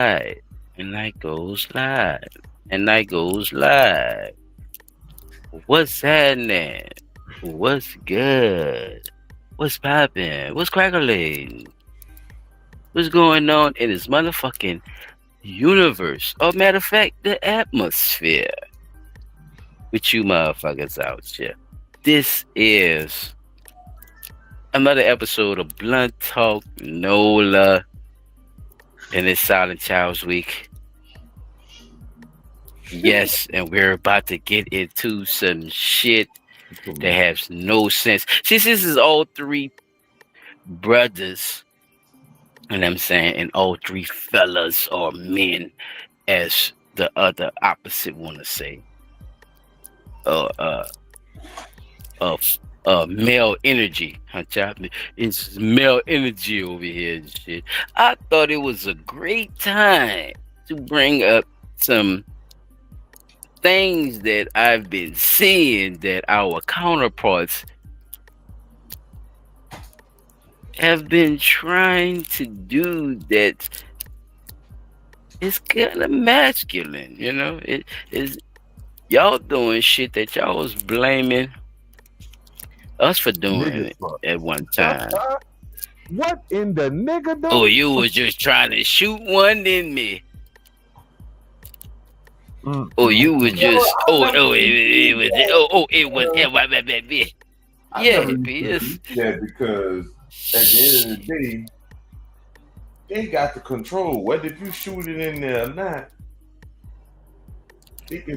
live. And night goes live. And night goes live. What's happening? What's good? What's poppin'? What's crackling? What's going on in this motherfucking universe? Or matter of fact, the atmosphere with you motherfuckers out here. This is another episode of Blunt Talk Nola in this Silent Child's Week. Yes, and we're about to get into some shit that has no sense. Since this is all three brothers, and I'm saying, and all three fellas or men, as the other opposite want to say, uh, uh, male energy. It's male energy over here and shit. I thought it was a great time to bring up some things that I've been seeing that our counterparts have been trying to do that is kind of masculine, you know? It is y'all doing shit that y'all was blaming us for doing at one time. What in the nigga doing? Oh, you was just trying to shoot one in me. Oh, you was just it was yeah, because at the end of the day, they got the control. Whether if you shoot it in there or not, they can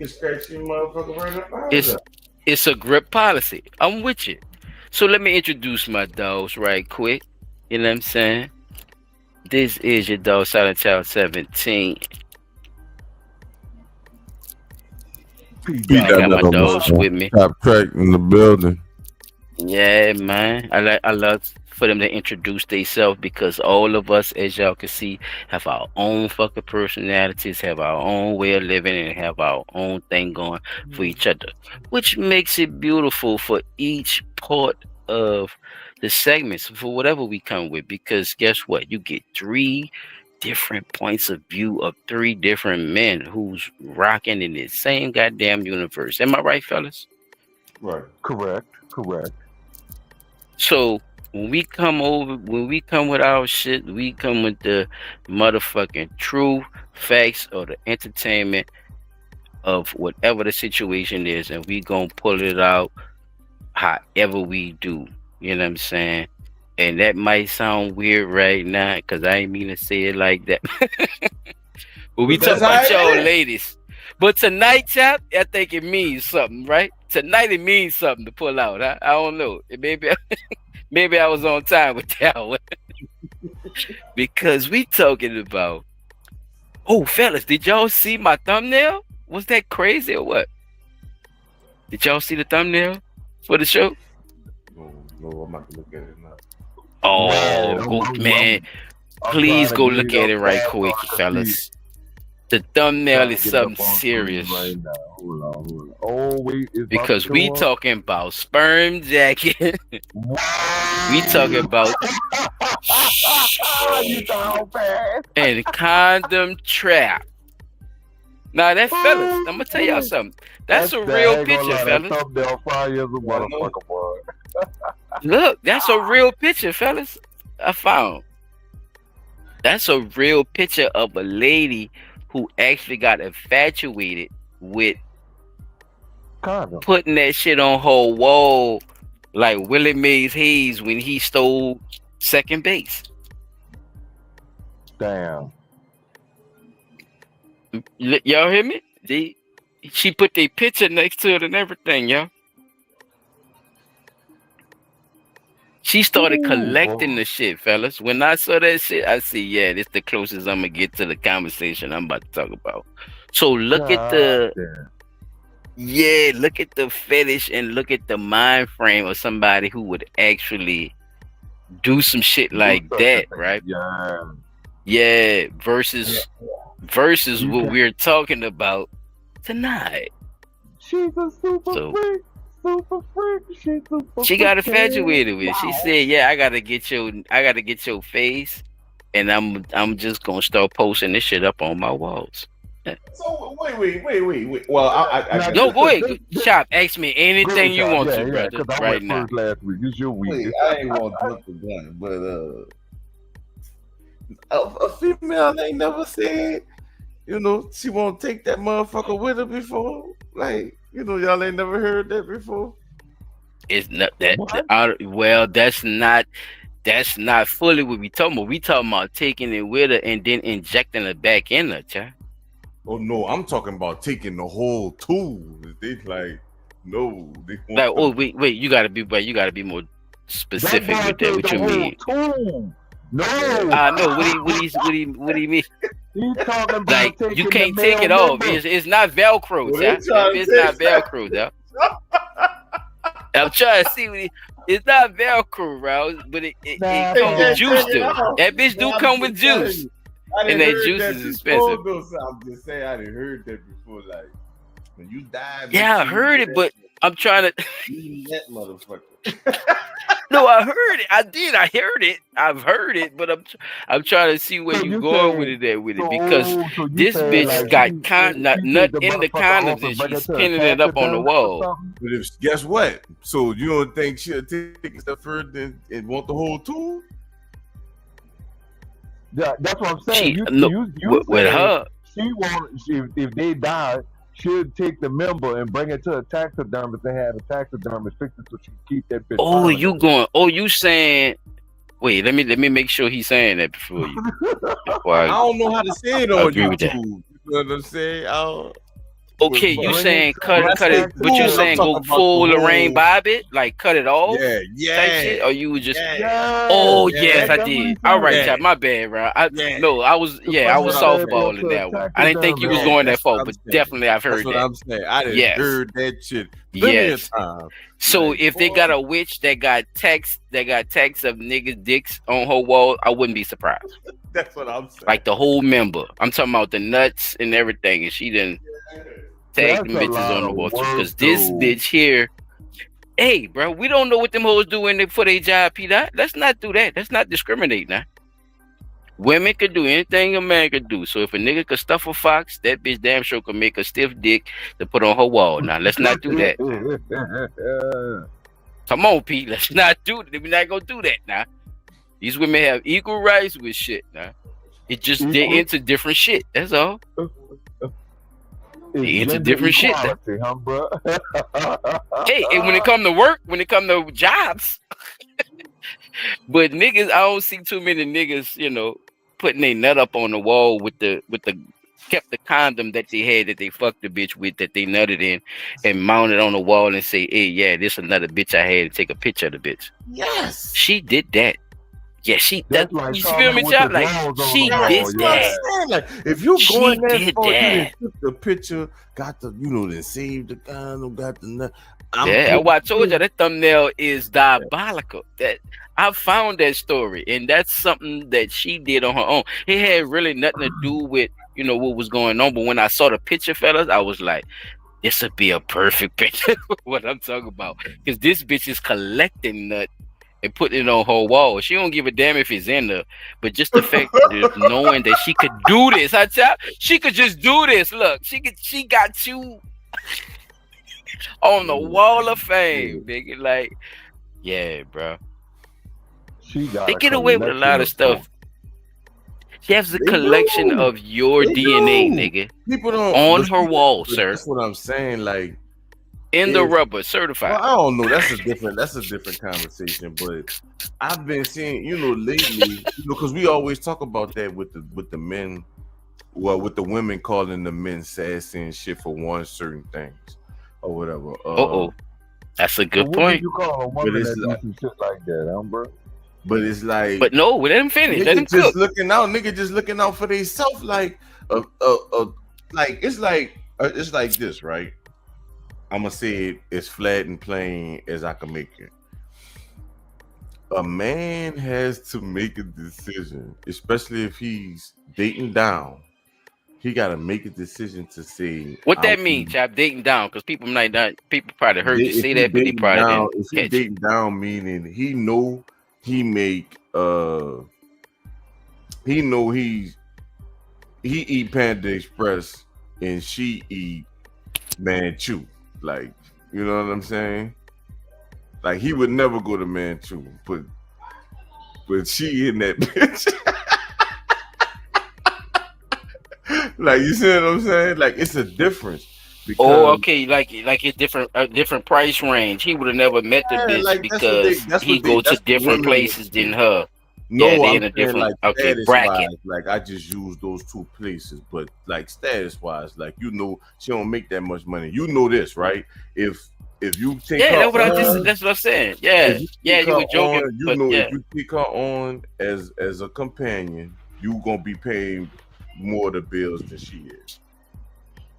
scratch your motherfucker right up out of there. It's a grip policy. I'm with you. So let me introduce my dogs right quick. You know what I'm saying? This is your dog Silent Child 17. I got my dogs with me. Top track in the building. Yeah, man. I love for them to introduce themselves because all of us, as y'all can see, have our own fucking personalities, have our own way of living, and have our own thing going for each other, which makes it beautiful for each part of the segments for whatever we come with. Because guess what? You get three different points of view of three different men who's rocking in the same goddamn universe. Am I right, fellas? Right. Correct. So when we come with our shit, we come with the motherfucking true facts or the entertainment of whatever the situation is, and we gonna pull it out however we do. You know what I'm saying? And that might sound weird right now, because I ain't mean to say it like that. But we talk about y'all ladies. But tonight, chap, I think it means something, right? Tonight it means something to pull out. I don't know. Maybe I was on time with that one. Because we talking about, oh, fellas, did y'all see my thumbnail? Was that crazy or what? Did y'all see the thumbnail for the show? No, I'm about to look at it now. Oh, man. Please go look at it right quick, fellas. The thumbnail is something serious. Right now. Hold on. Oh, wait. Because we talking about sperm jacket. We talking about and condom trap. Now that fellas, I'm gonna tell y'all something. That's a real picture, fellas. Look, that's a real picture, fellas. I found. That's a real picture of a lady who actually got infatuated with putting that shit on her wall like Willie Mays Hayes when he stole second base. Damn. Y'all hear me? She put their picture next to it and everything, y'all. She started collecting the shit, fellas. When I saw that shit, I see, yeah, this the closest I'm gonna get to the conversation I'm about to talk about. So look at the fetish and look at the mind frame of somebody who would actually do some shit like that, right? Yeah. Versus what we're talking about tonight. She's a super freak. She got infatuated with it. She said, "Yeah, I gotta get your face and I'm just gonna start posting this shit up on my walls. So wait. Well, I Now, got No, this. go ahead, Chop. Ask me Go anything you Chop. want Yeah, to, yeah, brother, because I right went now. first last week. It's your week. Wait, I ain't want to jump the gun, but a female ain't never said, she won't take that motherfucker with her before. Like, y'all ain't never heard that before. It's not What? well, that's not fully what we talking about. We talking about taking it with her and then injecting it back in her, child. Oh no, I'm talking about taking the whole tool. They like, no, they Like, want oh the wait, you gotta be more That specific boy with that. said What the you whole mean? tool. No. No, what do you mean? He's talking about Like, you taking the can't take male it off. member. It's not Velcro, Well, they child. That trying to bitch say not Velcro, child. I'm trying to see what it's not Velcro, bro, but it Nah, come with can't juice take it though. off. That bitch do No, I'm come with just telling juice, you. I and didn't that heard juice that is before, expensive. though. So I'm just saying I didn't heard that before. Like when you die, make Yeah, I sure you heard get it, but I'm trying to. that motherfucker. No, I heard it. I did. I heard it. I've heard it, but I'm trying to see where so you you going with saying, it there with it because so you this saying bitch like got she nut take the in the motherfucker off condoms and and bring it she's to a pinning it up on the taxidermist or wall. something? But guess what? So you don't think she'll take it a step further and want the whole tool? Yeah, that's what I'm She saying. no You with saying her. if they die, she'll take the member and bring it to a taxidermist and have a taxidermist fix it so she can keep that bitch Oh, permanently. you going? Oh, you saying? Wait, let me make sure he's saying that before I don't know how to say it on agree with that. YouTube. You know what I'm saying? Okay, you Bring saying it to cut When I cut say it, but you tool, I'm saying go talking about full the Lorraine whole. Bobbitt, like cut it off type Yeah, shit, or you would just. yeah, Oh Yeah, yes, I that's what did. he All right, said. Chop. My bad, bro. I yeah. no, I was To I bring was That's that what I'm bad saying. boy softballing to a that one. I didn't think you was taxidermist. going that That's far, what I'm but saying. definitely I've That's heard what that. I'm saying. I done Yes, heard that shit plenty yes. of times. So Like, if they boy, got a witch that got text of niggas dicks on her wall, I wouldn't be surprised. that's what I'm saying. Like the whole member. I'm talking about the nuts and everything, and she didn't tag That's them a bitches lot on the of wall too. work, Cause this though. bitch here. Hey, bro, we don't know what them hoes do for their job, P. Dot. Let's not do that. Let's not discriminate now. Women could do anything a man could do. So if a nigga could stuff a fox, that bitch damn sure could make a stiff dick to put on her wall. Now let's not do that. Come on, Pete. Let's not do that. We're not gonna do that now. These women have equal rights with shit now. It just they into different shit. That's all. They into different shit. Huh, bro? Hey, and when it come to work, when it come to jobs, but niggas, I don't see too many niggas, putting their nut up on the wall with the kept the condom that they had that they fucked the bitch with that they nutted in and mounted on the wall and say, hey, yeah, this another bitch I had, and take a picture of the bitch. Yes. She did that. Yeah, That's like you feel me, Chop? Like she did that. Like if you She going that did far, you that. done took the picture, got the then saved the condom, got the nut. Yeah, I told you that thumbnail is diabolical. That I found that story, and that's something that she did on her own. It had really nothing to do with what was going on. But when I saw the picture, fellas, I was like, this would be a perfect picture. What I'm talking about, because this bitch is collecting nut and putting it on her wall. She don't give a damn if it's in there, but just the fact of knowing that she could do this, she could just do this. Look, she got you on the wall of fame, nigga. Like, yeah, bro. They get away with a lot of stuff. She has a collection of your DNA, nigga. People don't on her wall, sir. That's what I'm saying. Like in the rubber, certified. Well, I don't know. That's a different conversation. But I've been seeing, lately, because we always talk about that with the men, well, with the women calling the men sassy and shit for one certain things or whatever. That's a good point. You call a woman that do some shit like that, bro? But it's like, but no, let him finish. Let him just cook. Nigga just looking out for themselves. Like, like it's like this, right? I'm gonna say it as flat and plain as I can make it. A man has to make a decision, especially if he's dating down. He got to make a decision to say what that means, Chap. Dating down, because people probably heard you say that, but they probably didn't catch it. Dating down meaning he know he make he know he eat Panda Express and she eat Manchu. Like, you know what I'm saying? Like he would never go to Manchu, but she in that bitch. Like, you see what I'm saying? Like, it's a difference Oh, because okay, like it's different price range. He would have never met the yeah, bitch like because he go to that's what different women would places than do. her. Yeah, No, they I'm in a saying different like status bracket. wise, like I just use those two places, but like status wise, like she don't make that much money. You know this, right? If you take Yeah, her on, that's what I'm saying. if Yeah, you yeah, take you her were joking, on, you but know if yeah, you take her on as a companion, you gonna be paying more the bills than she is.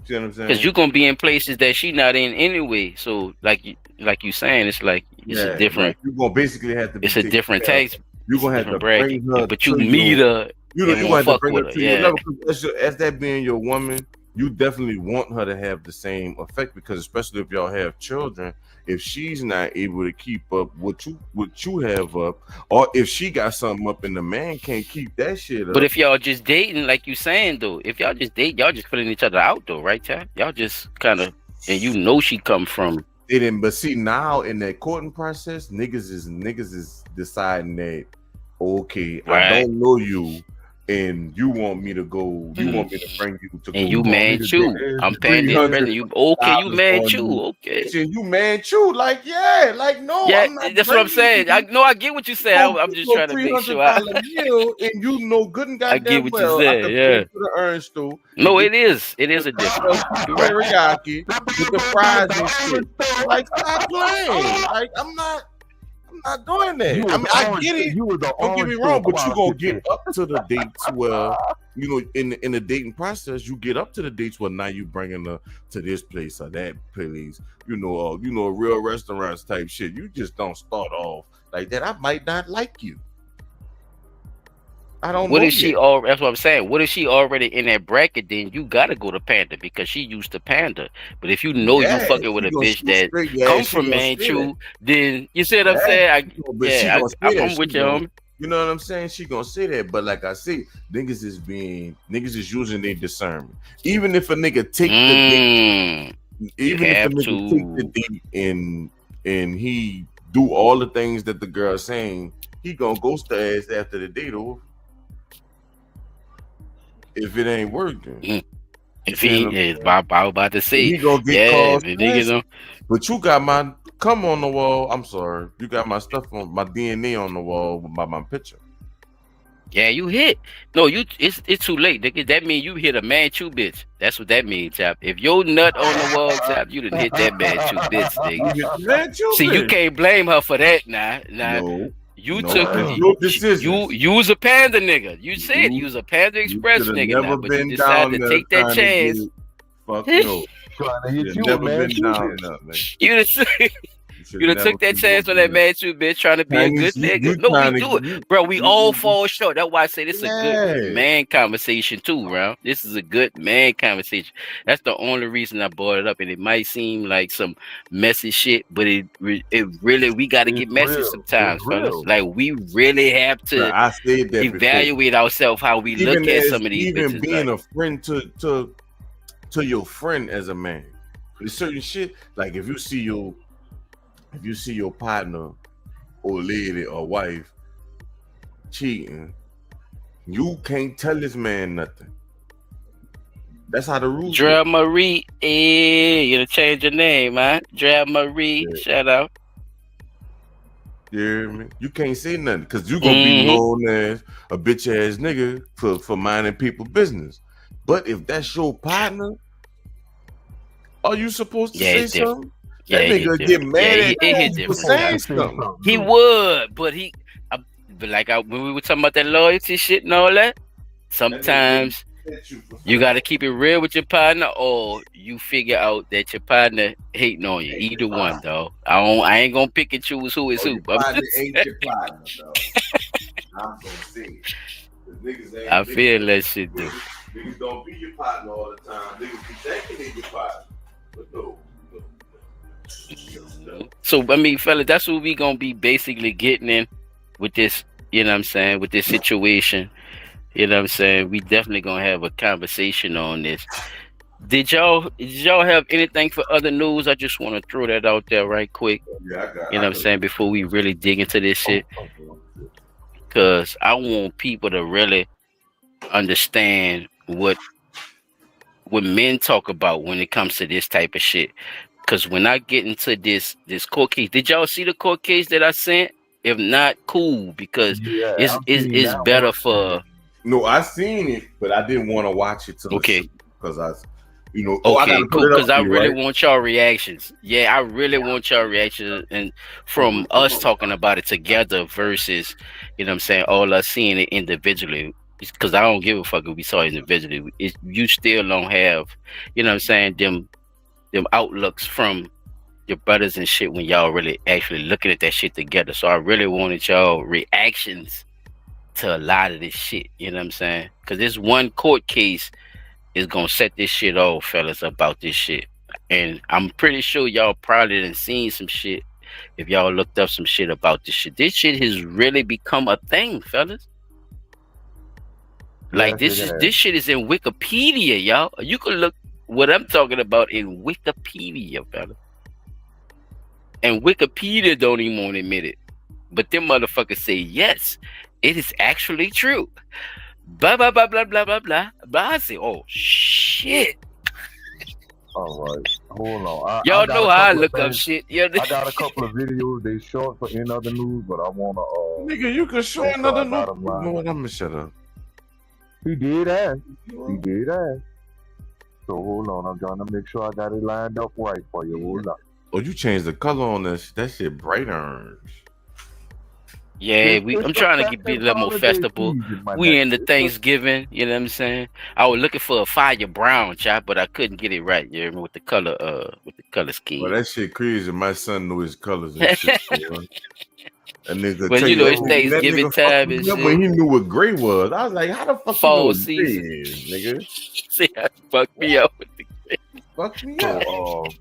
See what I'm because saying? you're gonna be in places that she not in anyway. So like you saying, it's like Yeah, like you're gonna basically have to be it's a taken different care of. tax, You're it's a gonna have different to bracket. bring her But you to meet your her you're and gonna won't have to fuck bring her with her. to your Yeah, level. 'Cause as that being your woman, you definitely want her to have the same effect because especially if y'all have children, if she's not able to keep up what you have up, or if she got something up and the man can't keep that shit but up, if y'all just dating, like you saying though, if y'all just date, y'all just putting each other out though, right, Chad? Y'all just kind of, and you know she come from it didn't. But see now in that courting process, niggas is deciding that okay, I right, don't know you, and you want me to go, you want me to bring you to and go you You want me man to do too. this I'm and do paying this that. present. You okay? You $300 man on too? you. Okay. Bitch, and you man too. Like, yeah, like no, Yeah, I'm not that's what I'm bringing saying. I you. know I get what you said. I'm You just go trying to three make hundred sure I dollar meal, and you know good and I get goddamn what you well I said. could pay Yeah. for the urn stool and No, get it the is a difference. You're right. teriyaki with the fries and shit. Like, stop playing. Like, I'm not doing You that. I was mean, I orange. get it. You was an Don't get orange me store wrong, but you quality gonna get chicken. up to the dates where you know in the dating process, you get up to the dates where now you bringing her to this place or that place. You know, real restaurants type shit. You just don't start off like that. I might not like you. I don't What know is she yet. all? That's what I'm saying. What if she already in that bracket? Then you gotta go to Panda because she used to Panda. But if you know you Yeah, fucking with she a gonna bitch shoot that straight. Yeah, come she from gonna say that. Manchu, then you see what I'm Yeah, saying? but she Yeah, gonna say that. I'm She with you, gonna, homie. you know what I'm saying? She gonna say that. But like I say, niggas is using their discernment. Even if a nigga take the date, You even if a have nigga take the to. date and he do all the things that the girl's saying, he gonna ghost her ass after the date over if it ain't working. mm, You If see what he I'm is, saying? I was about to say, He gonna get yeah, called if the niggas sassy. don't. But you got my come on the wall. I'm sorry. You got my stuff on my DNA on the wall by my picture. Yeah, you hit. No, it's too late, nigga. That mean you hit a Manchu bitch. That's what that means, chap. If your nut on the wall, chap, you done hit that Manchu bitch, nigga. You hit the man, you See, you bitch. can't blame her for that. Nah. No, You no, took that's your decisions. you was a panda nigga. You said you You, was a Panda you should Express have nigga now, never but you been decided down to there take that trying to chance. get fuck you no. Trying to You hit should have you, never man. been down there, man. done You should You have done never took that been down chance on that there. Manchu bitch trying to be a good Chinese, nigga. you No, we trying to do it, bro. We all fall short. That's why I say this is a good yeah. man conversation too, bro. This is a good man conversation. That's the only reason I brought it up, and it might seem like some messy shit, but it really we got to It's get messy real. It's sometimes, fellas. real. Like we really have Bro, to I said that before. evaluate ourselves how we look at some of these Even bitches. being Like, a friend to your friend as a man. There's certain shit like if you see your partner or lady or wife cheating, you can't tell this man nothing. That's how the rules go. Dra Marie, you to change your name, man. Dra Marie, Yeah. shout out. You hear me? You can't say nothing because you're gonna be Mm-hmm. known as a bitch ass nigga for minding people business. But if that's your partner, are you supposed to Yeah, say it's different. something? Yeah, That it hit nigga get different. Yeah, mad at it hit you You for different, supposed Chop. to saying say something. something He new. would, but like when we were talking about that loyalty shit and all that, That nigga get sometimes mad at you for you saying got to keep it real with your partner, or you figure out that your partner hating on you. ain't your Either one, partner. though. I ain't gonna pick and choose who is Or who. your I'm partner just ain't saying. your partner, though. I'm gonna say it. 'Cause I feel that shit though. niggas don't be your partner all the time. Niggas be thinking they your partner. But no. So I mean, fella, that's what we gonna be basically getting in with this. You know what I'm saying? With this situation. You know what I'm saying? We definitely gonna have a conversation on this. Did y'all have anything for other news? I just want to throw that out there right quick. Yeah, You know what I'm saying? Before we really dig into this shit, oh, cause I want people to really understand what men talk about when it comes to this type of shit. Cause when I get into this court case, did y'all see the court case that I sent? If not, cool, because Yeah, it's I've it's, seen it's that better one. for No, I seen it, but I didn't want to watch it till okay. it's because oh, I got Okay, to put cool. it up Cause for I you, really right? want y'all reactions. Yeah, I really want y'all reactions, and from us talking about it together versus, you know, what I'm saying, all us seeing it individually. Because I don't give a fuck if we saw it individually. You still don't have, you know, what I'm saying, them outlooks from your brothers and shit when y'all really actually looking at that shit together. So I really wanted y'all reactions to a lot of this shit. You know what I'm saying? Because this one court case is gonna set this shit off, fellas, about this shit. And I'm pretty sure y'all probably done seen some shit if y'all looked up some shit about this shit. This shit has really become a thing, fellas. Like Yes, it has. this shit is in Wikipedia, y'all. You can look what I'm talking about in Wikipedia, fellas. And Wikipedia don't even want to admit it. But them motherfuckers say yes, it is actually true. Blah blah blah blah blah blah blah blah. I say, oh shit. All right, hold on. I Y'all got know a how I couple of look up things. shit. You know? I got a couple of videos. They short for in other news, but I wanna Nigga, you can show make sure another I got no. them You know lined what? up. I'm gonna shut up. He did ask. He did ask. So hold on. I'm trying to make sure I got it lined up right for you. Hold on. Oh, you changed the color on this. That shit bright orange. Yeah, It's I'm the trying to be festive a little more holiday festival. season, my We nigga. in the It's the Thanksgiving, you know what I'm saying? I was looking for a fire brown chop, but I couldn't get it right, you know, with the color Well, scheme. that shit crazy. My son knew his colors and shit. Boy. That nigga But tell you you know, that it's so nigga, that Thanksgiving nigga fucked time and me up when shit. he knew what gray was. I was like, how the fuck you know Fall what gray season. is, nigga? See how it fucked me up with the Fuck me so up.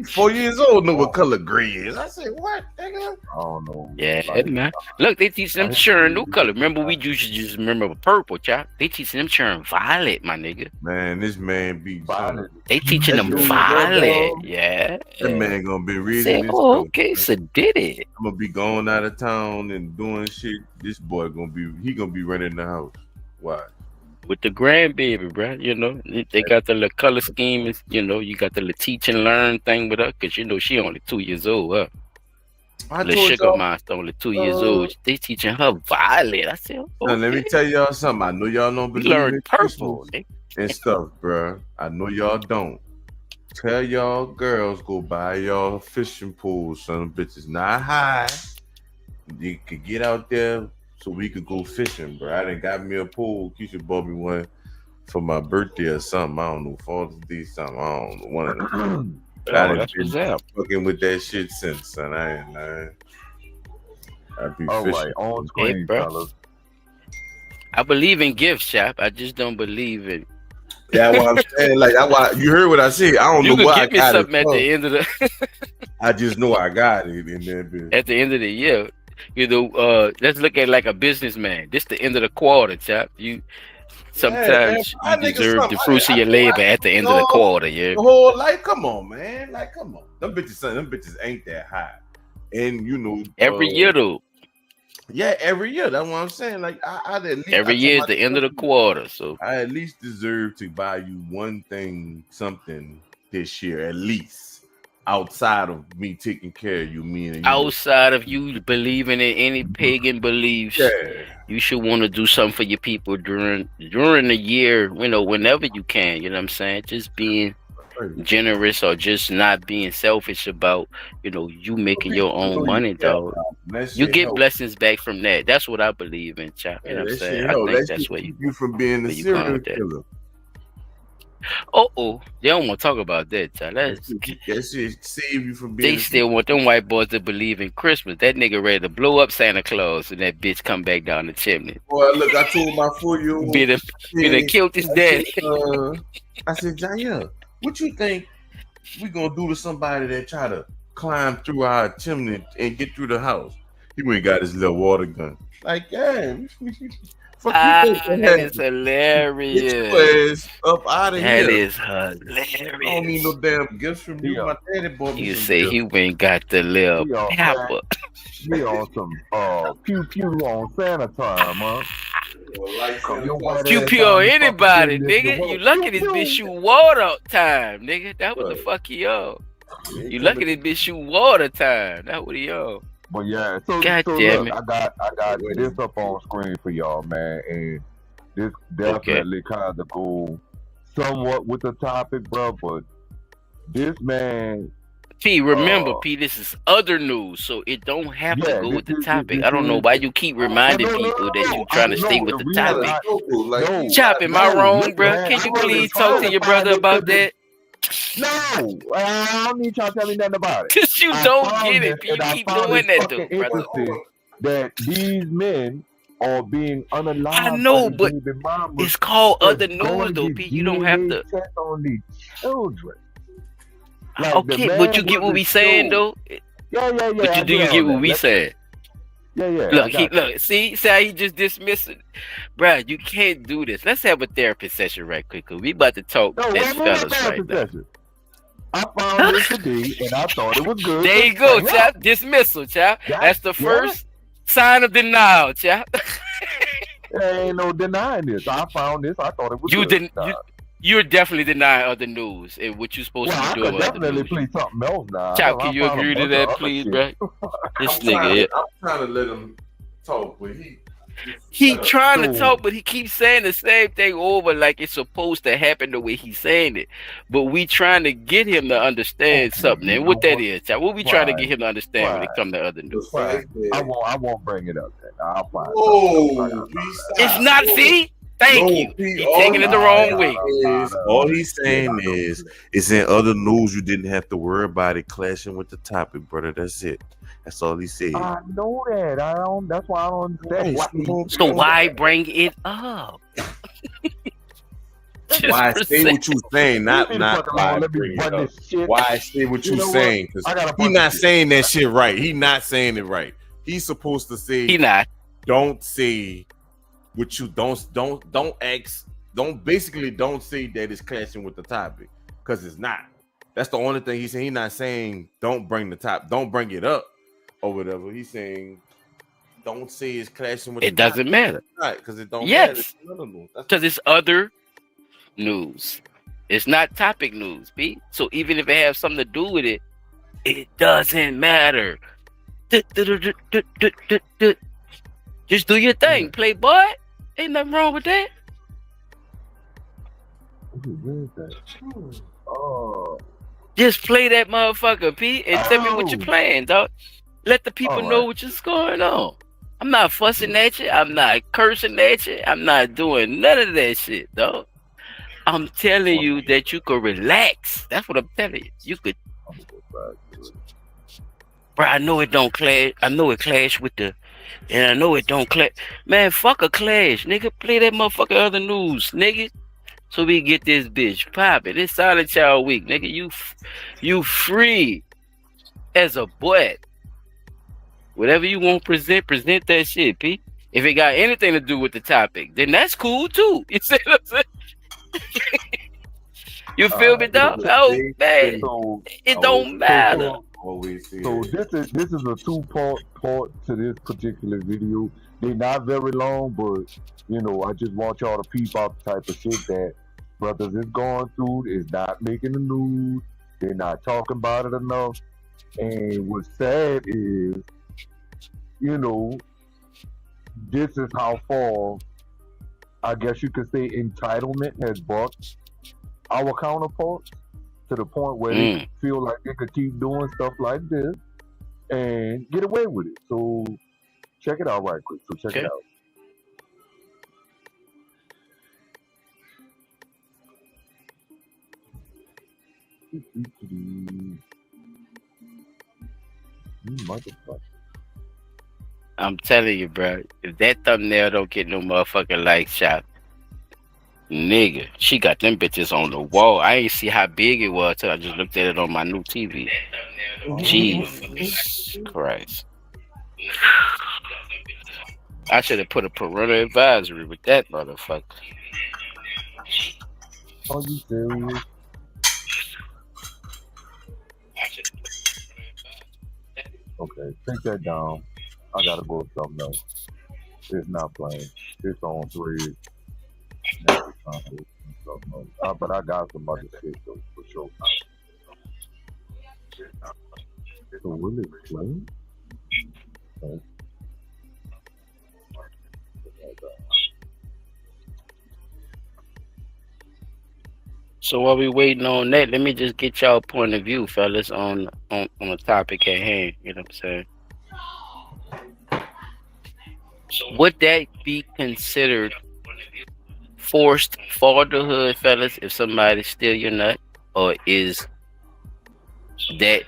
4 years old know what color gray is. I said, what, nigga? I don't know. yeah, Like man. Look, they teach them I churn new color. Remember, we used to just remember purple, chop. They teaching them churn violet, my nigga. Man, this man be son. violet. They teaching That them dude, violet. Yeah. that man gonna be I said, reading this oh, stuff. okay, Man. so did it. I'm gonna be going out of town and doing shit. This boy gonna be running the house. Why? With the grandbaby, bro. You know, they got the little color scheme. You know, you got the little teach and learn thing with her, because, you know, she only 2 years old. I Little told sugar y'all, monster only 2 years old. They teaching her violet. I said, son, let me okay. tell y'all something. I know y'all don't We believe learned in purple. Christmas and stuff, bruh. I know y'all don't. Tell y'all girls go buy y'all fishing pools, son. Bitches not high. You could get out there so we could go fishing, bro. I done got me a pool. Keisha bought me one for my birthday or something. I don't know, Father's Day, something. I don't know, one of them. But I Oh, done that's been what's up. fucking with that shit since, son. I ain't lying. I be All fishing. right, on Yeah, screen, bro. fellas. I believe in gift shop. I just don't believe in. That's what I'm saying. Like, that why you heard what I said. I don't You know could where I get me got it something at from. the end of the I just know I got it in there, bitch. at the end of the year. You know, let's look at it like a businessman. This the end of the quarter, chap. You Yeah, man. sometimes you I niggas deserve something. the fruits of your labor at the You end of the know, quarter. Yeah. the whole like, come on, man. Like, come on. Them bitches, son, them bitches ain't that high. And you know, Every year though. yeah, every year. That's what I'm saying. Like, I at least I Every told year my is the end of the quarter. So I at least deserve to buy you one thing, something this year, at least outside of me taking care of you, me and you. outside of you believing in any pagan beliefs, Yeah. you should want to do something for your people during the year, you know, whenever you can, you know what I'm saying? Just being generous or just not being selfish about, you know, you making your own money, dog. That You shit get help. blessings back from that. That's what I believe in, chap. You know Yeah, what I'm that saying? shit I help. think That that's shit keep you from being a where you going serial with that. killer. Oh, they don't want to talk about that, child. That shit save you from being They a still want them white boys to believe in Christmas. That nigga ready to blow up Santa Claus and that bitch come back down the chimney. boy. Look, I told my 4-year-old, Be the killed his daddy. I said, Jaya, what you think we gonna do to somebody that try to climb through our chimney and get through the house? He went and got his little water gun. Like, yeah, Fuck you think That that is happened? Get your hilarious. ass up out of That here. is I don't need no hilarious. damn gifts from you. Yeah, My daddy bought me You some say gifts. he went got the little he on crack. pepper. He on some pew pew on Santa time, huh? Well, like Come Santa your Claus white Pew said, ass pew down on and fucking anybody, send this to nigga. You work. lucky Pew this bitch pew. shoot water time, nigga. That what the what? fuck he on. You ain't You coming lucky this to bitch shoot water time. That what he on. But yeah, so God so damn look, it. I got wait. this up on screen for y'all, man, and this Okay. definitely kind of go somewhat with the topic, bro. But this man, P, remember, uh, P, this is other news, so it don't have to yeah, go this with the is topic. this I don't know is. why you keep Oh, reminding no, no, people no, that no. you I trying to stay know with the the reason. Kind of topic. struggle. Like he No, Chop, got am I no. wrong, Listen, bro? man, Can I you wasn't please talk trying to to your find brother this about because that? no, I don't need y'all to tell me nothing about it. Cause you I don't get found it, this P. and You I keep found doing it that fucking though, brother. interesting that these men are being I unalived by know, the but baby mamas it's called that's other news going to though, get P. You don't have DNA to. tests on these children. Like the Okay, but you man get what we wasn't saying sure. though. Yeah, But I do get you all get what that. we saying? Yeah, I Look, he got you. look. See how he just dismissed it, bruh. You can't do this. Let's have a therapy session right quick. Cause we about to talk No, as wait a minute, fellas right therapy now. session. I found this today and I thought it was good There to you go, bring up. chap. Dismissal, chap. God That's the damn it. first sign of denial, chap. There ain't no denying this. I found this. I thought it was you good. didn't. You're definitely denying other news and what you're supposed Well, to be I doing could with other definitely news. play something else now. Chap, can I you found a agree to bunch of that, other please, shit. bro? This I'm trying nigga, to let him talk, but he he shut up. trying to So, talk, but he keeps saying the same thing over like it's supposed to happen the way he's saying it. But we trying to get him to understand okay, something. you And know what that what? is, chap. What we trying to get Fine, him to understand when fine, it come to other The news. fine. fact that I won't bring it up then. I'll find something else. I no, got please It's stop. not, No, see? Thank you. P. He All taking he's it the I wrong got way. a lot of all other he's shit saying I don't is do. it's in other news. You didn't have to worry about it clashing with the topic, brother. That's it. That's all he said. I know that. I don't. That's why I don't understand. Right, Why so So why bring it up? why say what you saying, leave me the not fuck why alone. Let me bring it run up. this shit. Why say what You you know what? saying? Because I got a he bunch not of shit. saying that shit right. He not saying it right. He's supposed to say He not. don't say what you don't ask. Don't say that it's clashing with the topic because it's not. That's the only thing he's saying. He's not saying don't bring it up or whatever. He's saying don't say it's clashing with It the topic. doesn't matter. Right, because it don't matter. Yes. It's another news. Because it's other news. It's not topic news, B. So even if it has something to do with it, it doesn't matter. Just do your thing, playboy. Ain't nothing wrong with that. Where is that? Oh, Just play that motherfucker, P, and tell me what you're playing, dog. Let the people know what's going on. I'm not fussing at you. I'm not cursing at you. I'm not doing none of that shit, dog. I'm telling you that you could relax. That's what I'm telling you. You could. Bro, I know it don't clash. I know it clash with the. And I know it don't clash. Man, fuck a clash, nigga. Play that motherfucker other news, nigga. So we get this bitch popping. It's Silent Child Week, nigga. You free as a butt. Whatever you want to present that shit, P. If it got anything to do with the topic, then that's cool too. You see what I'm saying? You feel me, dog? Oh man, So it don't matter. So this is a two-part to this particular video. They're not very long, but I just want y'all to peep out the type of shit that brothers is going through. Is not making the news. They're not talking about it enough. And what's sad is, this is how far, I guess you could say, entitlement has brought our counterparts to the point where they feel like they could keep doing stuff like this and get away with it. So check it out right quick. So check it out. Motherfucker. I'm telling you, bro. If that thumbnail don't get no motherfucking like shot, nigga, she got them bitches on the wall. I ain't see how big it was till I just looked at it on my new TV. Jesus Christ. I should have put a parental advisory with that motherfucker. Are you serious? Okay, take that down. I gotta go with something else. It's not playing. It's on thread. Now it's trying to listen to something else. But I got some other shit though, for sure. So will it play? Okay. So while we waiting on that, let me just get y'all point of view, fellas, on the topic at hand. You know what I'm saying? Would that be considered forced fatherhood, fellas, if somebody steal your nut, or is that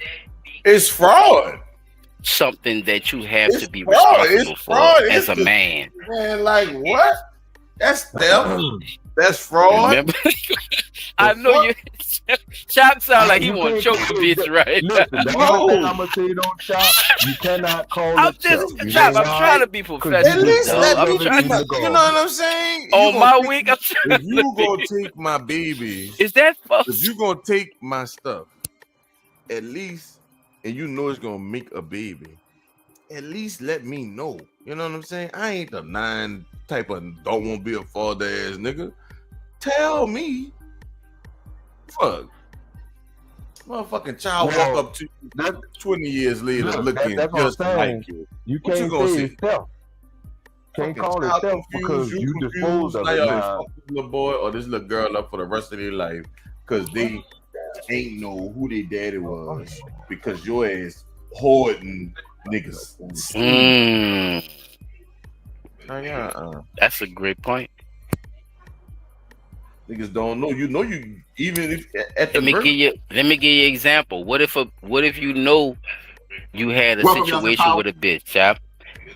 It's fraud. something that you have It's to be fraud. responsible It's for fraud. as It's a man? Man, like what? That's theft. That's fraud. Remember? I know you. Chop sound like he You want to can't choke the say bitch, that. right? Listen, the only thing I'm gonna say don't Chop. You cannot call I'm it just theft. You Chop. know I'm trying why? to be At professional, least dog. let I'm me trying be my, to. you know what I'm saying? You On gonna my take week, I'm trying if you to gonna be. take my babies, Is that if false? you gonna take my stuff, at least, and you know it's gonna make a baby, at least let me know. You know what I'm saying? I ain't the 9 type of don't want to be a father ass nigga. Tell me, fuck, motherfucking child walk Well, up to you that 20 years later look, looking that's what I'm just like saying. you. You What you can't gonna say say? it's theft. Can't Fucking call it child theft confused, because you you disposed confused. of Now it. y'all Now, fuck this little boy or this little girl up for the rest of their life because they ain't know who their daddy was because your ass hoarding niggas. That's a great point. Niggas don't know. You know you even if at the Let me birth. give you an example. What if you know you had a Welcome, y'all, to situation Power. with a bitch, Chop,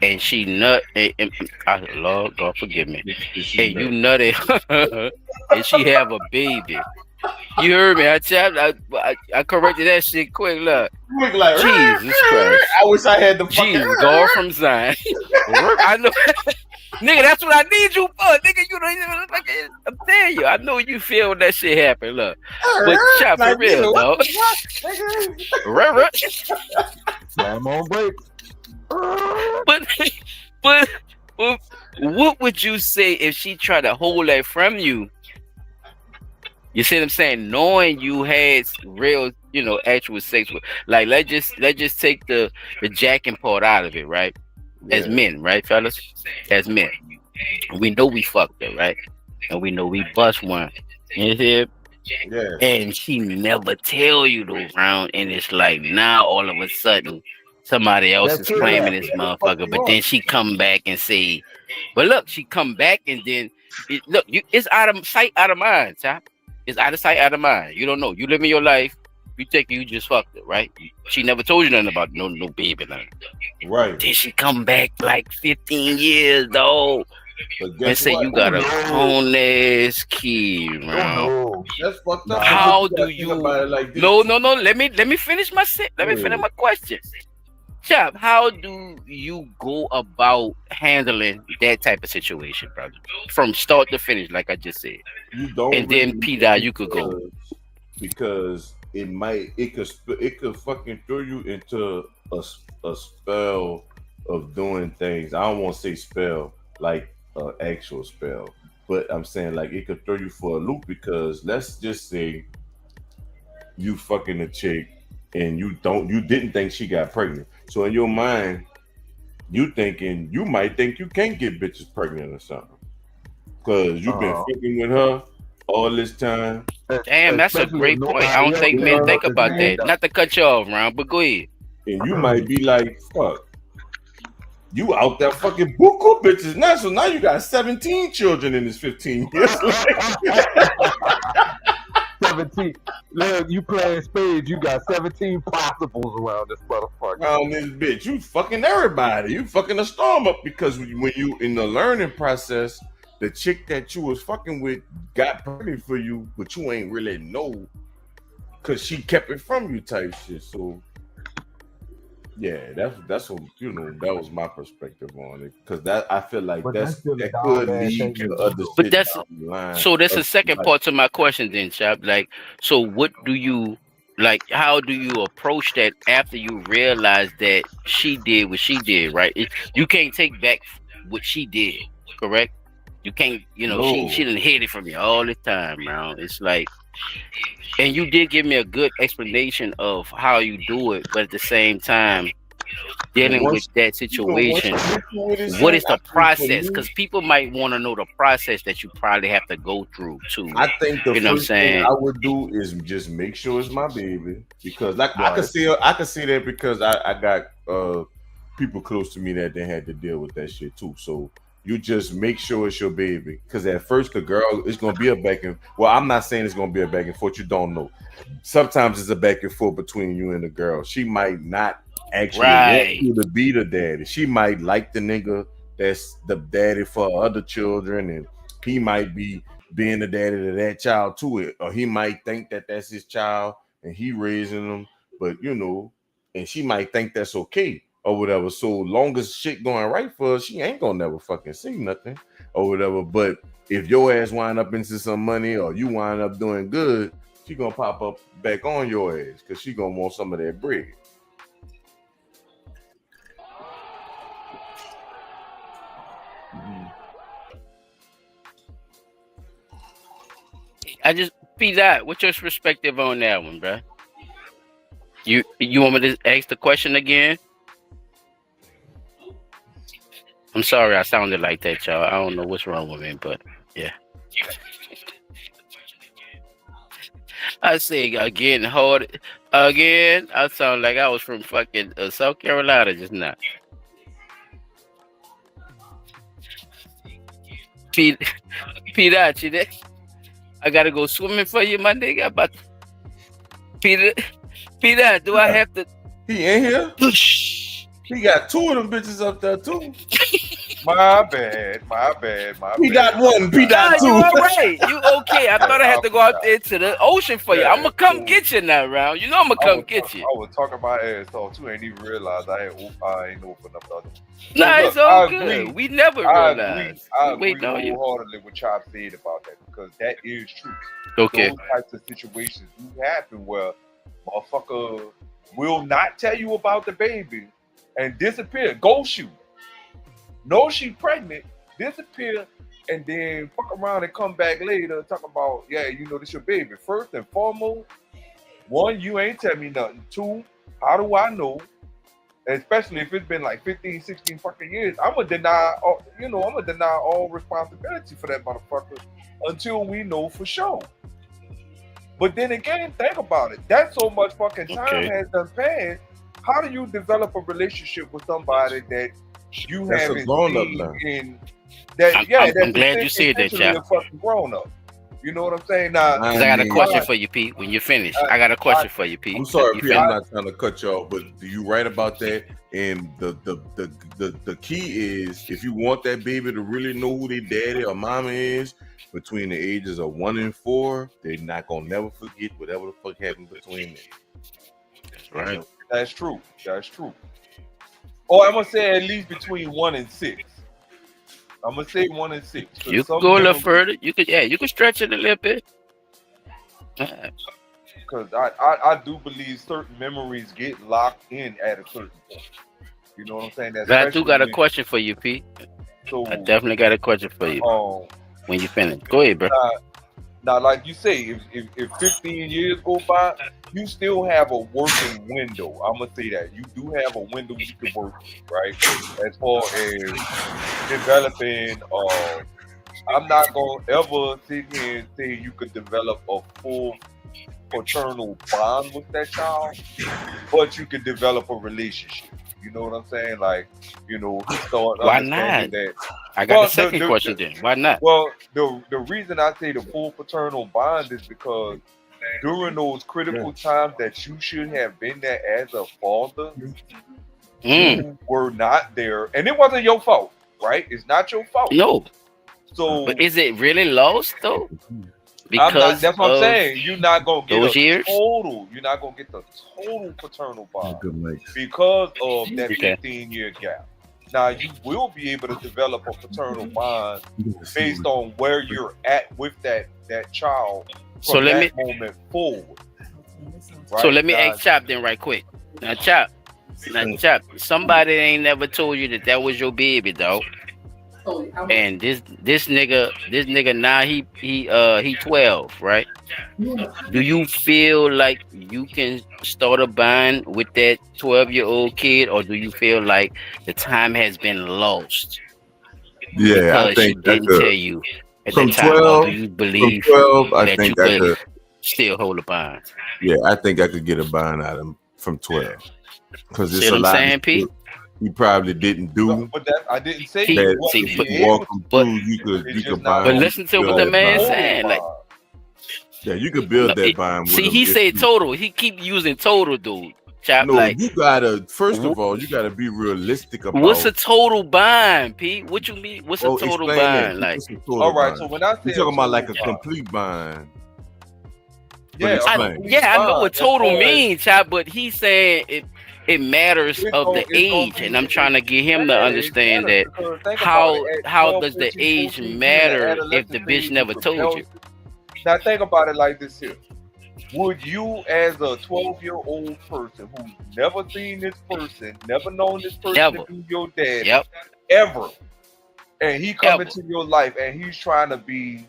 and she nut, Lord God forgive me, and you nutted, and she have a baby. You heard me? I corrected that shit quick. Look, Like, Jesus Christ, I wish I had the fucking. Jesus, God from Zion. I know, nigga. That's what I need you for, nigga. You know, I'm telling you. I know you feel when that shit happen. Look, but Chop, for Like, real, nigga, dog. slam on brakes. But what would you say if she tried to hold that from you? You see what I'm saying? Knowing you had real, actual sex with, like, let's just take the jacking part out of it, right? Yeah. As men, right, fellas? As men, we know we fucked her, right? And we know we bust one. You hear? Yeah. And she never tell you the round, and it's like now all of a sudden somebody else is claiming this motherfucker, but then she come back and say, but look, she come back and then it's out of sight, out of mind, Chop. It's out of sight, out of mind. You don't know. You living your life. You think you just fucked it, right? She never told you nothing about no baby, nothing. Right. Then she come back like 15 years, though. And say you got a grown ass kid, man. That's fucked up. How do you? Like this. No. Let me finish my set. Let me finish my question. Chop, how do you go about handling that type of situation, brother? From start to finish, like I just said. You don't. And then P-Dot, you could go. Because it could fucking throw you into a spell of doing things. I don't want to say spell like an actual spell, but I'm saying like it could throw you for a loop because let's just say you fucking a chick and you didn't think she got pregnant. So in your mind, you might think you can't get bitches pregnant or something because you've been fucking with her all this time. Damn, that's a great point. I don't think men think about that. Not to cut you off, Ron, but go ahead. And you might be like, fuck, you out there fucking buku bitches now. So now you got 17 children in this 15 years. 17. Look, you playing spades, you got 17 possibles around this motherfucker. Around this bitch. You fucking everybody. You fucking a storm up because when you in the learning process, the chick that you was fucking with got pregnant for you, but you ain't really know because she kept it from you type shit. So Yeah, that's what that was my perspective on it because that I feel like But that's still a that dog could ass lead statement to though, other though. But shit that's down the line. so. That's the second Like part to my question, then, Chop. Like, so what do you like? How do you approach that after you realize that she did what she did? Right? You can't take back what she did. Correct? You can't. You know, she no, didn't hid it from you all the time, man. It's like, and you did give me a good explanation of how you do it, but at the same time, but dealing with once that once situation, you get through with it, what son, is I the think for process? me, Because people might want to know the process that you probably have to go through to, I think the you know what I'm first thing saying? I would do is just make sure it's my baby because like Right. I could see that because I got people close to me that they had to deal with that shit too. So you just make sure it's your baby because at first the girl is gonna be a back and well, I'm not saying it's gonna be a back and forth. You don't know. Sometimes it's a back and forth between you and the girl. She might not actually want Right. you to be the daddy. She might like the nigga that's the daddy for other children, and he might be being the daddy to that child too. Or he might think that that's his child and he raising them, but and she might think that's okay or whatever. So long as shit going right for her, she ain't gonna never fucking see nothing or whatever. But if your ass wind up into some money or you wind up doing good, she gonna pop up back on your ass because she gonna want some of that bread. Mhm. I just be that. What's your perspective on that one, bro? You want me to ask the question again? I'm sorry I sounded like that, y'all. I don't know what's wrong with me, but yeah. I say again, hard again. I sound like I was from fucking South Carolina just now. Pete, Peter, you there? I gotta go swimming for you, my nigga. But Peter, Peter, do I have to He ain't here. push? He got two of them bitches up there too. My bad, my bad, my He bad. got one. He Nah, got you two. all right. You okay. I Yeah, thought I I had to go out forgot. there to the ocean for you. I'm Yeah, gonna come so get you now, round. You know I'm gonna come get you. I was talking my ass off too. Ain't even realized I ain't open up the other one. So Nah, look, it's all good. We never realized. We I agree waiting on you. wholeheartedly with Chop said about that because that is true. Okay. Those types of situations do happen where motherfucker will not tell you about the baby and disappear, ghost you, know she pregnant, disappear, and then fuck around and come back later talk about, yeah, this your baby. First and foremost, one, you ain't tell me nothing. Two, how do I know? Especially if it's been like 15, 16 fucking years, I'm gonna deny all responsibility for that motherfucker until we know for sure. But then again, think about it. That so much fucking time Okay. has done passed. How do you develop a relationship with somebody that you That's a haven't grown up seen now. in that? Yeah, I'm that's glad you said that, essentially y'all. a fucking grown up. You know what I'm saying? Now, Cause I I got a mean, question I, for you, Pete. When you finish, I, I got a I, question for you, I'm Pete. sorry, You P. I'm finish? I, not trying to cut you off, but you right about that. And the key is if you want that baby to really know who their daddy or mama is between the ages of 1 and 4, they're not gonna never forget whatever the fuck happened between them. That's right. that's true. That's true. Or I'm gonna say at least between 1 and 6. I'm gonna say 1 and 6 because You could some go a little memories. further. You could stretch it a little bit. Uh, Because I do believe certain memories get locked in at a certain point. You know what I'm saying? But I do Especially got a when question for you, Pete. I so definitely got a question for you um when you finish. Go ahead, bro. now, now like you say, if 15 years go by, you still have a working window. I'm gonna say that you do have a window you can work with, right? As far as developing I'm not gonna ever sit here and say you could develop a full paternal bond with that child, but you can develop a relationship. You know what I'm saying? Like, start Why not? understanding that. I got the Well, second question then. Why not? the reason I say the full paternal bond is because during those Yeah. critical times that you should have been there as a father, Mm, you were not there, and it wasn't your fault, right? It's not your fault. no. So But is it really lost though? because That's what I'm of saying. You're not gonna get those years. You're not gonna get the total paternal bond Good mate. because of that Okay. 15-year gap. Now you will be able to develop a paternal bond based on where you're at with that child from So let me moment forward. so let me Now, ask Chop then right quick. Now Chop, somebody ain't never told you that was your baby, dog. And this nigga now he 12, right? Do you feel like you can start a bond with that 12-year-old kid, or do you feel like the time has been lost Yeah, I because she think I didn't could. tell you at From that time, or 12, do you from believe 12, I that you think I could could. still hold a bond? Yeah, I think I could get a bond out of him from 12 because See it's what a I'm lot of saying, Pete? shit he probably didn't do but that I didn't say He- you that wasn't if see, you able walk to. him but- through, you It's could just not But bond. listen to what build the that man bond. saying. Like, Yeah, you could build that bond with see, him. he if said you- total. He keep using total, dude. Chop, No, like, you gotta first of all, you gotta be realistic about. what's a total bond, Pete? What you mean? What's a Well, total explain that. bond? Like, What's a total All right, bond? so when I You're say talking about like a total bond, complete bond. yeah, explain. I know what That's total all. means, Chop, but he's saying it matters It's of gonna- the it's gonna age, be- and I'm trying to get him to Yeah, it understand matters that because think how about it. At how 12, does the 13, age 14, matter the if the adolescent bitch phase never is told you? Now think about it like this here. Would you, as a 12-year-old person who's never seen this person, never known this person Never. to be your dad, Yep. ever, and he come Ever. into your life and he's trying to be,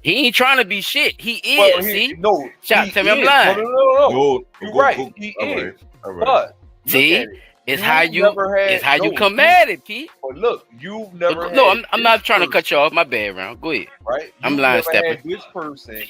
He ain't trying to be shit. He is. well, See, no, Chop, he tell me I'm is. lying. No. Go, You're go, right. go. He All is. right. All right. But See, look at it. it's You how you never had- it's how you no, come you- at it, Pete. But look, you've never had. No, I'm this not trying to person, cut you off. My bad, round. Go ahead. right? I'm You've line never stepping. had this person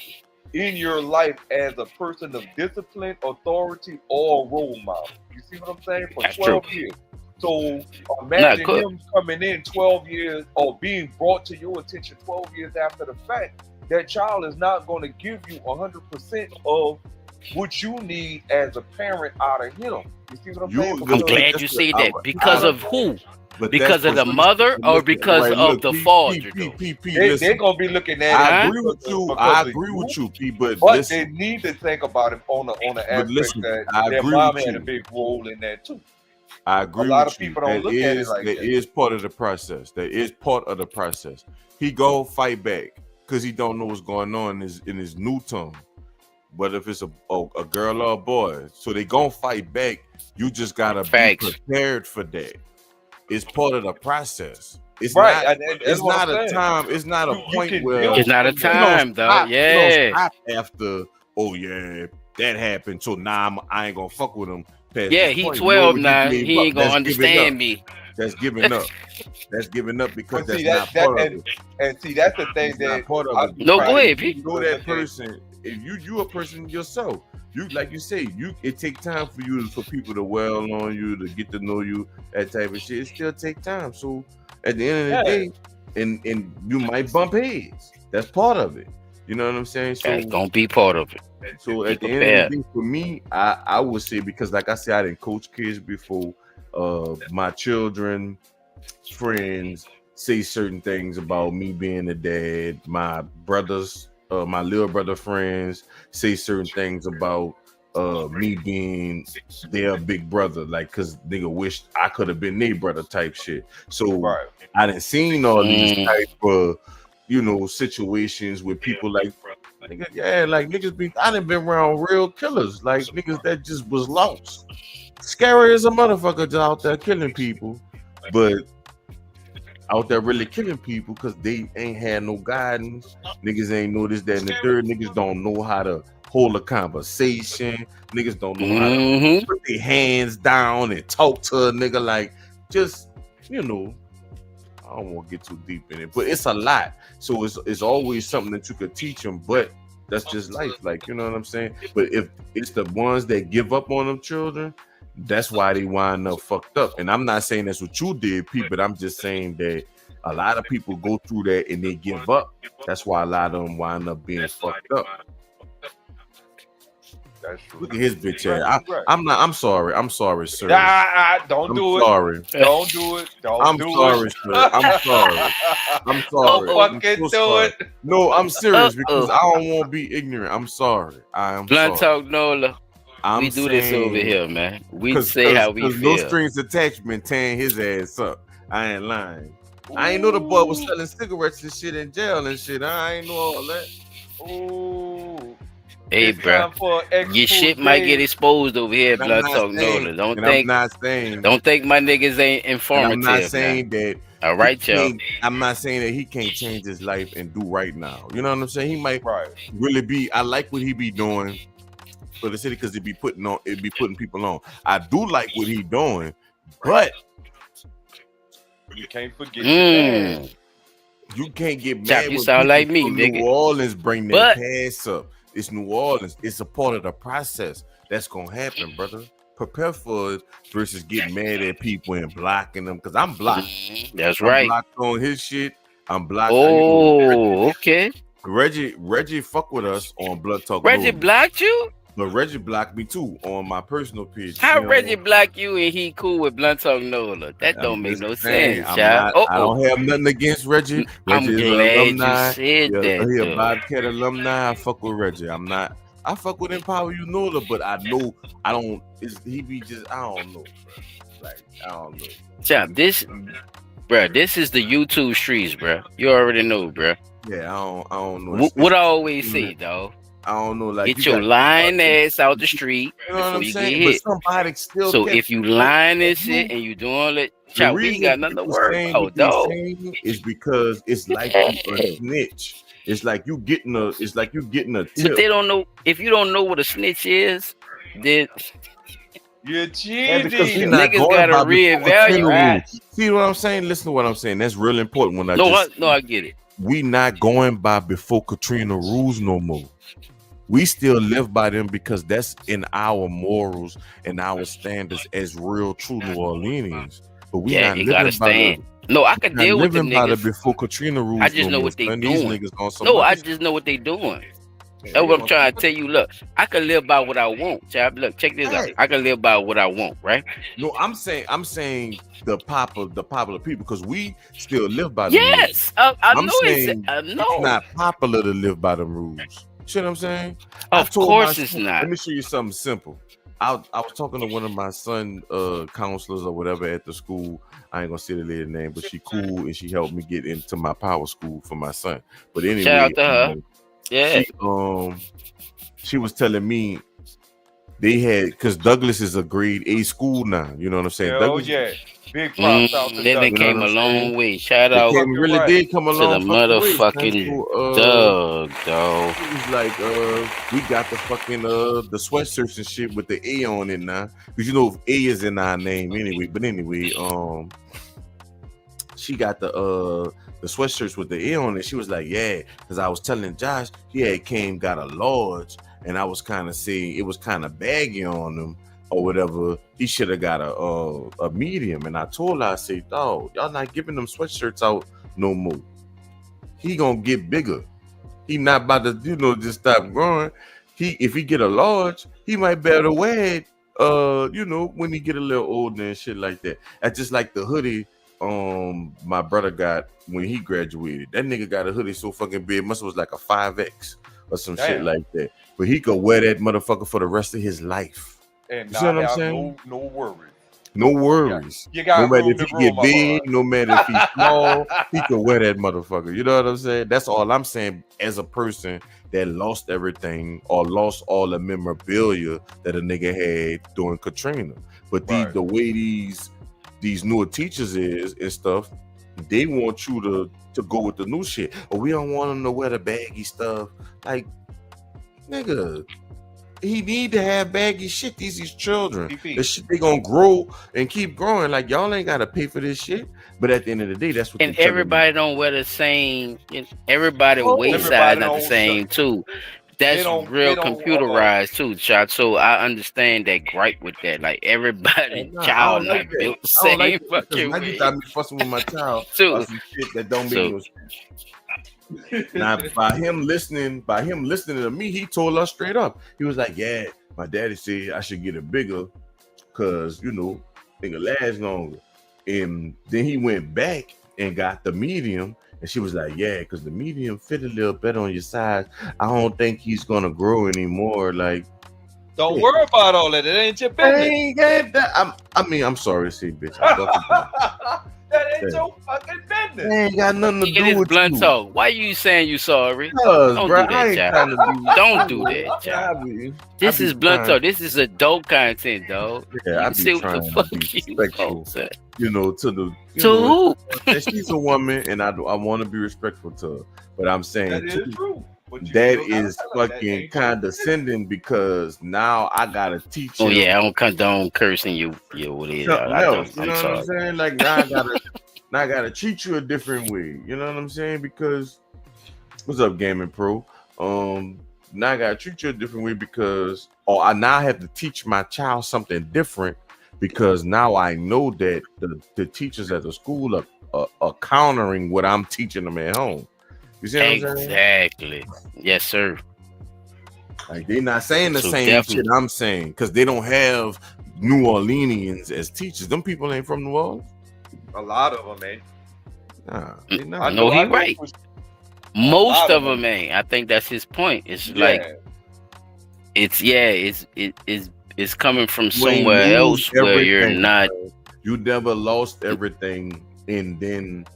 in your life as a person of discipline, authority, or role model. You see what I'm saying? For That's 12 years. So imagine good. him coming in 12 years or being brought to your attention 12 years after the fact. That child is not going to give you 100% of what you need as a parent out of him. You see what I'm saying? I'm Because- glad you say that. Because of who? But Because that's of the what- mother or listen, because right, of look, the P, father? P, though? P, P, They're listen. going to be looking at I it. agree with you. because I of agree with you, P. But But listen, they need to think about it on the aspect listen, that I their agree mom with had you. a big role in that too. I agree lot with of you. people don't That look at it is- like that that. is part of the process. That is part of the process. He go fight back because he don't know what's going on in his new tongue. But if it's a girl or a boy, so they gonna fight back. You just gotta Facts. be prepared for that. It's part of the process. It's Right, not. and that's It's what not I'm a saying. time. It's not a You point can where build It's not a from that. time, You though. don't Yeah. stop after. Oh yeah, that happened. So now I ain't gonna fuck with him. Past Yeah, this he point. 12 No, now. you He gave up. ain't gonna That's giving understand up. me. That's giving up. That's giving up because But see, that's not part of it. and see that's the thing It's that not part of I- it. No, go Because ahead, if P. you know that person. If you a person yourself. You like you say, it take time for people to well on you, to get to know you, that type of shit. It still take time. So at the end of the day, and you might bump heads. That's part of it. You know what I'm saying? So That's gonna be part of it. so Be at the end of the day, for me, I would say, because like I said, I didn't coach kids before. My children, friends say certain things about me being a dad. My brothers, my little brother friends say certain things about me being their big brother, like, cause nigga wished I could have been their brother type shit. So right. I done seen all these Mm. type of situations with people like niggas be. I done been around real killers, like niggas that just was lost, scary as a motherfucker, just out there killing people, but out there really killing people because they ain't had no guidance. Niggas ain't know this, that, and the third. Niggas don't know how to hold a conversation. Niggas don't know how to put their hands down and talk to a nigga. Like, just, I don't want to get too deep in it, but it's a lot. So it's always something that you could teach them, but that's just life. Like, you know what I'm saying? But if it's the ones that give up on them children, that's why they wind up fucked up. And I'm not saying that's what you did, Pete, but I'm just saying that a lot of people go through that and they give up. That's why a lot of them wind up being fucked up. That's true. Look at his bitch Right, ass. right. I'm sorry. I'm sorry, sir. Don't I'm do it. sorry. Don't do it. Don't I'm do sorry, it. sir. I'm sorry. I'm Don't sorry. I'm fucking so do sorry. it. No, I'm serious because Uh-oh. I don't want to be ignorant. I'm sorry. I am Blunt sorry. talk, Nola. We I'm do this over saying here, man. We cause say cause how we cause no feel. strings attached been tearing his ass up. I ain't lying. I ain't know the boy was selling cigarettes and shit in jail and shit. I ain't know all that. Ooh. Hey, It's bruh. time for Your shit might get expose. exposed over here, And I'm Blunt not talk, saying, Nola. and I'm not saying, Don't think my niggas ain't and I'm not informative now. saying that All he right, y'all. can't. I'm not saying that he can't change his life and do right now. You know what I'm saying? He might Right. really be. I like what he be doing for the city because it be putting people on. I do like what he doing, but You can't forget your man. you can't get Chop, mad you when sound people like me, from New nigga. Orleans bring their But past up. It's New Orleans. It's a part of the process that's gonna happen, brother. Prepare for it versus getting mad at people and blocking them. Cause I'm blocked. that's I'm right. blocked on his shit. I'm blocked. Oh, okay. Reggie fuck with us on Blood Talk Reggie News, blocked you? but Reggie blocked me too on my personal page. How You know, Reggie block you and he cool with Blunt Talk Nola? That I'm don't make just no saying, sense, I'm child. not. I don't have nothing against Reggie. I'm Reggie is an glad you alumni. said Yeah, that he a though. Bobcat alumni. I fuck with Reggie. I'm not. I fuck with Empower You Nola, but I know I don't. He be just. I don't know, bro. Like I don't know. Chop, this is the YouTube streets, bruh. You already know, bruh. Yeah, I don't know. What I always say, dog. I don't know. Like Get you your got. lying ass out the street You know what before I'm you get saying? But hit. somebody still So catch if you it. Like lying and you. shit and you doing it, The chop, we ain't reason got nothing to people worry saying what about, they dog. saying is because it's like you a snitch. It's like you getting a. It's like you getting a But tip. they don't know. If you don't know what a snitch is, then You're And because we cheating. not niggas going gotta by before Katrina reevaluate. rules. See what I'm saying? Listen to what I'm saying. That's real important. When I No, just I get it. we not going by before Katrina rules no more. We still live by them because that's in our morals and our standards as real true New Orleanians. But we Yeah, not it gotta living by the stand. No, I could not deal with them living by the niggas. before Katrina rules I just no know more. what they Son. These doing. niggas on some No, other I shit. just know what they doing. Yeah, That's they what I'm on trying some to tell you. Look, I can live by what I want, chap. Look, check this out. Right. I can live by what I want, right? No, I'm saying the popular people because we still live by them rules. Yes, I I'm know saying I it's know. not popular to live by them rules. See what I'm saying? Of course it's not. Let me show you something simple. I was talking to one of my son counselors or whatever at the school. I ain't gonna say the lady's name, but she cool and she helped me get into my power school for my son. But anyway, Shout out to her. Yeah. She was telling me they had because Douglas is a grade A school now. You know what I'm saying? Oh Douglas, yeah. Big props out to They done Doug. came what a I'm long saying? way. Shout They out came, really right. did come a to the long fucking way. Son. motherfucking So, Doug, dog. it was like we got the fucking the sweatshirts and shit with the A on it now. Because you know A is in our name anyway. But anyway, she got the sweatshirts with the A on it. She was like, yeah, because I was telling Josh, he had got a large, and I was kind of saying it was kind of baggy on him or whatever. He should have got a medium. And I told her, I said, dog, y'all not giving them sweatshirts out no more. He gonna get bigger. He not about to, just stop growing. If he get a large, he might be able to wear it, when he get a little older and shit like that. That's just like the hoodie my brother got when he graduated. That nigga got a hoodie so fucking big, must was like a 5X or some shit like that. But he could wear that motherfucker for the rest of his life. And you see what I'm have saying? no worries. No worries. You got no matter room if to he grow, get my big, boy. no matter if he's small, he could wear that motherfucker. You know what I'm saying? That's all I'm saying as a person that lost everything or lost all the memorabilia that a nigga had during Katrina. But the way these newer teachers is and stuff, they want you to go with the new shit. Or we don't want them to wear the baggy stuff. Like, nigga, he need to have baggy shit. These children. The shit they gonna grow and keep growing. Like, y'all ain't gotta pay for this shit. But at the end of the day, that's what. And everybody don't wear the same. Everybody waist size not the same too. That's real computerized too, child. So I understand that gripe with that. Like everybody, child not built the same fucking way. I just got me fussing with my child too. about some shit that don't make no sense. Now, by him listening to me, he told us straight up. He was like, "Yeah, My daddy said I should get it bigger because, it can last longer. And then he went back and got the medium. And she was like, yeah, because the medium fit a little better on your size. I don't think he's going to grow anymore. Like, Don't worry about all that. It ain't your I business. ain't got that. I'm sorry to say, bitch. I fucking That ain't your fucking business. I ain't got nothing to It do is with blunt you. talk. Why you saying you sorry? Cause, Don't bro, do I that, ain't child. trying to do. Don't do that, child. This is blunt talk. This is adult content, dog. Yeah, You I can be say what the trying fuck to be you respectful, want, son. to the To who? and she's a woman, and I want to be respectful to her. But I'm saying That is true. But you that still gotta is tell her that fucking ain't your business. condescending because now I gotta teach Oh him yeah, I don't condone cursing you. Yeah, what it is? something I else. don't. You I'm know what I'm sorry. saying? Like now I gotta treat you a different way. You know what I'm saying? Because what's up, Gaming Pro? Now I gotta treat you a different way because I now have to teach my child something different because now I know that the teachers at the school are countering what I'm teaching them at home. You see what I'm saying? Exactly. Yes, sir. Like they're not saying the So same definitely. shit I'm saying because they don't have New Orleanians as teachers. Them people ain't from New Orleans. A lot of them, man. Nah, they not. No, he right. Most lot of of them ain't. I think that's his point. It's Yeah. like it's coming from You ain't somewhere lose else where you're everything, not. bro. You never lost everything and then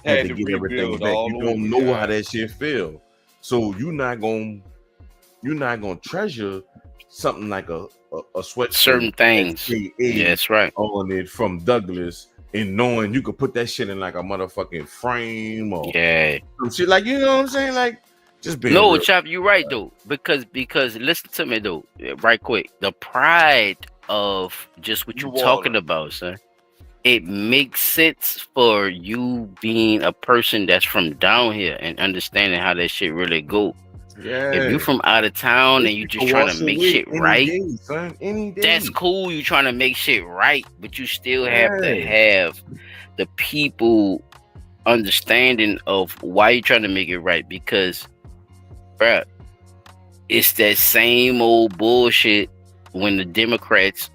had to get everything rebuild back. all You don't over, know yeah. how that shit feel. So you're not gonna treasure something like a sweatshirt Certain things. SKA Yeah, that's right. on it from Douglas and knowing you could put that shit in like a motherfucking frame or Yeah. some shit. Like, you know what I'm saying? Like, just being No, real. Chop, you're right though. Because listen to me though, right quick. The pride of just what you're New talking Orleans. about, son. It makes sense for you being a person that's from down here and understanding how that shit really go. Yeah. If you from out of town and you just trying to make shit right, day, son. Any day. that's cool. You trying to make shit right, but you still have to have the people understanding of why you trying to make it right. Because, bruh, it's that same old bullshit when the Democrats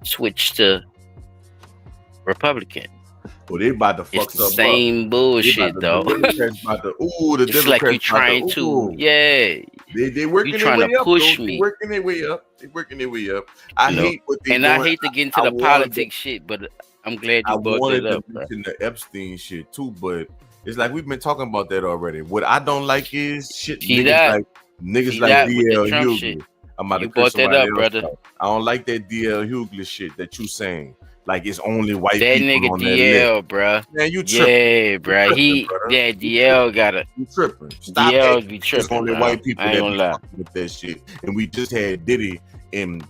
switch to Republican. Well, they about to fuck It's the up. same bullshit, though. The Democrats about to. Ooh, the It's Democrats like you about trying to. to, Ooh. yeah. They working You their trying way to up. push Though. me. They working their way up. They working their way up. I hate what they and doing. I hate to get into the politics shit, but I'm glad you brought wanted that up. to mention the Epstein shit too, but it's like we've been talking about that already. What I don't like is shit See niggas that? like See that with the DL Trump shit? Hughley. I'm about You to curse brought that somebody up, else brother. out. I don't like that DL Hughley shit that you saying. Like it's only white That people nigga on that list. DL, bruh. Man, you tripping. Yeah, bruh. DL got it. You tripping. Stop DL it. be It's tripping, only bro. white people I ain't that gonna be lie. fucking with that shit. And we just had Diddy and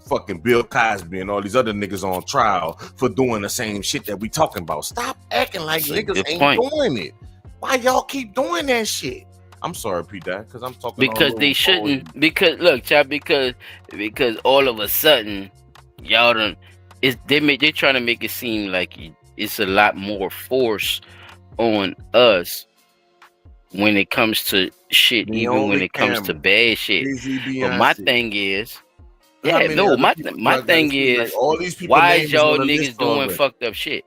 fucking Bill Cosby and all these other niggas on trial for doing the same shit that we talking about. Stop acting like That's a niggas good ain't point. doing it. Why y'all keep doing that shit? I'm sorry, P. Dot, because I'm talking Because they shouldn't. Because look, child. Because all of a sudden, y'all don't. They're trying to make it seem like it's a lot more force on us when it comes to shit, The even when only it comes to camera. bad shit. Jay-Z, But my Beyonce. thing is, How yeah, many no, other my people do I my gotta thing see? Like, is, all these people why names is y'all on the niggas list doing already. fucked up shit?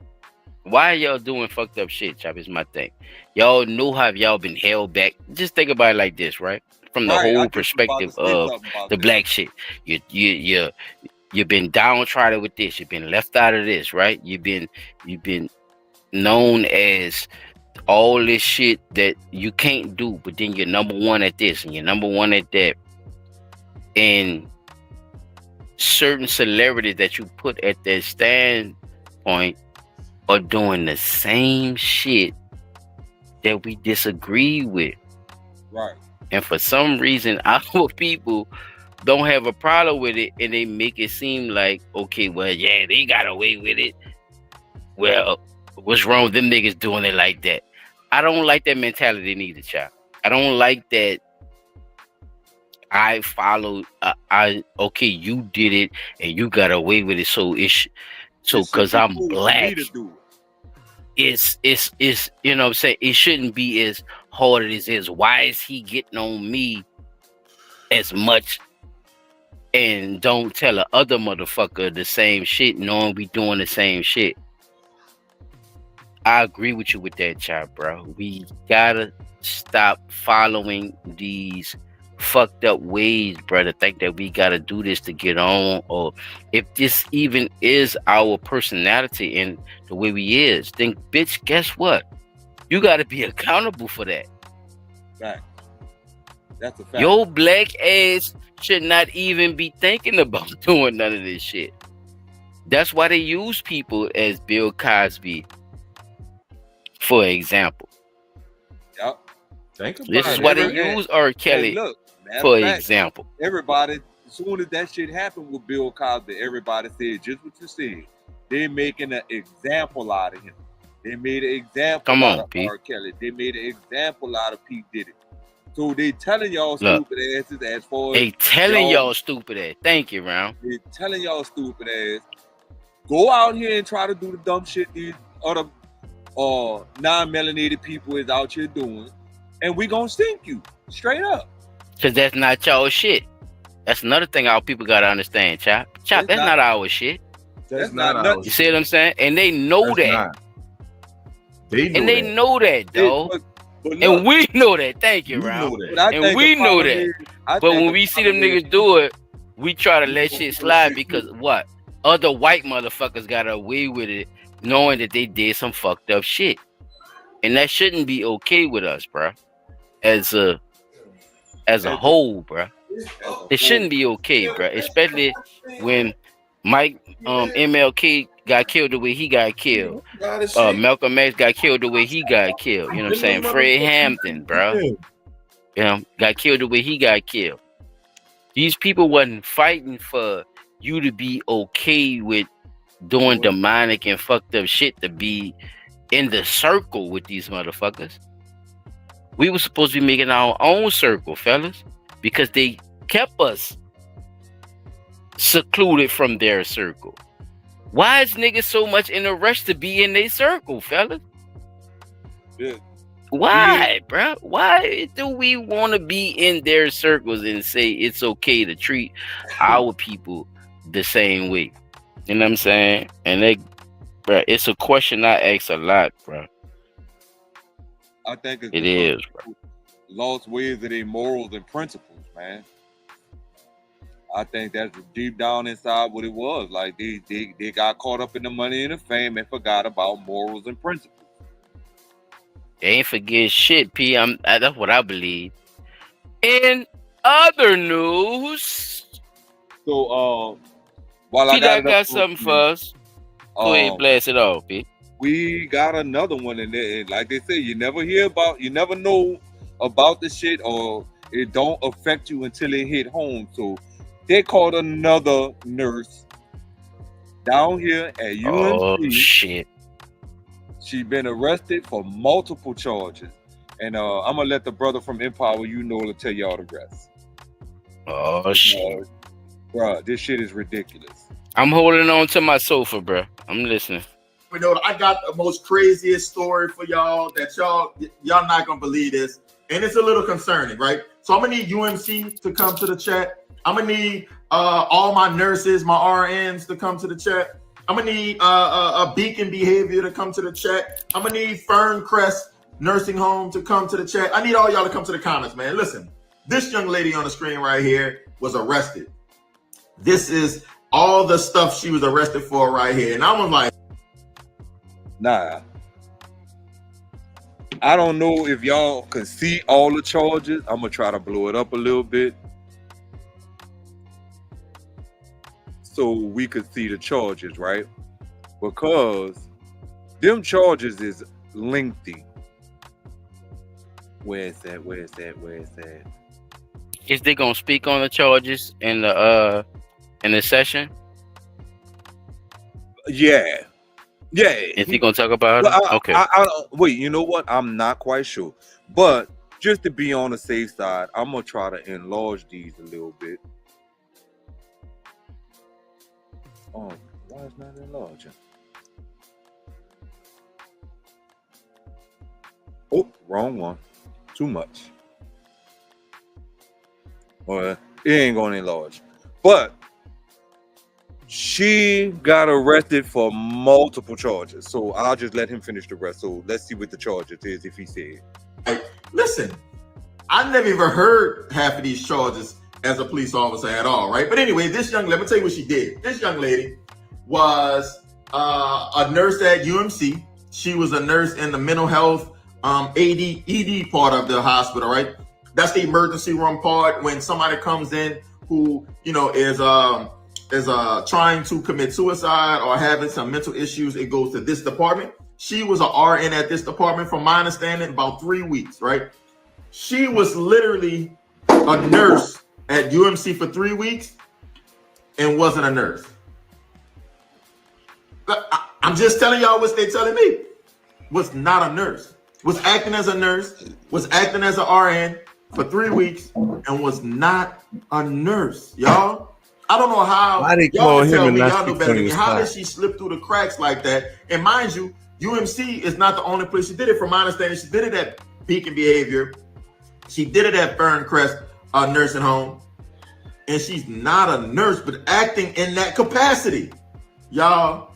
Why y'all doing fucked up shit, Chop? Is my thing. Y'all know how y'all been held back. Just think about it like this, right? From the Right, I whole just was about to perspective say of something about the that. black shit. You've been downtrodden with this. You've been left out of this, right? You've been known as all this shit that you can't do, but then you're number one at this and you're number one at that. And certain celebrities that you put at that standpoint are doing the same shit that we disagree with. Right. And for some reason, our people don't have a problem with it, and they make it seem like, okay, well, yeah, they got away with it. Well, what's wrong with them niggas doing it like that? I don't like that mentality neither, child. I don't like that. I followed. Okay, you did it, and you got away with it. So because I'm black, it's you know what I'm saying. It shouldn't be as hard as it is. Why is he getting on me as much and don't tell a other motherfucker the same shit, knowing we doing the same shit. I agree with you with that, child, bro. We gotta stop following these fucked up ways, bro, to think that we gotta do this to get on, or if this even is our personality and the way we is, then bitch, guess what? You gotta be accountable for that. Fact. That's a fact. Your black ass should not even be thinking about doing none of this shit. That's why they use people as Bill Cosby, for example. Yep. Think about This is it. why they use R. Kelly, Hey, look, matter for of fact, example. everybody, as soon as that shit happened with Bill Cosby, everybody said just what you said. They're making an example out of him. They made an example Come out on, of Pete. R. Kelly. They made an example out of Pete Diddy. So they telling y'all Look. stupid asses as far as They telling y'all stupid ass. Thank you, Round. they telling y'all stupid ass. Go out here and try to do the dumb shit these other non-melanated people is out here doing, and we gonna stink you straight up. Cause that's not y'all shit. That's another thing our people gotta understand, Chop. Chop, that's not our shit. That's not not nothing. our You see what I'm saying? And they know That's that. not. They know And they that. know that, though. But And look, we know that. Thank you, We Round. know that. but I And think we the know problem that. is- I But think when the we see them problem is- niggas do it, we try to let shit slide because what? Other white motherfuckers got away with it, knowing that they did some fucked up shit. And that shouldn't be okay with us, bruh. As a whole, bruh. It shouldn't be okay, bruh. Especially when Mike MLK got killed the way he got killed. Malcolm X got killed the way he got killed. You know what I'm saying? Fred Hampton, bruh. You know, got killed the way he got killed. These people wasn't fighting for you to be okay with doing demonic and fucked up shit to be in the circle with these motherfuckers. We were supposed to be making our own circle, fellas, because they kept us secluded from their circle. Why is niggas so much in a rush to be in their circle, fellas? Yeah. Why, bro? Why do we want to be in their circles and say it's okay to treat our people the same way? You know what I'm saying? And they, bro, it's a question I ask a lot, bro. I think it's It because is, bro. lost ways of their morals and principles, man. I think that's deep down inside what it was. Like they got caught up in the money and the fame and forgot about morals and principles. They ain't forget shit, P. That's what I believe. In other news, So while P. I I got something for us. Go ahead, blast it off, P. we got another one in there. And like they say, you never know about the shit, or it don't affect you until it hit home. So they called another nurse down here at UNC. Oh shit. She's been arrested for multiple charges. And I'm gonna let the brother from Empower Nola tell y'all the rest. Oh shit. Bruh, this shit is ridiculous. I'm holding on to my sofa, bro. I'm listening. You know, I got the most craziest story for y'all that y'all not gonna believe this, and it's a little concerning, right? So I'm gonna need UMC to come to the chat. I'm gonna need all my nurses, my RNs to come to the chat. I'm gonna need a Beacon Behavior to come to the chat. I'm gonna need Ferncrest Nursing Home to come to the chat. I need all y'all to come to the comments, man. Listen, this young lady on the screen right here was arrested. This is all the stuff she was arrested for right here, and I was like, Nah. I don't know if y'all can see all the charges. I'm gonna try to blow it up a little bit so we could see the charges, right? Because them charges is lengthy. Where is that? Is they gonna speak on the charges in the session? Yeah. Is he gonna talk about it? Okay. Wait, you know what? I'm not quite sure. But just to be on the safe side, I'm gonna try to enlarge these a little bit. Oh, why is not enlarging? Oh, wrong one. Too much. Well, it ain't gonna enlarge. But she got arrested for multiple charges. So I'll just let him finish the rest. So let's see what the charges is if he said. Listen, I never even heard half of these charges as a police officer at all, right? But anyway, let me tell you what she did. This young lady was a nurse at UMC. She was a nurse in the mental health ED part of the hospital, right? That's the emergency room part when somebody comes in who, is trying to commit suicide or having some mental issues. It goes to this department. She was an RN at this department, from my understanding, about 3 weeks, right? She was literally a nurse at UMC for 3 weeks and wasn't a nurse. I'm just telling y'all what they're telling me. Was not a nurse. Was acting as a nurse. Was acting as an RN for 3 weeks and was not a nurse, y'all. I don't know how. Why they y'all call can him tell and me, not y'all know speak better on than me. your How did side? she slip through the cracks like that? And mind you, UMC is not the only place she did it. From my understanding, she did it at Beacon Behavior. She did it at Ferncrest Nursing Home. And she's not a nurse, but acting in that capacity. Y'all,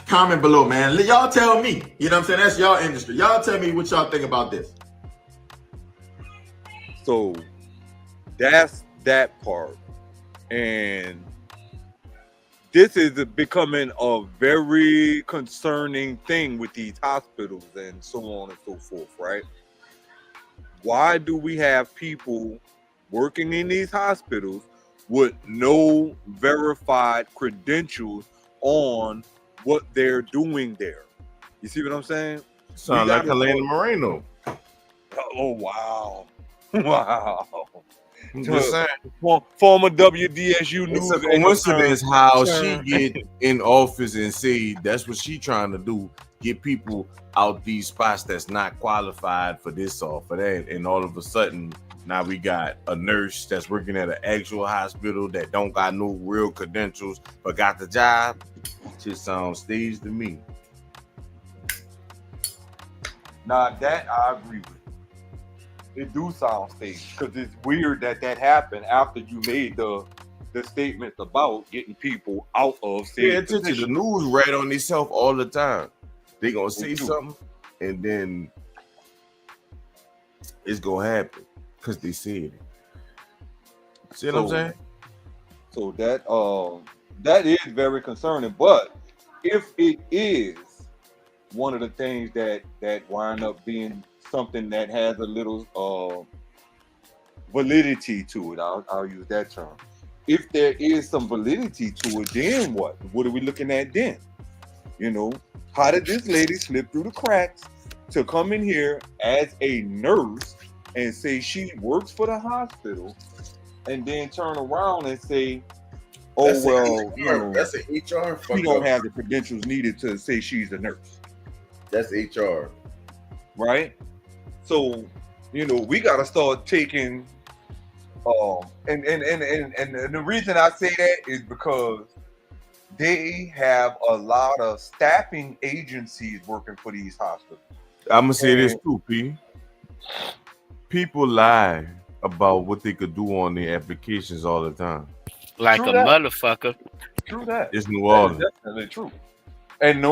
comment below, man. Y'all tell me. You know what I'm saying? That's y'all industry. Y'all tell me what y'all think about this. So that's that part. And this is becoming a very concerning thing with these hospitals and so on and so forth, right? Why do we have people working in these hospitals with no verified credentials on what they're doing there? You see what I'm saying? Sound like Helena Moreno. Oh, wow. Wow. I'm just saying. Former WDSU news. It's a coincidence how she get in office and say that's what she trying to do, get people out these spots that's not qualified for this or for that, and all of a sudden now we got a nurse that's working at an actual hospital that don't got no real credentials but got the job. Just sounds staged to me. Now that I agree with. It do sound staged because it's weird that happened after you made the statements about getting people out of state. Yeah, attention. The news right on themselves all the time. They gonna say something and then it's gonna happen because they said it. See what I'm saying? So that is very concerning. But if it is one of the things that wind up being something that has a little validity to it, I'll use that term. If there is some validity to it, then what? What are we looking at then? How did this lady slip through the cracks to come in here as a nurse and say she works for the hospital and then turn around and say, oh, that's an HR. She don't have the credentials needed to say she's a nurse. That's HR. Right? So, we got to start taking, and the reason I say that is because they have a lot of staffing agencies working for these hospitals. I'm gonna say this too, P. People lie about what they could do on their applications all the time. Like a motherfucker. True that. It's New Orleans. That's definitely true. And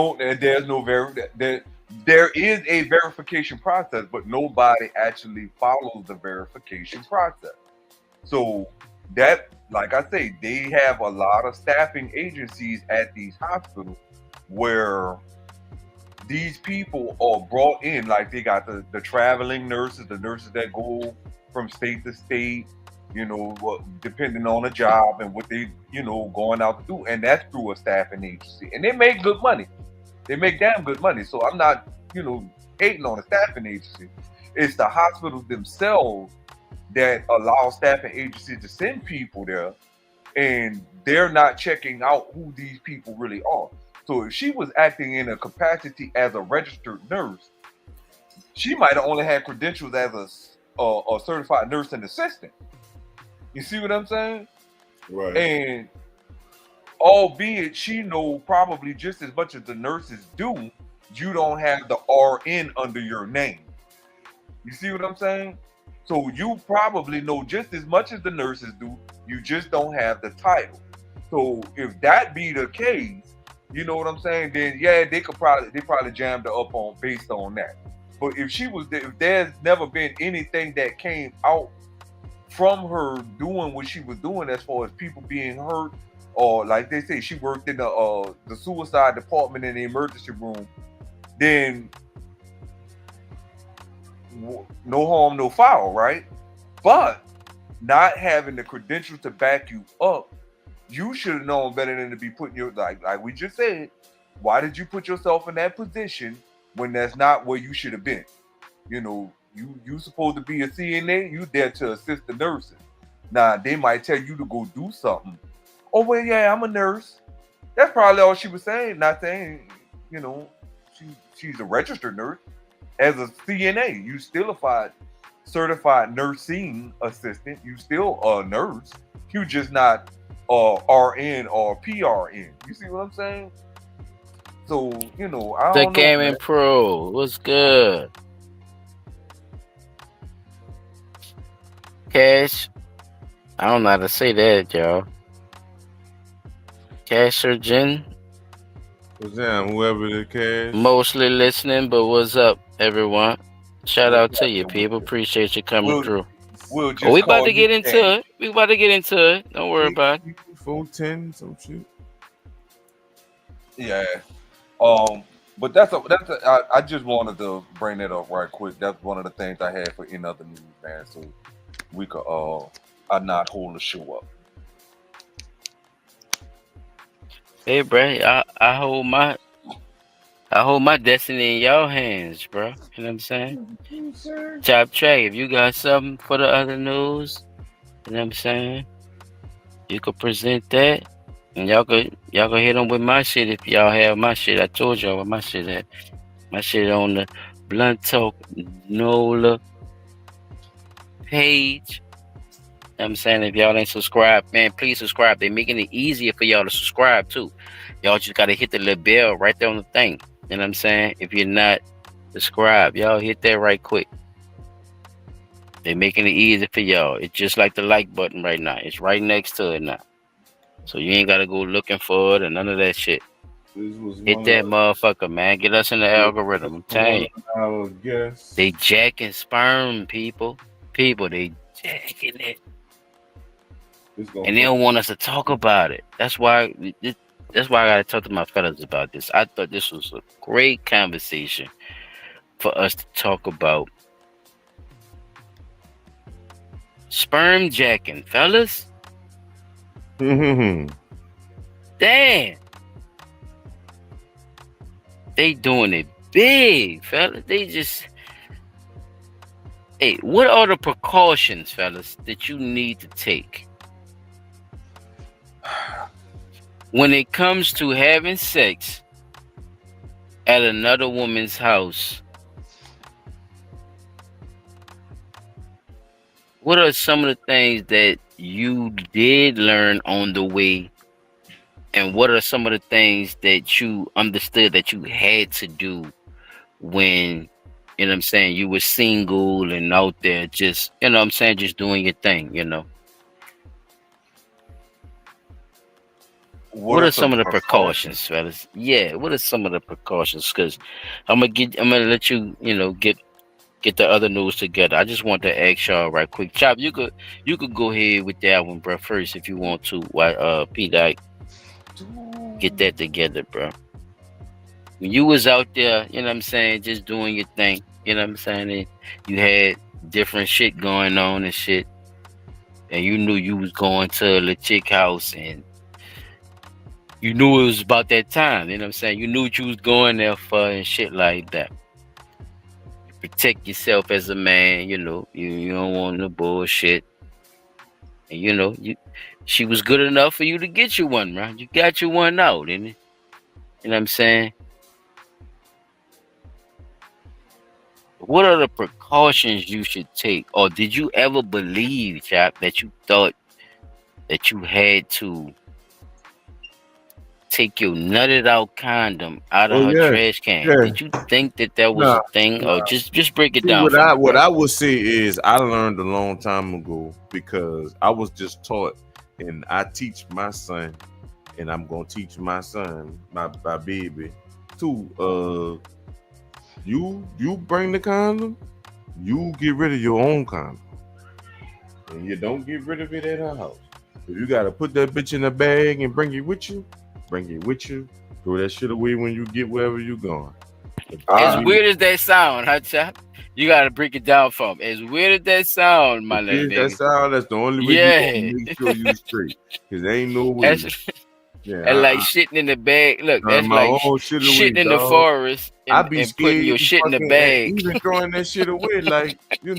there is a verification process, but nobody actually follows the verification process. So that, like I say, they have a lot of staffing agencies at these hospitals where these people are brought in, like they got the traveling nurses, the nurses that go from state to state, depending on the job and what they, going out to do. And that's through a staffing agency. And they make good money. They make damn good money. So I'm not, hating on a staffing agency. It's the hospitals themselves that allow staffing agencies to send people there, and they're not checking out who these people really are. So if she was acting in a capacity as a registered nurse, she might have only had credentials as a certified nursing assistant. You see what I'm saying? Right. And albeit she know probably just as much as the nurses do, you don't have the RN under your name. You see what I'm saying? So you probably know just as much as the nurses do, You just don't have the title. So if that be the case, you know what I'm saying? Then yeah, they probably jammed her up on based on that. But if there's never been anything that came out from her doing what she was doing as far as people being hurt, or like they say she worked in the suicide department in the emergency room, then no harm, no foul, right? But not having the credentials to back you up, you should have known better than to be putting your like we just said. Why did you put yourself in that position when that's not where you should have been? You know, you supposed to be a CNA. You there to assist the nurses. Now they might tell you to go do something. Oh well, yeah, I'm a nurse. That's probably all she was saying. Not saying, you know, she's a registered nurse. As a CNA, you still a certified nursing assistant. You still a nurse. You just not RN or PRN. You see what I'm saying? So, you know, I The don't know, Gaming man. Pro, what's good? Cash, I don't know how to say that, y'all. Cash or Jen, What's that? Whoever the cash. mostly listening, but what's up, everyone? Shout out to you, people. Appreciate you coming through. We'll Oh, just we about call to you get into Cash. it. We about to get into it. Don't worry about it. 410, some shit. Yeah. But I just wanted to bring that up right quick. That's one of the things I had for in other news, man. So we could I not hold the show up. Hey, bro, I hold my destiny in y'all hands, bro. You know what I'm saying? Top track. If you got something for the other news, you know what I'm saying? You could present that, and y'all could hit them with my shit if y'all have my shit. I told y'all what my shit at. My shit on the Blunt Talk Nola page. You know what I'm saying, if y'all ain't subscribed, man, please subscribe. They're making it easier for y'all to subscribe too. Y'all just gotta hit the little bell right there on the thing. You know what I'm saying? If you're not subscribed, y'all hit that right quick. They're making it easy for y'all. It's just like the like button right now. It's right next to it now. So you ain't gotta go looking for it or none of that shit. Hit that motherfucker, man. Get us in the algorithm. I'm telling you. They jacking sperm, people. People, they jacking it. And they don't want us to talk about it. That's why I gotta talk to my fellas about this. I thought this was a great conversation for us to talk about sperm jacking, fellas. Damn. They doing it big, fellas. They just... Hey, what are the precautions, fellas, that you need to take when it comes to having sex at another woman's house? What are some of the things that you did learn on the way? And what are some of the things that you understood that you had to do when, you know what I'm saying, you were single and out there just, you know what I'm saying, just doing your thing, you know? What are some of the precautions, fellas? Yeah, what are some of the precautions? Because I'm gonna let you, you know, get the other news together. I just want to ask y'all right quick. Chop, you could go ahead with that one, bro, first if you want to. Why P Dike get that together, bro. When you was out there, you know what I'm saying, just doing your thing, you know what I'm saying, and you had different shit going on and shit, and you knew you was going to the chick house, and you knew it was about that time, you know what I'm saying, you knew what you was going there for and shit like that. You protect yourself as a man, you know, you don't want no bullshit, and you know, she was good enough for you to get you one, right? You got you one out, didn't you? You know what I'm saying? What are the precautions you should take? Or did you ever believe, Chap, that you thought that you had to take your nutted out condom out of her trash can? Yeah. Did you think that was a thing? Or just break it down What for me, I would say is I learned a long time ago because I was just taught and I teach my son, and I'm gonna teach my son, my baby, too. You bring the condom, you get rid of your own condom, and you don't get rid of it at her house. If you gotta put that bitch in a bag and bring it with you, bring it with you. Throw that shit away when you get wherever you going. As Ah, weird as that sound, huh, chap? You gotta break it down for him. As weird as that sound, my As little weird as that nigga. sound, that's the only way you gonna Yeah. make sure you straight. Cause there ain't no way. That's Yeah, and like shitting in the bag. Look, turn that's my like own shit away, shitting in the dog. forest I and, be and putting scared your to shit in the fucking and bag. even throwing that shit away. Like, you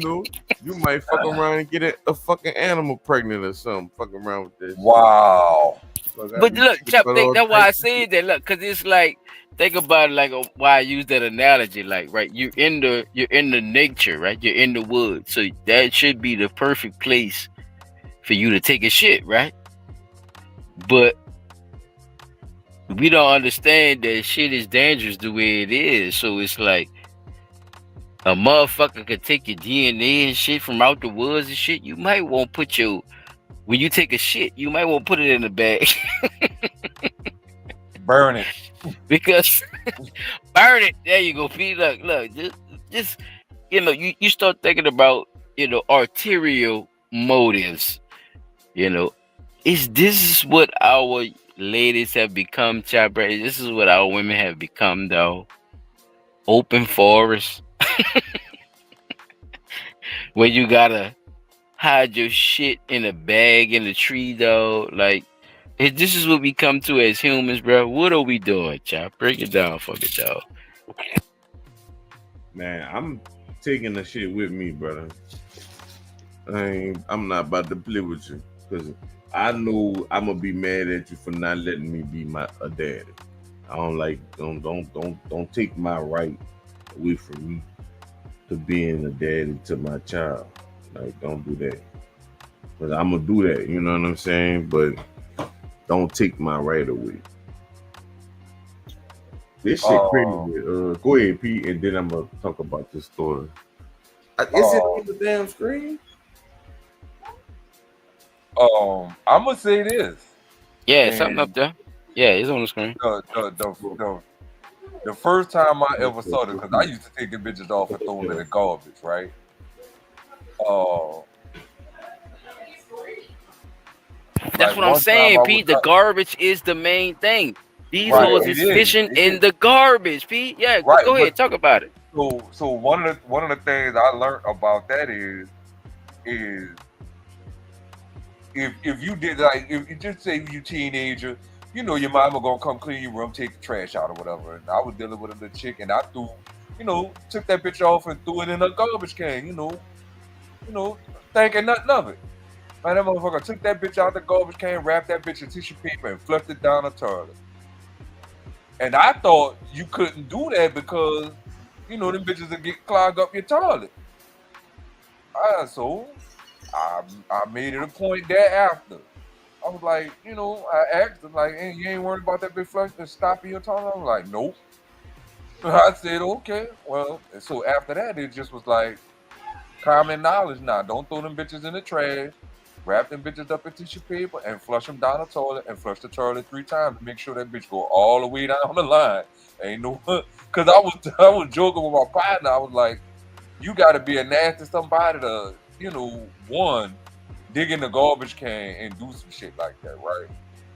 might fuck around and get a fucking animal pregnant or something. Fuck around with that shit. wow. Fuck, I But be look, thinking chap, about all that's why I types of said shit. that. Look, cause it's like think about it, like why I use that analogy. Like, right, you're in the nature, right? You're in the woods, so that should be the perfect place for you to take a shit, right? But we don't understand that shit is dangerous the way it is. So it's like a motherfucker could take your DNA and shit from out the woods and shit. You might want to put your when you take a shit, you might want to put it in a bag Burn it. because burn it. There you go, Pete. Look, just you start thinking about arterial motives. This is what our ladies have become, Chabra. This is what our women have become, though. Open forest where you gotta hide your shit in a bag in a tree, though. Like, this is what we come to as humans, bro. What are we doing, Chop? Break it down for me, dog. Man, I'm taking the shit with me, brother. I'm not about to play with you because I know I'm gonna be mad at you for not letting me be a daddy. I don't take my right away from me to being a daddy to my child. Like, don't do that. But I'm gonna do that. You know what I'm saying? But don't take my right away. This shit crazy. Go ahead, Pete, and then I'm gonna talk about this story. Is it on the damn screen? I'm gonna say this. Yeah, something up there. Yeah, it's on the screen. The first time I ever saw this, because I used to take the bitches off and throw them in the garbage, right? That's what I'm saying, Pete. The garbage is the main thing. These hoes is fishing in the garbage, Pete. Yeah, right, go ahead, talk about it. So one of the things I learned about that is if you did, like, if you just say you teenager, your mama gonna come clean your room, take the trash out or whatever. And I was dealing with a little chick, and I took that bitch off and threw it in a garbage can, thinking nothing of it. Man, that motherfucker took that bitch out the garbage can, wrapped that bitch in tissue paper, and flushed it down the toilet. And I thought you couldn't do that because, them bitches will clog up your toilet. So I made it a point thereafter. I was like, I asked her, like, hey, you ain't worried about that bitch flush and stopping your toilet? I was like, nope. I said, okay. Well, and so after that, it just was like common knowledge now. Don't throw them bitches in the trash. Wrap them bitches up in tissue paper and flush them down the toilet and flush the toilet 3 times to make sure that bitch go all the way down the line. Ain't no, because I was joking with my partner. I was like, you got to be a nasty somebody to, one, dig in the garbage can and do some shit like that, right?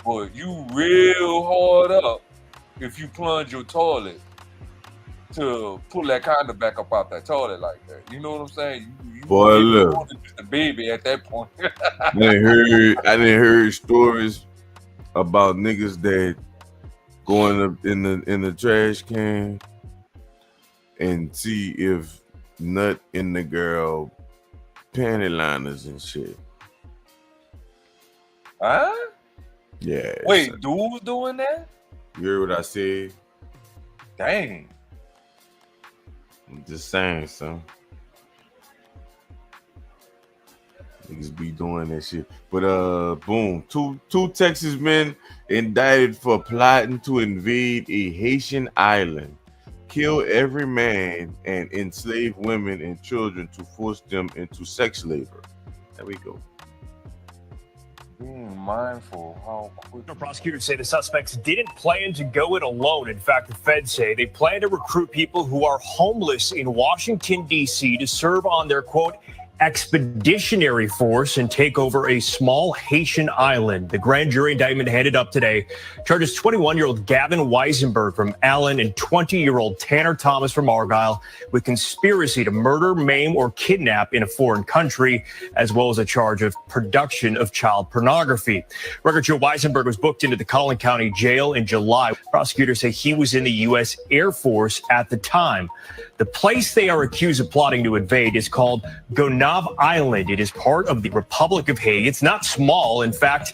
But you real hard up if you plunge your toilet to pull that condom back up out that toilet like that. You know what I'm saying? Boy, look. Just a baby at that point. I didn't heard stories about niggas that going up in the trash can and see if nut in the girl panty liners and shit. Huh? Yeah. Wait, dudes doing that? You heard what I said? Dang. I'm just saying, son. Niggas be doing that shit. But boom. Two Texas men indicted for plotting to invade a Haitian island, kill every man, and enslave women and children to force them into sex labor. There we go. Being mindful how quick. Prosecutors say the suspects didn't plan to go it alone. In fact, the feds say they plan to recruit people who are homeless in Washington, D.C. to serve on their, quote, expeditionary force and take over a small Haitian island. The grand jury indictment handed up today charges 21-year-old Gavin Weisenberg from Allen and 20-year-old Tanner Thomas from Argyle with conspiracy to murder, maim, or kidnap in a foreign country, as well as a charge of production of child pornography. Record show Weisenberg was booked into the Collin County Jail in July. Prosecutors say he was in the U.S. Air Force at the time. The place they are accused of plotting to invade is called Gonaïves Island. It is part of the Republic of Haiti. It's not small. In fact,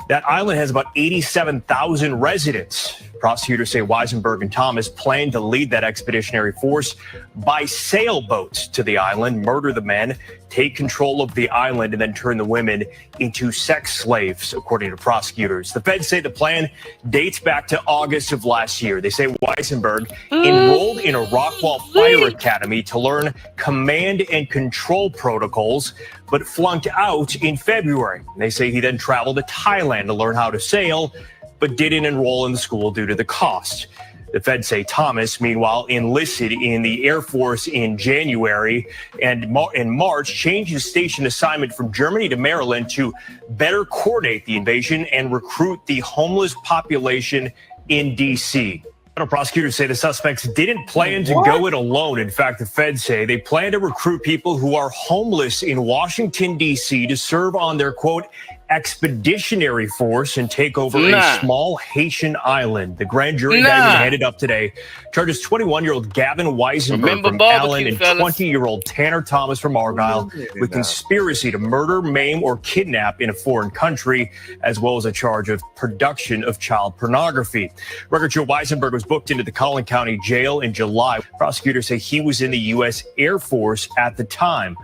that island has about 87,000 residents. Prosecutors say Weisenberg and Thomas plan to lead that expeditionary force by sailboats to the island, murder the men, take control of the island, and then turn the women into sex slaves, according to prosecutors. The feds say the plan dates back to August of last year. They say Weisenberg enrolled in a Rockwall Fire Academy to learn command and control protocols, but flunked out in February. They say he then traveled to Thailand to learn how to sail, but didn't enroll in the school due to the cost. The feds say Thomas, meanwhile, enlisted in the Air Force in January and in March, changed his station assignment from Germany to Maryland to better coordinate the invasion and recruit the homeless population in D.C. Federal prosecutors say the suspects didn't plan to go it alone. In fact, the feds say they plan to recruit people who are homeless in Washington, D.C. to serve on their, quote, expeditionary force and take over a small Haitian island. The grand jury indictment handed up today charges 21-year-old Gavin Weisenberg from Allen and 20-year-old Tanner Thomas from Argyle with conspiracy to murder, maim, or kidnap in a foreign country, as well as a charge of production of child pornography. Record show Weisenberg was booked into the Collin County Jail in July. Prosecutors say he was in the U.S. Air Force at the time.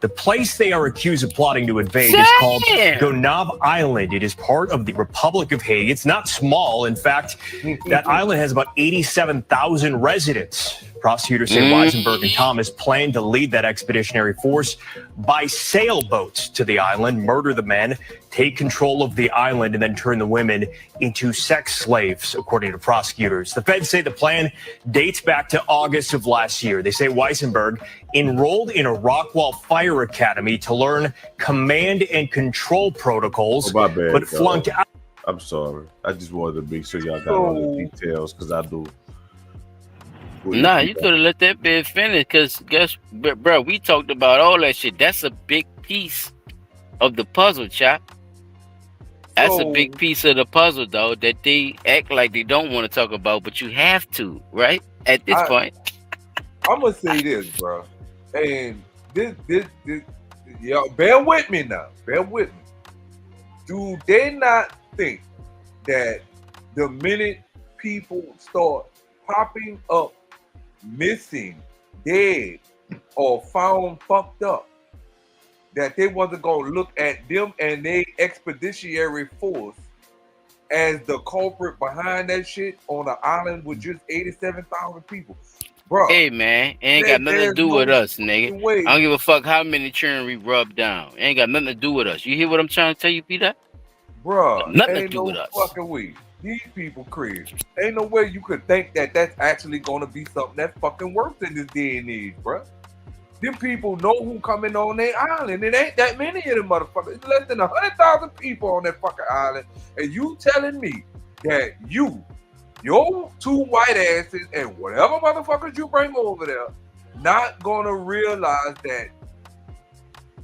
The place they are accused of plotting to invade is called Gonaïves Island. It is part of the Republic of Haiti. It's not small. In fact, that island has about 87,000 residents. Prosecutors say Weisenberg and Thomas plan to lead that expeditionary force by sailboats to the island, murder the men, take control of the island, and then turn the women into sex slaves, according to prosecutors. The feds say the plan dates back to August of last year. They say Weisenberg enrolled in a Rockwall Fire Academy to learn command and control protocols, but flunked out. I'm sorry. I just wanted to make sure y'all got all the details because I do. Nah, you could have let that bit finish because bro, we talked about all that shit. That's a big piece of the puzzle, chap. That's a big piece of the puzzle, though, that they act like they don't want to talk about, but you have to, right? At this point. I'm gonna say this, bro. And this, y'all, bear with me now. Bear with me. Do they not think that the minute people start popping up missing, dead, or found fucked up, that they wasn't gonna look at them and their expeditionary force as the culprit behind that shit on an island with just 87,000 people? Bro, hey man, it ain't got nothing to do with us, nigga. I don't give a fuck how many children we rub down. It ain't got nothing to do with us. You hear what I'm trying to tell you, Peter? Bro, nothing to ain't do no with us. Fucking way. These people crazy. Ain't no way you could think that that's actually gonna be something that's fucking worse in this day and age, bro. Them people know who coming on their island. It ain't that many of them motherfuckers. It's less than 100,000 people on that fucking island. And you telling me that your two white asses and whatever motherfuckers you bring over there, not gonna realize that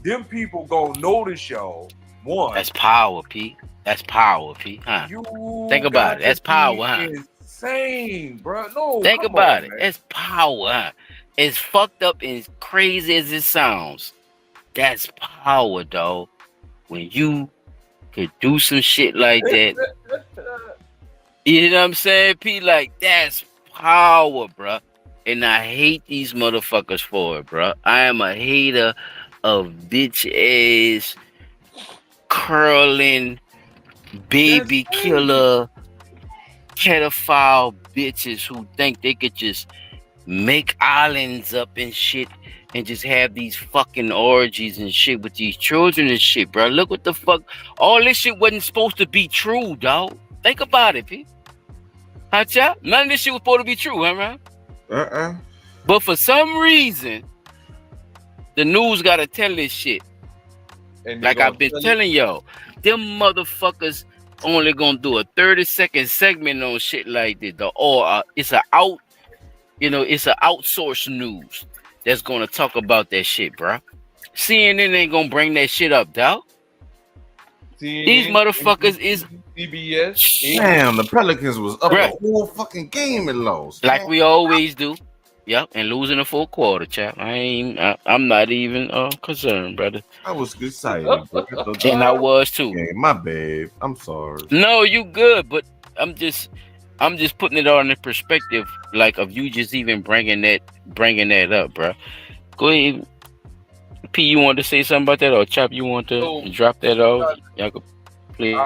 them people gonna notice y'all. One. That's power, Pete. That's power, Pete. Huh? Think about it. That's power, huh? Insane, bro. No. Think about it. That's power, huh? As fucked up and as crazy as it sounds, that's power, dog. When you could do some shit like that, you know what I'm saying, Pete? Like, that's power, bro. And I hate these motherfuckers for it, bro. I am a hater of bitch ass, curling, baby killer, pedophile bitches who think they could just make islands up and shit and just have these fucking orgies and shit with these children and shit, bro. Look what the fuck. All this shit wasn't supposed to be true, dog. Think about it, P. Hotcha? None of this shit was supposed to be true, huh, right? But for some reason, the news gotta tell this shit. And like I've been telling y'all, them motherfuckers only gonna do a 30-second segment on shit like this. It's an outsourced news that's gonna talk about that shit, bro. CNN ain't gonna bring that shit up, dog. These motherfuckers is CBS. Damn, the Pelicans was up the whole fucking game and lost. Like we always do. Yep, and losing the full quarter, chap. I'm not even concerned, brother. I was excited, and I was too. Yeah, my bad. I'm sorry. No, you good, but I'm just putting it all in the perspective, like of you just even bringing that up, bro. Go ahead, P. You want to say something about that, or Chop? You want to drop that off? Y'all can please.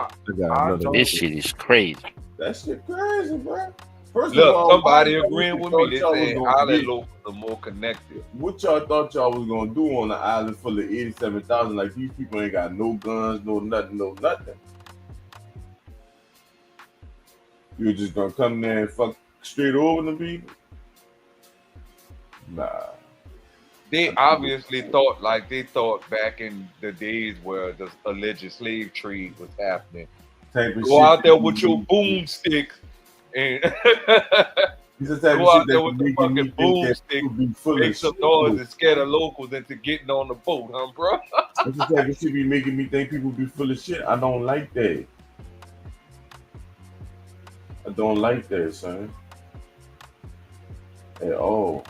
This shit is crazy. That shit crazy, bro. First Look, of all, somebody agreeing with me. They say island locals are more connected. What y'all thought y'all was gonna do on the island full of 87,000? Like these people ain't got no guns, no nothing. You were just gonna come there and fuck straight over the people? Nah. They obviously thought back in the days where the alleged slave trade was happening. Go out there with your boomsticks and go out there with the fucking boomstick, make some noise and scare the locals into getting on the boat, huh, bro? That's the type of shit be making me think people be full of shit. I don't like that. I don't like that, son. At all.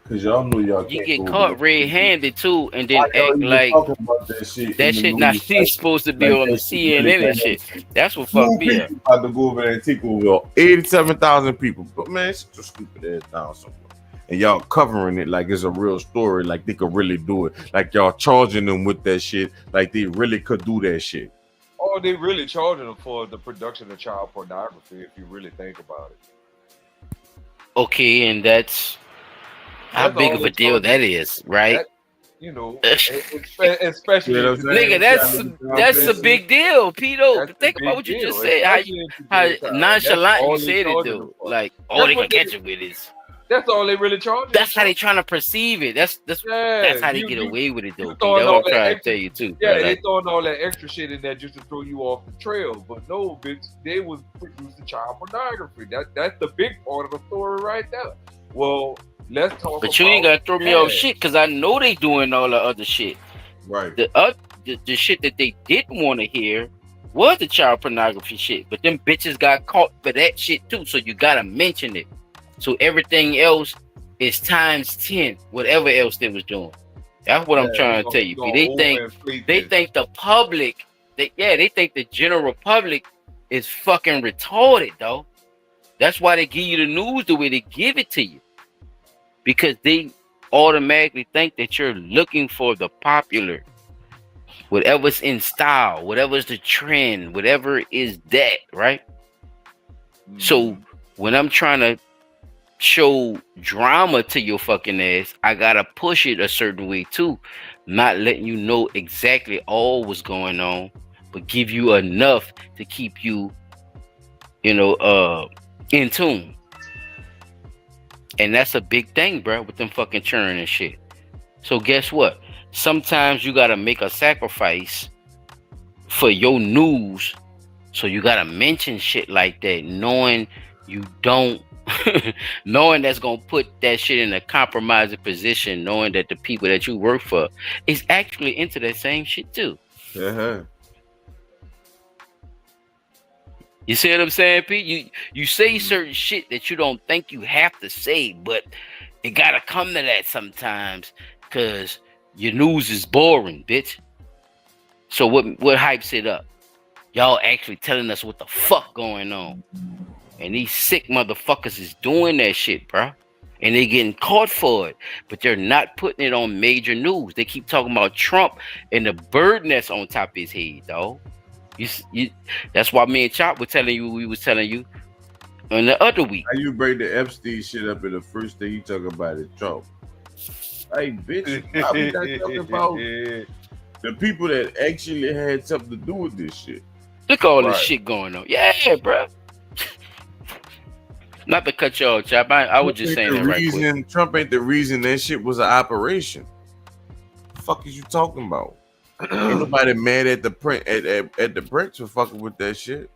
Cause y'all know y'all you get caught red-handed too, and then act like that shit not supposed to be on the CNN and shit. That's what fucked me up. About to go over there and take over 87,000 people, but man, it's just stupid ass down somewhere. And y'all covering it like it's a real story, like they could really do it. Like y'all charging them with that shit, like they really could do that shit. Oh, they really charging them for the production of child pornography, if you really think about it. Okay, and that's how big of a deal that is, right? That, you know, especially nigga, that's a big deal, Pito. Think about what you just said. How nonchalant you said it, though. Like all they can catch it with is. That's all they really charge. That's how they trying to perceive it. That's how they get away with it, though. That's what I'm trying to tell you too. Yeah, they throwing all that extra shit in there just to throw you off the trail. But no, bitch, they was producing child pornography. That's the big part of the story right there. Well, let's talk. But you ain't gotta throw me off shit, because I know they doing all the other shit. Right. The shit that they didn't want to hear was the child pornography shit. But them bitches got caught for that shit too. So you gotta mention it. So everything else is times 10, whatever else they was doing. That's what I'm trying to tell you. They think the public, they think the general public is fucking retarded, though. That's why they give you the news the way they give it to you. Because they automatically think that you're looking for the popular, whatever's in style, whatever's the trend, whatever is that, right? Mm-hmm. So when I'm trying to show drama to your fucking ass, I gotta push it a certain way too, not letting you know exactly all what's going on, but give you enough to keep you, in tune. And that's a big thing, bro, with them fucking churn and shit. So guess what? Sometimes you gotta make a sacrifice for your news, so you gotta mention shit like that, knowing you don't. Knowing that's gonna put that shit in a compromising position, knowing that the people that you work for is actually into that same shit too. Uh-huh. You see what I'm saying, Pete? You say certain shit that you don't think you have to say, but it gotta come to that sometimes, because your news is boring, bitch. So what hypes it up? Y'all actually telling us what the fuck going on. And these sick motherfuckers is doing that shit, bro. And they getting caught for it. But they're not putting it on major news. They keep talking about Trump and the bird nest on top of his head, dog. That's why me and Chop were telling you, on the other week. How you bring the Epstein shit up and the first thing you talk about is Trump? Like, bitch, why we not talking about the people that actually had something to do with this shit? Look at all Right. this shit going on. Yeah, bro. Not to cut y'all, Chop. I was just saying that right quick. Trump ain't the reason that shit was an operation. The fuck is you talking about? Ain't nobody mad at the print at the Brits for fucking with that shit.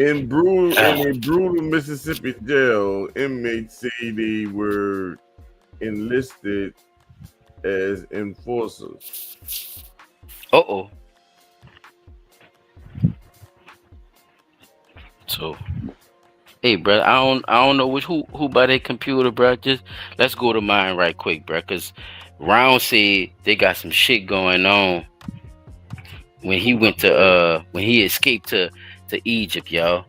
In brutal Mississippi jail, inmates say they were enlisted as enforcers. Uh-oh. So, hey, bro, I don't know who by their computer, bro. Just let's go to mine right quick, bro, because Round said they got some shit going on when he went to when he escaped to Egypt, y'all.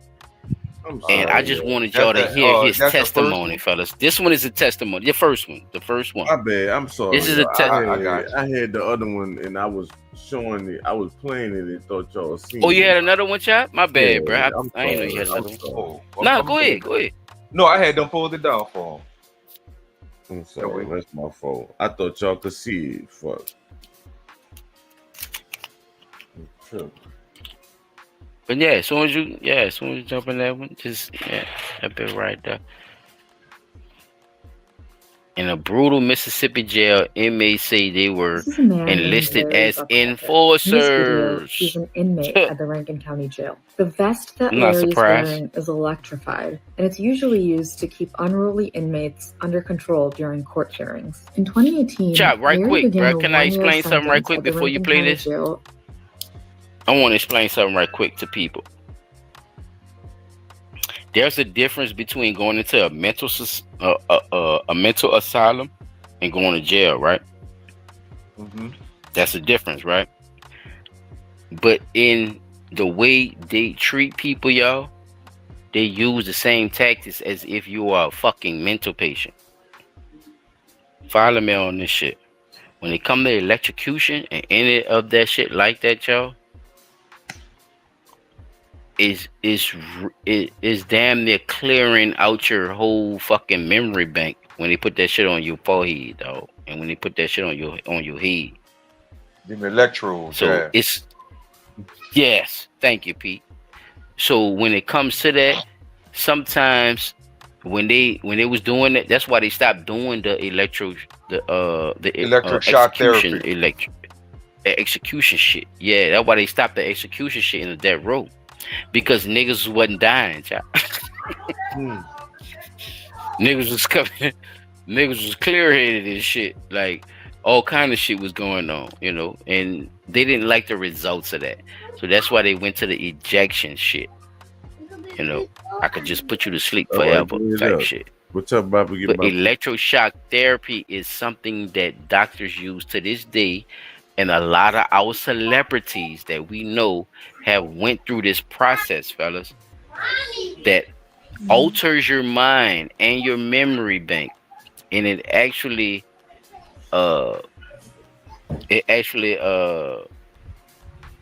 And I just wanted y'all to hear his testimony, fellas. This one is a testimony. The first one. My bad. I'm sorry. This is a testimony. I had the other one, and I was showing it. I was playing it and thought y'all seen it. Oh, you had another one, Chop? My bad, Yeah, bro. I didn't know you had another one. Nah, go ahead. No, I had them pulled it down for him. I'm sorry. That's my fault. I thought y'all could see it. Fuck. True. But yeah, as soon as you jump in that one, just that bit right there. In a brutal Mississippi jail, inmates say they were enlisted as enforcers. He's an inmate at the Rankin County Jail. The vest that I'm not Larry's surprised. wearing is electrified, and it's usually used to keep unruly inmates under control during court hearings. In 2018, Chop, right Larry quick, began bro. a Can I 1-year explain something right sentence quick at the before you Rankin play County this? Jail. I want to explain something right quick to people. There's a difference between going into a mental asylum and going to jail, right? Mm-hmm. That's a difference, right? But in the way they treat people, y'all, they use the same tactics as if you are a fucking mental patient. Follow me on this shit. When it come to electrocution and any of that shit like that, y'all, is damn near clearing out your whole fucking memory bank when they put that shit on your forehead, dog, and when they put that shit on your head. Them electrodes. So it's yes, thank you, Pete. So when it comes to that, sometimes when they was doing that, that's why they stopped doing the electroshock therapy. Execution shit. Yeah, that's why they stopped the execution shit in the death row. Because niggas wasn't dying, child. Niggas was coming. Niggas was clear-headed and shit. Like all kind of shit was going on, you know. And they didn't like the results of that, so that's why they went to the ejection shit. You know, I could just put you to sleep forever type shit. What's up, Bobby? But electroshock therapy is something that doctors use to this day. And a lot of our celebrities that we know have went through this process, fellas, that alters your mind and your memory bank. And it actually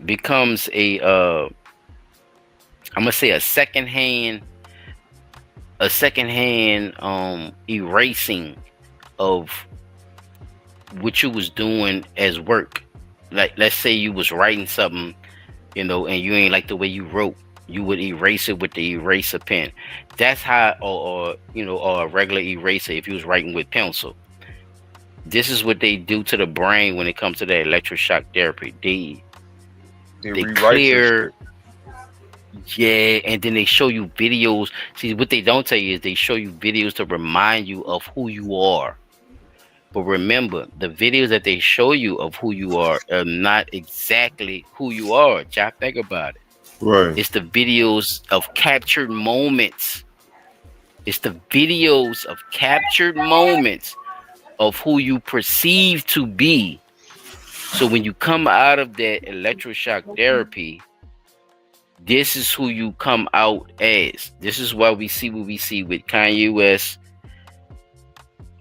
becomes a I'm gonna say a secondhand erasing of what you was doing as work. Like, let's say you was writing something, you know, and you ain't like the way you wrote, you would erase it with the eraser pen. That's how, or a regular eraser if you was writing with pencil. This is what they do to the brain when it comes to that electroshock therapy. They clear. Yeah, and then they show you videos. See, what they don't tell you is they show you videos to remind you of who you are. But remember, the videos that they show you of who you are not exactly who you are. Just think about it. Right. It's the videos of captured moments. It's the videos of captured moments of who you perceive to be. So when you come out of that electroshock therapy, this is who you come out as. This is why we see what we see with Kanye West,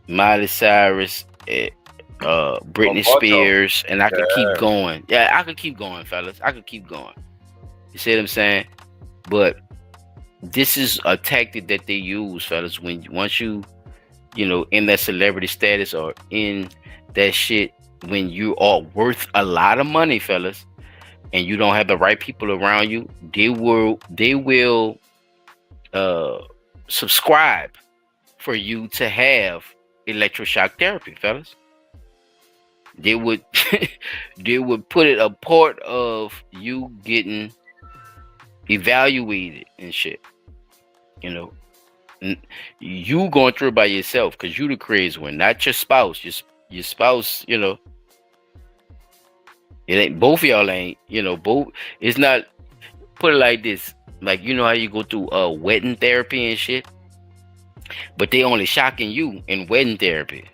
Miley Cyrus, Britney Spears, and I could keep going. Yeah, I could keep going, fellas. I could keep going. You see what I'm saying? But this is a tactic that they use, fellas. Once you know, in that celebrity status or in that shit, when you are worth a lot of money, fellas, and you don't have the right people around you, they will subscribe for you to have electroshock therapy, fellas. They would they would put it a part of you getting evaluated and shit. You know, you going through it by yourself because you the crazy one, not your spouse. Your spouse, you know, it ain't, both of y'all ain't, you know, both. It's not, put it like this, like, you know how you go through wedding therapy and shit, but they only shocking you in wedding therapy.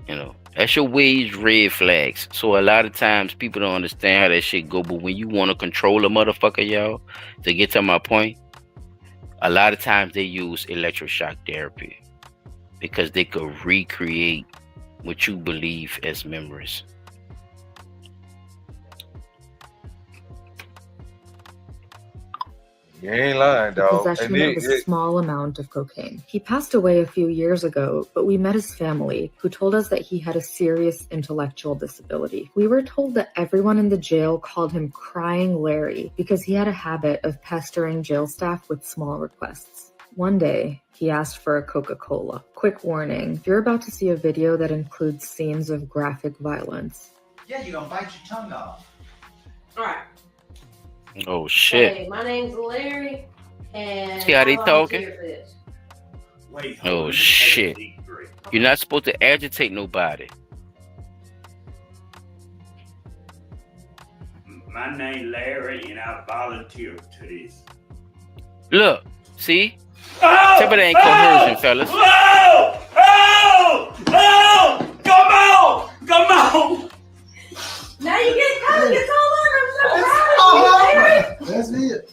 You know, that's your wage red flags. So a lot of times people don't understand how that shit go, but when you want to control a motherfucker, y'all, to get to my point, a lot of times they use electroshock therapy because they could recreate what you believe as memories. You ain't lying, The dog. possession of a small amount of cocaine. He passed away a few years ago, but we met his family, who told us that he had a serious intellectual disability. We were told that everyone in the jail called him Crying Larry because he had a habit of pestering jail staff with small requests. One day, he asked for a Coca-Cola. Quick warning, you're about to see a video that includes scenes of graphic violence. Yeah, you're gonna bite your tongue off. All right. Oh shit! Hey, my name's Larry, and see how they I talking? volunteer for this. Wait, Oh shit! You're not supposed to agitate nobody. My name Larry, and I volunteer to this. Look, see? Tell me that ain't coercion, fellas. Oh! Oh! Oh! Come on! Come on! Now you get caught. It's all That's it.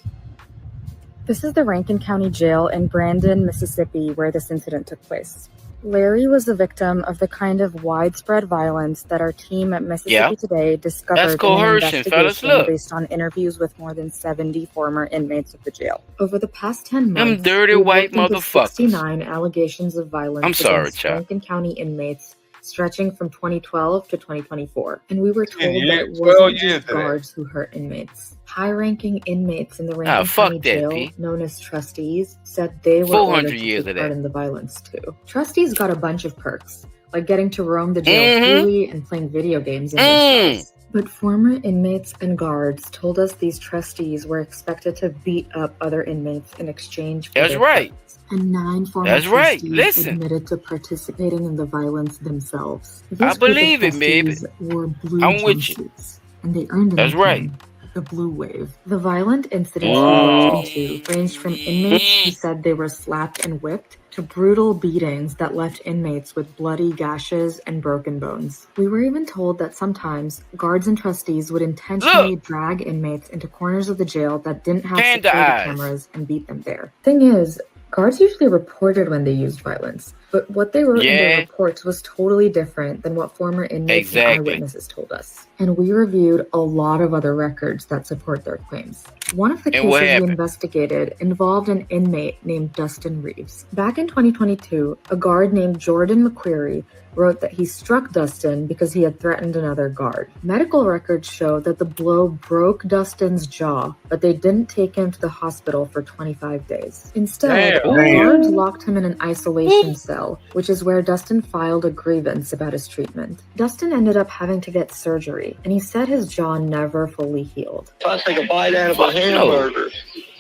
This is the Rankin County Jail in Brandon, Mississippi, where this incident took place. Larry was the victim of the kind of widespread violence that our team at Mississippi Today discovered That's coercion, in an fellas. investigation Look. based on interviews with more than 70 former inmates of the jail. Over the past 10 Them months, dirty we've white looked into motherfuckers. 69 allegations of violence I'm sorry, against child. Rankin County inmates stretching from 2012 to 2024. And we were told that it 12 wasn't years just to that. guards who hurt inmates. High-ranking inmates in the Ah, Rankin fuck County that, Jail, P. known as trustees, said they were 400 ordered to years take of part that. in the violence too. Trustees got a bunch of perks, like getting to roam the jail Mhm. freely and playing video games in their cells. But former inmates and guards told us these trustees were expected to beat up other inmates in exchange for That's their right. perks. And 9 former That's right. trustees Listen. admitted to participating in the violence themselves. I This group of believe it, baby. trustees wore blue I'm with you. jumpsuits, and they earned a That's right. nickname, the Blue Wave. The violent incidents we looked into ranged from inmates who said they were slapped and whipped to brutal beatings that left inmates with bloody gashes and broken bones. We were even told that sometimes guards and trustees would intentionally drag inmates into corners of the jail that didn't have Panda security eyes. cameras and beat them there. Thing is, guards usually reported when they used violence, but what they wrote in their Yeah. reports was totally different than what former inmates and Exactly. eyewitnesses told us. And we reviewed a lot of other records that support their claims. One of the And what cases we happened? investigated involved an inmate named Dustin Reeves. Back in 2022, a guard named Jordan McQuarrie wrote that he struck Dustin because he had threatened another guard. Medical records show that the blow broke Dustin's jaw, but they didn't take him to the hospital for 25 days. Instead, Damn. guards locked him in an isolation cell, which is where Dustin filed a grievance about his treatment. Dustin ended up having to get surgery, and he said his jaw never fully healed. If I take a bite out of a hamburger,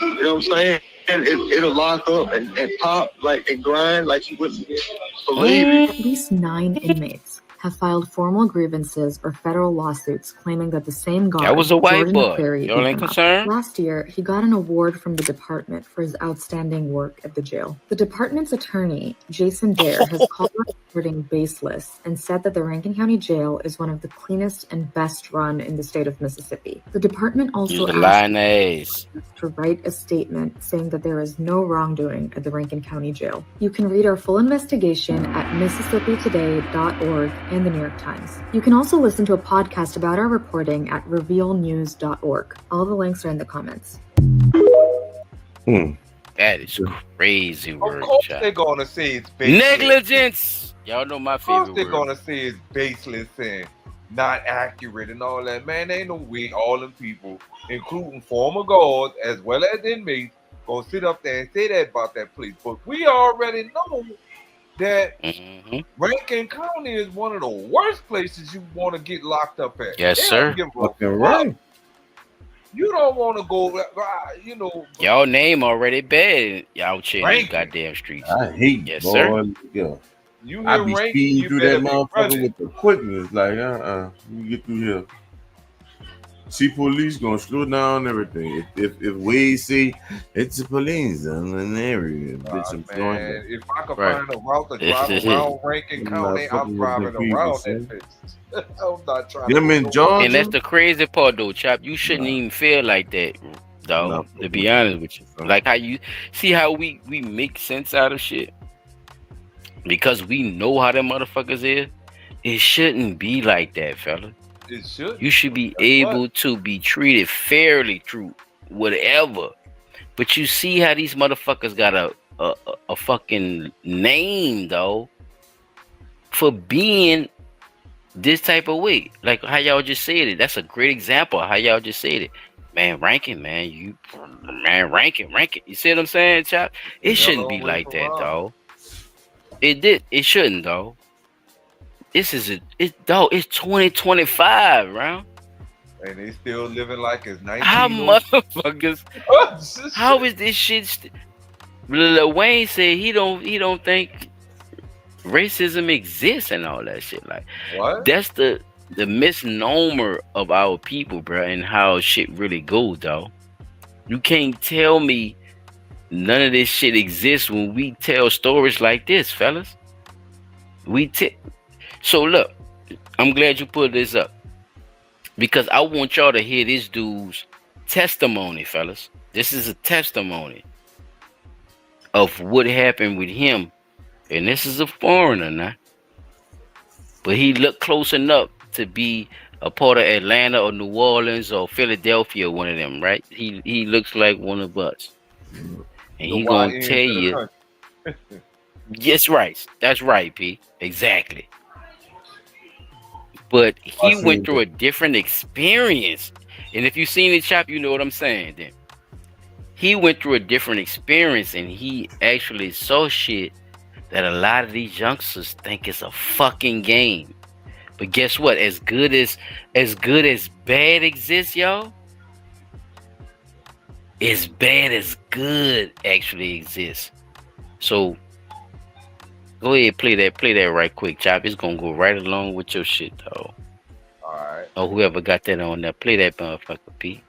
you know what I'm saying? And it'll lock up and pop like and grind like you wouldn't believe it. At least 9 inmates have filed formal grievances or federal lawsuits claiming that the same guard, That was a white Jordan boy. McQuarrie, Y'all beat ain't them up. concerned? Last year, he got an award from the department for his outstanding work at the jail. The department's attorney, Jason Dare, has called the reporting baseless and said that the Rankin County Jail is one of the cleanest and best run in the state of Mississippi. The department also The asked lioness. to write a statement saying that there is no wrongdoing at the Rankin County Jail. You can read our full investigation at MississippiToday.org and the New York Times. You can also listen to a podcast about our reporting at revealnews.org. All the links are in the comments. That is crazy Of word, course child. they're gonna say it's baseless. Negligence. Y'all know my Of course favorite they're word. gonna say it's baseless and not accurate and all that. Man, ain't no way all them people, including former guards as well as inmates, gonna sit up there and say that about that place. But we already know that Rankin County is one of the worst places you want to get locked up at. Yes, They sir. don't give a Fucking fuck. right. You don't want to go, you know. Y'all name already bad. Y'all chill in these Rankin. goddamn streets. I hate Yes, boy. sir. Yeah. You I hear be Rankin, speeding you through that better be motherfucker running. with the quickness. Like, you get through here. See police gonna slow down everything. If Wade say it's the police in an area, bitch, I'm slowing Man, down. if I could Right. find a route to drive around Rankin I'm County, not fucking I'm with driving the people, around son. that bitch. I'm not trying Them to in go Georgia? And that's the crazy part, though, Chop. You shouldn't even feel like that, dog. Nah, To be honest with you, like how you see how we make sense out of shit because we know how them motherfuckers is. It shouldn't be like that, fella. It should. You should be able to be treated fairly through whatever. But you see how these motherfuckers got a fucking name, though, for being this type of way. Like how y'all just said it. That's a great example of how y'all just said it. Man, Rankin, man, Rankin. You see what I'm saying, Chop? It shouldn't be like that, dog. It shouldn't, dog. It's 2025, round. And they still living like it's 19. How motherfuckers? How is this shit? Lil Wayne said he don't think racism exists and all that shit. Like, what? That's the misnomer of our people, bro, and how shit really goes, dog. You can't tell me none of this shit exists when we tell stories like this, fellas. So look, I'm glad you put this up because I want y'all to hear this dude's testimony, fellas. This is a testimony of what happened with him, and this is a foreigner now, but he looked close enough to be a part of Atlanta or New Orleans or Philadelphia, one of them, right? He looks like one of us, and he gonna tell you. Yes, right. That's right, P. Exactly. But he went through a different experience, and if you've seen the Chop, you know what I'm saying. Then he went through a different experience, and he actually saw shit that a lot of these youngsters think is a fucking game. But guess what? As good as bad exists, y'all, as bad as good actually exists. So go ahead, play that right quick, Chop. It's gonna go right along with your shit, though. Alright. Or whoever got that on there, play that motherfucker, P.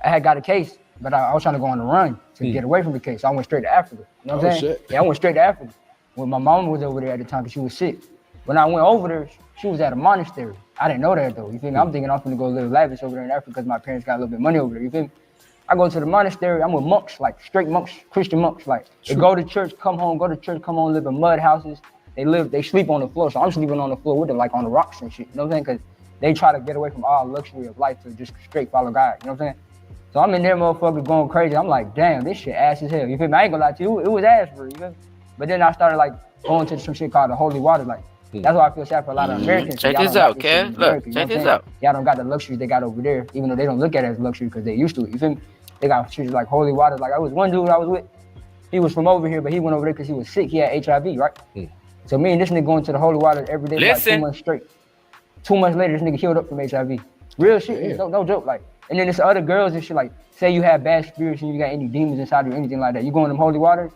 I had got a case, but I was trying to go on the run to get away from the case. So I went straight to Africa. You know what I'm saying? Shit. Yeah, I went straight to Africa. When my mom was over there at the time, because she was sick. When I went over there, she was at a monastery. I didn't know that though. You feel me? I'm thinking I'm gonna go live lavish over there in Africa because my parents got a little bit of money over there. You feel me? I go to the monastery. I'm with monks, like straight monks, Christian monks. Like they go to church, come home, live in mud houses. They sleep on the floor. So I'm sleeping on the floor with them, like on the rocks and shit. You know what I'm saying? Because they try to get away from all luxury of life to just straight follow God. You know what I'm saying? So I'm in there, motherfucker, going crazy. I'm like, damn, this shit ass as hell. You feel me? I ain't gonna lie to you, it was ass for you. Feel me? But then I started like going to some shit called the holy water. Like that's why I feel sad for a lot of Americans. Check this out, Kev. Look, check this out. Y'all don't got the luxury they got over there, even though they don't look at it as luxury because they used to it. You feel me? They got shit like holy water. Like I was one dude I was with. He was from over here, but he went over there because he was sick. He had HIV, right? So me and this nigga going to the holy water every day, like 2 months straight. 2 months later, this nigga healed up from HIV. Real shit, no joke. Like, and then there's other girls and shit. Like, say you have bad spirits and you got any demons inside you or anything like that. You go in them holy waters.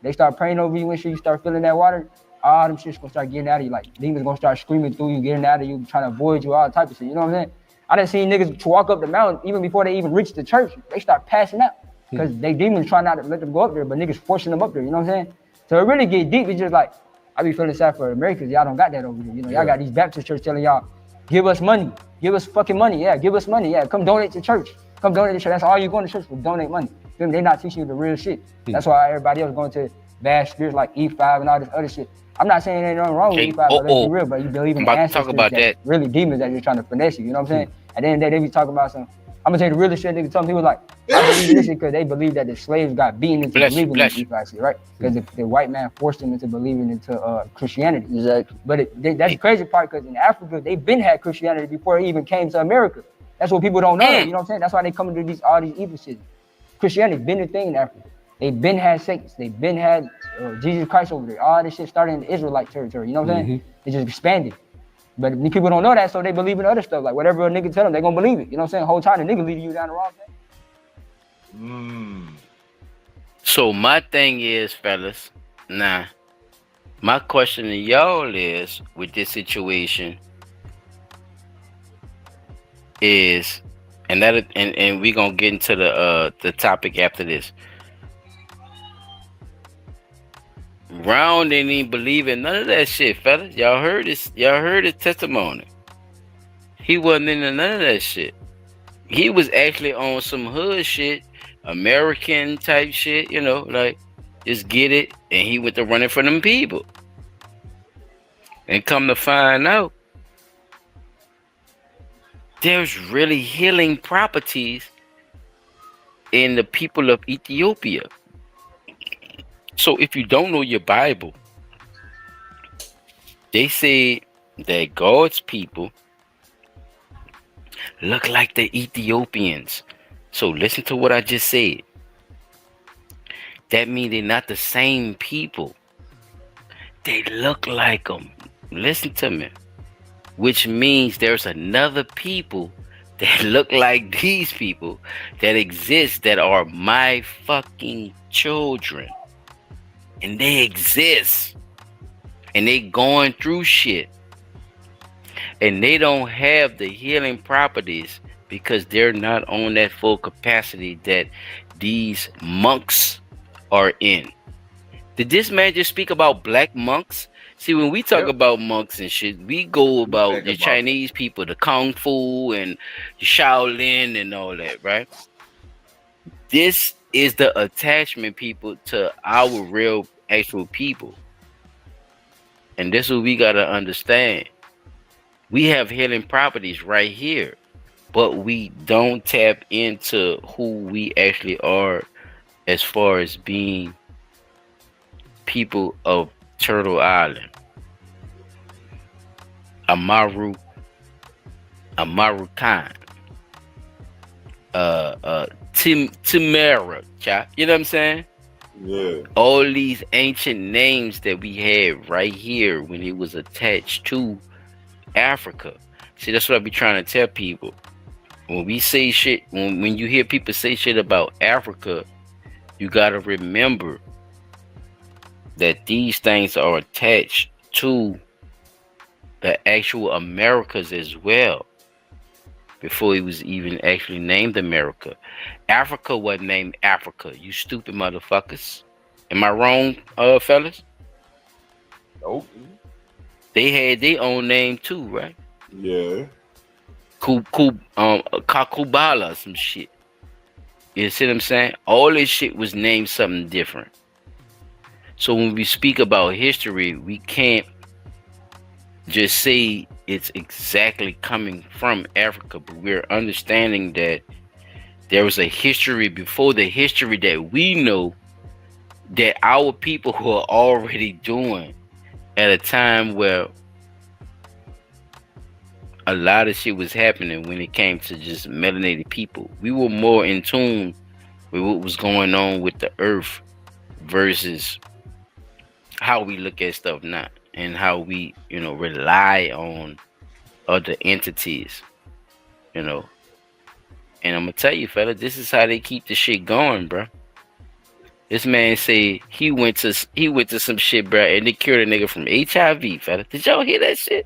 They start praying over you and shit. You start feeling that water. All them shit's gonna start getting out of you. Like demons gonna start screaming through you, getting out of you, trying to avoid you, all type of shit. You know what I'm saying? I done seen niggas to walk up the mountain even before they even reach the church. They start passing out because they demons trying not to let them go up there, but niggas forcing them up there. You know what I'm saying? So it really get deep. It's just like I be feeling sad for Americans. Y'all don't got that over there. You know, y'all got these Baptist churches telling y'all, give us money, give us fucking money. Yeah, give us money. Yeah, come donate to church. Come donate to church. That's all you going to church for. Donate money. They not teaching you the real shit. That's why everybody else going to bad spirits like E5 and all this other shit. I'm not saying ain't nothing wrong with E5, but let's be real, but you believe in I'm about to talk ancestors about that really demons that just trying to finesse you. You know what I'm saying? At the end of the day, they be talking about some. I'm gonna tell you the realest shit. Nigga told me he was like, I believe in this shit because they believe that the slaves got beaten into believing in E5 shit, right? Because the white man forced them into believing into Christianity. Exactly. But that's the crazy part because in Africa they've been had Christianity before it even came to America. That's what people don't know. You know what I'm saying? That's why they come into all these evil shit. Christianity been a thing in Africa. They've been had saints. They've been had Jesus Christ over there. All this shit started in the Israelite territory. You know what I'm saying? It just expanded. But people don't know that, so they believe in other stuff. Like whatever a nigga tell them, they gonna believe it. You know what I'm saying? Whole time the nigga leading you down the wrong path. So my thing is, fellas, my question to y'all is, with this situation, is, and we gonna get into the topic after this. Round didn't even believe in none of that shit, fellas. Y'all heard this. Y'all heard his testimony. He wasn't into none of that shit. He was actually on some hood shit, American type shit, you know, like just get it. And he went to running for them people. And come to find out, there's really healing properties in the people of Ethiopia. So if you don't know your Bible, they say that God's people look like the Ethiopians. So listen to what I just said. That means they're not the same people. They look like them. Listen to me. Which means there's another people that look like these people that exist that are my fucking children. And they exist. And they going through shit. And they don't have the healing properties because they're not on that full capacity that these monks are in. Did this man just speak about black monks? See, when we talk about monks and shit, we go about the Chinese people, the Kung Fu and the Shaolin and all that, right? This is the attachment people to our real actual people. And this is what we got to understand. We have healing properties right here, but we don't tap into who we actually are as far as being people of Turtle Island, Amaru Khan, Timera, you know what I'm saying? Yeah. All these ancient names that we had right here when it was attached to Africa. See, that's what I be trying to tell people. When we say shit, when you hear people say shit about Africa, you gotta remember that these things are attached to the actual Americas as well. Before it was even actually named America. Africa wasn't named Africa, you stupid motherfuckers. Am I wrong, fellas? Nope. They had their own name too, right? Yeah. Kakubala, some shit. You see what I'm saying? All this shit was named something different. So when we speak about history, we can't just say it's exactly coming from Africa, but we're understanding that there was a history before the history that we know that our people were already doing at a time where a lot of shit was happening when it came to just melanated people. We were more in tune with what was going on with the earth versus how we look at stuff now and how we, rely on other entities, And I'm gonna tell you, fella, this is how they keep the shit going, bro. This man say he went to some shit, bro, and they cured a nigga from HIV, fella. Did y'all hear that shit?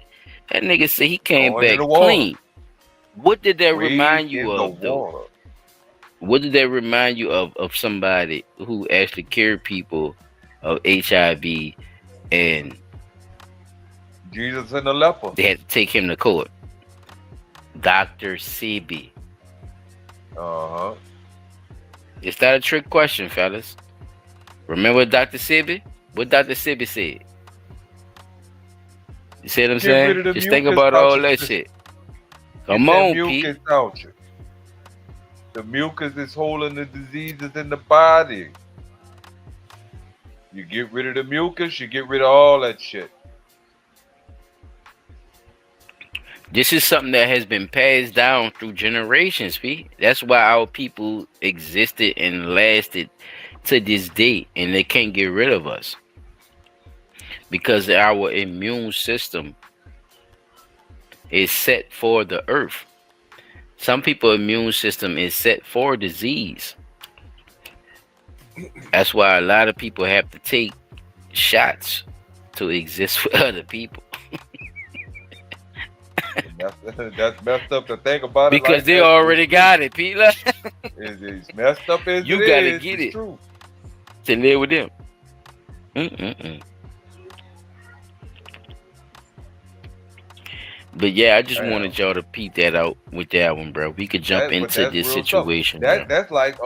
That nigga said he came back clean. What did that remind you of, though? What did that remind you of somebody who actually cured people of HIV and Jesus and the leper? They had to take him to court. Dr. CB. Uh-huh. Is that a trick question, fellas? Remember Dr. Sibby? What Dr. Sibby said? You see what I'm Get rid saying? of the Just think mucus about out all your that system. shit. Get Come that on, mucus Pete. out you. The mucus is holding the diseases in the body. You get rid of the mucus, you get rid of all that shit. This is something that has been passed down through generations, Pete. That's why our people existed and lasted to this day, and they can't get rid of us. Because our immune system is set for the earth. Some people's immune system is set for disease. That's why a lot of people have to take shots to exist with other people. That's messed up to think about it. Because like they that. already got it, Pete. It's messed up as You it gotta is. get It's it true. to live with them. Mm-mm-mm. But yeah, I just Damn. wanted y'all to peep that out with that one, bro. We could jump But into that's this real situation. That bro. that's like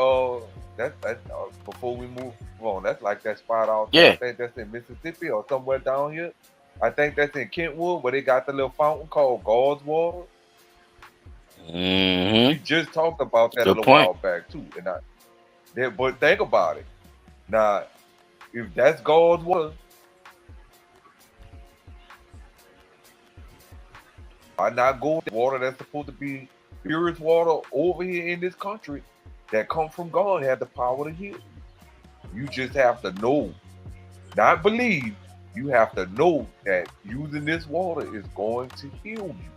that's before we move on. That's like that spot out there. Yeah. I think that's in Mississippi or somewhere down here. I think that's in Kentwood where they got the little fountain called God's Water. Mm-hmm. We just talked about that Good a little point. while back too. But think about it. Now, if that's God's water, why not go with water that's supposed to be purest water over here in this country that come from God, have the power to heal? You just have to know, not believe. You have to know that using this water is going to heal you.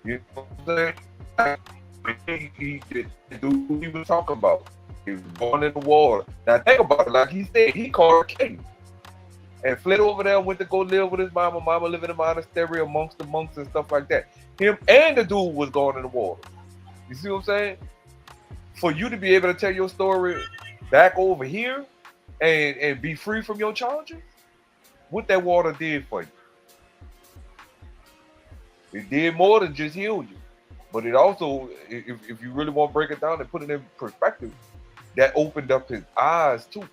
You know what I'm saying? He was talking about. He was born in the water. Now think about it. Like he said, he caught a case and fled over there, went to go live with his mama. Mama living in a monastery amongst the monks and stuff like that. Him and the dude was going in the water. You see what I'm saying? For you to be able to tell your story back over here and be free from your charges, what that water did for you. It did more than just heal you. But it also, if you really want to break it down and put it in perspective, that opened up his eyes too.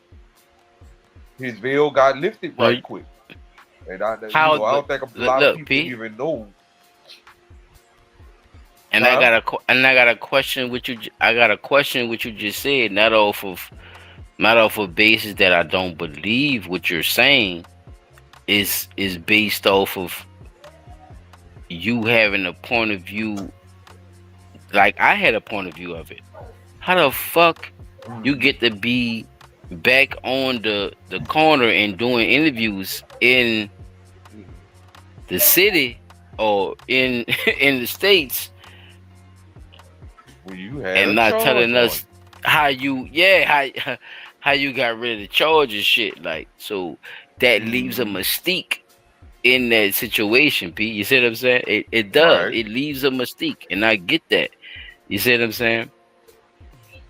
His veil got lifted right quick. And I don't think a lot of people Pete, even know. And I got a question with you. I got a question what you just said, not off of basis that I don't believe what you're saying. Is based off of you having a point of view. Like I had a point of view of it. How the fuck you get to be back on the corner and doing interviews in the city or in the States and not telling us how you got rid of the charge and shit? Like, so that leaves a mystique in that situation, Pete. You see what I'm saying? It does. Right. It leaves a mystique, and I get that. You see what I'm saying?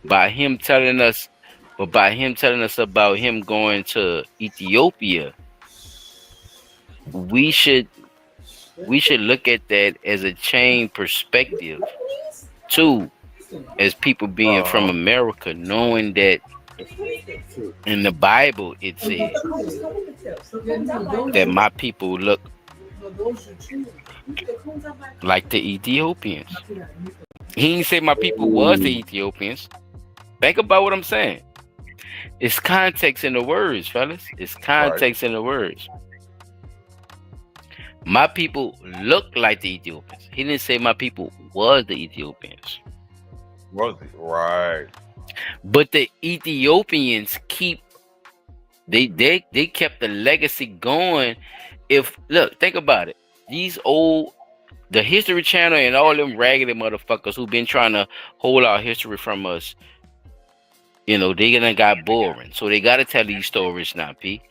By him telling us about him going to Ethiopia, we should look at that as a chain perspective too, as people being from America, knowing that in the Bible it said that my people look like the Ethiopians. He didn't say my people was the Ethiopians. Think about what I'm saying. It's context in the words, fellas. It's context in the words. My people look like the Ethiopians. He didn't say my people was the Ethiopians. Was it? Right. But the Ethiopians they kept the legacy going. Think about it. The History Channel and all them raggedy motherfuckers who've been trying to hold our history from us, they gonna got boring. So they gotta tell these stories now, P.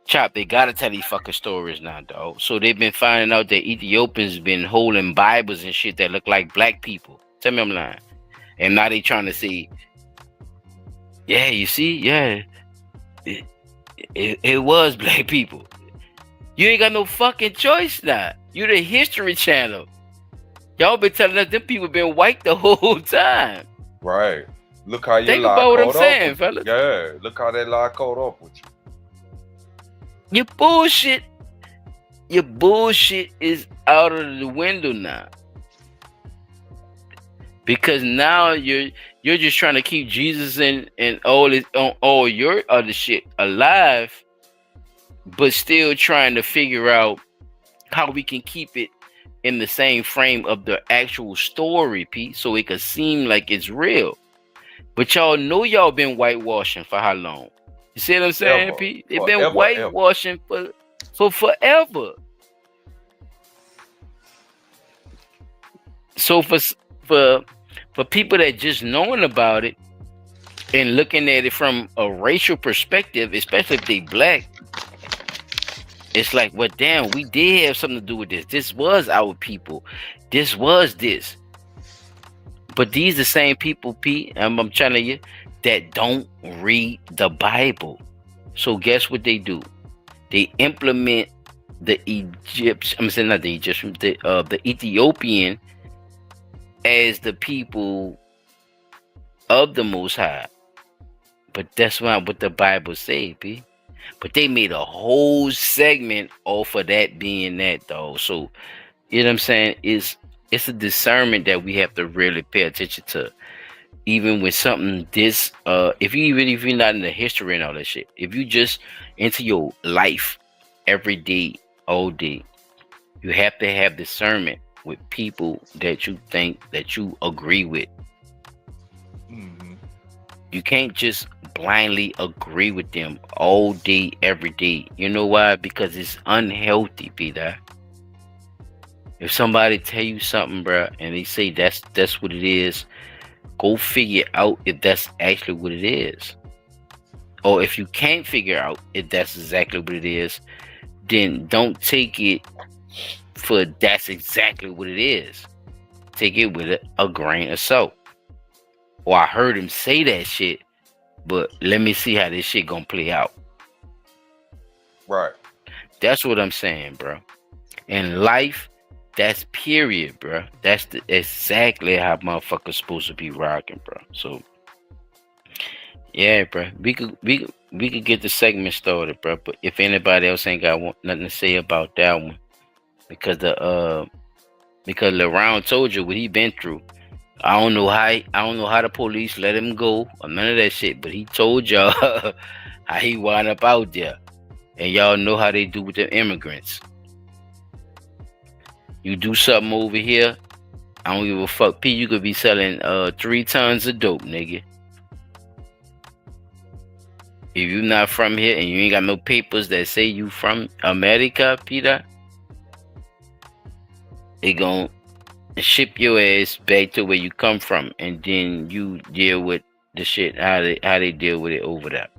Chop, they gotta tell these fucking stories now, dog. So they've been finding out that Ethiopians been holding Bibles and shit that look like black people. Tell me I'm lying. And now they trying to say, yeah, you see, yeah, it was black people. You ain't got no fucking choice now. You the History Channel. Y'all been telling us them people been white the whole time. Right. Look how your Think lie about what I'm caught up saying, with fellas. you. Yeah, look how that lie caught up with you. Your bullshit is out of the window now. Because now you're just trying to keep Jesus and all this on all your other shit alive, but still trying to figure out how we can keep it in the same frame of the actual story, Pete, so it could seem like it's real. But y'all know y'all been whitewashing for how long? You see what I'm saying, Ever. Pete? They've been Forever, ever. whitewashing for forever. So for people that just knowing about it and looking at it from a racial perspective, especially if they black, it's like, well, damn, we did have something to do with this. This was our people. This was this. But these the same people, Pete, I'm telling you, that don't read the Bible. So guess what they do? They implement the Egyptian, I'm saying not the Egyptian, the Ethiopian as the people of the Most High. But that's not what the Bible say, Pete. But they made a whole segment off of that being that, though. So, you know what I'm saying? It's a discernment that we have to really pay attention to. Even with something this, if you're not in the history and all that shit, if you just into your life every day, all day, you have to have discernment with people that you think that you agree with. Mm-hmm. You can't just blindly agree with them all day, every day. You know why? Because it's unhealthy, Peter. If somebody tell you something, bro, and they say that's what it is, go figure out if that's actually what it is. Or if you can't figure out if that's exactly what it is, then don't take it for that's exactly what it is. Take it with a grain of salt. Or I heard him say that shit, but let me see how this shit gonna play out. Right. That's what I'm saying, bro. In life, that's period, bro. That's exactly how motherfuckers supposed to be rocking, bro. So, yeah, bro. We could get the segment started, bro. But if anybody else ain't got nothing to say about that one, because LaRound told you what he been through. I don't know how the police let him go or none of that shit, but he told y'all how he wound up out there. And y'all know how they do with the immigrants. You do something over here, I don't give a fuck. P, you could be selling 3 tons of dope, nigga. If you not from here and you ain't got no papers that say you from America, Peter, they gon' ship your ass back to where you come from, and then you deal with the shit how they deal with it over there.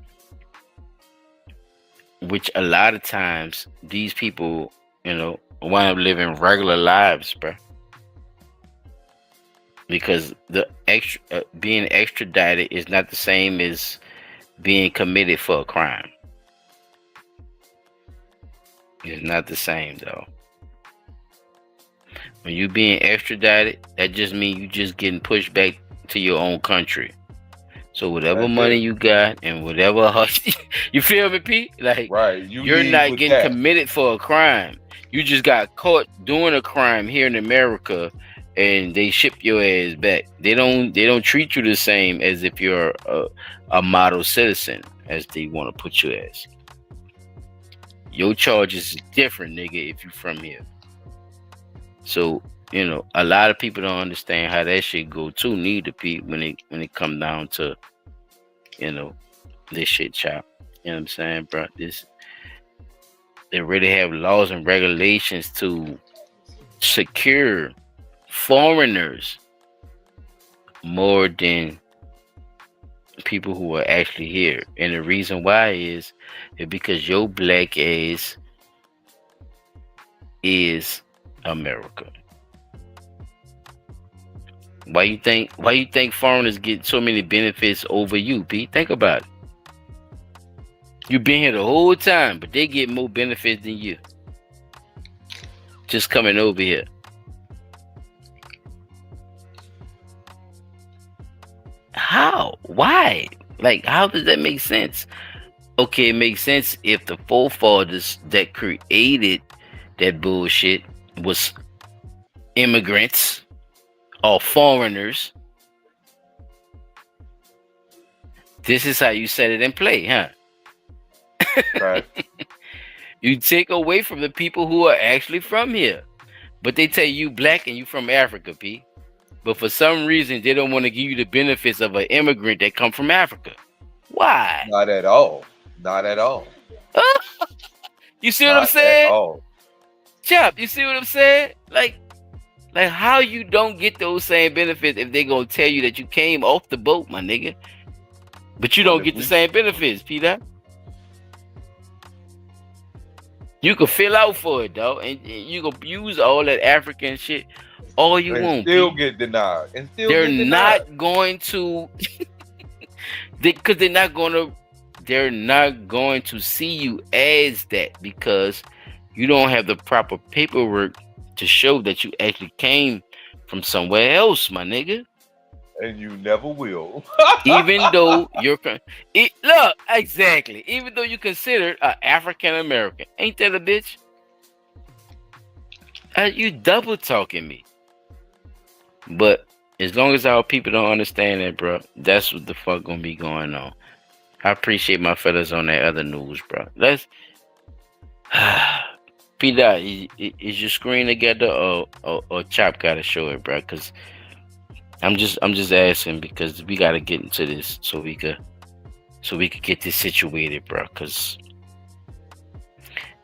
Which a lot of times these people, you know, wind up living regular lives, bro. Because the being extradited is not the same as being committed for a crime. It's not the same, though. When you being extradited, that just means you just getting pushed back to your own country. So whatever money you got and whatever you feel me, Pete? Like, right. You're not getting committed for a crime. You just got caught doing a crime here in America, and they ship your ass back. They don't treat you the same as if you're a model citizen, as they want to put you as. Your charges is different, nigga, if you from here. So, you know, a lot of people don't understand how that shit go too, neither, Pete, when it come down to, you know, this shit, child. You know what I'm saying, bro? They really have laws and regulations to secure foreigners more than people who are actually here. And the reason why is because your black ass is America. Why you think foreigners get so many benefits over you, Pete? Think about it. You've been here the whole time, but they get more benefits than you. Just coming over here. How? Why? Like, how does that make sense? Okay, it makes sense if the forefathers that created that bullshit was immigrants or foreigners. This is how you set it in play, huh? Right. You take away from the people who are actually from here. But they tell you black and you from Africa, P. But for some reason, they don't want to give you the benefits of an immigrant that come from Africa. Why? Not at all. Not at all. You see what I'm Not saying? at all. Chop, you see what I'm saying? Like how you don't get those same benefits if they gonna tell you that you came off the boat, my nigga. But you don't get the same benefits, Peter. You can fill out for it, dog, and you can use all that African shit all you want. Still get denied. And still they're get denied. not going to, because they're not going to see you as that, because you don't have the proper paperwork to show that you actually came from somewhere else, my nigga. And you never will. Even though you're look, exactly. Even though you consider an African American, ain't that a bitch? You double talking me. But as long as our people don't understand that, bro, that's what the fuck gonna be going on. I appreciate my fellas on that other news, bro. Let's Peter, is your screen together or Chop gotta show it, bro? Because I'm just asking, because we gotta get into this so we could get this situated, bro. Because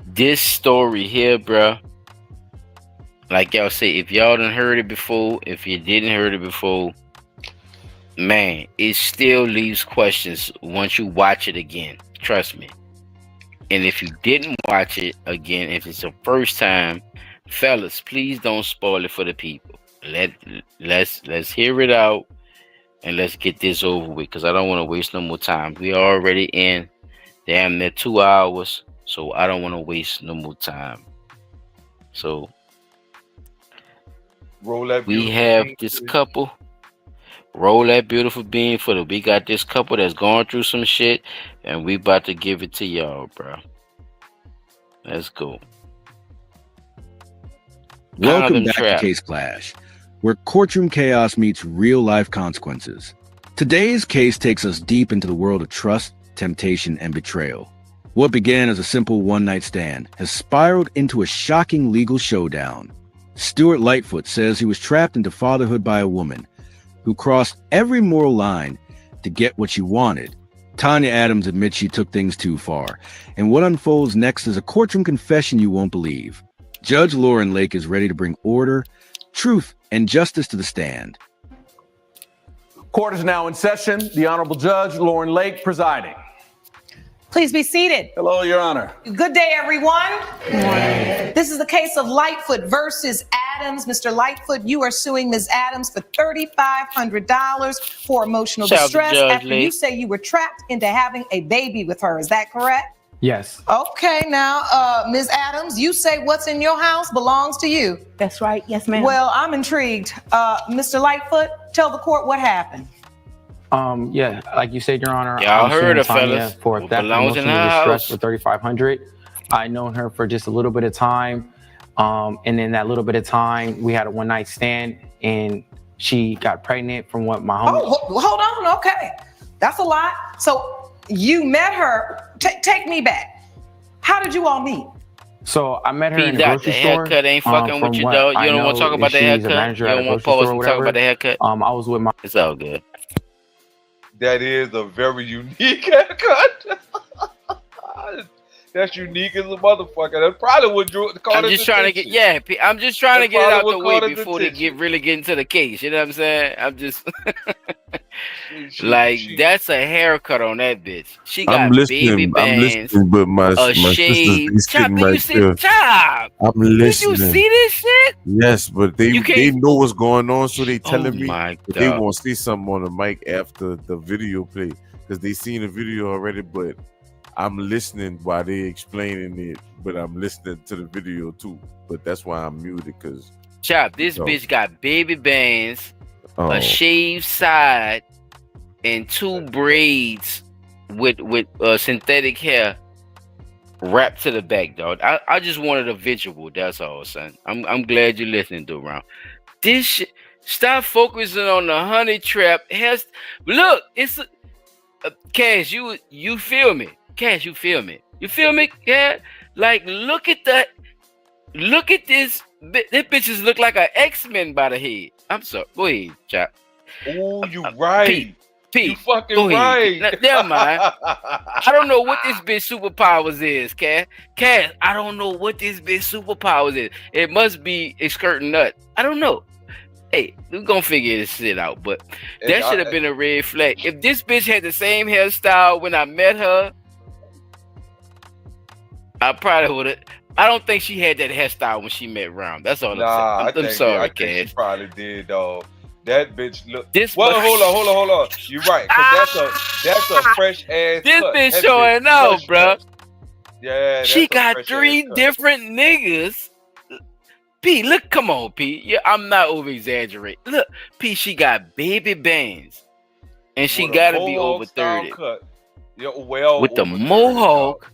this story here, bro, like y'all say, if y'all done heard it before, if you didn't heard it before, man, it still leaves questions once you watch it again. Trust me. And if you didn't watch it again, if it's the first time, fellas, please don't spoil it for the people. Let's hear it out and let's get this over with, because I don't want to waste no more time. We are already in damn near 2 hours, so I don't want to waste no more time. So we have this couple. Roll that beautiful bean for we got this couple that's going through some shit, and we about to give it to y'all, bro. Let's go. Welcome back to Case Clash, where courtroom chaos meets real-life consequences. Today's case takes us deep into the world of trust, temptation, and betrayal. What began as a simple one-night stand has spiraled into a shocking legal showdown. Stuart Lightfoot says he was trapped into fatherhood by a woman who crossed every moral line to get what she wanted. Tanya Adams admits she took things too far, and what unfolds next is a courtroom confession you won't believe. Judge Lauren Lake is ready to bring order, truth, and justice to the stand. Court is now in session. The Honorable Judge Lauren Lake presiding. Please be seated. Hello, Your Honor. Good day, everyone. This is the case of Lightfoot versus Adams. Mr. Lightfoot, you are suing Ms. Adams for $3,500 for emotional distress after you say you were trapped into having a baby with her. Is that correct? Yes. Okay, now, Ms. Adams, you say what's in your house belongs to you. That's right. Yes, ma'am. Well, I'm intrigued. Mr. Lightfoot, tell the court what happened. Yeah, like you said, Your Honor, y'all I'm heard it, Tanya fellas. for What theft and belongs in emotional the distress house? for $3,500. I known her for just a little bit of time, and in that little bit of time, we had a one-night stand, and she got pregnant from what my home. Oh, hold on. Okay, that's a lot. So you met her. Take me back. How did you all meet? So I met her in the P-Dot, grocery the store. haircut ain't fucking with you, what dog. I You don't want to know talk about is the she's a haircut. manager You at a don't want to grocery pause store or and talk about the whatever. haircut. I was with my. It's all good. That is a very unique haircut. That's unique as a motherfucker. That's probably what drew the call. I'm just trying to get I'm just trying to get it out the way before they really get into the case. You know what I'm saying? I'm just like that's a haircut on that bitch. She got baby bands, but my a sisters shade. they Chop, sitting do you right see? there. Chop. I'm listening. Did you see this shit? Yes, but they know what's going on, so they telling me my that they God. want to say something on the mic after the video play, because they seen the video already. But I'm listening while they explaining it, but I'm listening to the video too. But that's why I'm muted, because Chop, this bitch got baby bands, Oh. a shaved side, and 2 braids with synthetic hair wrapped to the back, dog. I just wanted a visual. That's all, son. I'm glad you're listening to around this shit. Stop focusing on the honey trap. Look, it's Cash. You feel me? Cash, you feel me? You feel me? Yeah. Like, look at that. Look at this. This bitches look like an X-Men by the head. I'm sorry. Go ahead, Chop. Oh, you right. P, you fucking right. Never mind. I don't know what this bitch superpowers is, Cash. Cash, I don't know what this bitch superpowers is. It must be a skirting nut. I don't know. Hey, we're gonna figure this shit out, but that should have been a red flag. If this bitch had the same hairstyle when I met her, I probably would have. I don't think she had that hairstyle when she met Round. That's all I'm saying. I'm sorry, I Cash. think she probably did, dog. That bitch look. Hold on. You're right. That's a fresh ass. This cut. bitch That showing out, bro. Yeah, she got 3 different niggas. P, look, come on, P. Yeah, I'm not over exaggerating. Look, P, she got baby bands, and she gotta be over 30. Yeah, well, with the mohawk,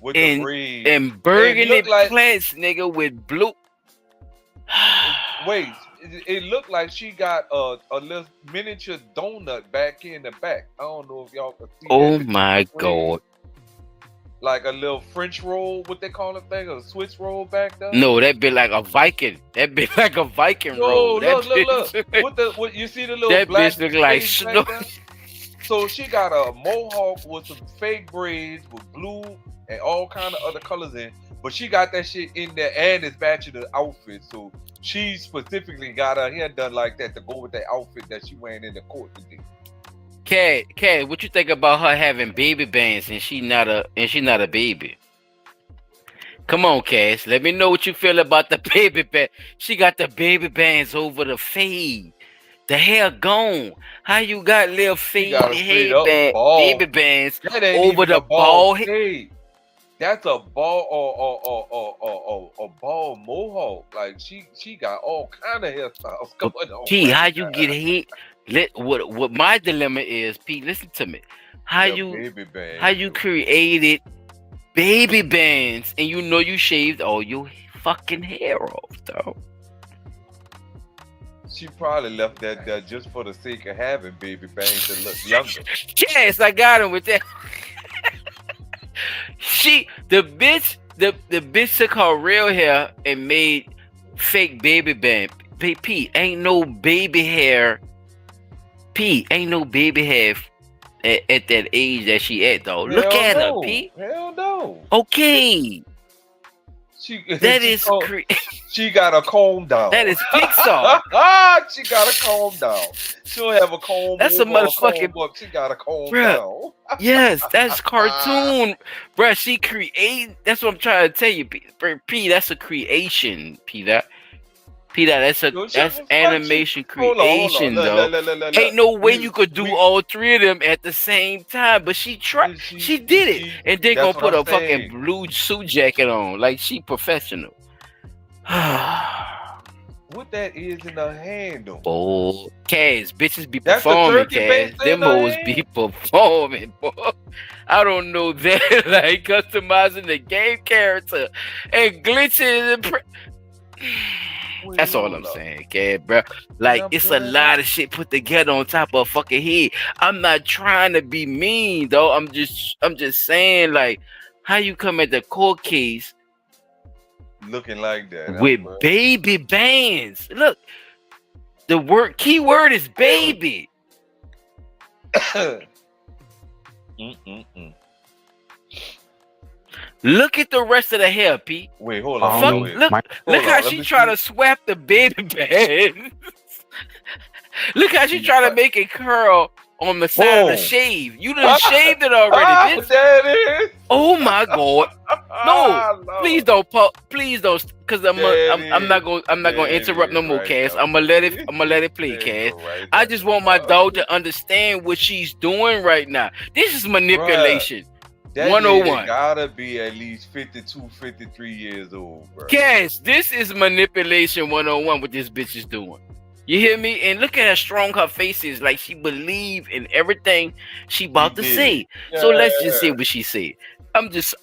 with the breed, and burgundy plants, nigga, with blue. Wait, it looked like she got a little miniature donut back in the back. I don't know if y'all can see. Oh my god. Like a little French roll, what they call it thing, a Swiss roll back there? No, that be like a Viking. That be like a Viking roll. Look. What you see the little that black bitch look like snow. So she got a mohawk with some fake braids with blue and all kind of other colors in, but she got that shit in there and it's matching the outfit. So she specifically got her hair done like that to go with that outfit that she wearing in the court today. Kat, what you think about her having baby bands and she not a baby? Come on, Cass. Let me know what you feel about the baby band. She got the baby bands over the fade. The hair gone. How you got little fade hair baby bands over the bald head? That's a ball or ball mohawk. Like she got all kind of hairstyles going on. P, how you get hit? What my dilemma is, P, listen to me. How you created baby bands and you know you shaved all your fucking hair off, though. She probably left that there just for the sake of having baby bangs to look younger. Yes, I got him with that. The bitch took her real hair and made fake baby band. P, ain't no baby hair. P, ain't no baby hair at that age that she at, though. Look at her, P. Hell no. Okay. She got a comb down. That is Pixar. She got a comb down. She don't have a comb. That's a motherfucking. She got a comb down. Yes, that's cartoon, bruh. She create. That's what I'm trying to tell you, P. That's a creation, P. That's animation creation, though. Ain't no way you could do all 3 of them at the same time. But she tried. She did it, and then gonna put a fucking blue suit jacket on, like she professional. What that is in her hand, though? Oh, Kaz, bitches be performing, Kaz. Them hoes be performing, boy. I don't know that, like customizing the game character and glitching and. That's all I'm saying, Kad, bro. Like, it's a lot of shit put together on top of a fucking head. I'm not trying to be mean, though. I'm just saying, like, how you come at the court case looking like that with baby bands? Look, the key word is baby. Look at the rest of the hair, Pete. Wait, hold on. Look how she try to swap the baby bands. Look how she try to make it curl on the side of the shave. You done shaved it already, bitch. That is. Oh my god. No, please don't, because I'm not gonna interrupt no more, Cass. I'm gonna let it play, Cass. I just want my dog to understand what she's doing right now. This is manipulation. That 101 gotta be at least 52, 53 years old, bro. Cass, this is manipulation 101. What this bitch is doing. You hear me? And look at how strong her face is. Like she believe in everything she about to say. So let's just see what she said. I'm just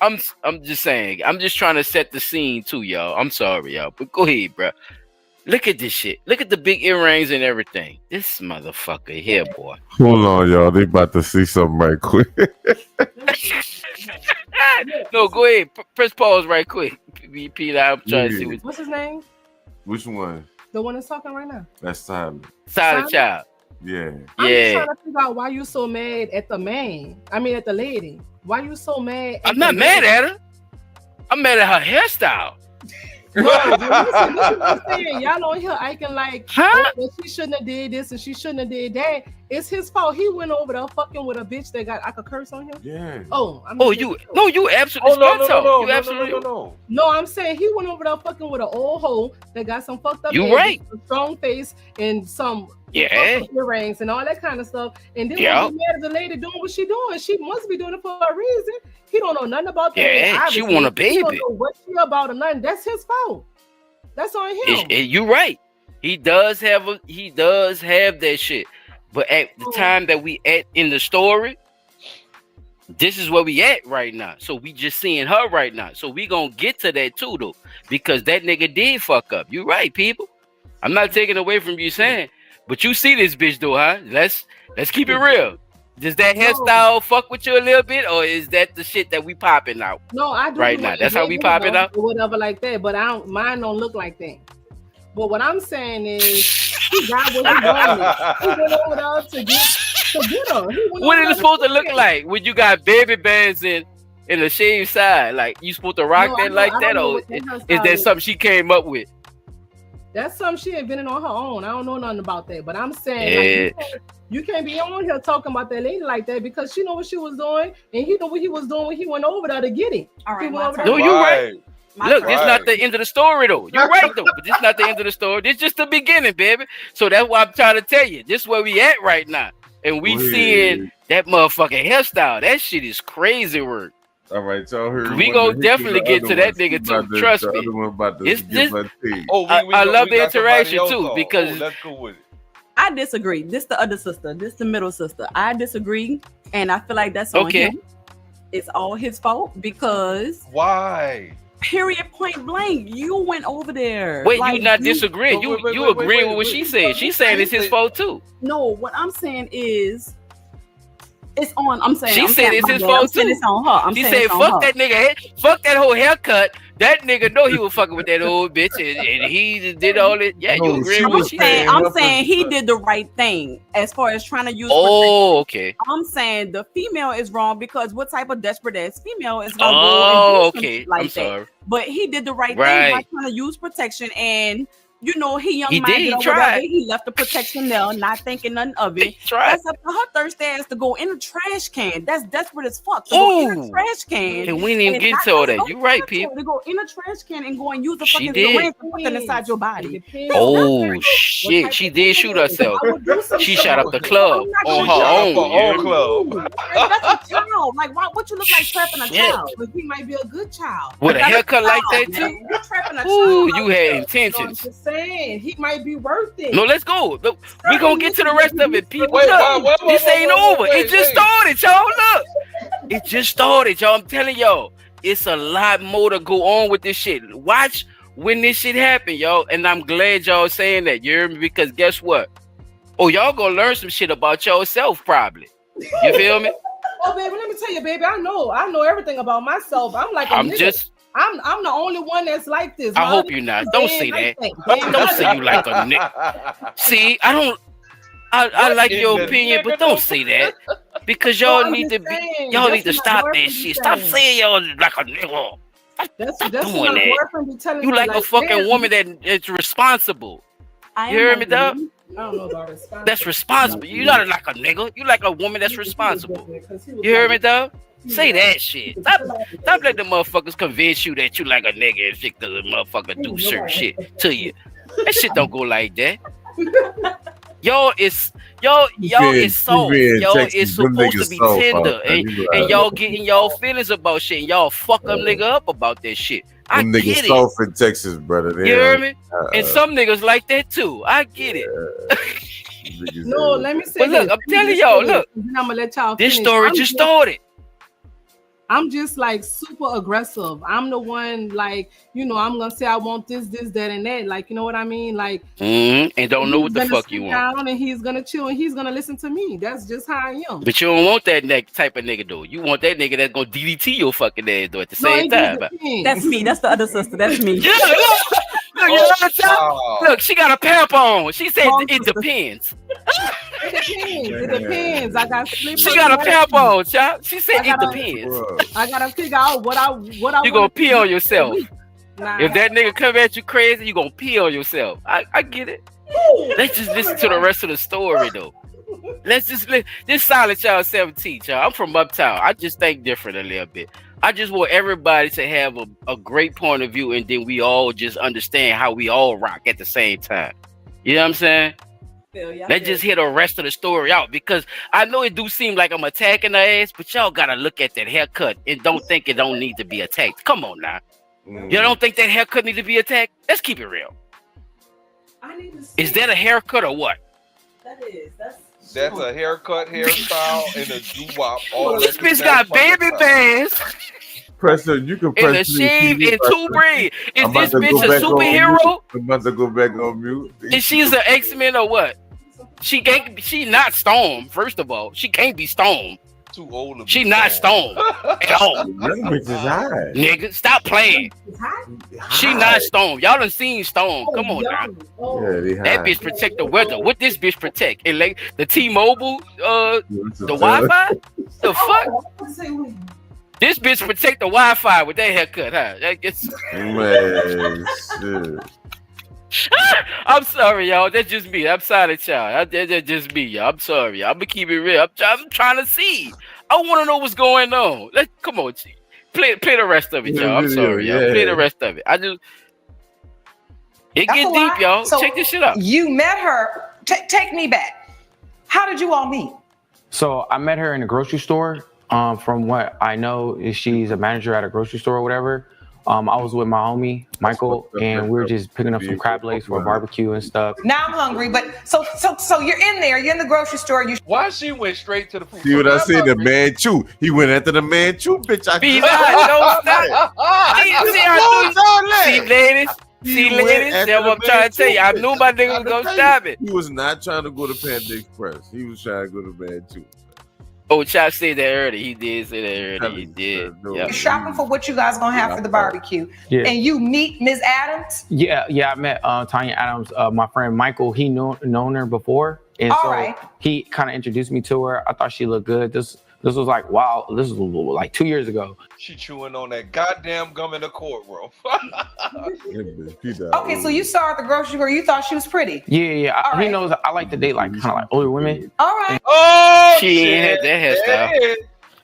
saying. I'm just trying to set the scene too, y'all. I'm sorry, y'all. But go ahead, bro. Look at this shit. Look at the big earrings and everything. This motherfucker here, boy. Hold on, y'all. They about to see something right quick. No, go ahead. Press pause right quick. Peter, I'm trying to see what's his name? Which one? The one that's talking right now. That's Silent. Silent Child. Yeah. I'm just trying to figure out why you so mad at the man. I mean, at the lady. Why you so mad? I'm not mad at her. I'm mad at her hairstyle. No, listen, what I'm saying. Y'all on here acting like that she shouldn't have did this and she shouldn't have did that. It's his fault. He went over there fucking with a bitch that got I could curse on him. Yeah. Oh, you absolutely No, I'm saying he went over there fucking with an old hoe that got some fucked up. You right. A strong face and some earrings and all that kind of stuff. And then when he mad at the lady doing what she doing, she must be doing it for a reason. He don't know nothing about that. Yeah, she want a baby. He don't know what she about or nothing. That's his fault. That's on him. You right. He does have that shit. But at the time that we at in the story, this is where we at right now. So we just seeing her right now. So we gonna get to that too though. Because that nigga did fuck up. You right, people. I'm not taking away from you saying, but you see this bitch though, huh? Let's keep it real. Does that hairstyle fuck with you a little bit, or is that the shit that we popping out? No, I do right now. That's how we popping out, or whatever like that. But mine don't look like that. But what I'm saying is, he got what he wanted. He went over there to get her. What is it supposed to look like when you got baby bands in the shaved side? Like you supposed to rock that like that, or is that something she came up with? That's something she invented on her own. I don't know nothing about that, but I'm saying you can't be on here talking about that lady like that because she know what she was doing and he know what he was doing when he went over there to get it. All right, no, you're right. Look, this is not the end of the story though. You're right though, but this is not the end of the story. This is just the beginning, baby. So that's why I'm trying to tell you. This is where we at right now, and we seeing that motherfucking hairstyle. That shit is crazy work. All right, y'all heard. We gonna definitely get to that nigga too. Trust me. I love the interaction too because let's go with it. I disagree. This the other sister. This the middle sister. I disagree, and I feel like that's on him. It's all his fault because why? Period. Point blank. You went over there. Wait, like, you not disagreeing? You agree with what she said? She's saying it's his fault too. No, what I'm saying is. It's on. I'm saying she said it's his fault too. It's on her. She said, "Fuck that nigga, fuck that whole haircut." That nigga know he was fucking with that old bitch, and he did all it. Yeah, you agree with what she said? I'm saying he did the right thing as far as trying to use. Okay. I'm saying the female is wrong because what type of desperate ass female is gonna go and do okay. like I'm that? sorry. But he did the right thing by trying to use protection and. You know, he tried. He left the protection there, not thinking nothing of it. That's up to her thirsty ass to go in a trash can. That's desperate as fuck. To go in a trash can. And we didn't even get to all that. You're right, people. To go in a trash can and go and use the fucking syringe to put it inside your body. Oh shit! She did shoot herself. She shot up the club on her own. That's a child. Like, what you look like trapping a child? But he might be a good child. With a haircut like that too. You're trapping a child. Ooh, you had intentions. He might be worth it. No, let's go. Look, we gonna get to the rest of it, people. This ain't over. It just started, y'all. Look, it just started, y'all. I'm telling y'all, it's a lot more to go on with this shit. Watch when this shit happen, y'all. And I'm glad y'all saying that. You hear me? Because guess what? Oh, y'all gonna learn some shit about yourself, probably. You feel me? Oh, baby, let me tell you, baby. I know everything about myself. I'm like I'm the only one that's like this. I hope you're not. Don't say that. Don't say you like a nigga. See, I like your opinion, but don't say that. Because y'all need to stop that shit. Stop saying y'all like a nigga. Stop doing that. You like a fucking woman that's responsible. You hear me, dog? I don't know about responsible. That's responsible. You're not like a nigga. You like a woman that's responsible. You hear me, dog? Say that shit. Stop letting the motherfuckers convince you that you like a nigga and think the motherfucker do certain shit to you. That shit don't go like that. Y'all is soft. Y'all is supposed to be tender, and y'all getting y'all feelings about shit, and y'all fuck a nigga up about that shit. I Them get niggas it. soft in Texas, brother. They You hear like, me? And some niggas like that too. I get it. No, let me say But look, this. I'm telling y'all, look, and then I'm gonna let y'all this finish. story just started. I'm just like super aggressive. I'm the one, like, you know, I'm gonna say I want this, that, and that. Like, you know what I mean? Like, And don't know what the fuck you want. down and he's gonna chill and he's gonna listen to me. That's just how I am. But you don't want that type of nigga though. You want that nigga that's gonna DDT your fucking ass though at the same time. That's me. That's the other sister. That's me. Yeah, look, she got a pamper on. She said it depends. It depends. I got sleep. She got a pamper on, child. She said it depends. I gotta figure out what I You gonna pee on yourself. Nah. If that nigga come at you crazy, you gonna pee on yourself. I get it. Let's just listen to the rest of the story though. Let's just silence y'all 17, y'all. I'm from uptown. I just think different a little bit. I just want everybody to have a great point of view, and then we all just understand how we all rock at the same time. You know what I'm saying? Let's just hear the rest of the story out, because I know it do seem like I'm attacking her ass, but y'all gotta look at that haircut and don't think it don't need to be attacked. Come on now. You don't think that haircut need to be attacked? Let's keep it real. Is that a haircut or what? That's a haircut, hairstyle, and a doo-wop. This bitch got baby bands. Preston, you can In press a shave and two braids. Is this bitch a superhero? I'm about to go back on mute. Is she's an X-Men or what? She not Storm, first of all. She can't be Storm. Too old to be She not Storm at all. That bitch is hot. Nigga, stop playing. She not Storm. Y'all done seen Storm. Come on now. Yeah, they hot. That bitch protect the weather. What this bitch protect? It like the T-Mobile, the Wi-Fi? The fuck? This bitch protect the Wi-Fi with that haircut, huh? That gets... Man, shit. I'm sorry, y'all. That's just me. I'm sorry, y'all. That's just me, y'all. I'm sorry, y'all. I'm gonna keep it real. I'm trying to see. I want to know what's going on. Come on, G. Play the rest of it, y'all. I'm sorry, y'all. Play the rest of it. It That's get a deep, lot. y'all. So check this shit out. You met her. Take me back. How did you all meet? So I met her in a grocery store. From what I know, is she's a manager at a grocery store or whatever. I was with my homie Michael, and we were just picking up some crab legs for a barbecue and stuff. Now I'm hungry, but so you're in there. You're in the grocery store. Why she went straight to the food? See what I said? The man chew. He went after the man chew, bitch. See, ladies. See, ladies, that's what I'm trying to tell you. I knew my nigga was gonna stop it. He was not trying to go to Panda Express. He was trying to go to Man Chew. Oh, Chop said that earlier. He did say that earlier. He did. You're shopping for what you guys gonna have for the barbecue, Yeah. and you meet Ms. Adams. Yeah. I met Tanya Adams. My friend Michael, he known her before, and so he kind of introduced me to her. I thought she looked good. This was like, wow. This was like 2 years ago. She chewing on that goddamn gum in the courtroom. Okay, so you saw her at the grocery store. You thought she was pretty. Yeah. He knows I like to date like kind of like older women. All right. Oh, she ain't had that hairstyle.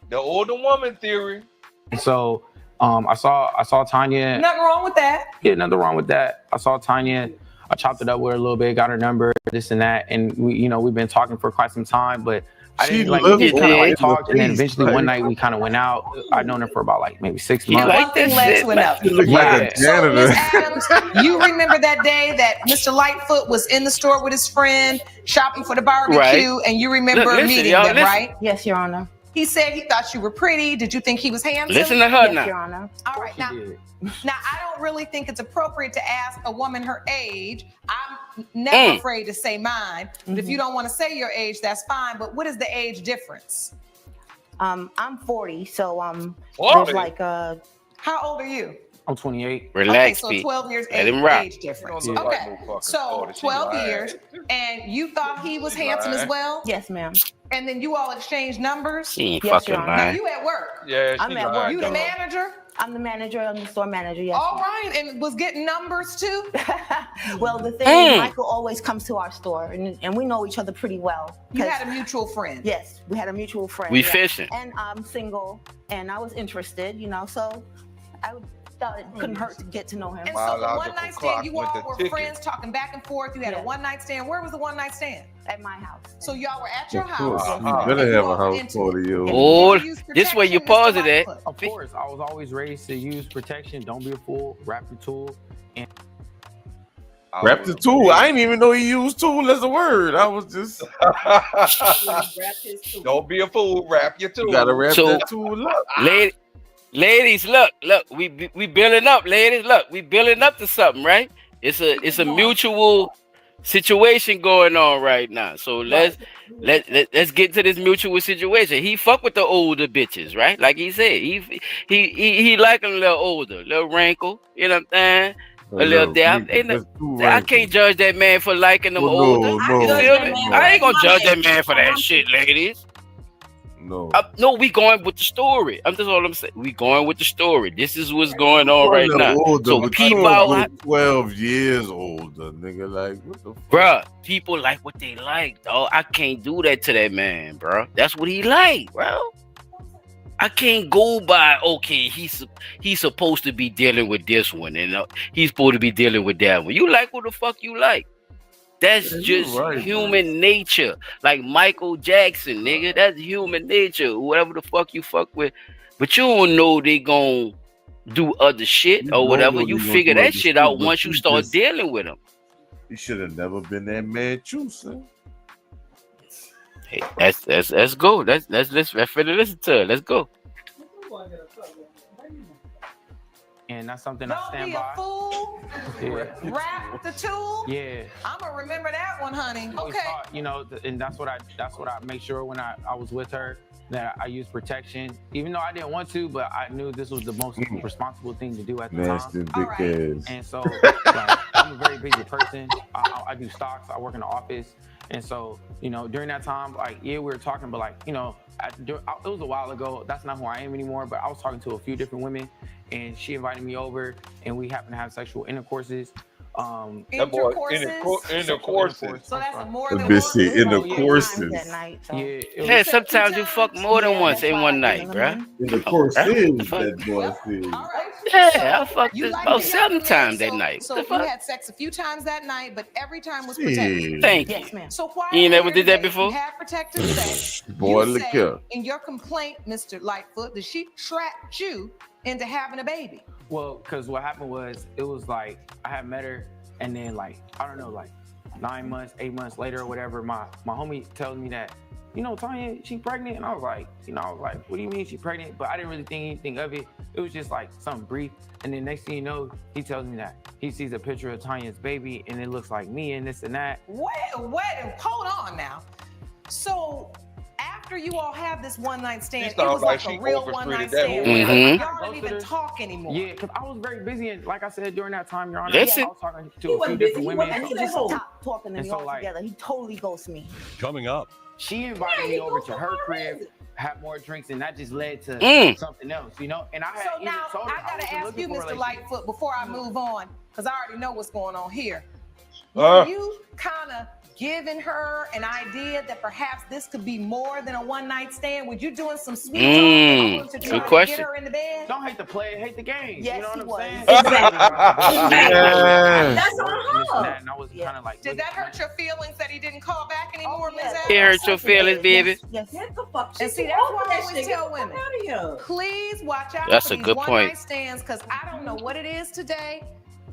The older woman theory. And so I saw Tanya. Nothing wrong with that. Yeah, nothing wrong with that. I saw Tanya. I chopped it up with her a little bit, got her number, this and that, and we've been talking for quite some time, but I didn't like we just kind of like talked, and then eventually one night we kind of went out. I'd known her for about like maybe 6 months. One thing led to another. You look like a So, Ms. janitor. Adams, you remember that day that Mr. Lightfoot was in the store with his friend shopping for the barbecue, and you remember meeting them, right? Yes, Your Honor. He said he thought you were pretty. Did you think he was handsome? Listen to her Yes, now. Your Honor. All right, now I don't really think it's appropriate to ask a woman her age. I'm never afraid to say mine. But if you don't want to say your age, that's fine. But what is the age difference? I'm 40, so there's like How old are you? I'm 28. Relax, okay, so 12 years Let him rock. age difference. Yeah. Okay, so 12 years, and you thought he was handsome as well? Yes, ma'am. And then you all exchanged numbers? She ain't Yes, fucking Your Honor. Now lying. you at work? Yeah, I'm at work. You the manager? I'm the manager. I'm the store manager. Yes. All right, and was getting numbers too? Well, the thing is, Michael always comes to our store, and we know each other pretty well. You had a mutual friend? Yes, we had a mutual friend. We yeah. fishing. And I'm single, and I was interested, so I thought it couldn't hurt to get to know him. And so the one night stand, you all were friends talking back and forth. You had a one night stand. Where was the one night stand? At my house. So y'all were at your Of course, house. you better have a house party, yo. Oh, this way you pause it at. Of course, I was always raised to use protection. Don't be a fool. Wrap the tool. And Wrap the tool. I didn't even know he used tool as a word. I was just. Don't be a fool. Wrap your tool. You gotta wrap that tool up. Ladies, look, we building up, ladies. Look, we building up to something, right? It's a mutual situation going on right now. So let's get to this mutual situation. He fuck with the older bitches, right? Like he said, he like a little older, little wrinkle. You know what I'm saying? A little dab. I can't judge that man for liking them older. You feel me? I ain't gonna judge that man for that shit, ladies. No. No, we going with the story. That's all I'm saying. We going with the story. This is what's going on right now. So people out 12 years older, nigga. Like, what the fuck? Bruh, people like what they like, dog. I can't do that to that man, bro. That's what he like, bro. I can't go by, okay, he's supposed to be dealing with this one, and he's supposed to be dealing with that one. You like what the fuck you like. That's just human nature. Like Michael Jackson, nigga. That's human nature. Whatever the fuck you fuck with. But you don't know they gon' do other shit or whatever. You figure that shit out once you start dealing with them. You should have never been that man, too, son. Hey, let's go. Let's finna listen to it. Let's go. And that's something I stand by. Fool. Yeah. Wrap the tool. Yeah. I'm gonna remember that one, honey. Okay. You know, and that's what I make sure when I was with her, that I used protection, even though I didn't want to, but I knew this was the most responsible thing to do at the Nasty time. big ass. And so, like, I'm a very busy person. I do stocks. I work in the office. And so, you know, during that time, like, yeah, we were talking, but like, you know, it was a while ago. That's not who I am anymore, but I was talking to a few different women, and she invited me over, and we happened to have sexual intercourses. Intercourses. So that's more The than bitch said intercourses. Yeah, sometimes you fuck more than once in one night, bruh. Intercourses, that boy said. Yeah, I fucked this about 7 times that night. So you had sex a few times that night, but every time was protected. Thank you. Yes, ma'am. So why You ain't never did that before? You had protected sex. Boy, You look say here. in your complaint, Mr. Lightfoot, that she trapped you into having a baby. Well, because what happened was, it was like, I had met her, and then like, I don't know, like 9 months, 8 months later or whatever, my homie tells me that, you know, Tanya, she pregnant? And I was like, what do you mean she pregnant? But I didn't really think anything of it. It was just like something brief. And then next thing you know, he tells me that he sees a picture of Tanya's baby, and it looks like me and this and that. Wait, hold on now. So after you all have this one night stand, it was like a real one night stand. Y'all didn't even talk anymore. Yeah, because I was very busy, and like I said, during that time, Your Honor, Listen. I was talking to a few different women. And he just stopped talking to And me so, like, altogether. He totally ghosted me. Coming up. She invited me over to her crib, have more drinks, and that just led to something else, you know? And I had So now told her I gotta wasn't ask you, looking for a Mr. relationship. Lightfoot, before I move on, because I already know what's going on here. Were you kind of giving her an idea that perhaps this could be more than a one night stand? Were you doing some sweet talking to try good to question. get her in the bed? Don't hate the play, hate the game. Yes, you know he what was. I'm saying? Yeah. That's on her. And I was kind of like, Did that hurt your feelings that he didn't call back anymore, Ms. Adams? It hurt your feelings, baby. Yes. Get the fuck. And see, that's why I always tell women, please watch out That's for a these good one point. night stands, because I don't know what it is today.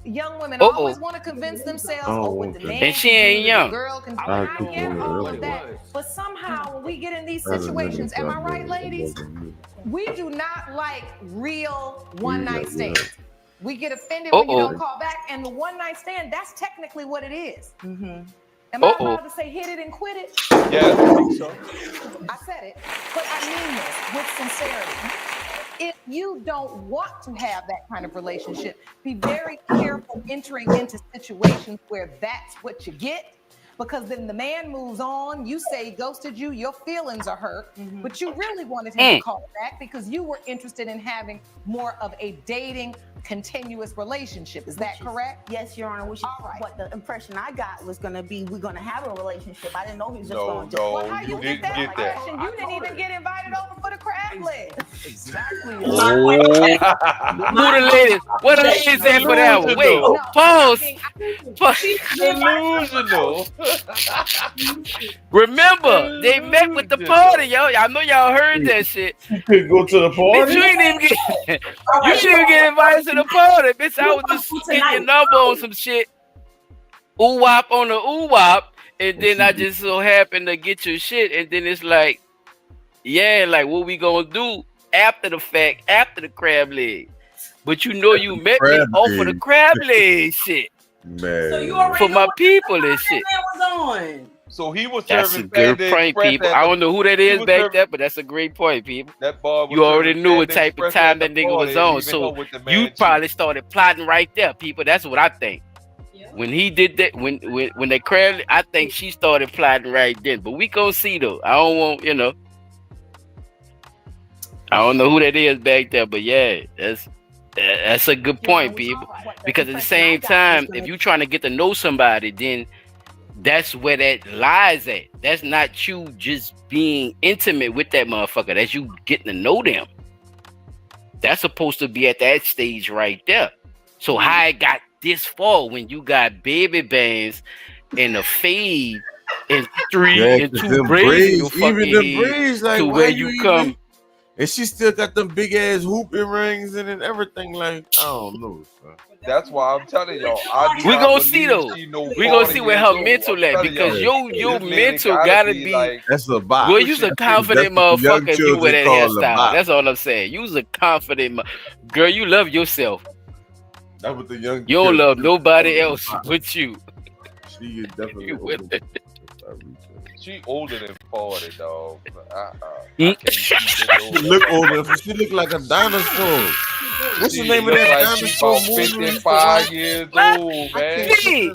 Young women Uh-oh. always want to convince themselves, what the man And she can ain't do, young. the girl can do. I I get could all do of it. that. But somehow when we get in these situations, am I right, ladies? We do not like real one night stands. We get offended when you don't call back, and the one night stand, that's technically what it is. Am I allowed to say hit it and quit it? Yeah, I think so. I said it, but I mean this with sincerity. If you don't want to have that kind of relationship, be very careful entering into situations where that's what you get, because then the man moves on, you say he ghosted you, your feelings are hurt, but you really wanted him to call back because you were interested in having more of a dating, continuous relationship. Is that correct? Yes, Your Honor. Which is what the impression I got was going to be. We're going to have a relationship. I didn't know he was just going to. Well, how you get that impression? You didn't even get invited over for the crab leg. Exactly. Who the ladies? What the ladies at for that one? Wait, pause. Delusional. Remember, they met with the party, yo. I know y'all heard that shit. You couldn't go to the party. Bitch, you didn't even get invited to the party. Bitch, I was just getting your number on some shit. Ooh-wop on the ooh-wop. And then I just so happened to get your shit. And then it's like, yeah, like what we gonna do after the fact, after the crab leg. But you know you met me off of the crab leg shit. Man. So you already For my people and shit. was on. So he was That's a serving good Panda point, Express people. at I the- don't know who that he is was back serving- there, but that's a great point, people. That bar was You already serving knew what Panda type of Express time at that the nigga was party, on. even So though with the you man probably started plotting right there, people. That's what I think. When he did that, when they crab, I think she started plotting right then. But we gonna see though. I don't want, I don't know who that is back there, but yeah, that's a good point, people. Because at the same time, if you're trying to get to know somebody, then that's where that lies at. That's not you just being intimate with that motherfucker. That's you getting to know them. That's supposed to be at that stage right there. So how it got this far when you got baby bands and a fade and 3 and 2 braids in your fucking even the head braids, like to why where you you even, come. and she still got them big ass hoop earrings and everything. Like I don't know. Son. That's why I'm telling y'all. We gonna see though. We gonna see where her mental at, because your mental gotta be. Like, that's a bop. Well, you's a confident That's what the young motherfucker if you wear that children call a hairstyle. bop. That's all I'm saying. You's a confident girl. You love yourself. That's what the young. You don't love nobody else but you. She is definitely she older than 40, dog. She look older. She look like a dinosaur. What's the name of that dinosaur about movie? 55 years old, man. P,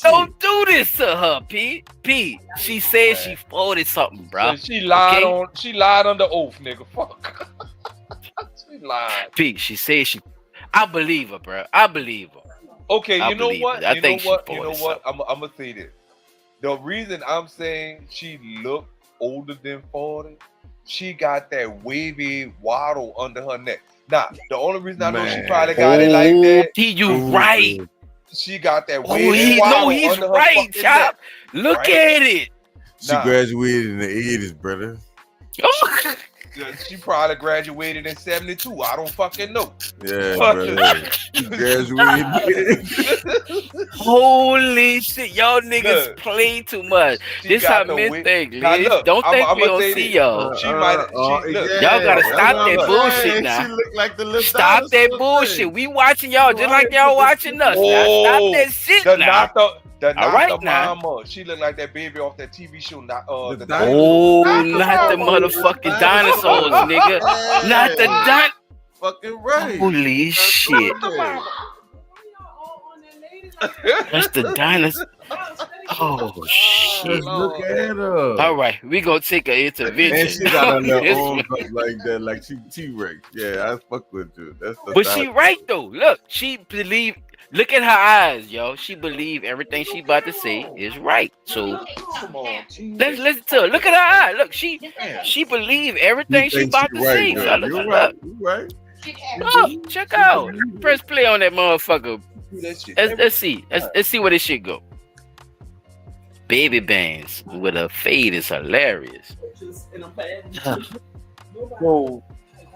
don't do this to her, P. She said she 40 something, bro. She lied she lied under oath, nigga. Fuck. She lied. P, she said she. I believe her, bro. I believe her. Okay, I you know believe what? it. I You think know what? she You know 40 what? I'm gonna say this. The reason I'm saying she looked older than 40, she got that wavy waddle under her neck. Now, the only reason I know she probably got it like that. P, you right. She got that Oh, wavy waddle he's under her right, fucking Chop. neck. Look at it. She graduated in the 80s, brother. She probably graduated in 72. I don't fucking know. Yeah, brother. She graduated. Holy shit, y'all niggas play too much. This how men think, Liz. Don't think we don't see y'all. She might. Y'all gotta stop that bullshit now. She look like the little Stop that bullshit. We watching y'all just like y'all watching us. Now stop that shit now. All right now. Mama, she looked like that baby off that TV show. Not not the motherfucking dinosaurs, nigga. Not the fucking right. Holy shit. That's the dinosaur. Oh shit. Look at her. All right, we gonna take an intervention. And she got on her own like that, like she T-Rex. Yeah, I fuck with you. That's the But she right though. Look, she believe. Look at her eyes, yo. She believe everything she about to say is right. So let's listen to her. Look at her eye. Look, she believe everything she about to say. Girl. You're right. You're right. Oh, check out. Press play on that motherfucker. Let's see. Let's see where this shit go. Baby bands with a fade is hilarious.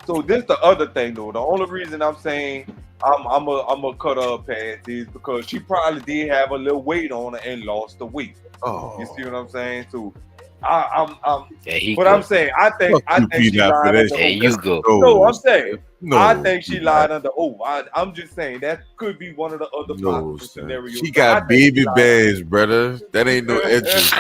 So this the other thing though. The only reason I'm saying I'm a cut her pants is because she probably did have a little weight on her and lost the weight. Oh, you see what I'm saying? So I'm but I'm saying I think she lied under oath. There you go. No, I'm saying No, I think she lied under oath. I'm just saying that could be one of the other possible scenarios. She got baby bands, brother. That ain't no edges.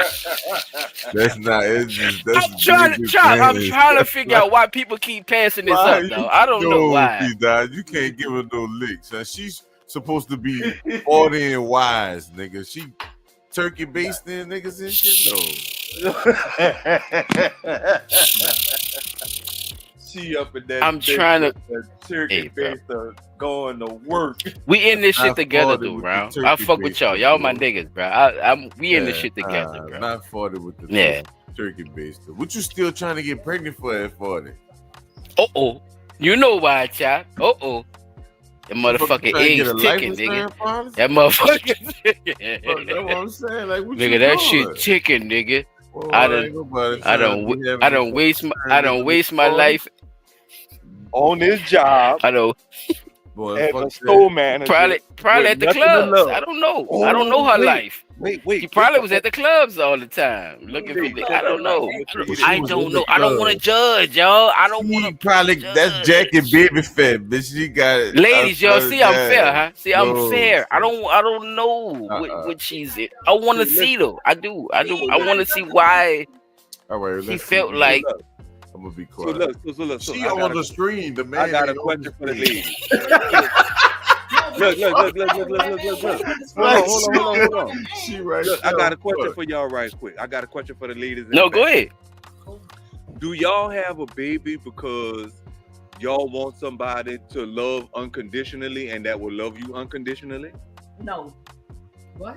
That's not edges. That's I'm trying to figure out why people keep passing this up, though. I don't know why. You can't give her no licks. She's supposed to be 40 and wise, nigga. She turkey basting niggas and shit. No. she up in that. I'm trying to. Turkey baster going to work. We in this shit together, though, bro. I fuck with y'all. Y'all my niggas, bro. We in this shit together, bro. Not 40 with the Yeah. turkey baster. What you still trying to get pregnant for at 40? You know why, child. That motherfucking eggs ticking, nigga. That motherfucking ticking. That's what I'm saying. Like, what nigga, you that doing? shit ticking, nigga. Well, I don't waste my life on this job. I don't. Boy, as a store manager. Probably at the clubs. I don't know. I don't know her life. Wait. She probably was at the clubs all the time looking for. I don't know. I don't know. I don't want to judge, y'all. I don't want to. Probably that's Jackie baby fat, bitch. She got it. Ladies, y'all see, I'm fair, huh? See, I'm fair. I don't know what she's in. I want to see though. I do. I want to see why. All right, he felt like. I'm gonna be quiet. So look. She on the screen. The man. I got a question for the ladies. Look. Hold on. She right. Look, I got a question for y'all right quick. I got a question for the ladies. No, go ahead. Do y'all have a baby because y'all want somebody to love unconditionally and that will love you unconditionally? No. What?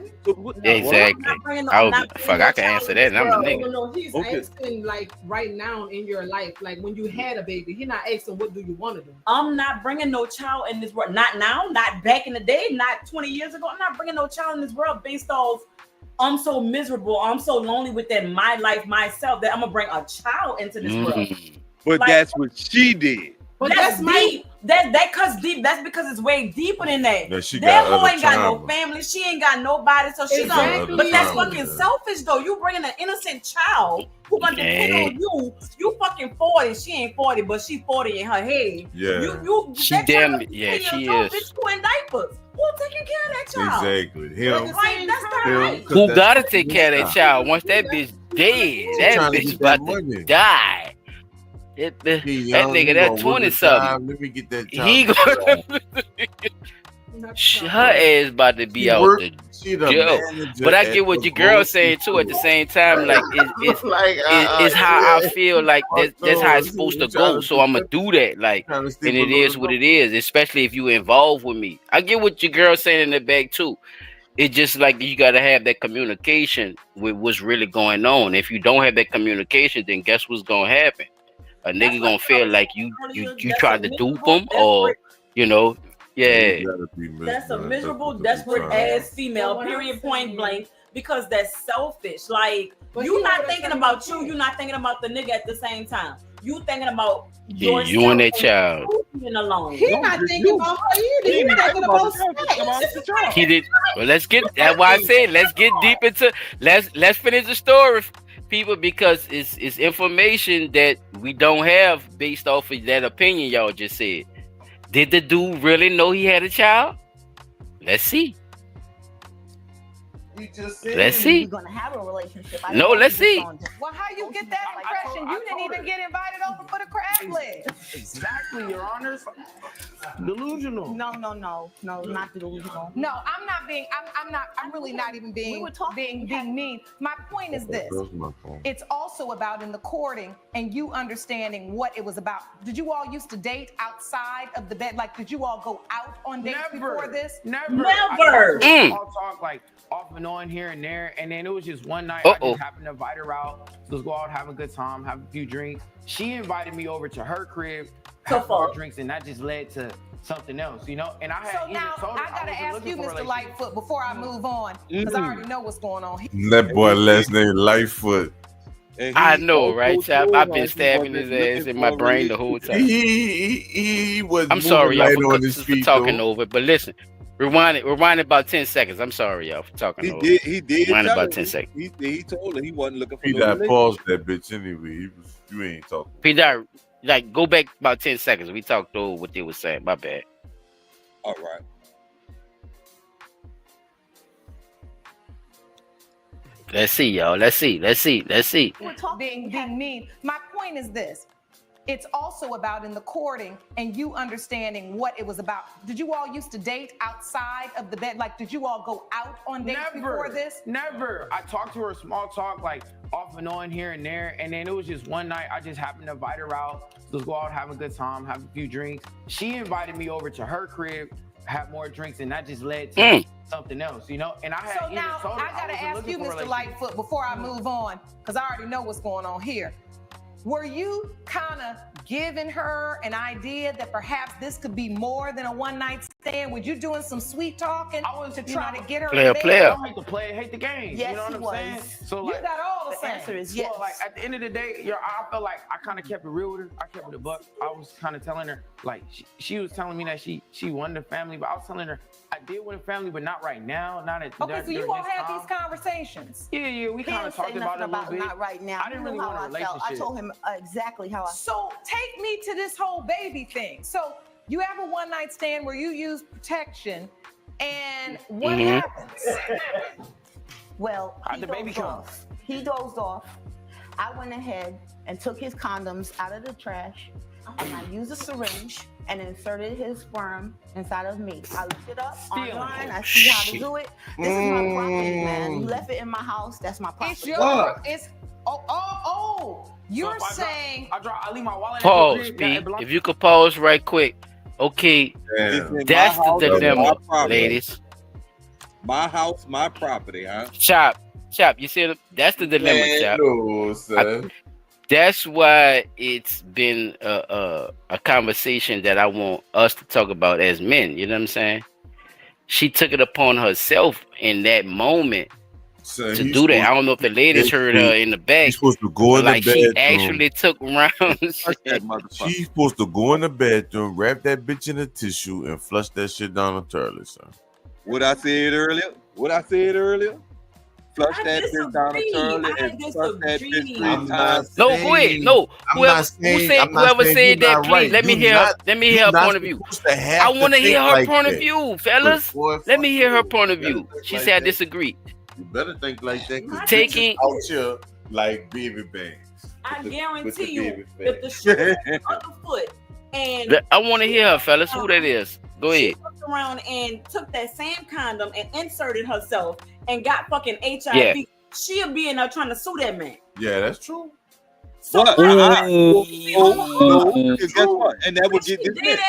Exactly. I can answer that. And I'm a nigga. No, he's asking like right now in your life, like when you had a baby. He's not asking what do you want to do. I'm not bringing no child in this world. Not now. Not back in the day. Not 20 years ago. I'm not bringing no child in this world based off. I'm so miserable. I'm so lonely with that my life myself that I'm gonna bring a child into this world. But like, that's what she did. But that's deep. That cuts deep. That's because it's way deeper than that. Yeah, that hoe ain't got no family. She ain't got nobody. So she's exactly. But that's fucking selfish though. You bringing an innocent child who gonna depend on you. You fucking 40. She ain't 40, but she 40 in her head. Yeah. She damn. Yeah, she is. Bitch, who in diapers? Who taking care of that child? Exactly. Him. Right, that's not right. Who gotta take care of that child once that bitch dead? That bitch about to die. That nigga, that 20 something. Let me get that child. He gonna her ass about to be out the jail. But I get what your girl saying too. At the same time, like it's how I feel. Like that's how it's supposed to go. So I'm gonna do that. Like, and it is what it is. Especially if you involved with me. I get what your girl saying in the back too. It's just like you gotta have that communication with what's really going on. If you don't have that communication, then guess what's gonna happen? A nigga gonna feel like you tried to dupe him, or yeah. That's a miserable, desperate ass female. Period. Point blank. Because that's selfish. Like you not thinking about you. You not thinking about the nigga at the same time. You thinking about yourself. You and that child. Alone. He not thinking about her either. He thinking about sex. He did. Well, let's get. That's why I said let's get deep into. Let's finish the story, people, because it's information that we don't have based off of that opinion y'all just said. Did the dude really know he had a child? Let's see. Let's see. We're gonna have a relationship. No, let's see. Well, how you get that impression? You didn't even get invited over for the crab leg. Exactly, Your Honor. Delusional. No, not delusional. No, I'm really not even being mean. My point is this. It's also about in the courting and you understanding what it was about. Did you all used to date outside of the bed? Like, did you all go out on dates before this? Never. All talk like off and on here and there, and then it was just one night I just happened to invite her out. Let's go out, have a good time, have a few drinks. She invited me over to her crib, have more drinks, and that just led to something else, And I had so now I gotta ask you, Mr. Lightfoot, before I move on, because I already know what's going on. That boy last name Lightfoot. I know, right, Chap? I've been stabbing his ass in my brain the whole time. He was. I'm sorry, y'all, for talking over. But listen, rewind about 10 seconds. I'm sorry, y'all, for talking over. He did. Rewind about 10 seconds. He told her he wasn't looking for. He died. Paused that bitch anyway. You ain't talking. He died. Like, go back about 10 seconds. We talked over what they were saying. My bad. All right. Let's see, y'all. Let's see. Being mean. My point is this. it's also about in the courting and you understanding what it was about. Did you all used to date outside of the bed? Like, did you all go out on dates before this? Never. I talked to her small talk, like off and on here and there. And then it was just one night I just happened to invite her out. Let's go out, have a good time, have a few drinks. She invited me over to her crib, have more drinks, and that just led to something else, you know? And I had So now I gotta ask you, Mr. Lightfoot, before I move on, because I already know what's going on here. Were you kind of giving her an idea that perhaps this could be more than a one-night stand? Were you doing some sweet talking to try to get her in bed? I don't like to play, hate the game. Yes, you know what I'm saying? So you like, got all the answer is yes. yes. like at the end of the day, I felt like I kind of kept it real with her. I kept it a buck. I was kind of telling her, like, she was telling me that she wanted a family, but I was telling her I did want a family, but not right now. Not at Okay, so you all had these conversations. Yeah, we kind of talked about it a little bit. Not right now. I didn't really want a relationship. I told him exactly how I So take me to this whole baby thing. So you have a one-night stand where you use protection, and what happens? Well, how'd the baby come? He dozed off. I went ahead and took his condoms out of the trash, and I used a syringe and inserted his sperm inside of me. I looked it up online. I see how to do it. This is my property, man. You left it in my house. That's my property. It's your. It's You're saying. I leave my wallet. Pause, Pete. If you could pause right quick. Okay, that's the dilemma, ladies. My house, my property, huh? Chop. You see, that's the dilemma, Chop. No, son. That's why it's been a conversation that I want us to talk about as men. You know what I'm saying? She took it upon herself in that moment to do that. I don't know if the ladies heard her in the back. She's supposed to go in the like bedroom. she actually took rounds. She's supposed to go in the bedroom, wrap that bitch in a tissue, and flush that shit down the toilet, son. What I said earlier? Flush that bitch down the toilet and flush that bitch 3 times. No, go ahead. No, whoever said that, please let me hear her point of view. I want to hear her point of view, fellas. Let me hear her point of view. She said I disagree. You better think like that. Taking out here like baby bangs. I guarantee you, if the shoe was underfoot and I want to hear her, fellas. Who that is? Go ahead. She looked around and took that same condom and inserted herself and got fucking HIV. Yeah. She'll be in there trying to sue that man. Yeah, that's true. So what? No, guess what? And that would get dismissed.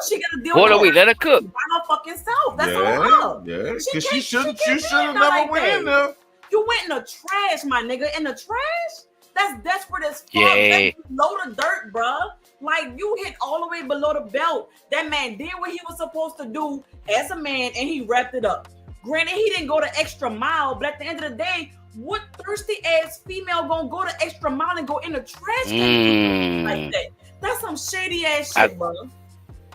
She gotta deal Hold with on, wait, let her cook. by her fucking self. That's Yeah, all her. yeah. She Because can't- she should she have can't be never like went in that. there. You went in the trash, my nigga. In the trash? That's desperate as fuck. Yeah. That's below the dirt, bruh. Like, you hit all the way below the belt. That man did what he was supposed to do as a man, and he wrapped it up. Granted, he didn't go the extra mile, but at the end of the day, what thirsty ass female gonna go the extra mile and go in the trash can like that? That's some shady ass shit, bro.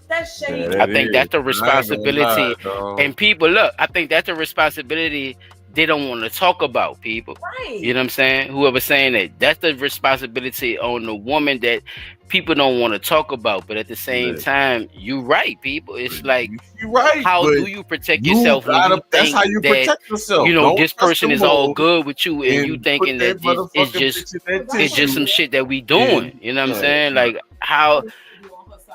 That's shady. I think that's the responsibility. And people, look, I think that's the responsibility they don't want to talk about, people. Right. You know what I'm saying? Whoever's saying that, that's the responsibility on the woman that people don't want to talk about. But at the same time, you're right, people. It's like, you're right. How do you protect yourself when you that's think how you that, protect yourself. you know, Don't this trust person the is all mold good with you, and you thinking that it's just some shit that we doing. You know what I'm saying? Like, how,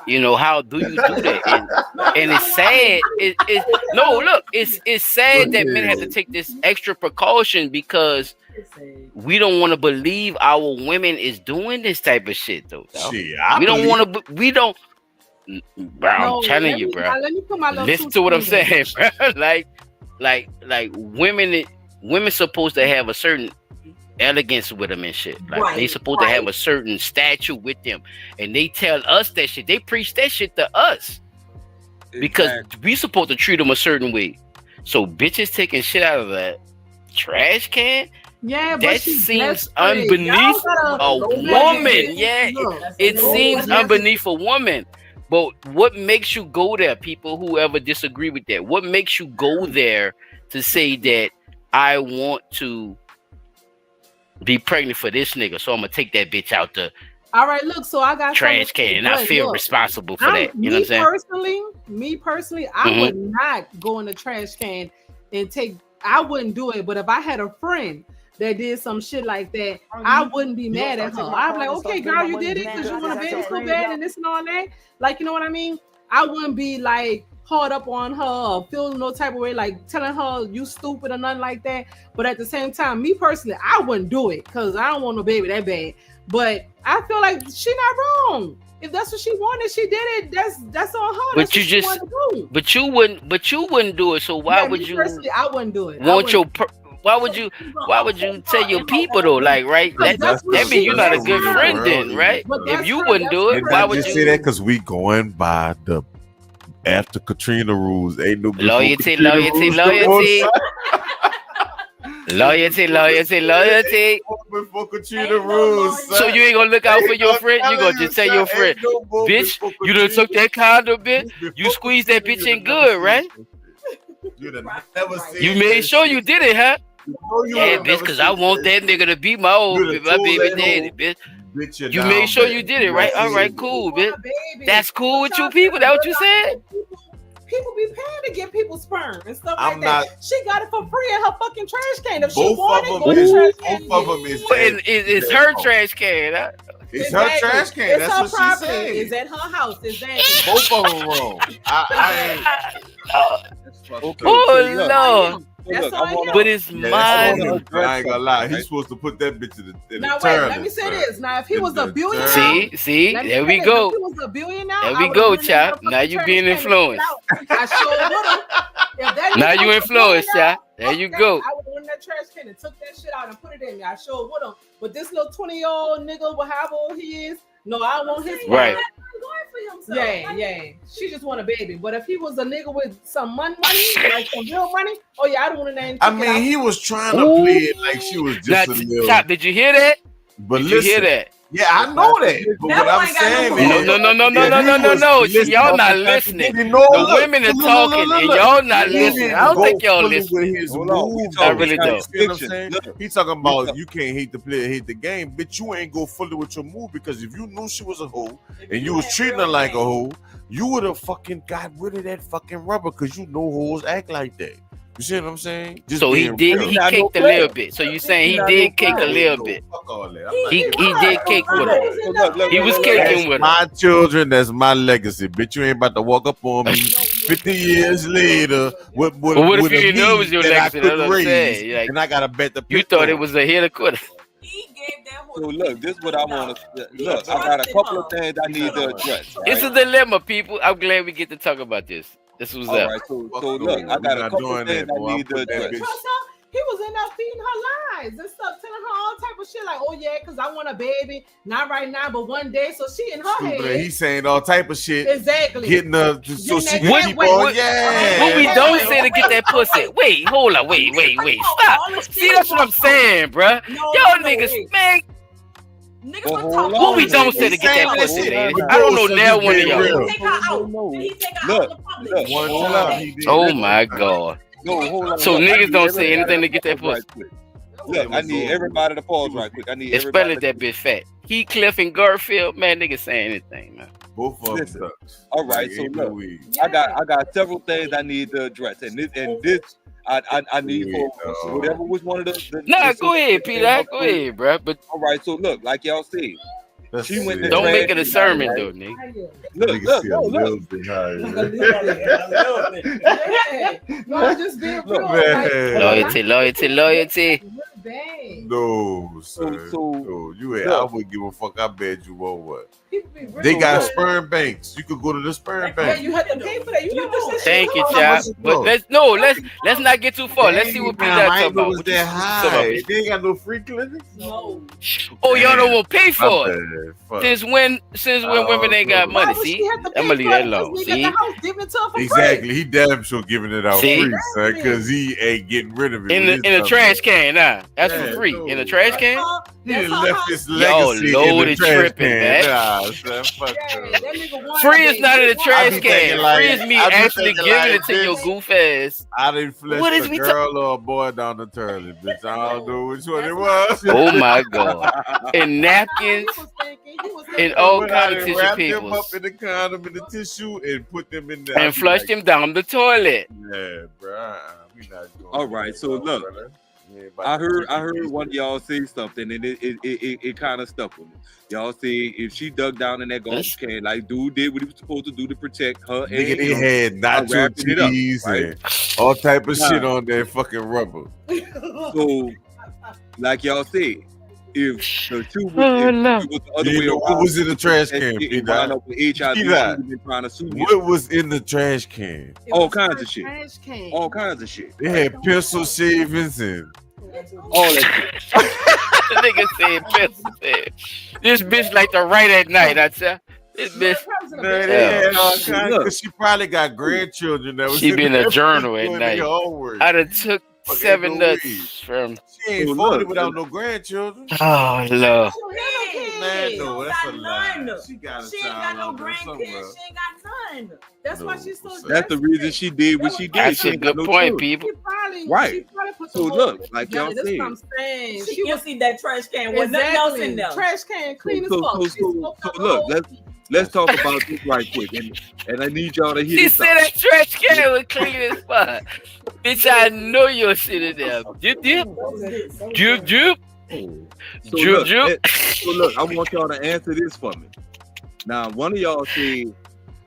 you know, how do you do that? And it's sad. It's sad that men have to take this extra precaution because we don't want to believe our women is doing this type of shit, though. Shit, we don't want to. We don't. Bro, I'm telling you, bro. Let me put my little Listen two to what I'm cents saying, bro. like women supposed to have a certain elegance with them and shit. Like they supposed to have a certain stature with them, and they tell us that shit. They preach that shit to us because we supposed to treat them a certain way. So bitches taking shit out of that trash can. Yeah, but that she's seems desperate. underneath Y'all a gotta- woman. Yeah, Look, it seems underneath a woman. But what makes you go there, people who ever disagree with that? What makes you go there to say that I want to be pregnant for this nigga, so I'm gonna take that bitch out the All right, look, so I got trash something to can, and I say. feel Look, responsible for that. You know what I'm saying? Me personally, I would not go in the trash can and take. I wouldn't do it. But if I had a friend that did some shit like that, I wouldn't be mad at her. I'd be like, okay, girl, you did it because you want a baby so bad and this and all that. Like, you know what I mean? I wouldn't be like hard up on her or feel no type of way, like telling her you stupid or nothing like that. But at the same time, me personally, I wouldn't do it because I don't want no baby that bad. But I feel like she not wrong. If that's what she wanted, she did it. That's on her. But you just, but you wouldn't do it. So why would you? Personally, I wouldn't do it. Why would you tell your people though? Like, right? That means you're not a good friend then, right? If you wouldn't do it, why would you say that? Because we going by the after Katrina rules. Ain't no loyalty. Before Katrina rules. So you ain't gonna look out for your friend? You gonna just tell your friend, bitch, you done took that condom, bitch. You squeezed that bitch in good, right? You made sure you did it, huh? Yeah, bitch, because I want that nigga to be my baby daddy, bitch. You made sure you did it, right? All right, cool, bitch. That's cool with you people? That what you said? People be paying to get people's sperm and stuff like that. She got it for free in her fucking trash can. If she wanted it, go to trash can. Both of them it's her trash can. Huh? It's her trash can. It's That's her what she property. said. It's at her house. Exactly. Both of them wrong. Oh Lord. That's on him. But it's mine. I ain't gonna lie. He's supposed to put that bitch in the Now wait, let me say this. Now if he was a billionaire, see, there we go. If he was a billionaire, there we go, chap. Now you being influenced. I sure would have. Now you influenced, chap. There you go. I would have went in that trash can and took that shit out and put it in me. I sure would have. But this little 20-year-old nigga, however old he is, no, I want his right. Yeah. She just want a baby. But if he was a nigga with some money, like some real money, oh yeah, I don't want to name. I mean, he was trying to play it like she was just a little. Chop, did you hear that? But did you hear that? Yeah, I know that. But what I'm saying is, no. Y'all not listening. The women are talking and y'all not listening. I don't think y'all listening. I really don't. He's talking about you can't hate the player, hate the game, but you ain't go fully with your move because if you knew she was a hoe and you was treating her like a hoe, you would have fucking got rid of that fucking rubber because you know hoes act like that. You see what I'm saying? Just so he caked a little bit. So you saying he did cake a little bit? Fuck all that. He did cake with her. He was caking with her. My children, that's my legacy. Bitch, you ain't about to walk up on me 50 years later with what if you didn't know it was your legacy? That's what I'm saying. Like, and I gotta bet the you thought it was a hit or quitter. So look, this is what I want to look. I got a couple of things I need to address. Right? It's a dilemma, people. I'm glad we get to talk about this. This was all right. So look, I got a couple of things I need to address. He was in there feeding her lies and stuff, telling her all type of shit like, oh yeah, because I want a baby, not right now, but one day. So she in her head. He's saying all type of shit. Exactly. Getting her so she can keep on. What we don't say to get that pussy. Wait, hold on. Wait. Stop. See, that's what I'm saying, bruh. Y'all niggas, man. What we don't say to get that pussy, ladies? I don't know now one of y'all. Look, one time. Oh my God. No, hold on. So niggas don't say anything to get that pussy. Look, I need everybody to pause right quick. I need especially that bitch fat. Heathcliff and Garfield, man, niggas say anything, man. Both of them. All right, so look, I got several things I need to address, and this I need for whatever was one of the Nah, go ahead, Peter. Go ahead, bro. But all right, so look, like y'all see. She went. Don't make it a sermon, though, nigga. Look. No, just being real. Loyalty. No, sir. No, you ain't. I wouldn't give a fuck. I bet you won't. What? They got sperm banks. You could go to the sperm bank. Yeah, you had to pay for that. You know what? Thank you, child. But let's not get too far. Let's see what Peter talking about. Was that high? They ain't got no free clinics. No. Oh, y'all don't want to pay for it. Since when women ain't got money? See, I'm gonna leave that alone. See, exactly. He damn sure giving it out free, son, because he ain't getting rid of it in a trash can. Nah, that's for free. In a trash can. He left his legacy in the trash can. Free is not in the trash can. Free is me actually giving it to your goof ass. I didn't flush a girl or a boy down the toilet, bitch. I don't know which one it was. Oh my God! And napkins and all kind of tissue papers. Wrap them up in the condom in the tissue and put them in there and flush them down the toilet. Yeah, bro. We not doing all right, so look. I heard one of y'all say something, and it kind of stuck with me. Y'all say if she dug down in that garbage can, like dude did what he was supposed to do to protect her. Nigga, and they him had by nacho wrapping it up, cheese right? and all type of shit Nah. on that fucking rubber. So, like y'all said, if the two was, Oh, if no. it was the other You way know, around, what was in the trash that can, shit and P-Dot? wind up with HIV, she P-Dot, would have been trying to sue you. what was in the trash can? All kinds of shit. Trash can. All kinds of shit. They had pencil shavings and all that shit. The nigga said, this bitch like to write at night. I tell this bitch. Man, they had all kinds, because she probably got grandchildren that was She in be in a there journal at doing night. their homework. I done took Fucking 7 no nuts weed. from. She ain't 40 without no grandchildren. Oh, Lord. Man, no, that's a lie. None. She got a She ain't got child no out there grandkids. somewhere. She ain't got none. That's why she's so. That's the reason she did what she did. That's She a ain't got good no point, children. people. Right. Put So the whole look, thing like together. y'all That's said. what I'm saying. She can see that trash can with nothing else in there. Trash can clean So as fuck. look, let's talk about this right quick, and I need y'all to hear She this said out. that trash can was clean as fuck. Bitch, I know your shit in there. Dip, dip. Juke, juke. So Juke, juke. look, I want y'all to answer this for me. Now, one of y'all said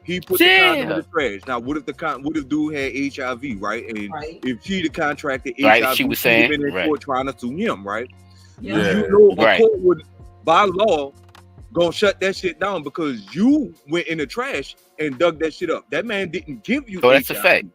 he put the condom in the trash. Now, what if dude had HIV, right? And if she contracted HIV, She was she would've saying, been in court trying to sue him, right? Yeah. You know, a Right. court would, by law, gonna shut that shit down because you went in the trash and dug that shit up. That man didn't give you Oh, that's a HIV, fact.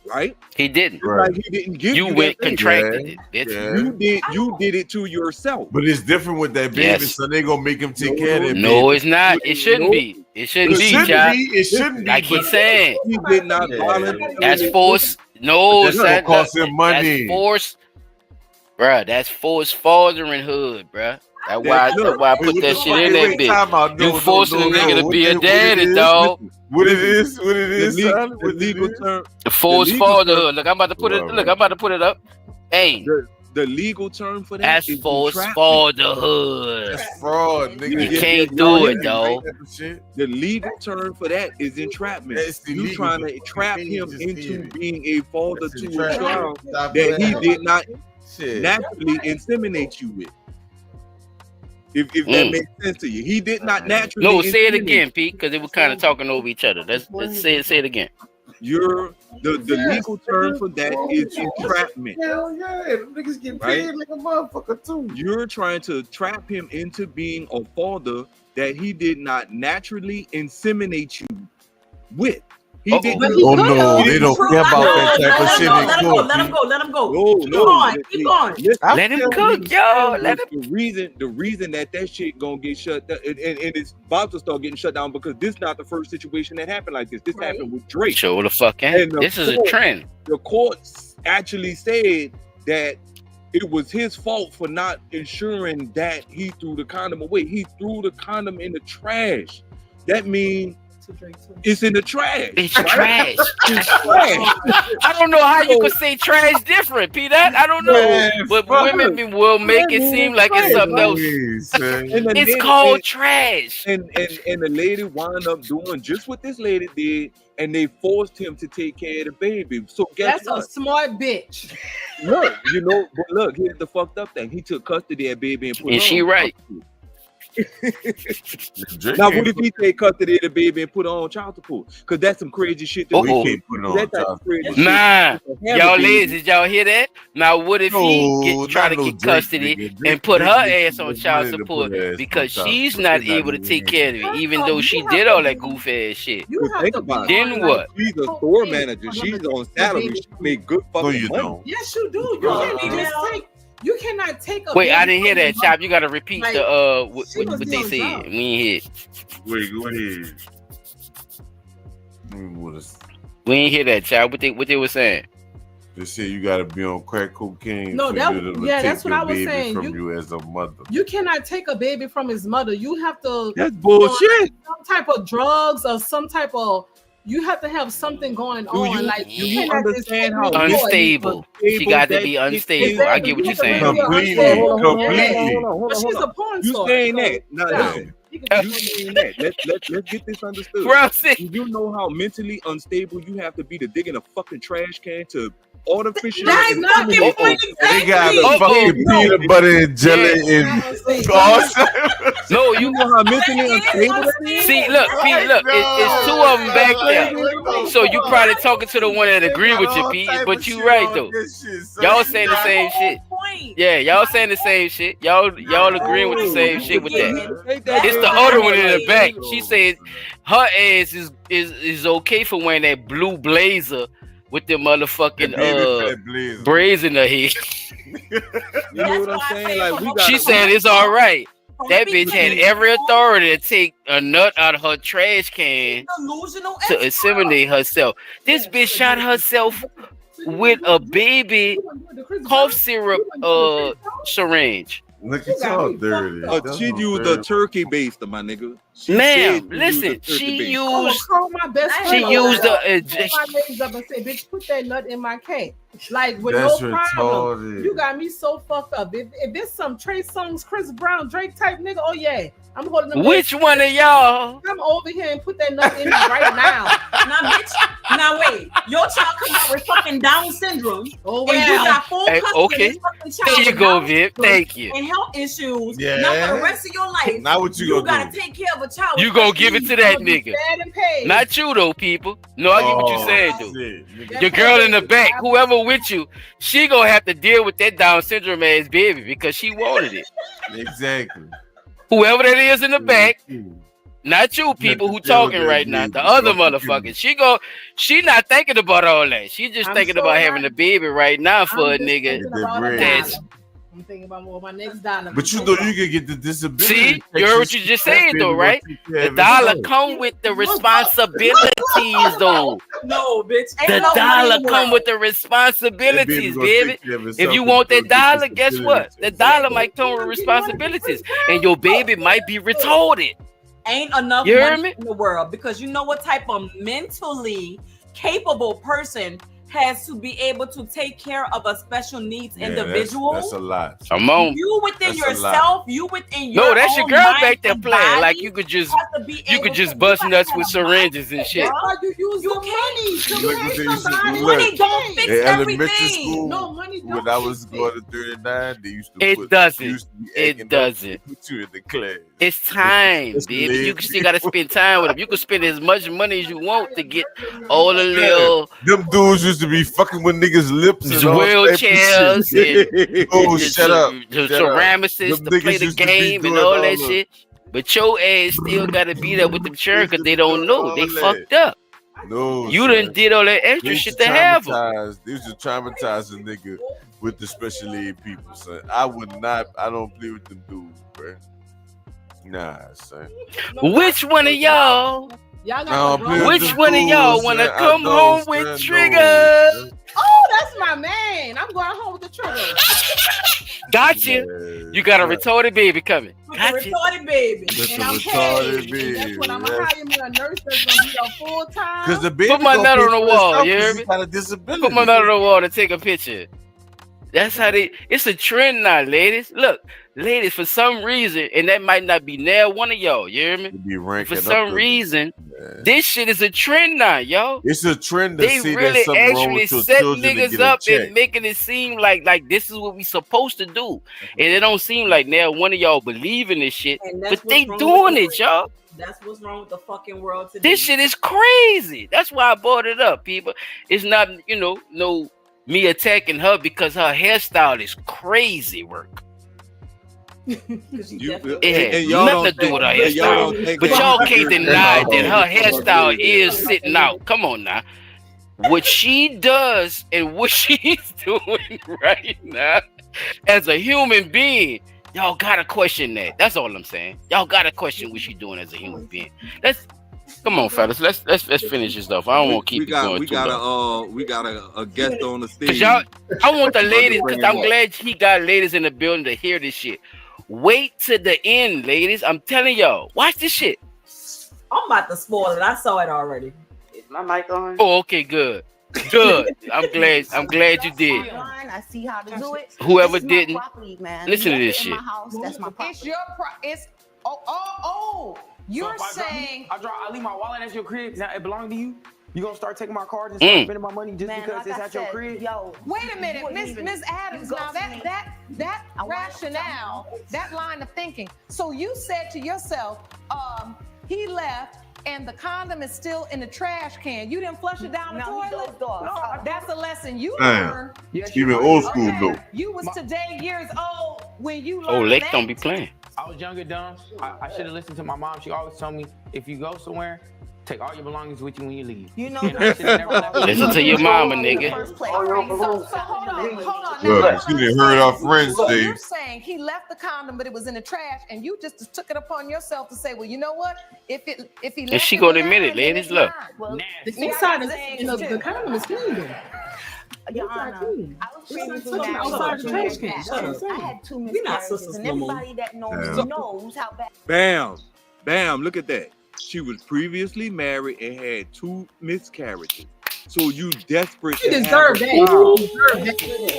right? He didn't. Like he didn't give you. You went that baby. contracted it. That's You did it to yourself. But it's different with that baby, Yes. so they gonna make him take care of that baby. No, it's not. It shouldn't be. It shouldn't be, child. It shouldn't be. Like he's saying. He did not voluntarily. That's force. No, That's son. gonna cost him money. That's force. Bruh, that's force fatherhood, bruh. That's why I put that shit in that bitch. You forcing a nigga to be a daddy, dog. What it is, son? The legal term. The force legal fatherhood. term- Look, I'm about to put it. Look, I'm about to put it up. Hey, The legal term for that that's is force entrapment. Oh, fatherhood. That's fraud, nigga. You can't do it, dog. The legal term for that is entrapment. You trying to trap him into being a father to a child that he did not naturally inseminate you with. If that makes sense to you, he did not naturally. No, say it inseminate again, Pete, because they were kind of talking over each other. Let's say it again. The legal term for that is entrapment. Hell yeah, them niggas get paid like a motherfucker too. You're trying to trap him into being a father that he did not naturally inseminate you with. He didn't. Oh no, they don't care about that type of shit in court. Let him go. Let him go. No, Keep going. Let him cook, y'all. Let him. The reason that shit gonna get shut down, and it's about to start getting shut down because this not the first situation that happened like this. This happened with Drake. Show the fuck in. This is a trend. The courts actually said that it was his fault for not ensuring that he threw the condom away. He threw the condom in the trash. That means it's in the trash. It's trash. It's trash. I don't know how you could say trash different, Peter. I don't know. Man, but fuck women will make it seem like it's something else. It's called trash. And the lady wound up doing just what this lady did, and they forced him to take care of the baby. So guess That's what? a smart bitch. Look, but look, here's the fucked up thing. He took custody of that baby and put And her she on right. Now, what if he take custody of the baby and put her on child support? Because that's some crazy shit. Uh-oh. We can't put it on child support. Nah, y'all ladies, did y'all hear that? Now, what if he try to get custody and put her ass on child support because she's not able to take care of it, even though she did all that goof ass shit? Think about it. Then what? She's a store manager. She's on salary. She make good fucking money. Yes, you do. You cannot take a. Wait, I baby didn't hear from that, his Chop. You gotta repeat Like, what she was they doing said. drugs. We ain't hear. Wait, go ahead. We ain't hear that, Chop. What they were saying? They say you gotta be on crack cocaine. No, for that- you to yeah, take that's what your I was baby saying. From you as a mother. You cannot take a baby from his mother. You have to. That's bullshit. Some type of drugs or some type of. You have to have something going on. Like do you you cannot just understand take how me for it. Unstable. She got to be unstable. I get what you're saying. Completely. But she's a porn You star. saying so- that? No, listen. You saying that? Let's get this understood. Bro, Do you know how mentally unstable you have to be to dig in a fucking trash can to artificial. That's fucking point. They got the fucking peanut butter and jelly and sauce. No, You know how mentally unstable that is? See, look, Pete, look, it's 2 of them back there. So you probably talking to the one that agree with you, Pete, but you right though. Y'all saying the same shit. Yeah, y'all saying the same shit. Y'all agreeing with the same shit with that. It's the other one in the back. She said her ass is okay for wearing that blue blazer with the motherfucking braids in her head. You know what I'm saying? Like we got. She said it's all right. That bitch had every authority to take a nut out of her trash can to inseminate herself. This bitch shot herself with a baby cough syrup syringe. Look at y'all dirty. She used a turkey baster, my nigga. Ma'am, listen, she used my best friend. She used my legs up and say, "Bitch, put that nut in my cake." Like with no problem. You got me so fucked up. If it's some Trey Songz, Chris Brown, Drake type nigga, oh yeah, I'm holding them. Which one of y'all? Come over here and put that nut in me right now. Now, bitch. Now wait, your child come out with fucking Down syndrome. Oh and you got full custody okay. of this fucking child. There you go, Viv. Thank you. And health issues. Yeah. Now for the rest of your life, now what you gotta take care of a child. You gonna give it to that nigga. Not you though, people. No, I get what you saying, though. Your girl in the back, whoever with you, she gonna have to deal with that Down syndrome ass baby because she wanted it. Exactly. Whoever that is in the back, not you people who talking right now. The other motherfucker. She not thinking about all that. She just thinking about having a baby right now for a nigga. I'm thinking about more of my next dollar. But you know you can get the disability. See, you heard what you just said though, right? The dollar come with the responsibilities though. No, bitch. The dollar come with the responsibilities, baby. If you want that dollar, guess what? The dollar might come with responsibilities, and your baby might be retarded. Ain't enough money in the world because you know what type of mentally capable person has to be able to take care of a special needs individual. That's a lot. Come on. You within yourself, you within your No, that's your girl back there playing. body, like you could just bust nuts with syringes and shit. You use your money to pay somebody. Money don't fix in everything. Elementary school, no, money don't when I was going to 39, they used to It doesn't. Put you in the class. It's time, baby. You still gotta spend time with them. You can spend as much money as you want to get all the little. Them dudes used to be fucking with niggas' lips and wheelchairs and oh, shut up. The ceramicists to play the game and all that shit. But your ass still gotta be there with them children because they don't know. They fucked up. No, you done did all that extra shit to have them. They used to traumatize a nigga with the special aid people, son. I don't play with them dudes, bro. Nah, son. Which one of y'all? Which one of y'all wanna come home with triggers? Oh, that's my man. I'm going home with the trigger. Gotcha. You got a retarded baby coming. Gotcha. Retarded baby. And I'm paid. That's when I'm gonna hire me a nurse that's gonna be there full time. Because the baby put my nut on the wall. You hear me? Got a disability. Put my nut on the wall to take a picture. That's how it's a trend now, ladies. Look, ladies, for some reason, and that might not be now one of y'all, you hear me? For some reason, this shit is a trend now, yo. It's a trend to they see really that something wrong actually with your set children niggas up and making it seem like this is what we supposed to do. And it don't seem like now one of y'all believe in this shit, but they doing it, y'all. That's what's wrong with the fucking world today. This shit is crazy. That's why I brought it up, people. It's not, no me attacking her because her hairstyle is crazy work. It has nothing to do with her hairstyle. But y'all can't deny that her hairstyle is sitting out. Come on now. What she does and what she's doing right now as a human being, y'all gotta question that. That's all I'm saying. Y'all gotta question what she's doing as a human being. Come on, fellas. Let's finish this stuff. I don't want to keep going too long. We got a guest on the stage. I want the ladies, because I'm glad he got ladies in the building to hear this shit. Wait to the end, ladies. I'm telling y'all. Watch this shit. I'm about to spoil it. I saw it already. Is my mic on? Oh, okay, good. Good. I'm glad you did. I see how to do it. Whoever didn't, property, man. listen to this shit. My house, that's my property. It's your it's You're saying I leave my wallet at your crib. Now it belongs to you. You gonna start taking my cards and start spending my money just Man, because like it's I at your said, crib? Yo, Wait a minute, Miss Adams. Now that rationale, that line of thinking. So you said to yourself, he left and the condom is still in the trash can. You didn't flush it down the toilet? No, that's a lesson you learned. Even old school though. You was today years old when you learned Oh, Lake that. don't be playing. I was young and dumb. I should have listened to my mom. She always told me, if you go somewhere, take all your belongings with you when you leave. You know, Listen to your mama, nigga. So hold on. Look, she didn't heard our friends So say. you're saying he left the condom, but it was in the trash, and you just took it upon yourself to say, well, you know what? If he And she gonna admit it, ladies. Look. The inside of the condom is clean though. Your Honor, I was previously married outside the trash can. I had 2 miscarriages, and everybody that knows how bad. Bam, look at that. She was previously married and had 2 miscarriages. So you desperate You to deserve have a that. child.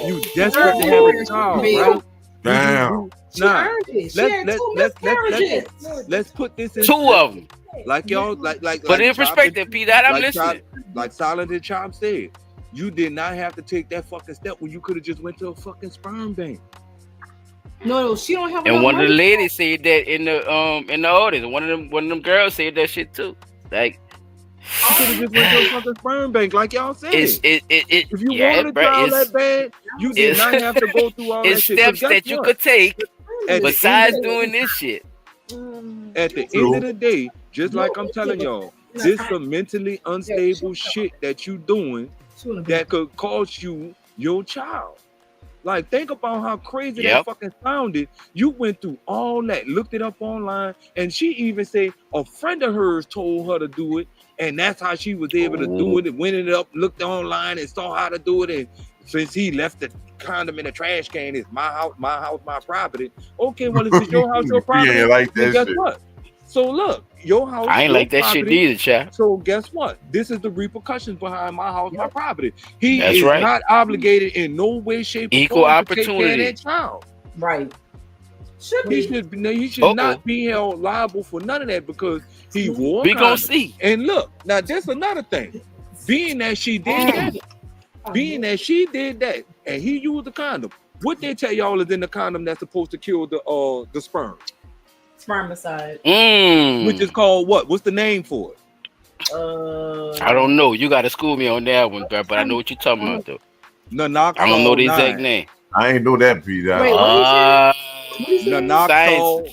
You You desperate to have a child, right? Damn. She earned it. She had 2 miscarriages. Let's put this in 2 of them. like y'all like. But in perspective, P, that I'm listening. Like Silent and Chop said, you did not have to take that fucking step when you could have just went to a fucking sperm bank. No, she don't have. And one of the ladies said that in the audience. One of them girls said that shit too. Like, you could have just went to a fucking sperm bank, like y'all said. if you wanted a child that bad, you did not have to go through all that it's shit. steps that you could take besides doing this shit. At the end of the day, just like I'm telling y'all, this some mentally unstable shit that you doing that could cost you your child. Like, think about how crazy that fucking sounded. You went through all that, looked it up online, and she even said a friend of hers told her to do it, and that's how she was able to do it. And went it up, looked online, and saw how to do it. And since he left the condom in the trash can, it's my house, my property. Okay, well, if it's your house, your property, ain't like that then guess shit. what? So look, your house. I ain't your like that shit property. neither, chat. So guess what? This is the repercussions behind my house, my property. He That's is right. not obligated in no way, shape, or Equal form to take care of opportunity. that child. Right. He should not be held liable for none of that because he wore. We gonna condoms. see. And look, now that's another thing. Being that she did that, and he used the condom. What they tell y'all is in the condom that's supposed to kill the sperm. Spermicide. Which is called what? What's the name for it? I don't know. You got to school me on that one, bro. But I know what you're talking about, though. Naloxone. I don't know the exact name. I ain't know that, Peter. Naloxone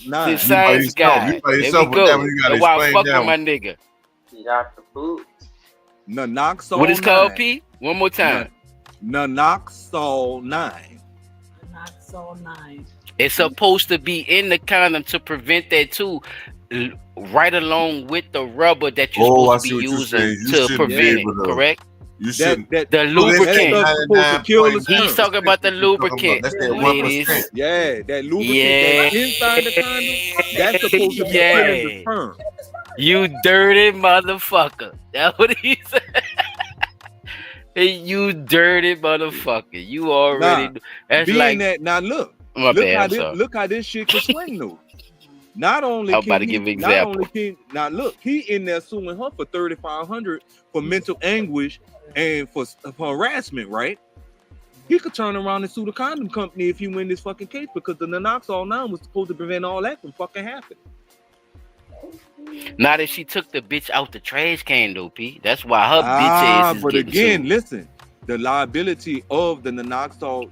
9. The science guy. You by There yourself we with go. that one. You gotta That's why I explain fuck that with my one. nigga. Naloxone. What is called, 9. P? One more time. Naloxone 9. Naloxone 9. It's supposed to be in the condom to prevent that too, right along with the rubber that you're supposed to be using to prevent it. Correct? You shouldn't. The lubricant. He's He's talking about the lubricant. That's that ladies. 1%. Yeah, that lubricant that's inside the condom, that's supposed to be killing the sperm. You dirty motherfucker. That's what he said. You dirty motherfucker. You already. That's being like that. Now look. My bad, I'm sorry. Look how this shit can swing though. Not only I'm can about to he, give an not example. only can now look, he in there suing her for $3,500 for mental anguish and for harassment, right? He could turn around and sue the condom company if he win this fucking case because the Naloxone 9 was supposed to prevent all that from fucking happening. Now that she took the bitch out the trash can though, P. That's why her bitch ass is But getting again, sued. listen, the liability of the Naloxone,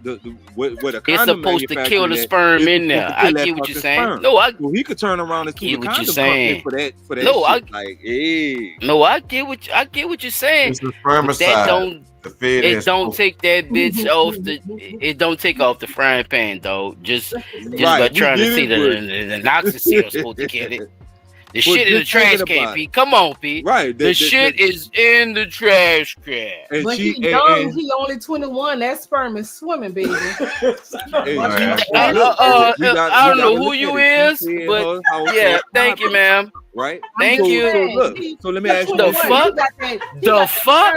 where the It's condom supposed to kill the manufacturer sperm is in supposed there. to I kill that get what you're fucking saying. sperm. No, So he could turn around and sue the get what you're condom company saying. for that No, shit. Like, hey. No, I get what you're saying. It's the But spermicide. that don't The fed it is don't supposed- take that bitch off the it don't take off the frying pan though. Just Right, by we trying to get see it, the Noxicil supposed to kill it. The But shit in the just trash thinking can, about P. it. Come on, P. Right. The shit is in the trash can. And But she he young, he only 21. That sperm is swimming, baby. I don't know who you is, but yeah, thank you, ma'am. Right? Thank you. So look, so let me ask you The this. fuck? The fuck?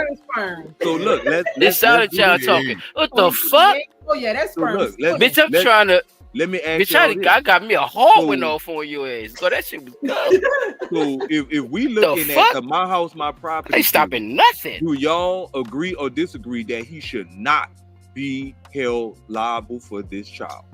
So look, This other child talking. What the fuck? Oh yeah, that's So sperm. look, Bitch, I'm trying to. let me ask Bitch, you. I got me a hard one off on your ass. Go, that shit was good. So if we looking at the My House, My Property, ain't stopping nothing. Do y'all agree or disagree that he should not be held liable for this child?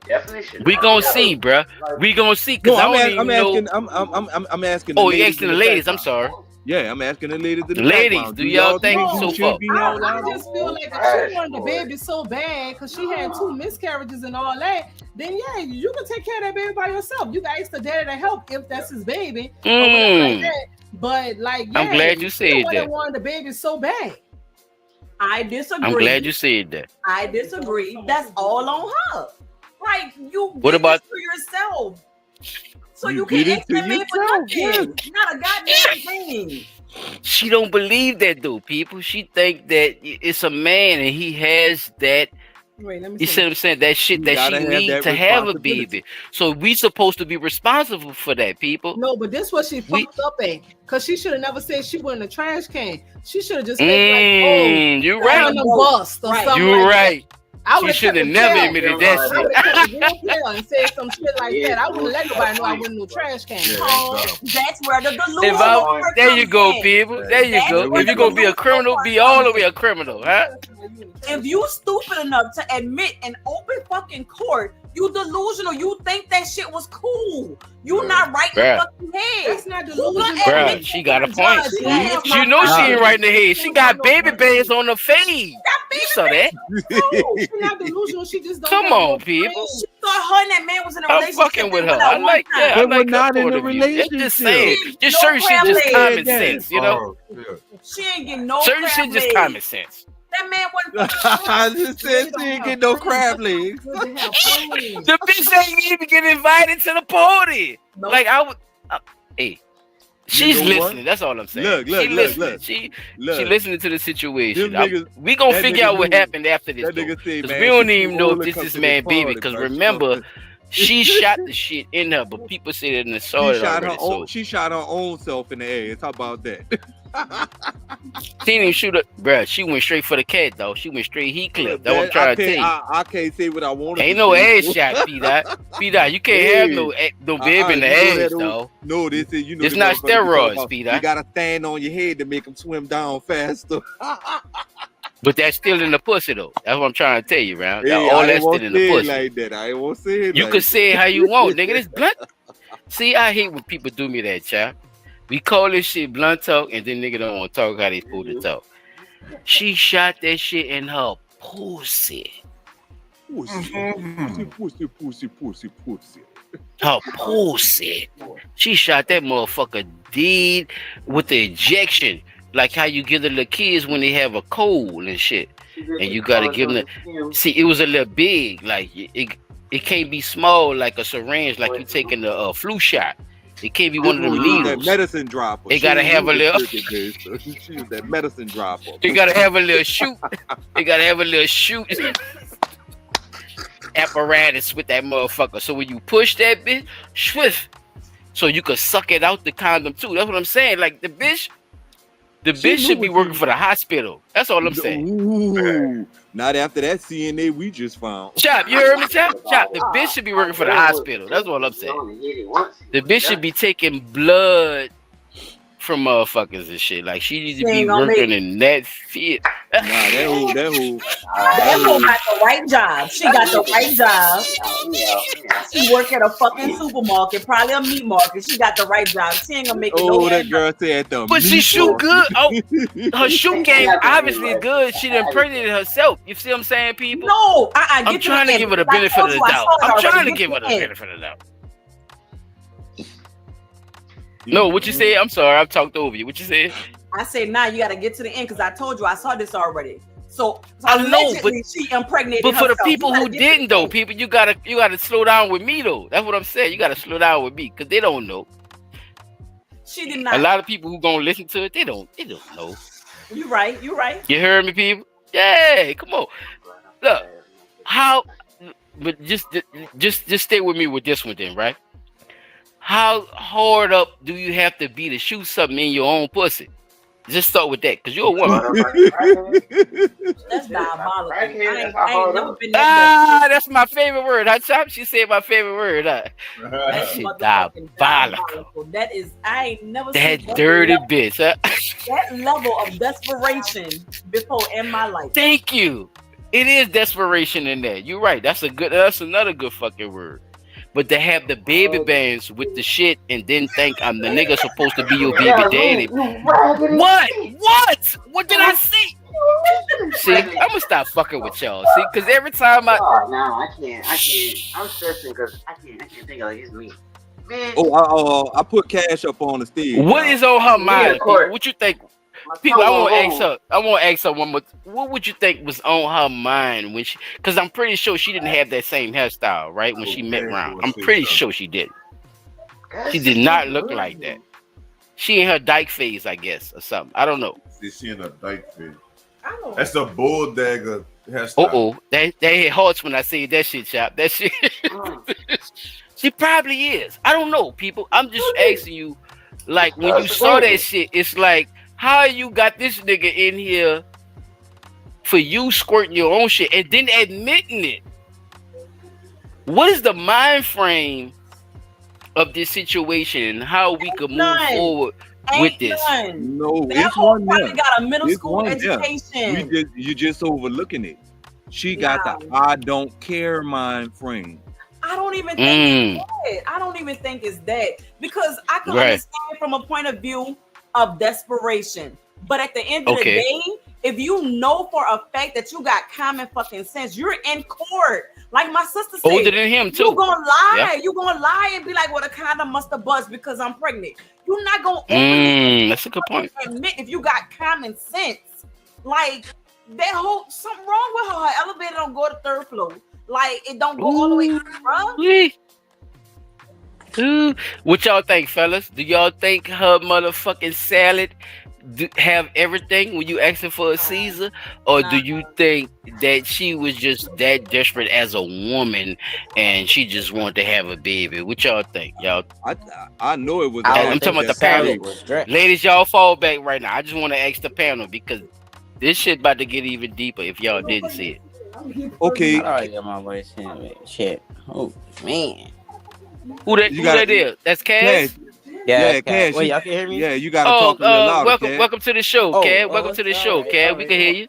Definitely should. We gonna see, bruh. We gonna see. Cause No, I'm asking. I'm asking. Oh, you asking the ladies? I'm sorry. Yeah, I'm asking the ladies. The ladies, do y'all think so far? I just feel like if she wanted the baby so bad because she had 2 miscarriages and all that, then yeah, you can take care of that baby by yourself. You can ask the daddy to help if that's his baby or whatever like that. But like, yeah, I'm glad you said that. Wanted the baby so bad. I disagree. I'm glad you said that. I disagree. That's all on her. Like you what about for yourself? So you did can it to me for nothing. Not a goddamn thing. She don't believe that though, people. She think that it's a man and he has that. Wait, let me you see what I'm saying? That shit that she needs to have a baby. So we supposed to be responsible for that, people. No, but this what she fucked up at. Cause she should have never said she went in the trash can. She should have just said like, "Oh, you're right. Bust or something." You're like right. That. I she should have never admitted that shit. I would have kept it and said some shit like that. I wouldn't let nobody know I went in no trash can. That's where the delusion. There you go, people. There you go. If you're gonna be a criminal, be all the way a criminal, huh? If you stupid enough to admit in open fucking court, you delusional. You think that shit was cool. You not right in the fucking head. That's not delusional. Bruh, she got a point. You know she ain't right in the head. She got baby bands on her face. You saw that? No, she's not delusional. She just don't. Come on, people. She thought her and that man was in a I'm relationship. fucking with her. I like that. I like not her in point a of view. relationship. Just saying. Just certain shit, just common sense, you know? She ain't getting no certain crab shit, just legs. common sense. That man wasn't. I just said she ain't get no crab legs. The bitch ain't even get invited to the party. Nope. Like I would. Hey, she's listening. That's all I'm saying. Look. She listening to the situation. Niggas, we gonna figure out what happened after this. Because we don't even know if this is man baby. Because remember, she shot the shit in her, but people say that in the soil already. She shot her own self in the ass. How about that? She didn't even shoot her, bruh. She went straight for the cat, though. She went straight heat clip. That's what I'm trying to tell you. I can't say what I want. Ain't no ass shot, P-Dot. You can't have no baby in the ass, though. No, this is it's not steroids, P-Dot. You gotta stand on your head to make them swim down faster. But that's still in the pussy, though. That's what I'm trying to tell you, man. Hey, all that's still in the pussy. Like that. I won't say it. You can say it how you want, nigga. This blunt. See, I hate when people do me that, child. We call this shit blunt talk, and then nigga don't want to talk how they supposed to talk. She shot that shit in her pussy. Pussy. Her pussy. She shot that motherfucker dead with the injection. Like how you give the little kids when they have a cold and shit. And you gotta give them the... See, it was a little big. Like, it can't be small like a syringe, like you taking the flu shot. It can't be one of them needles. That medicine dropper. It gotta have a little. She used that medicine dropper. It gotta have a little shoot. It gotta have a little shoot apparatus with that motherfucker. So when you push that bitch, swift, so you can suck it out the condom too. That's what I'm saying. Like the bitch should be working for the hospital. That's all I'm saying. Ooh, not after that CNA we just found. Chop, you heard me, Chop? Chop, the bitch should be working for the hospital. That's what I'm saying. The bitch should be taking blood from motherfuckers and shit. Like she needs to be working in that field. Nah, that whole. That whole got the right job. She got the right job. She work at a fucking supermarket, probably a meat market. She got the right job. She ain't gonna make it. Oh, that girl said the. But she shoot good. Oh, her shoot game obviously is good. She done impregnated herself. You see what I'm saying, people? No, I'm trying to give her the benefit of the doubt. I'm trying to give her the benefit of the doubt. No, what you say? I'm sorry, I've talked over you. What you said? I said, nah, you got to get to the end because I told you I saw this already. So I know, but she impregnated. But for the people who didn't, though, people, you gotta slow down with me, though. That's what I'm saying. You gotta slow down with me because they don't know. She did not. A lot of people who gonna listen to it, they don't know. You right. You right. You heard me, people? Yeah, come on. Look, how? But just stay with me with this one, then, right? How hard up do you have to be to shoot something in your own pussy? Just start with that, because you're a woman. That's diabolical. I ain't never been That's my favorite word. She said my favorite word. That shit diabolical. That is, I ain't never that seen dirty bitch. Huh? That level of desperation before in my life. Thank you. It is desperation in there. You're right. That's another good fucking word. But to have the baby bands with the shit and then think I'm the nigga supposed to be your baby daddy. What? What did I see? See, I'm gonna stop fucking with y'all. See, because every time Oh no, I can't. I'm stressing because I can't think like it's me. Man. Oh, I put Cash up on the stage. What is on her mind? What you think? People, I want to ask her one more. What would you think was on her mind when she? Because I'm pretty sure she didn't have that same hairstyle, right? When she met Ron, I'm pretty sure she didn't. She did not look like that. She in her dyke phase, I guess, or something. I don't know. She in her dyke phase. That's a bull dagger hairstyle. That hit hearts when I say that shit, Chop. That shit. She probably is. I don't know, people. I'm just asking you. Like when you saw that shit, it's like, how you got this nigga in here for you squirting your own shit and then admitting it? What is the mind frame of this situation and how we could move forward with this? No, that it's whole one probably there. got a middle It's school one education. there. You just overlooking it. She got the I don't care mind frame. I don't even think it's that. I don't even think it's that, because I can understand from a point of view of desperation. But at the end of the day, if you know for a fact that you got common fucking sense, you're in court. Like my sister said, older than him too. You gonna lie. You gonna lie and be like, well, the condom must have buzzed because I'm pregnant. You're not gonna that's a good point. Admit if you got common sense. Like that whole something wrong with her. Her elevator don't go to third floor. Like it don't go all the way up, bro. What y'all think, fellas? Do y'all think her motherfucking salad have everything when you asking for a Caesar, or do you think that she was just that desperate as a woman and she just wanted to have a baby? What y'all think, y'all? I know it was. I'm talking about the panel. Ladies, y'all fall back right now. I just want to ask the panel because this shit about to get even deeper if y'all didn't see it. Okay. I got my voice in shit. Oh man. Who that is? That's Cass? Yeah, Cash. Wait, y'all can hear me? Yeah, you gotta talk a little louder. Welcome to the show, Cass. Welcome to the show, Cass. We can hear you.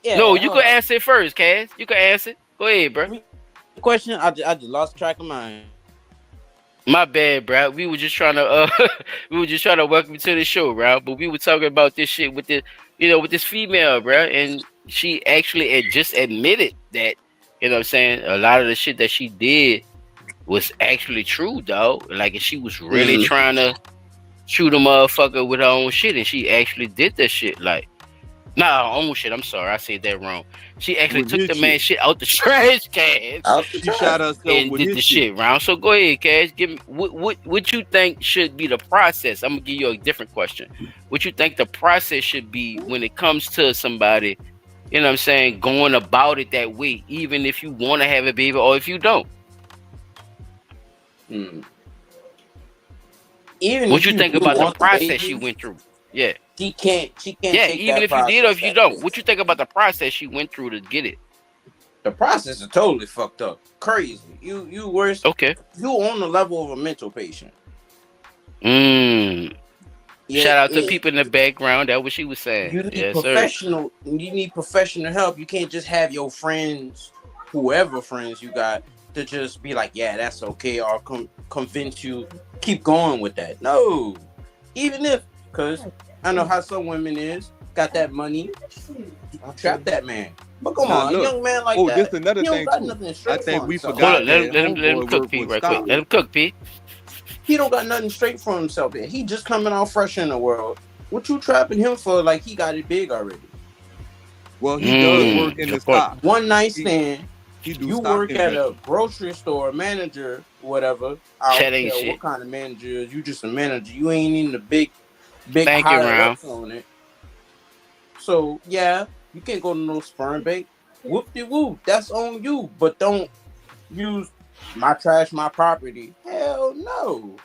Yeah, no, you can answer it first, Cass. You can answer it. Go ahead, bro. The question, I just lost track of mine. My bad, bro. We were just trying to welcome you to the show, bro. But we were talking about this shit with with this female, bro, and she actually had just admitted that, you know what I'm saying, a lot of the shit that she did was actually true, dog. Like, she was really trying to shoot a motherfucker with her own shit, and she actually did that shit. Like, her own shit. I'm sorry, I said that wrong. She actually took the man shit out the trash can. She shot herself and with did the shit round. So go ahead, Cash. Give me what you think should be the process. I'm gonna give you a different question. What you think the process should be when it comes to somebody, you know what I'm saying, going about it that way, even if you want to have a baby or if you don't? Even what you think about the process she went through? Yeah. She can't yeah, take even that if you did or if you process don't. What you think about the process she went through to get it? The process is totally fucked up. Crazy. You worse. Okay. You on the level of a mental patient. Yeah, shout out to people in the background. That's what she was saying. You need professional. Sir. You need professional help. You can't just have your friends, whoever friends you got, to just be like, yeah, that's okay, or convince you keep going with that. No, even if, because I know how some women is, got that money, trap that man. But come on, a young man like that. This another thing too. I think we forgot. Let him cook, P, right quick. Let him cook, P. He don't got nothing straight for himself yet. He just coming out fresh in the world. What you trapping him for? Like he got it big already. Well, he does work in the stock. One night stand. You work at a a grocery store, manager, whatever. I don't care what kind of manager is. You just a manager. You ain't in the big higher ups on it. So yeah, you can't go to no sperm bank. Whoop-de-whoop. That's on you. But don't use my trash, my property. Hell no.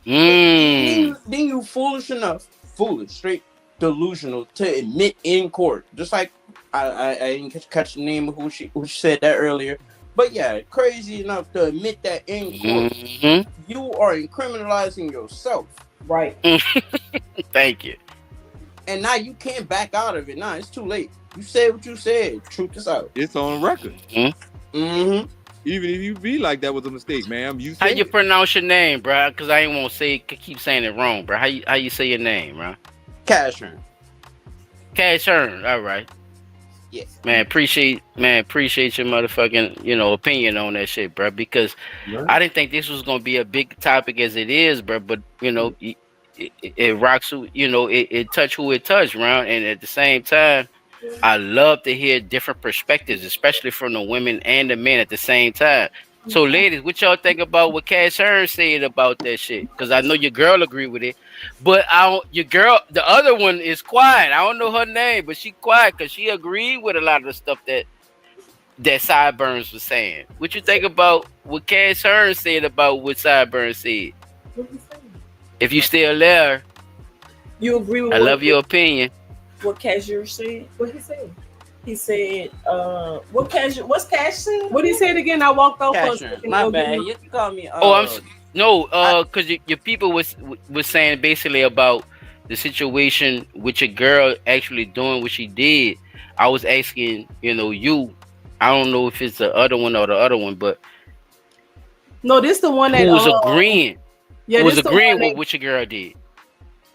Then you foolish enough foolish, straight delusional to admit in court. Just like I didn't catch the name of who she said that earlier. But yeah, crazy enough to admit that in court. Mm-hmm. You are criminalizing yourself. Right. Thank you. And now you can't back out of it. Nah, it's too late. You said what you said. Truth is out. It's on record. Mm-hmm. Even if you be like that was a mistake, ma'am. You How said you it. pronounce your name, bro? Because I ain't want to keep saying it wrong, bro. How you say your name, bro? Cash Earn. Cash Earn. All right. Yeah. Man, appreciate your motherfucking, opinion on that shit, bro. Because I didn't think this was gonna be a big topic as it is, bro. But it rocks who, it touch who it touched, around. And at the same time, I love to hear different perspectives, especially from the women and the men at the same time. So, ladies, what y'all think about what Cash Earn said about that shit? Because I know your girl agree with it, but the other one is quiet. I don't know her name, but she quiet because she agreed with a lot of the stuff that Sideburns was saying. What you think about what Cash Earn said about what Sideburns said? If you still there, you agree with? I love your opinion. What Cashier said? What he said? He said, what's Cash said? What he said again? I walked off. My bad. You can call me. Because your people was saying basically about the situation with your girl actually doing what she did. I was asking, you. I don't know if it's the other one or the other one, but no, this the one that who was agreeing. Yeah, who was agreeing with what your girl did.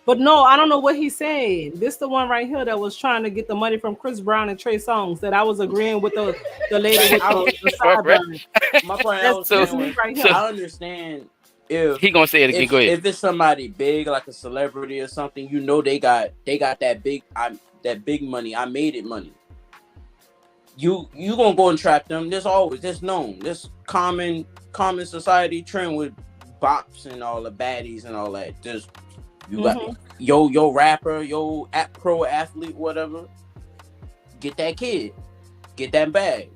But no, I don't know what he's saying. This the one right here that was trying to get the money from Chris Brown and Trey Songz. That I was agreeing with the lady with the sideburn. My point I was saying was, I understand if he gonna say it again. Go ahead. If it's somebody big like a celebrity or something, they got that big money. I made it money. You gonna go and trap them? There's known. This common society trend with bops and all the baddies and all that. You got yo rapper, pro athlete, whatever. Get that kid, get that bag.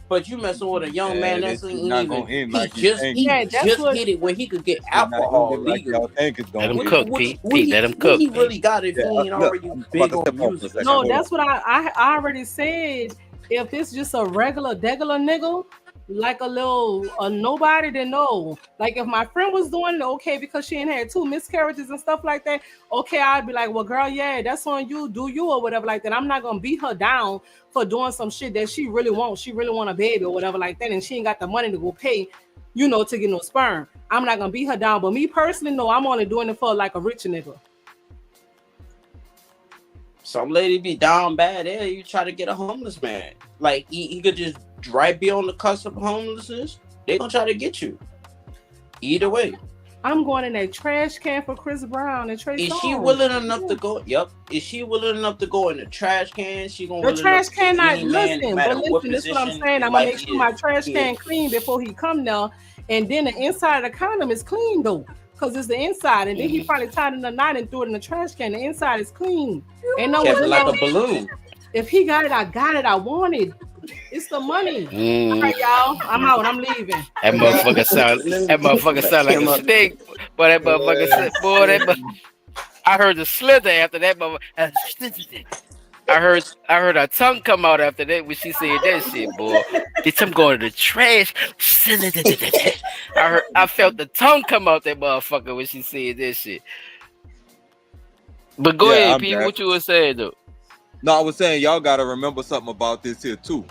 But you messing with a young man that's not gonna end like he just hit it when he could get alcohol legally. Let him cook, Pete. Let him cook. He really got it. He ain't already big on music. No, that's what I already said. If it's just a regular nigga, like a nobody, then no. Like if my friend was doing it, okay, because she ain't had 2 miscarriages and stuff like that, okay, I'd be like, well, girl, yeah, that's on you, do you or whatever like that. I'm not gonna beat her down for doing some shit that she really wants. She really want a baby or whatever like that, and she ain't got the money to go pay, to get no sperm. I'm not gonna beat her down. But me personally, no, I'm only doing it for like a rich nigga. Some lady be down bad there. You try to get a homeless man. Like he could just be on the cusp of homelessness. They gonna try to get you. Either way. I'm going in that trash can for Chris Brown and Trey Songz. Is she willing enough to go? Yep. Is she willing enough to go in the trash can? She gonna the trash can not listen. But listen, this is what I'm saying. I'm gonna make sure my trash can clean before he come now. And then the inside of the condom is clean though. Because it's the inside, and then he probably tied in a knot and threw it in the trash can. The inside is clean. Ain't no one like a balloon. If he got it, I got it. I want it. It's the money. All right, y'all. I'm out. I'm leaving. That motherfucker sound like a snake. Boy, that motherfucker said, I heard the slither after that motherfucker. I heard her tongue come out after that when she said that shit, boy. It's him going to the trash. I felt the tongue come out that motherfucker when she said that shit. But go ahead, Pete. What you were saying though? No, I was saying y'all gotta remember something about this here too.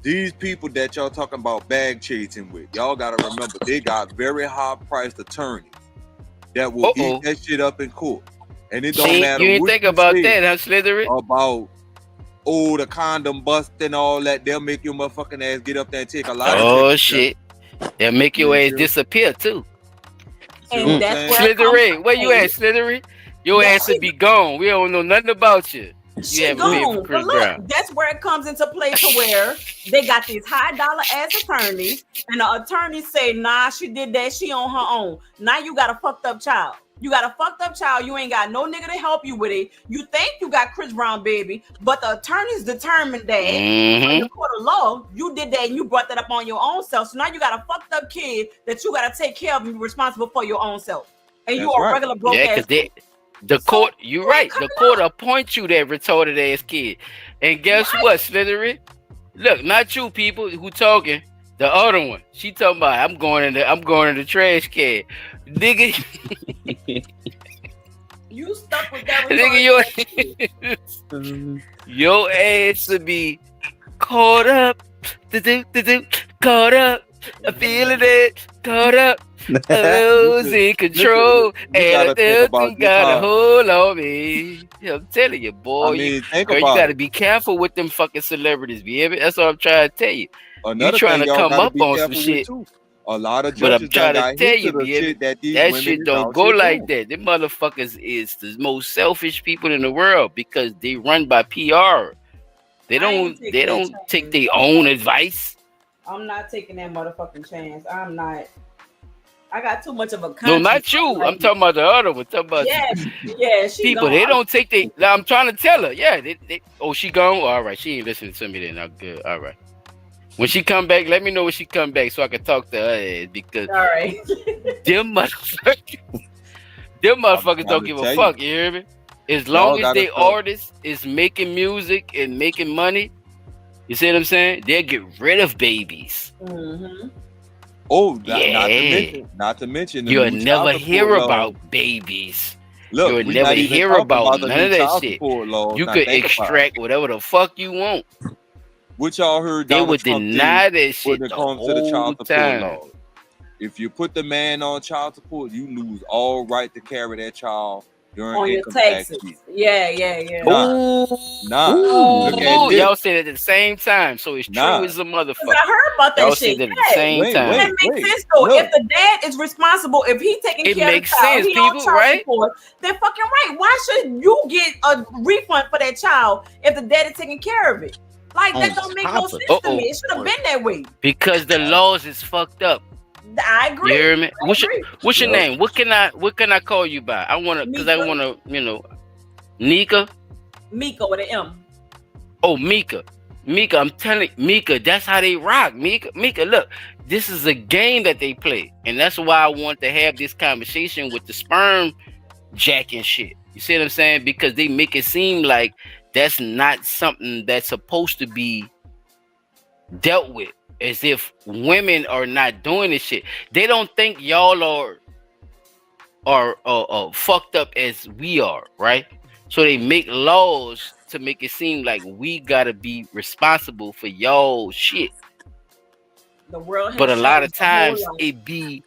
These people that y'all talking about bag chasing with, y'all gotta remember they got very high priced attorneys that will eat that shit up in court. And it don't matter. You didn't think about that, huh, Slithery? About the condom bust and all that. They'll make your motherfucking ass get up there and take a lot of shit. They'll make your ass disappear too. And that's Slithery, where you at, Slithery? Your ass would be gone. We don't know nothing about you. She gone. But look, that's where it comes into play to where they got these high dollar ass attorneys, and the attorneys say, nah, she did that, she on her own. Now you got a fucked up child. You got a fucked up child. You ain't got no nigga to help you with it. You think you got Chris Brown, baby, but the attorneys determined that in the court of law, you did that and you brought that up on your own self. So now you got a fucked up kid that you got to take care of and be responsible for your own self. And you are a regular broke ass. The court, you're right. The court appoints you that retarded ass kid. And guess what, Slytherin? Look, not you people who talking. The other one. She talking about I'm going in the trash can. Nigga. You stuck with that Nigga, your ass to be caught up. Caught up. I'm feeling it. Caught up. Losing control. And I got a hold on me. I'm telling you, boy. I mean, you gotta be careful with them fucking celebrities, baby. That's what I'm trying to tell you. You trying to come up on some shit. A lot of But I'm judges trying to tell you, baby, that shit don't go like that. Them motherfuckers is the most selfish people in the world because they run by PR. They don't take their own advice. I'm not taking that motherfucking chance. I'm not. I got too much of a conscience. No, not you. Like I'm talking about the other one. Talking about she people. Gone. They don't take they. I'm trying to tell her. Yeah. Oh, she gone. All right. She ain't listening to me then. I'm good. All right. When she come back, let me know when she come back so I can talk to her ass because all right. them motherfuckers don't give a fuck. You hear me? As long as they artists is making music and making money, you see what I'm saying? They'll get rid of babies. Mm-hmm. Oh, not to mention. You'll never hear about babies. Look, you'll never hear about none of that shit. You could extract whatever the fuck you want. Which y'all heard they would deny that shit when it comes to the child support law. If you put the man on child support, you lose all right to carry that child during on your taxes. Yeah. Nah. Ooh, y'all said it at the same time, so it's true as a motherfucker. I heard about that y'all shit. Said it at the same time. That makes sense though. Look. If the dad is responsible, if he's taking care of the child, he on child support, then fucking right. Why should you get a refund for that child if the dad is taking care of it? Like that don't make no sense to me. It should have been that way. Because the laws is fucked up. I agree. You hear me? What's your name? What can I call you by? I wanna Nika? Mika with an M. Oh, Mika. I'm telling Mika, that's how they rock. Mika, look, this is a game that they play. And that's why I want to have this conversation with the sperm jacking shit. You see what I'm saying? Because they make it seem like that's not something that's supposed to be dealt with, as if women are not doing this shit. They don't think y'all are fucked up as we are, right? So they make laws to make it seem like we gotta be responsible for y'all shit. The world, but a lot of times it be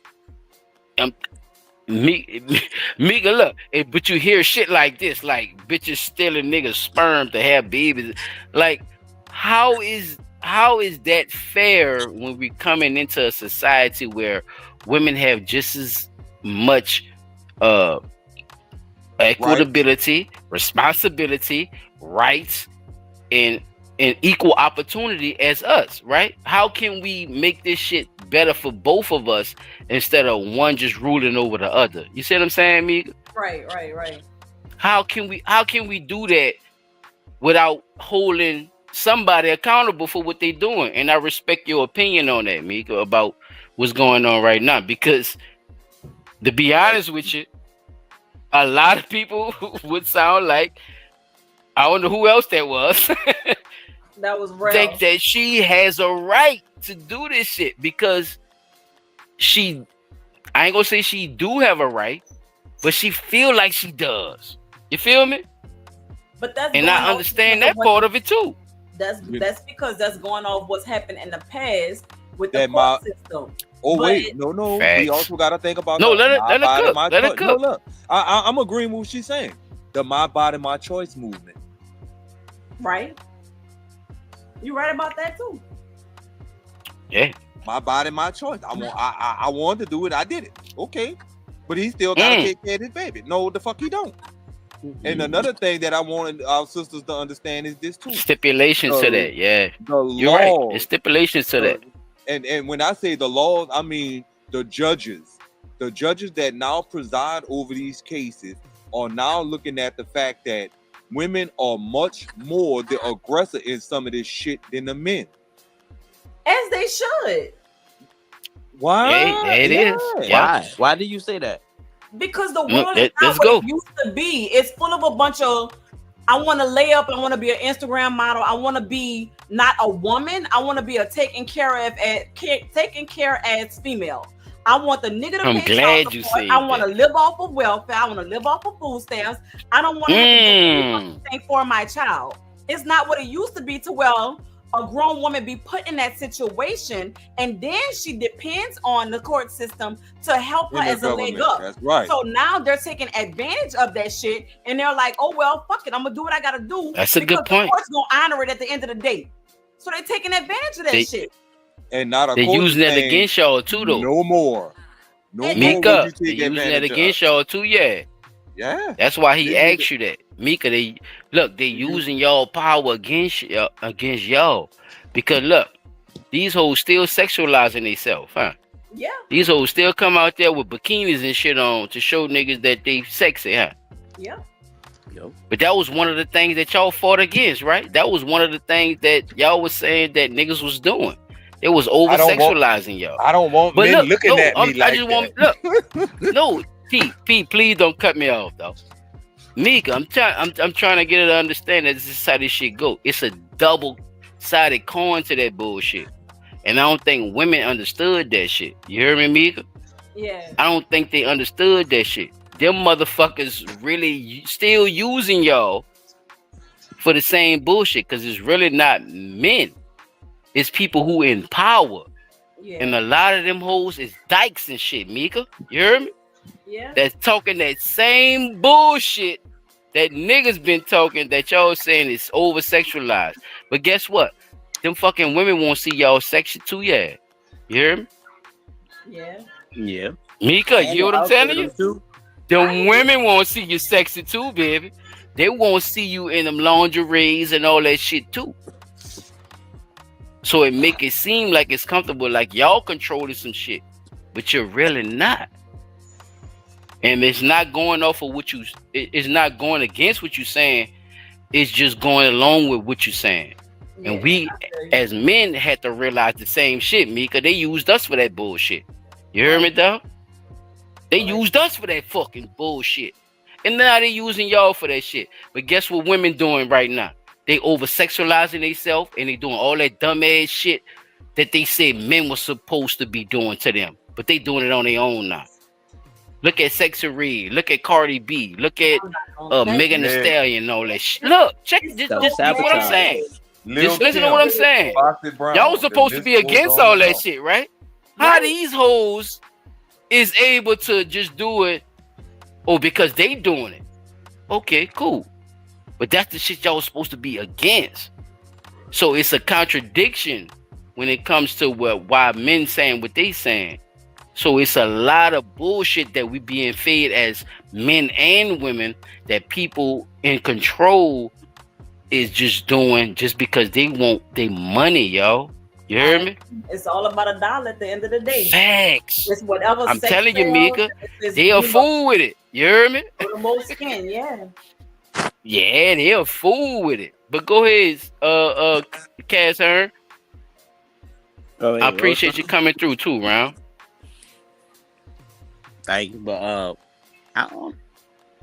Mika, look, but you hear shit like this, like bitches stealing niggas' sperm to have babies. Like, how is that fair when we coming into a society where women have just as much equitability, responsibility, rights, and equal opportunity as us, right? How can we make this shit better for both of us instead of one just ruling over the other? You see what I'm saying, Mika? Right. How can we do that without holding somebody accountable for what they're doing? And I respect your opinion on that, Mika, about what's going on right now, because to be honest with you, a lot of people would sound like, I don't know who else that was. That was real. Think that she has a right to do this shit because I ain't gonna say she do have a right, but she feel like she does. You feel me? But that's and I understand that part of it too. That's because that's going off what's happened in the past with the court system. Oh, wait, no. Facts. We also got to think about let it cook. No, look, I'm agreeing with what she's saying. The My Body, My Choice movement. Right. You right about that too. Yeah. My body, my choice. I wanted to do it. I did it. Okay. But he still got to take care of his baby. No, the fuck he don't. Mm-hmm. And another thing that I wanted our sisters to understand is this too. Stipulations to that, yeah. You're right. It's stipulations to that. And when I say the laws, I mean the judges. The judges that now preside over these cases are now looking at the fact that women are much more the aggressor in some of this shit than the men. As they should. Why? It is. Why? Why do you say that? Because the world is not let's what go. it used to be. It's full of a bunch of, I want to lay up, I want to be an Instagram model, I want to be not a woman, I want to be a taken care as female. I want the nigga to pay child support. I want to live off of welfare. I want to live off of food stamps. I don't want to have to do anything for my child. It's not what it used to be to, well, a grown woman be put in that situation, and then she depends on the court system to help her as a leg up. That's right. So now they're taking advantage of that shit, and they're like, "Oh well, fuck it, I'm gonna do what I gotta do." That's a good point. The court's gonna honor it at the end of the day. So they're taking advantage of that shit. And not a they're using that against y'all too, though. No more. Mika, they're using that against y'all too. Yeah. That's why he asked you that. Mika, they using y'all power against y'all. Because look, these hoes still sexualizing themselves, huh? Yeah. These hoes still come out there with bikinis and shit on to show niggas that they sexy, huh? Yeah. But that was one of the things that y'all fought against, right? That was one of the things that y'all was saying that niggas was doing. It was over sexualizing y'all. I don't want men looking at me like that. No, Pete, please don't cut me off though. Mika, I'm trying to get her to understand that this is how this shit go. It's a double-sided coin to that bullshit. And I don't think women understood that shit. You hear me, Mika? Yeah. I don't think they understood that shit. Them motherfuckers really still using y'all for the same bullshit because it's really not men. It's people who in power. Yeah. And a lot of them hoes is dykes and shit, Mika. You hear me? Yeah. That's talking that same bullshit that niggas been talking that y'all saying is over sexualized. But guess what? Them fucking women won't see y'all sexy too, yeah. You hear me? Yeah. Yeah. Mika, you know what I'm telling you? Them women won't see you sexy too, baby. They won't see you in them lingeries and all that shit too. So it make it seem like it's comfortable, like y'all controlling some shit, but you're really not. And it's not going off of it's not going against what you're saying. It's just going along with what you're saying. Yeah, and we, as men, had to realize the same shit, Mika. They used us for that bullshit. You hear me, though? They used us for that fucking bullshit. And now they using y'all for that shit. But guess what women doing right now? They over-sexualizing themselves and they doing all that dumb-ass shit that they said men were supposed to be doing to them. But they doing it on their own now. Look at Sexy Red. Look at Cardi B. Look at Megan Thee Stallion and all that shit. Look, check this what I'm saying. Just listen to what I'm saying. Y'all was supposed to be against all that shit, right? How these hoes is able to just do it? Oh, because they doing it. Okay, cool. But that's the shit y'all was supposed to be against. So it's a contradiction when it comes to why men saying what they saying. So it's a lot of bullshit that we being fed as men and women that people in control is just doing just because they want their money, yo. You hear me? It's all about a dollar at the end of the day. Facts. It's whatever. I'm telling you, Mika, they a fool with it. You hear me? For the most can, yeah. Yeah, they a fool with it. But go ahead, Cass Hearn. I appreciate you coming through too, Round. Thank you, but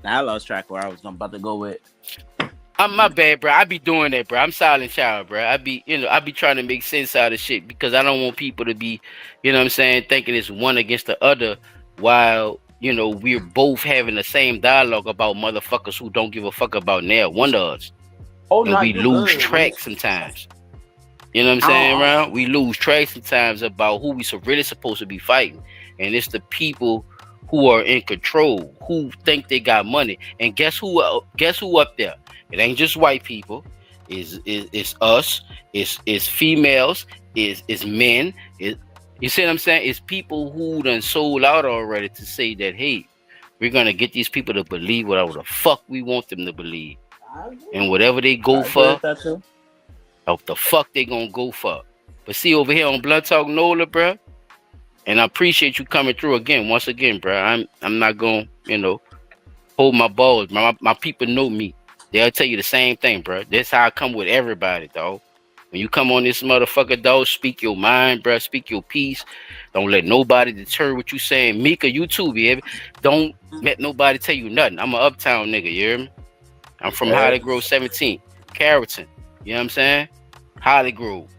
I lost track where I was about to go with. My bad, bro. I be doing that, bro. I'm silent child, bro. I be trying to make sense out of shit because I don't want people to be, you know what I'm saying, thinking it's one against the other while, you know, we're both having the same dialogue about motherfuckers who don't give a fuck about now one of us. And we lose track sometimes. You know what I'm saying, Round? We lose track sometimes about who we really supposed to be fighting. And it's the people who are in control, who think they got money. And guess who up there? It ain't just white people. It's us. It's females. It's men. You see what I'm saying? It's people who done sold out already to say that, hey, we're gonna get these people to believe whatever the fuck we want them to believe. And whatever they go for, what the fuck they gonna go for. But see over here on Blunt Talk Nola, bro. And I appreciate you coming through once again, bro. I'm not gonna, hold my balls. My people know me. They'll tell you the same thing, bro. That's how I come with everybody, dog. When you come on this motherfucker, dog, speak your mind, bruh. Speak your piece. Don't let nobody deter what you saying. Mika, you too, baby. Don't let nobody tell you nothing. I'm an uptown nigga, you hear me? I'm from Holly Grove 17, Carrollton. You know what I'm saying? Holly Grove.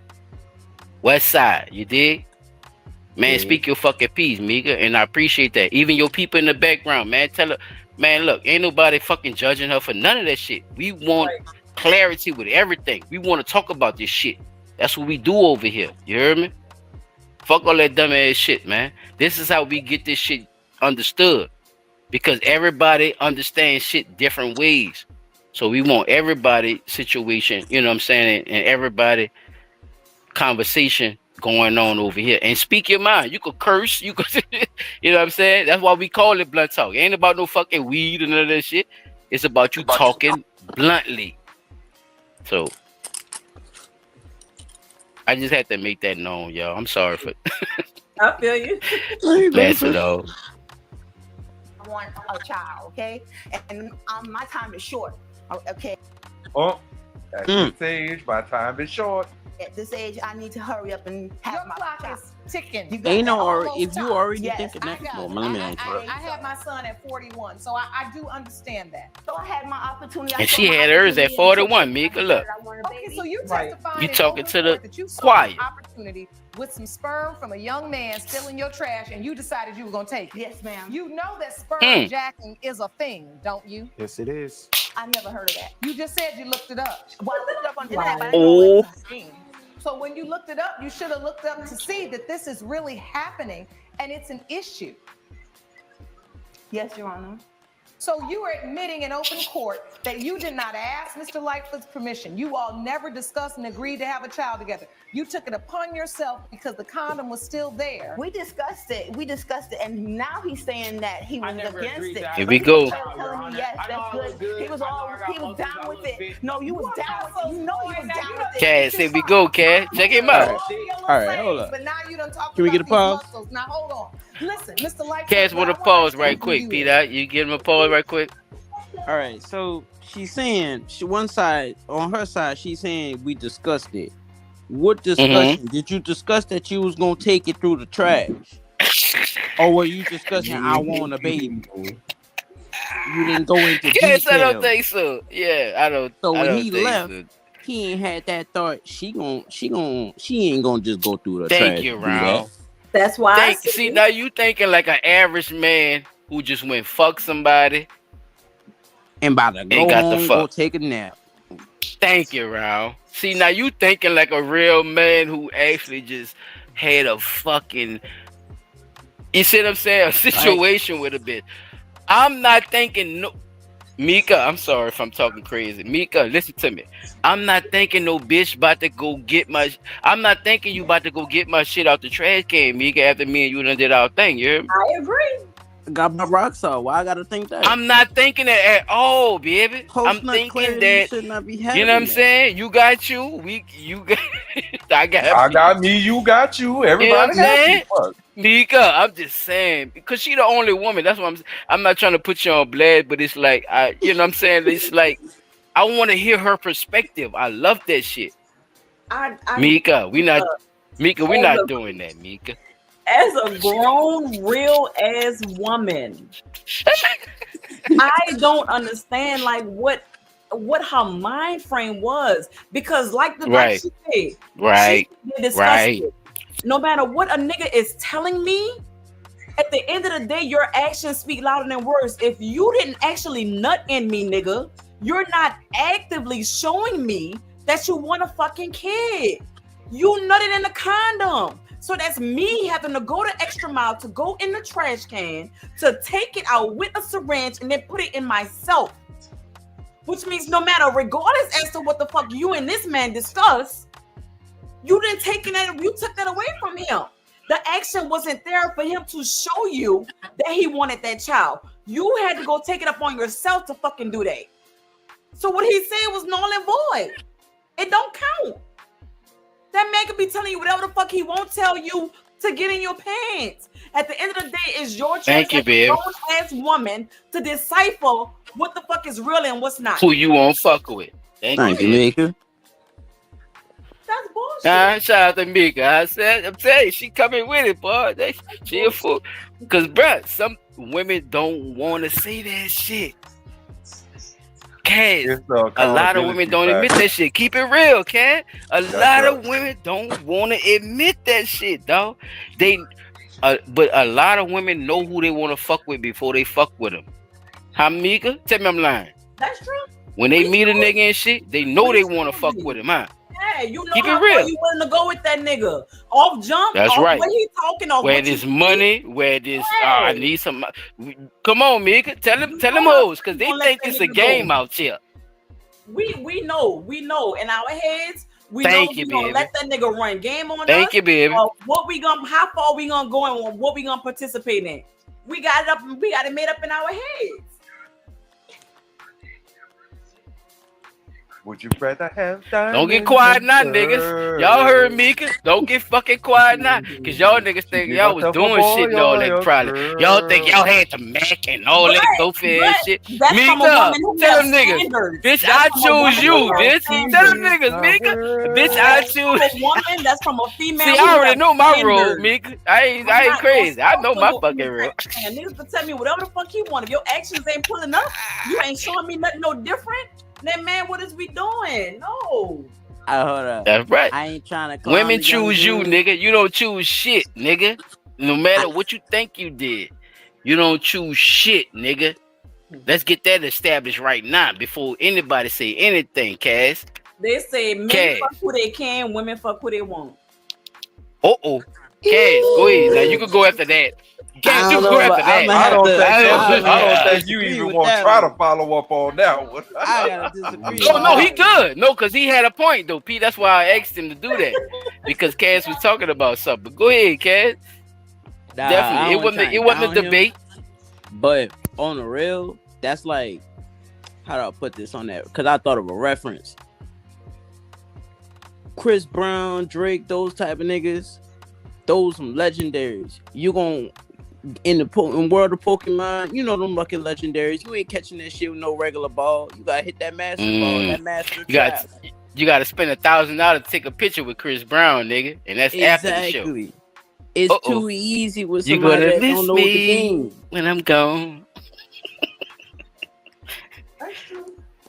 West Side, you dig? Man, speak your fucking piece, Mika, and I appreciate that. Even your people in the background, man, tell her, man, look, ain't nobody fucking judging her for none of that shit. We want clarity with everything. We want to talk about this shit. That's what we do over here. You hear me? Fuck all that dumb ass shit, man. This is how we get this shit understood. Because everybody understands shit different ways. So we want everybody situation, you know what I'm saying, and everybody conversation going on over here. And speak your mind. You could curse, you could you know what I'm saying? That's why we call it blunt talk. It ain't about no fucking weed and none of that shit. It's about you talking bluntly. So I just had to make that known, y'all. I'm sorry for I feel you. That's it all. I want a child, okay? And my time is short, okay? Oh, at this age, my time is short. At this age, I need to hurry up and have my child. Ticking. Ain't no if you already thinking that. I had my son at 41, so I do understand that. So I had my opportunity. And she had hers at 41, Mika. Look. Okay, so you testified You talking to the that you saw choir. an opportunity with some sperm from a young man still in your trash, and you decided you were gonna take it. Yes, ma'am. You know that sperm jacking is a thing, don't you? Yes, it is. I never heard of that. You just said you looked it up. Well, I looked it up on the internet, but I didn't know what it was saying. So when you looked it up, you should have looked up to see that this is really happening and it's an issue. Yes, Your Honor. So you are admitting in open court that you did not ask Mr. Lightfoot's permission. You all never discussed and agreed to have a child together. You took it upon yourself because the condom was still there. We discussed it. And now he's saying that he was against it. Here we go. Telling me, yes, that's good. He was down with it. No, you was down with it. You know he was down with it. Cass, here we go, Cass. Check him out. All right, hold up. But now you done talked Can we about get a pause? these muscles. Now hold on. Listen, Mr. Lightfoot. Cass, want to pause right quick, Peter. You give him a pause right quick. All right, so she's saying one side on her side, she's saying we discussed it. What discussion? Did you discuss that you was gonna take it through the trash, or were you discussing I want a baby? You didn't go into Yes, detail. I don't think so. Yeah, I don't. So when I don't he think left, so. he ain't had that thought. She ain't gonna just go through the trash. Thank you, to do Ron. That's why. See, now you thinking like an average man who just went fuck somebody and about to go got home, the fuck. go take a nap. Thank you, Ron. See, now you thinking like a real man who actually just had a fucking, you see what I'm saying, a situation with a bitch. I'm not thinking no. Mika, I'm sorry if I'm talking crazy. Mika, listen to me. I'm not thinking no bitch about to go get my. I'm not thinking you about to go get my shit out the trash can, Mika. After me and you done did our thing, you hear me? I agree. Got my rocks off. Why I gotta think that? I'm not thinking that at all, baby. I'm thinking that should not be you know what I'm saying. You got you. You got. I got me. You got you. Everybody you know what I'm saying? got you. Mika, I'm just saying because she the only woman. That's what I'm saying. I'm not trying to put you on blast, but it's like you know what I'm saying. It's like I want to hear her perspective. I love that shit. Mika, we not doing that, Mika. As a grown, real ass woman, I don't understand like what her mind frame was because like the like she said, right. It. No matter what a nigga is telling me, at the end of the day, your actions speak louder than words. If you didn't actually nut in me, nigga, you're not actively showing me that you want a fucking kid. You nutted in the condom. So that's me having to go the extra mile to go in the trash can to take it out with a syringe and then put it in myself. Which means no matter, regardless as to what the fuck you and this man discuss, you took that away from him. The action wasn't there for him to show you that he wanted that child. You had to go take it upon yourself to fucking do that. So what he said was null and void. It don't count. That man could be telling you whatever the fuck he won't tell you to get in your pants. At the end of the day, it's your choice as a grown-ass woman to decipher what the fuck is real and what's not. Who you won't fuck with. Thank you, Mika. That's bullshit. Shout out to Mika. I'm telling you, she coming with it, boy. She a fool. Cause, bruh, some women don't want to say that shit. Cass, a lot of women don't admit that shit. Keep it real, Cass. A lot of women don't want to admit that shit, dog. But a lot of women know who they want to fuck with before they fuck with them. Huh, Mika? Tell me I'm lying. That's true. When they meet a nigga and shit, they know they want to fuck with him, huh? Yeah, you know Keep how it real. far you willing to go with that nigga. Off jump. That's off right. What he talking off. Where there's money, where there's I need some. Come on, Mika. Tell them hoes, because they think it's a game out here. We know. In our heads, we Thank know you, we gonna baby. let that nigga run game on us. Thank you, baby. How far we gonna go and what we gonna participate in. We got it made up in our heads. Would you rather have diamonds? Don't get quiet now, niggas. Y'all heard Mika. Don't get fucking quiet now. Cause y'all niggas think y'all was doing shit and all that probably. Y'all think y'all had the Mac and all that goofy ass shit. Mika, tell them niggas. Bitch, I choose you, bitch. Tell them niggas, Mika. Bitch, I choose. A woman that's from a female. See, I already know my role, Mika. I ain't crazy. I know my fucking role. And niggas can tell me whatever the fuck he want. If your actions ain't pulling up, you ain't showing me nothing no different. Then man, what is we doing? No. Hold up. That's right. I ain't trying to. Women choose you, nigga. You don't choose shit, nigga. No matter what you think you did, you don't choose shit, nigga. Let's get that established right now before anybody say anything, Cass. They say men fuck who they can, women fuck who they want. Cass, go ahead. Now you can go after that. Cass, you can go after that. I don't think you even want to try to follow up on that one. I gotta disagree. No, he good. No, because he had a point though, Pete. That's why I asked him to do that. Because Cass was talking about something. But go ahead, Cass. Definitely. It wasn't a debate. But on the real, that's like, how do I put this on that? Because I thought of a reference. Chris Brown, Drake, those type of niggas, those some legendaries. You gon' in the world of Pokemon, you know them fucking legendaries. You ain't catching that shit with no regular ball. You gotta hit that master ball, that master trap. You gotta spend $1,000 to take a picture with Chris Brown, nigga, and that's after the show. It's too easy with somebody that don't know the game. When I'm gone.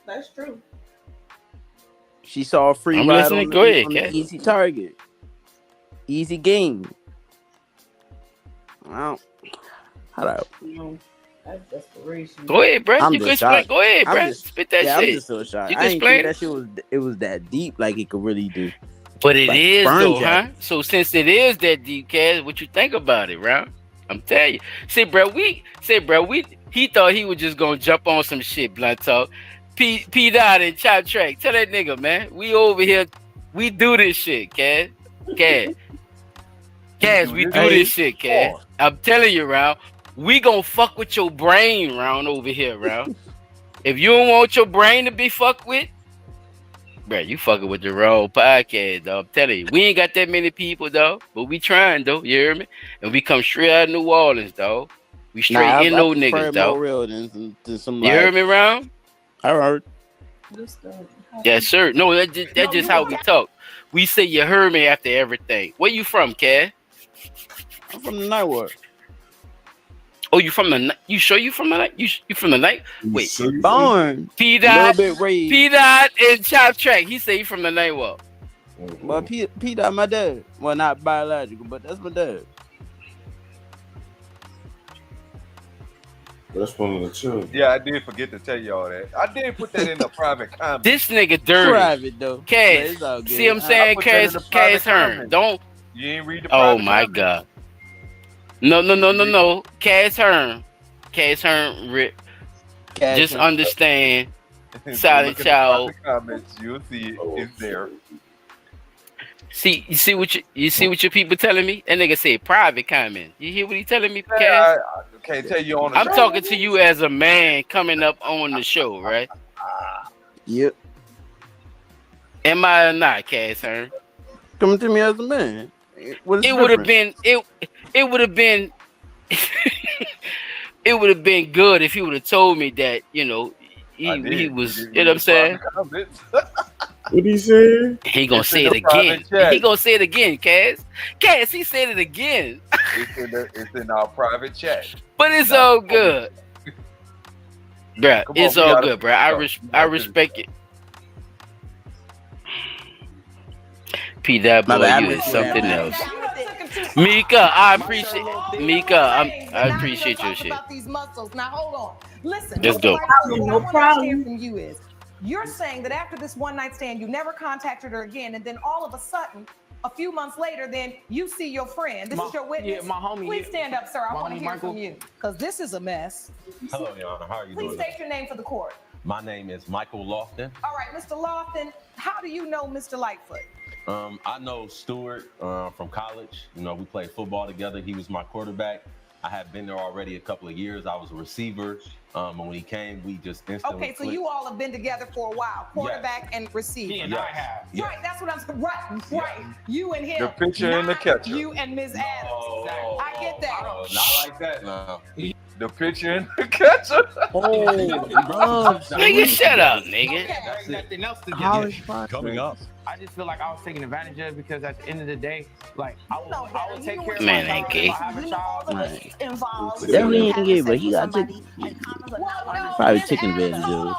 That's true. She saw a free I'm ride listening. on Go ahead, the easy target. Easy game. Wow. How do That's desperation. Go ahead, bro. You can explain. Go ahead, bro. Spit that shit. I'm just so shocked. You I can didn't explain think that shit was that deep like it could really do. But it like is though, jacket. huh? So since it is that deep, Cass, what you think about it, bro? I'm telling you. Say, bro, he thought he was just gonna jump on some shit, Blunt Talk. P Dot and Chop Track. Tell that nigga, man. We over here. We do this shit, Cass. Cass, we do this shit, Cass. I'm telling you, Round. We gonna fuck with your brain, Round, over here, Round. If you don't want your brain to be fucked with, bro, you fucking with the wrong podcast, dog. I'm telling you. We ain't got that many people, dog. But we trying, though. You hear me? And we come straight out of New Orleans, dog. We straight in those niggas, dog. Real than some you heard me, Round? I heard. Yes, sir. No, that's just how we talk. We say you heard me after everything. Where you from, Cass? I'm from the night world. Oh, you from the night? You sure you from the night? You from the night? Wait. Born. P Dot and Chop Track. He say you from the night walk. Well, P Dot my dad. Well, not biological, but that's my dad. That's one of the children. Yeah, I did forget to tell y'all that. I did put that in the private comment. This nigga dirty. Private though. Cass. See what I'm saying? Cass Hearn. Don't. You ain't read the Oh private my comment. God. No. Cass Hearn. Rip. Just understand. Silent Child. Comments, you'll see it. It's there. See, you see what your people telling me? That nigga said private comment. You hear what he telling me, Cass? I can't tell you on the I'm show. talking to you as a man coming up on the show, right? Yep. Am I or not, Cass Hearn? Coming to me as a man. It would have been it would have been it would have been good if he would have told me that, you know, he was, you know what I'm saying? What he said? He gonna It's say in it the private again. chat. He gonna say it again, Cass. Cass, he said it again. It's in our private chat. But it's all good. Bruh, Come it's on, we all gotta good, bruh. I respect it. P, that My boy, bad, I you missed is that something part. else. Mika, I appreciate I appreciate your shit. About these muscles. Now hold on. Listen, Let's go. What I want to understand from you is you're saying that after this one night stand, you never contacted her again, and then all of a sudden, a few months later, then you see your friend. This is your witness. Yeah, my homie. Please stand up, sir. I want to hear Michael. from you because this is a mess. Hello, Your Honor. How are you Please doing? state your name for the court. My name is Michael Lofton. All right, Mr. Lofton, how do you know Mr. Lightfoot? I know Stewart from college. You know, we played football together. He was my quarterback. I had been there already a couple of years. I was a receiver. And when he came, we just instantly Okay, so clicked. you all have been together for a while, quarterback and receiver. He and I have. Yes. Right, that's what I'm saying. Right. You and him. The pitcher and the catcher. You and Ms. Adams. I get that. Not like that, no. The pitcher and the catcher. Nigga, shut up, nigga. There's nothing else to College get. Coming up. I just feel like I was taken advantage of because at the end of the day, like I would take care of Man, my ain't daughter gay. if I have a child. That he ain't gay, but he got to probably taking advantage of.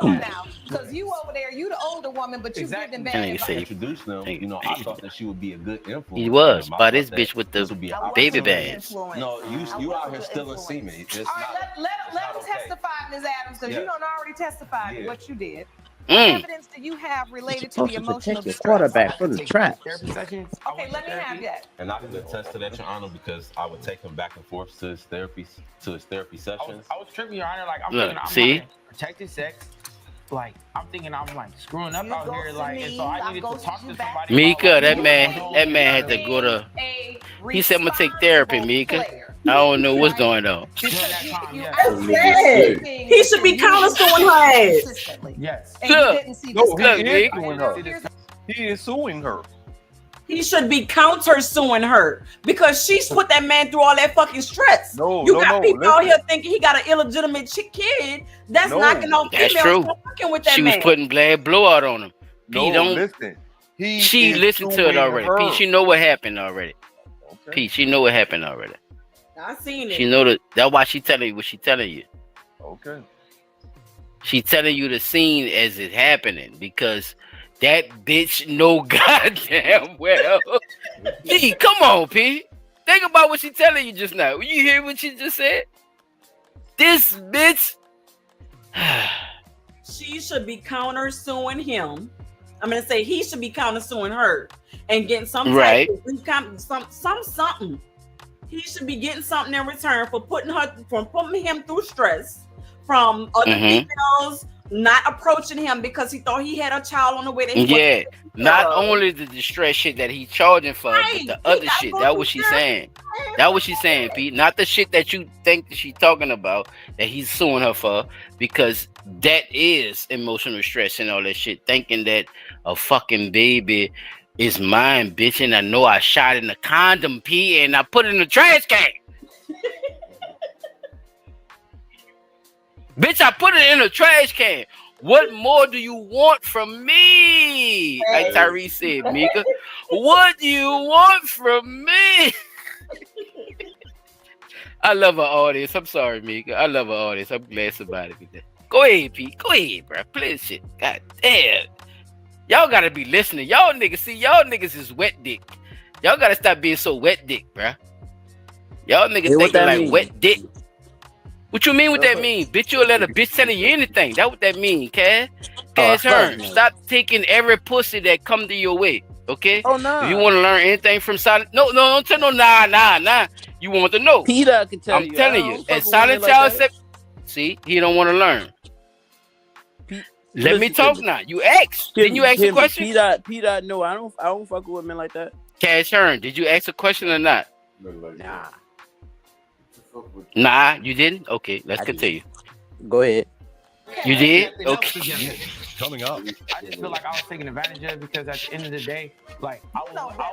Come on. Because you over there, you the older woman, but you getting And bad. nigga say, Introduced them, you know, I thought that she would be a good influence. he was, for them. I by thought this that bitch with this the would be an baby opportunity. bands. No, you out here stealing semen. It's All not. right, let him testify, Ms. Adams, because you Yeah. don't already testified Yeah. what you did. Mm. What evidence do you have related to Supposed the to emotional protect your distress? quarterback from the traps. Okay, let me have that. And I can attest to that, Your Honor, because I would take him back and forth to his therapy sessions. I was tripping, Your Honor. Like I'm Look, thinking, I'm see? having protected sex. Like I'm thinking, I'm like screwing up out here. Like, and so I needed to talk to somebody. Mika, that man had to go to. He said, "I'm gonna take therapy, Mika." I don't know what's going on. He should be countersuing her ass. Yes. No, Look, he Nick. is suing her. He is suing her. He should be countersuing her because she's put that man through all that fucking stress. No, you no, got no, people out listen. here thinking he got an illegitimate kid that's No. knocking off That's females true. from fucking with that She man. was putting bad blowout on him. No, P, don't. listen. He She is listened to it suing already. her. P, she know what happened already. Okay. P, she know what happened already. I seen it. She know that. That's why she telling you what she telling you. Okay. She telling you the scene as it happening because that bitch know goddamn well. P, come on, P. Think about what she telling you just now. You hear what she just said? This bitch. She should be countersuing him. I'm gonna say he should be countersuing her and getting some Right. type of something. He should be getting something in return for putting him through stress from other females not approaching him because he thought he had a child on the way. That he Yeah, not only the distress shit that he charging for, Right. but the other shit. That what she's saying. That what she's saying, Pete. Not the shit that you think that she's talking about that he's suing her for, because that is emotional stress and all that shit. Thinking that a fucking baby is mine, bitch, and I know I shot in a condom, P, and I put it in the trash can. Bitch, I put it in a trash can. What more do you want from me? Like Tyrese said, Mika. What do you want from me? I love our audience. I'm sorry, Mika. I love our audience. I'm glad somebody did that. Go ahead, Pete. Go ahead, bro. Play this shit. God damn. Y'all gotta be listening. Y'all niggas is wet dick. Y'all gotta stop being so wet dick, bro. Y'all niggas Hey, what thinking that like mean? wet dick. What you mean what that mean? Bitch, you'll let a bitch tell you anything. That what that mean, Cash. Cash Hearn. Stop taking every pussy that come to your way. Okay? Oh no. If you want to learn anything from Silent, no, don't tell no nah. You want to know. Peter can tell I'm you. telling you. And Silent Child said, see, he don't want to learn. Let me talk now. You asked. Didn't you ask a question? Peter, no, I don't fuck with women like that. Cash Hearn, did you ask a question or not? Nah. Nah, you didn't? Okay, let's continue. Go ahead. You did? Okay. Coming up. I just feel like I was taken advantage of because at the end of the day, like I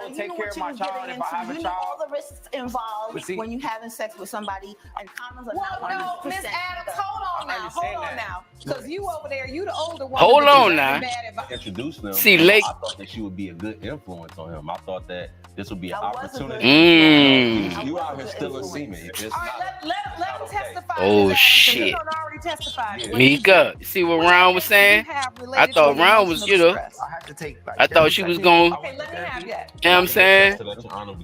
would take care of my child if I have a You know child. all the risks involved But see- when you having sex with somebody, and condoms are Well, not no, 100%. Miss Adams, hold on now. Because you over there, you the older one. Hold on now. Introduce them. See, Lake. I thought that she would be a good influence on him. I thought that this would be an I was a opportunity. good You out here stealing semen. It's All right, let him testify. Oh, Miss Adams, 'cause shit. You done already testified. Mika, you see what Ron was saying? I thought Ron was, you know, I had to take. I thought she was going, Okay, let me have that. you know what I'm saying?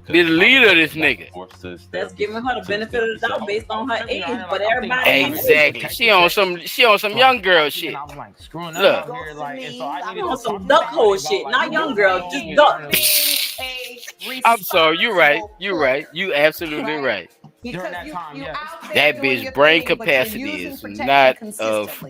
Be the leader of this nigga. That's giving her the benefit of the doubt based on her age, but everybody Exactly. She on some young girl shit. Look. You on some duck hole shit, not young girl, just duck. I'm sorry, you're right. You're right. You absolutely right. Because That bitch brain capacity is not of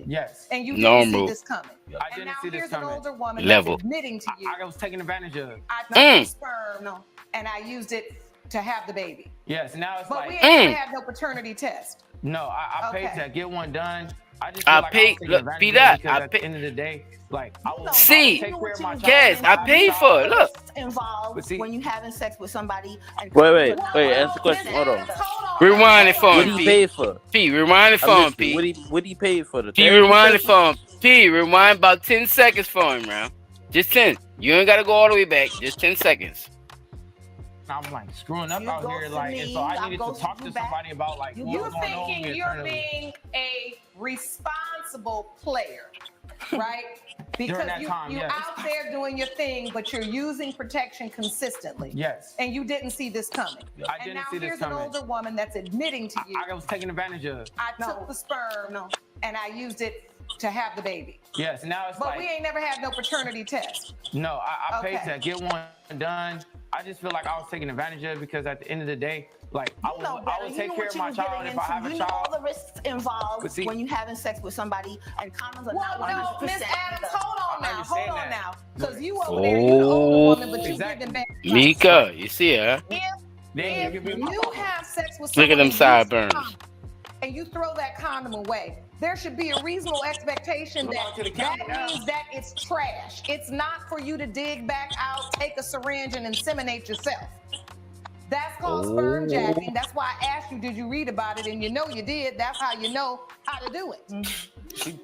and you normal didn't see this coming. I didn't see this coming. An older woman level. that's admitting to you, I was taken advantage of. I took the sperm and I used it to have the baby. Yes, now it's But like we ain't gonna have no paternity test. no, I paid Okay. to get one done. I just I feel like paid- I was taking look, advantage be of that, it because I at paid- the end of the day, like I will See, take care of my child. yes, I paid for it. Look. Involved when you having sex with somebody, and Wait, answer the question. Hold on. Rewind it for What him, he P. paid for? P, rewind it I'm for him, listening. P. What he paid for the P, rewind it for him. P, rewind about 10 seconds for him, man. Just 10. You ain't gotta go all the way back. Just 10 seconds. I'm like screwing up out here, like, and so I needed to talk to somebody about like You're what's going on thinking here you're internally. being a responsible player, right? Because that time, you're yes. out there doing your thing, but you're using protection consistently. Yes. And you didn't see this coming. I And didn't now see this here's coming. an older woman that's admitting to you, I was taken advantage of. I took the sperm and I used it to have the baby. Yes, now it's But like we ain't never had no paternity test. no, I paid Okay. to get one done. I just feel like I was taken advantage of because at the end of the day, like I would take care of my child if I have a you know child. all the risks involved But see- when you having sex with somebody, and condoms are Well, not no, 100%. Miss Adams, hold on understand now. that. Because you over there, you the older woman, but you Exactly. giving back. Mika, you see her? Then If you have sex with Look at them someone and you sideburns. and you throw that condom away, there should be a reasonable expectation that that means that it's trash. It's not for you to dig back out, take a syringe, and inseminate yourself. That's called sperm jacking. That's why I asked you, did you read about it? And you know you did. That's how you know how to do it.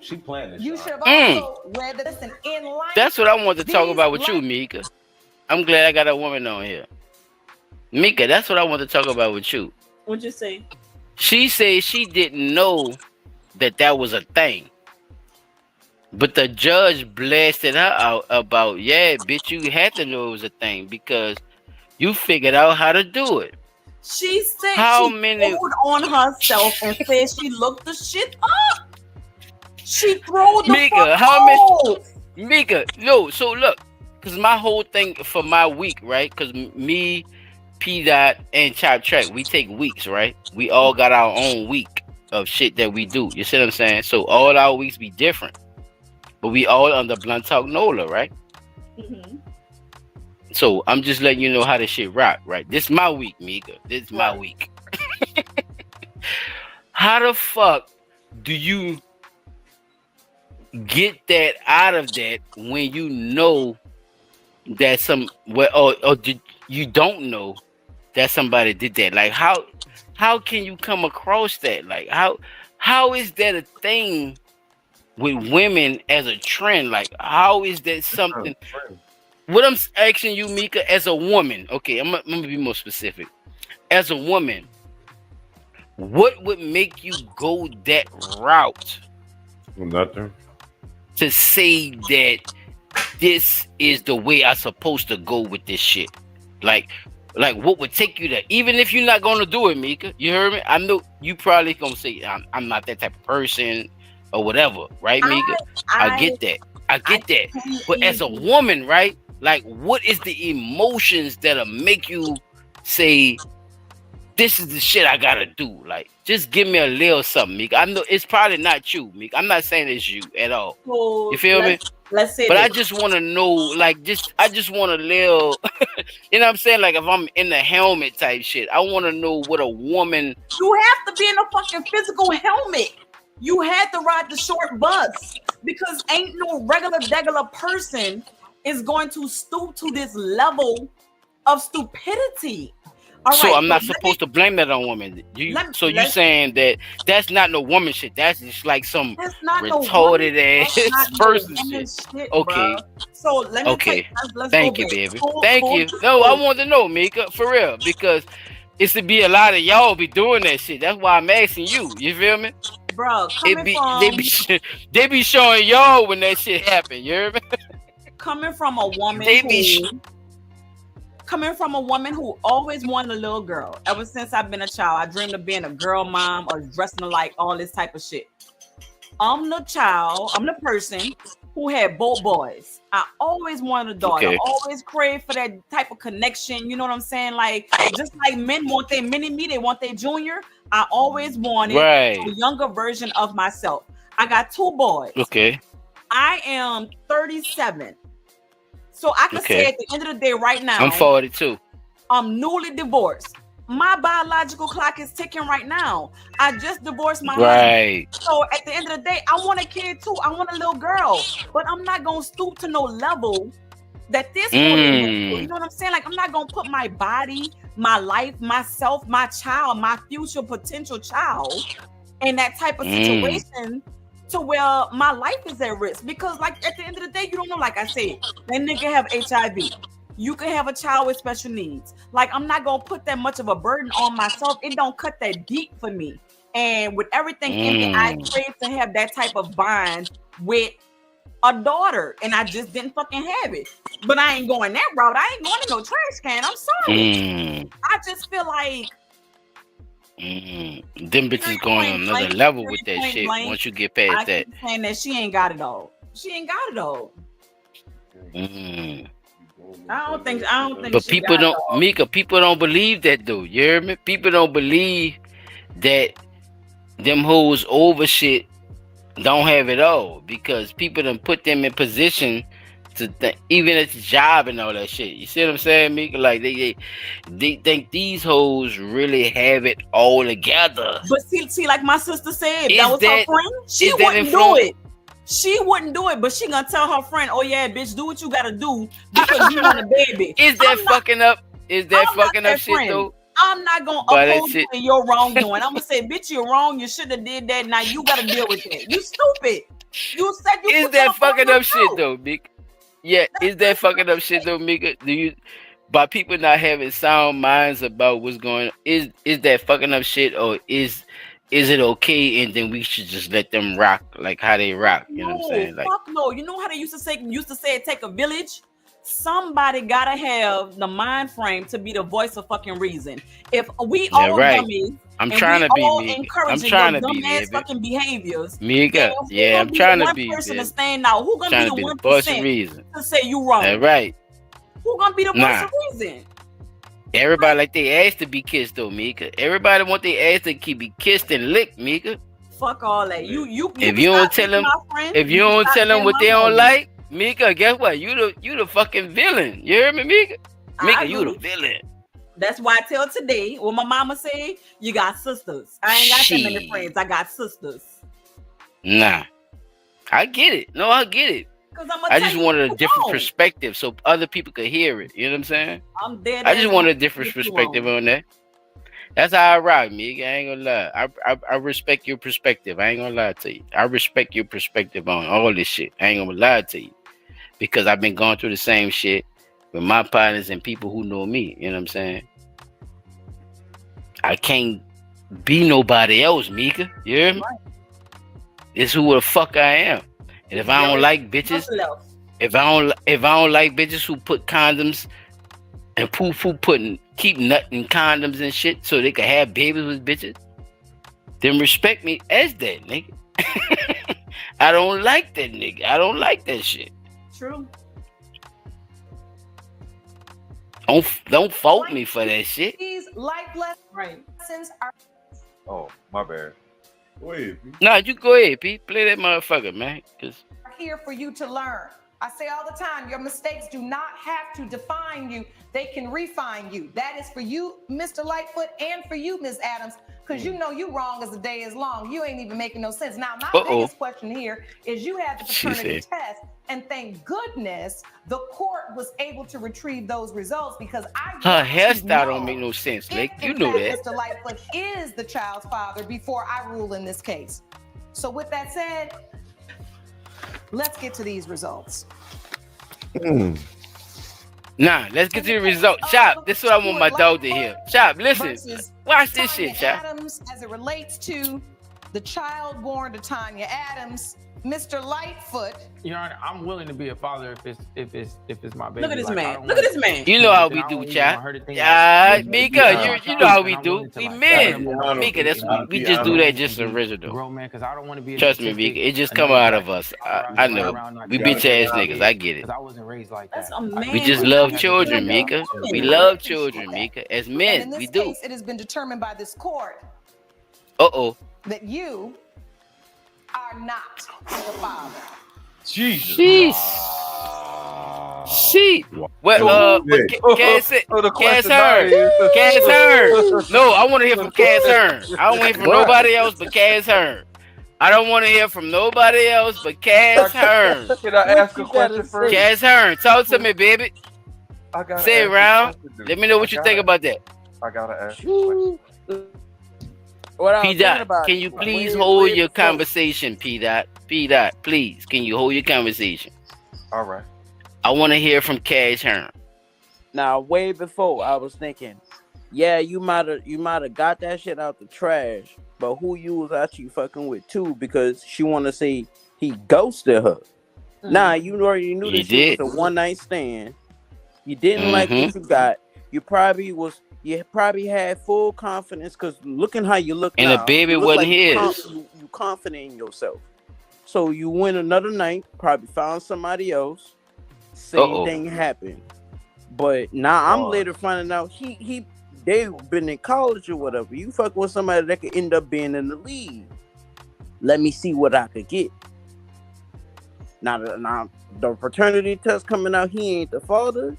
She planned this. You should have Mm. also read that. Listen, in life, That's what I want to talk these about with you, life- Mika. I'm glad I got a woman on here. Mika, that's what I want to talk about with you. What'd you say? She said she didn't know that was a thing. But the judge blasted her out about, yeah, bitch, you had to know it was a thing because you figured out how to do it. She said How she many- told on herself and said she looked the shit up. She threw the Mika, fuck how off. many? Mika, no. So look, because my whole thing for my week, right? Because me, P Dot, and Chop Track, we take weeks, right? We all got our own week of shit that we do. You see what I'm saying? So all our weeks be different, but we all under Blunt Talk Nola, right? Mm-hmm. So I'm just letting you know how this shit rock, right? This my week, Mika. This is my week. How the fuck do you get that out of that when you know that or did you don't know that somebody did that? Like how can you come across that? Like how is that a thing with women as a trend? Like how is that something? What I'm asking you, Mika, as a woman, okay, I'm gonna be more specific. As a woman, what would make you go that route? Nothing. To say that this is the way I'm supposed to go with this shit. Like what would take you there? Even if you're not gonna do it, Mika, you heard me? I know you probably gonna say I'm not that type of person or whatever, right, Mika? I get that. I get that. But as a woman, right? Like, what is the emotions that'll make you say, this is the shit I gotta do? Like, just give me a little something, Mika. I know it's probably not you, Mika. I'm not saying it's you at all. So You feel me? Let's say but this. I just want to know, like, I just want a little, you know what I'm saying? Like, if I'm in the helmet type shit, I want to know what a woman. You have to be in a fucking physical helmet. You had to ride the short bus because ain't no regular person is going to stoop to this level of stupidity. All so right, I'm not supposed to blame that on women. You saying that that's not no woman shit. That's just like some retarded ass person shit. Okay. So let me okay. Let's Thank go you, back. baby. Thank you. No, I want to know, Mika, for real, because it's to be a lot of y'all be doing that shit. That's why I'm asking you. You feel me? Bro, they be showing y'all when that shit happen. You hear me? Coming from a woman who always wanted a little girl. Ever since I've been a child, I dreamed of being a girl mom or dressing alike, all this type of shit. I'm the person who had both boys. I always wanted a daughter. Okay. Always craved for that type of connection. You know what I'm saying? Like, just like men want their mini-me, they want their junior. I always wanted a younger version of myself. I got 2 boys. Okay. I am 37. So I can say at the end of the day right now, I'm 42. I'm newly divorced. My biological clock is ticking right now. I just divorced my husband. So at the end of the day, I want a kid too. I want a little girl. But I'm not going to stoop to no level that this woman went through. You know what I'm saying? Like, I'm not going to put my body, my life, myself, my child, my future potential child in that type of situation to where my life is at risk. Because, like, at the end of the day, you don't know, like I said, that nigga have HIV. You can have a child with special needs. Like, I'm not gonna put that much of a burden on myself. It don't cut that deep for me. And with everything in me, I crave to have that type of bond with a daughter, and I just didn't fucking have it. But I ain't going that route. I ain't going to no trash can. I'm sorry. I just feel like them bitches going on another level with that shit once you get past that. Keep saying that she ain't got it all. She ain't got it all. I don't think. But people don't, Mika. People don't believe that though. You hear me? People don't believe that them hoes over shit don't have it all because people done put them in position to even at the job and all that shit. You see what I'm saying, Mika? Like they think these hoes really have it all together. But see, like my sister said, that was her friend. She wouldn't do it. She wouldn't do it, but she gonna tell her friend, "Oh yeah, bitch, do what you gotta do because you want a baby." Is that fucking up? Is that fucking up shit though? I'm not gonna uphold you in your wrongdoing. I'm gonna say, "Bitch, you're wrong. You should have did that. Now you gotta deal with it. You stupid. You said you." Is that fucking up shit though, Mika? Yeah, is that fucking up shit though, Mika? Do you, by people not having sound minds about what's going on, is that fucking up shit, or is it okay and then we should just let them rock like how they rock? You know what I'm saying? Like, fuck no. You know how they used to say it take a village? Somebody gotta have the mind frame to be the voice of fucking reason. If we all dummies, I'm trying to be me. I'm trying to be dumbass fucking behaviors. Mika, yeah, I'm trying to be. One person to stand out. Who gonna be the 1% to say you wrong? That's right. Who gonna be the voice of reason? Everybody like they ass to be kissed though, Mika. Everybody want their ass to be kissed and licked, Mika. Fuck all that. If you don't tell them what they don't like, Mika, guess what? You the fucking villain. You hear me, Mika? Mika, you the villain. That's why I tell today what my mama say, you got sisters. I ain't got that many friends. I got sisters. Nah. I get it. No, I get it. I just wanted a different perspective so other people could hear it. You know what I'm saying? I'm dead. I just wanted a different perspective on that. That's how I rock, Mika. I ain't gonna lie. I respect your perspective. I ain't gonna lie to you. I respect your perspective on all this shit. I ain't gonna lie to you. Because I've been going through the same shit with my partners and people who know me. You know what I'm saying? I can't be nobody else, Mika. You hear me? It's who the fuck I am. And if I don't like bitches, if I don't like bitches who put condoms and keep nutting condoms and shit so they can have babies with bitches, then respect me as that nigga. I don't like that nigga. I don't like that shit. True. Don't fault me for that shit. These life lessons are. Oh, my bad. Go ahead, P. Nah, you go ahead, P. Play that motherfucker, man. Here for you to learn. I say all the time, your mistakes do not have to define you. They can refine you. That is for you, Mr. Lightfoot, and for you, Ms. Adams, because you know you wrong as the day is long. You ain't even making no sense. Now, my biggest question here is you had the paternity test, and thank goodness the court was able to retrieve those results because her hairstyle don't make no sense. Like, you know that. Mr. Lightfoot is the child's father before I rule in this case. So with that said, let's get to these results. Nah, let's get to the result. Chop, this is what I want my dog to hear. Chop, listen. Watch this shit, Chop. Adams, as it relates to the child born to Tanya Adams, Mr. Lightfoot. Your Honor, I'm willing to be a father if it's my baby. Look at this man. Look at this man. You know how we do, Chop. Mika, you know how we do. We men. Mika, that's we just do that just original. Grown man, because I don't want to be. Trust me, Mika. It just come out of us. I know. We bitch ass niggas. I get it. I wasn't raised like that. We just love children, Mika. We love children, Mika. As men, we do. In this case, it has been determined by this court. That you are not the father. Jesus. She. Well, Cass Hearn. Cass Hearn. No, I want to hear from Cass Hearn. I don't want to hear from nobody else but Cass Hearn. I don't want to hear from nobody else but Cass Hearn. Can I ask a question first? Cass Hearn, talk to me, baby. Say it round. Let me know what you think about that. I gotta ask you a question. P-Dot, can you please hold your conversation, P-Dot? P-Dot, please, can you hold your conversation? All right. I want to hear from Cash Hearn. Now, way before, I was thinking, yeah, you might have got that shit out the trash, but who you was actually fucking with too? Because she want to say he ghosted her. Nah, you already knew this shit was a one-night stand. You didn't like what you got. You probably had full confidence because looking how you look and now, the baby wasn't his. You confident in yourself. So you went another night, probably found somebody else. Same thing happened. But now I'm later finding out they've been in college or whatever. You fuck with somebody that could end up being in the league. Let me see what I could get. Now the paternity test coming out, he ain't the father.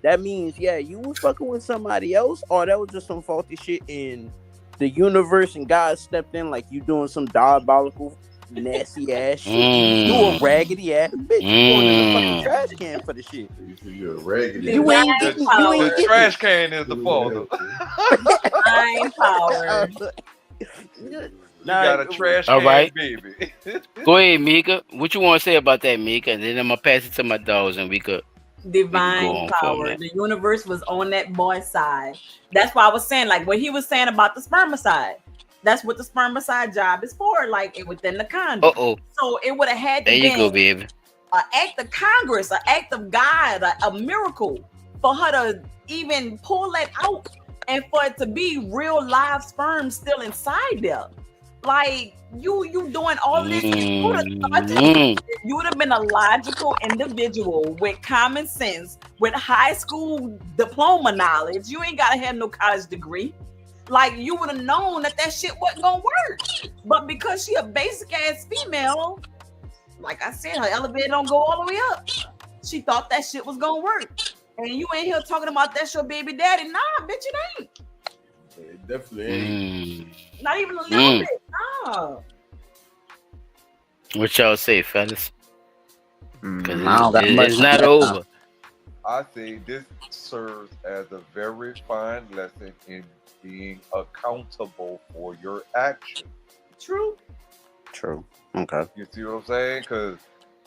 That means, yeah, you was fucking with somebody else, or that was just some faulty shit in the universe, and God stepped in like you doing some diabolical, nasty ass shit. You a raggedy ass bitch. You going in the fucking trash can for the shit. You're a raggedy. You ain't getting. The trash can is the father. I'm power. You got a trash can, baby. Go ahead, Mika. What you want to say about that, Mika? And then I'm gonna pass it to my dogs, and we could. Divine power. The universe was on that boy's side. That's why I was saying, like what he was saying about the spermicide. That's what the spermicide job is for, like within the condom. So it would have had to be baby. An act of Congress, an act of God, a miracle for her to even pull that out and for it to be real live sperm still inside there. Like you doing all this, you would have been a logical individual with common sense, with high school diploma knowledge. You ain't gotta have no college degree. Like you would have known that shit wasn't gonna work. But because she a basic ass female, like I said, her elevator don't go all the way up. She thought that shit was gonna work. And you ain't here talking about that's your baby daddy. Nah, bitch, it ain't. It definitely ain't. Not even a little bit. No. What y'all say, fellas? It's not over. I say this serves as a very fine lesson in being accountable for your actions. True. Okay. You see what I'm saying? Because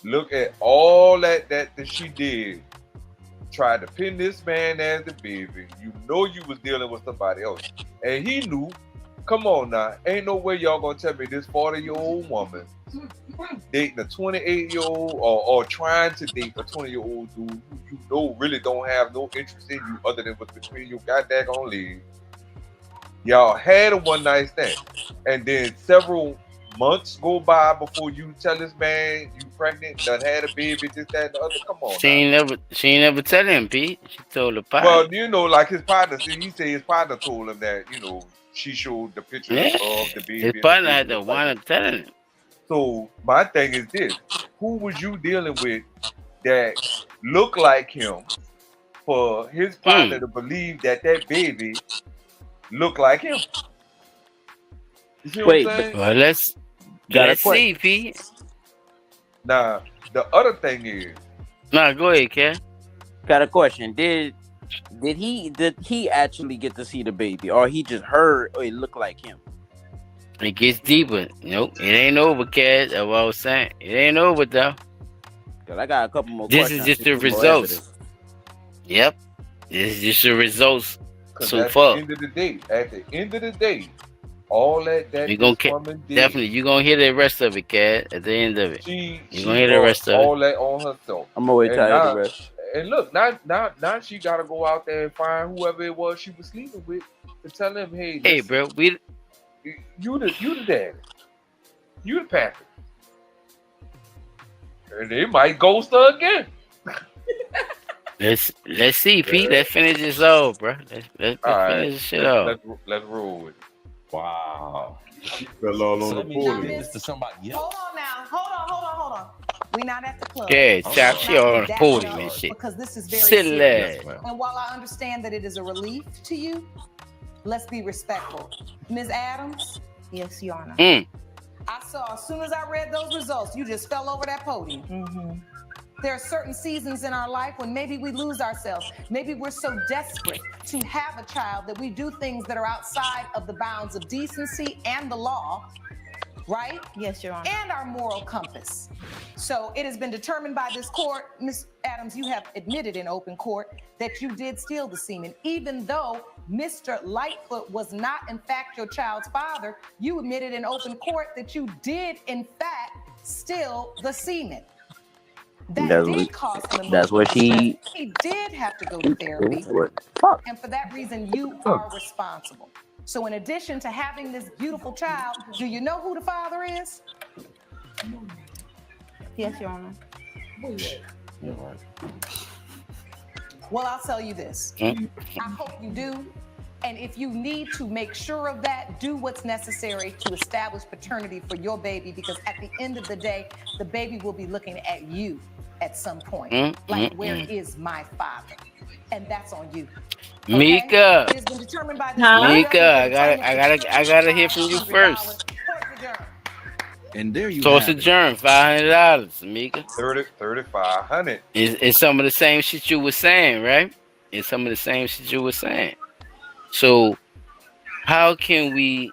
look at all that she did. Tried to pin this man as the baby. You know you was dealing with somebody else. And he knew. Come on now. Ain't no way y'all gonna tell me this 40-year-old woman dating a 28-year-old or trying to date a 20-year-old dude who you know really don't have no interest in you other than what's between your goddamn legs. Y'all had a one night stand. And then several months go by before you tell this man you pregnant, done had a baby, this, that, and the other. Come on. She ain't never tell him, Pete. She told her partner. Well, you know, like his partner, he said his partner told him that, you know, she showed the picture of the baby. His partner had to wind up telling him. So my thing is this: who was you dealing with that look like him for his partner to believe that that baby look like him. You see what I'm saying? Well, let's see, P. Now, the other thing is. Nah, go ahead, Ken. Got a question. Did he actually get to see the baby, or he just heard it looked like him? It gets deeper. Nope, it ain't over, Cat. That's what I was saying. It ain't over, though. Cause I got a couple more This questions. is just the results. Yep. This is just the results so far. At the end of the day, all that woman did. Definitely, you're going to hear the rest of it, Cat, at the end of it. You're going to hear the rest of it. All that on herself. I'm going to wait till I hear the rest. And look, now she got to go out there and find whoever it was she was sleeping with to tell him, hey, listen, bro, you the daddy. You the pappy. And they might ghost her again. Let's see, Pete. Let's finish this off, bro. Let's finish this shit off. Let's roll with it. Wow. She fell all on the podium. Hold on now. Hold on. We're not at the club. Yeah, Chop, she all on the podium and shit. Because this is very Silly. serious. And while I understand that it is a relief to you, let's be respectful. Ms. Adams? Yes, Your Honor. I saw, as soon as I read those results, you just fell over that podium. Mm-hmm. There are certain seasons in our life when maybe we lose ourselves. Maybe we're so desperate to have a child that we do things that are outside of the bounds of decency and the law, right? Yes, Your Honor. And our moral compass. So it has been determined by this court, Ms. Adams, you have admitted in open court that you did steal the semen. Even though Mr. Lightfoot was not, in fact, your child's father, you admitted in open court that you did, in fact, steal the semen. That's what she. He did have to go to therapy. And for that reason, you are responsible. So in addition to having this beautiful child, do you know who the father is? Yes, Your Honor. Well, I'll tell you this. I hope you do. And if you need to make sure of that, do what's necessary to establish paternity for your baby, because at the end of the day, the baby will be looking at you at some point. Where is my father? And that's on you. Okay? Mika. It has been determined by this Mika, I gotta hear from you first. And there you Toss have it. adjourn, $500, Mika. 3,500. It's some of the same shit you were saying, right? It's some of the same shit you were saying. So, how can we,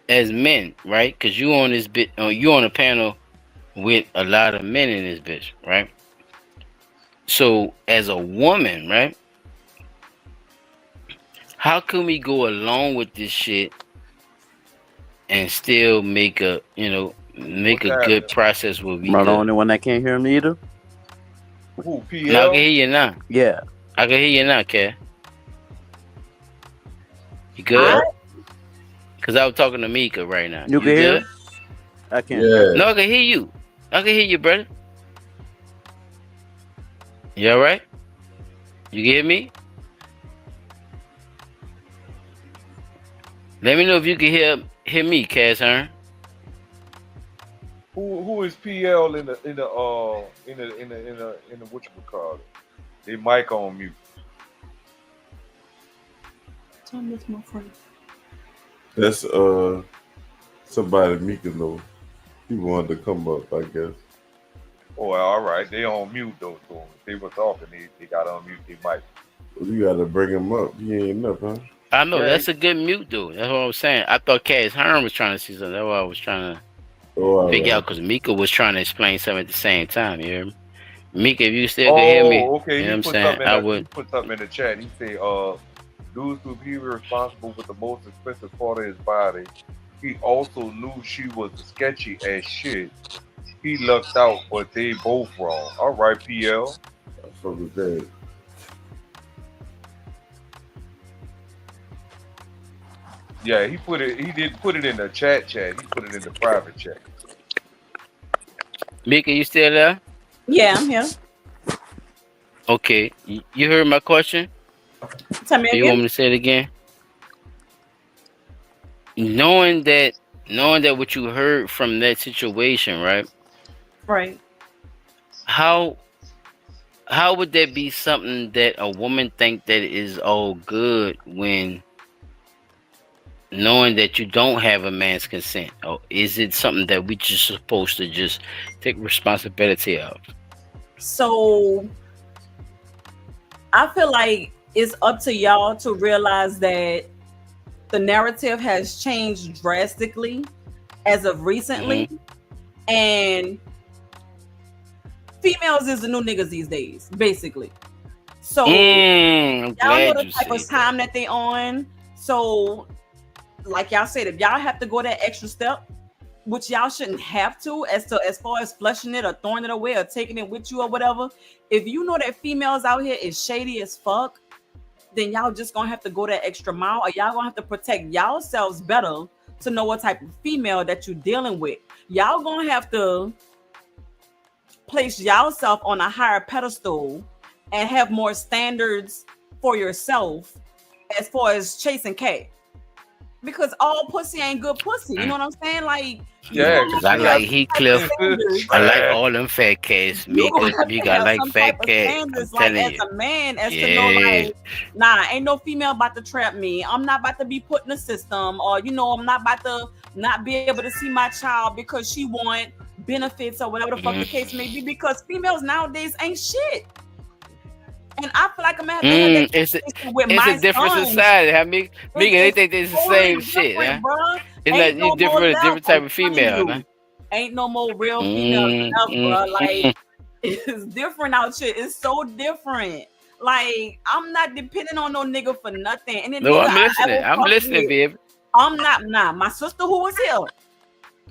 as men, right? Because you on this bit, you on a panel with a lot of men in this bitch, right? So, as a woman, right? How can we go along with this shit and still make a, good process where we? Am I the only one that can't hear me either? Who, PL? No, I can hear you now. Yeah. I can hear you now, Kat. You good? Because I was talking to Mika right now. You can good? hear? I can't. Yeah. No, I can hear you. I can hear you, brother. You all right? You can hear me? Let me know if you can hear me, Cass Hearn. Who is PL in the whatchamacallit? They mic on mute. That's my friend. That's somebody Mika know. He wanted to come up, I guess. Oh, all right. They on mute though. So if they were talking, they got on mute their mic. Well, you gotta bring him up. He ain't up, huh? I know, that's a good mute, dude. That's what I was saying. I thought Cass Hearn was trying to see something. That's what I was trying to figure out, because Mika was trying to explain something at the same time. You hear me? Mika, if you still can hear me, okay. You know what I'm saying? I would. He put something in the chat. He said, dudes who he was responsible with the most expensive part of his body. He also knew she was sketchy as shit. He lucked out, but they both wrong. All right, PL. That's what was that. Yeah, he didn't put it in the chat. He put it in the private chat. Mika, you still there? Yeah, I'm here. Okay. You heard my question? Tell me again. You want me to say it again? Knowing that what you heard from that situation, right? Right. How how would that be something that a woman think that is all good when knowing that you don't have a man's consent? Or is it something that we just supposed to just take responsibility of? So I feel like it's up to y'all to realize that the narrative has changed drastically as of recently. And females is the new niggas these days, basically. So y'all know the type of time that they on. So like y'all said, if y'all have to go that extra step, which y'all shouldn't have to, as far as flushing it or throwing it away or taking it with you or whatever, if you know that females out here is shady as fuck, then y'all just gonna have to go that extra mile, or y'all gonna have to protect yourselves better to know what type of female that you're dealing with. Y'all gonna have to place yourself on a higher pedestal and have more standards for yourself as far as chasing cat. Because all pussy ain't good pussy. You know what I'm saying? Like, because I like Heathcliff. I like all them fat cats. Mika, I like fat cats. I'm telling as you. a man, as to know, like, nah, ain't no female about to trap me. I'm not about to be put in the system, or I'm not about to not be able to see my child because she want benefits or whatever the fuck the case may be. Because females nowadays ain't shit. And I feel like I'm gonna have to have that with my it's a different sons. society. Mika, they think it's the same shit, huh? It's not you different, a different type of female, huh? Ain't no more real females left, bro. Like, it's different out here. It's so different. Like, I'm not depending on no nigga for nothing. And then No, I'm listening. I'm listening, baby. I'm not. Nah, my sister who was here,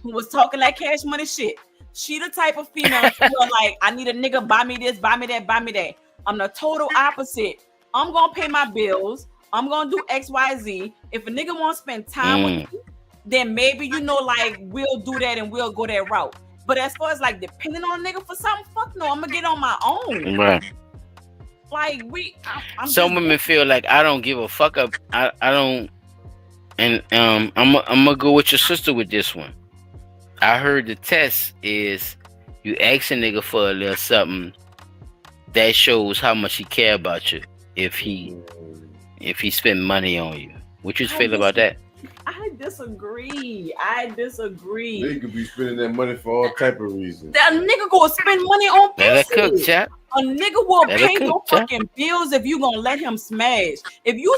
who was talking that cash money shit. She the type of female who are like, I need a nigga, buy me this, buy me that, buy me that. I'm the total opposite. I'm gonna pay my bills. I'm gonna do X, Y, Z. If a nigga want to spend time with me, then maybe like we'll do that and we'll go that route. But as far as like depending on a nigga for something, fuck no, I'm gonna get on my own. Right. Like I'm some women feel like I don't give a fuck up. I don't, and I'm gonna go with your sister with this one. I heard the test is you ask a nigga for a little something. That shows how much he care about you. If he spend money on you, what you feel about that? I disagree. They could be spending that money for all type of reasons. That nigga go spend money on pussy. Let her cook, chap. A nigga will pay your fucking bills if you gonna let him smash. If you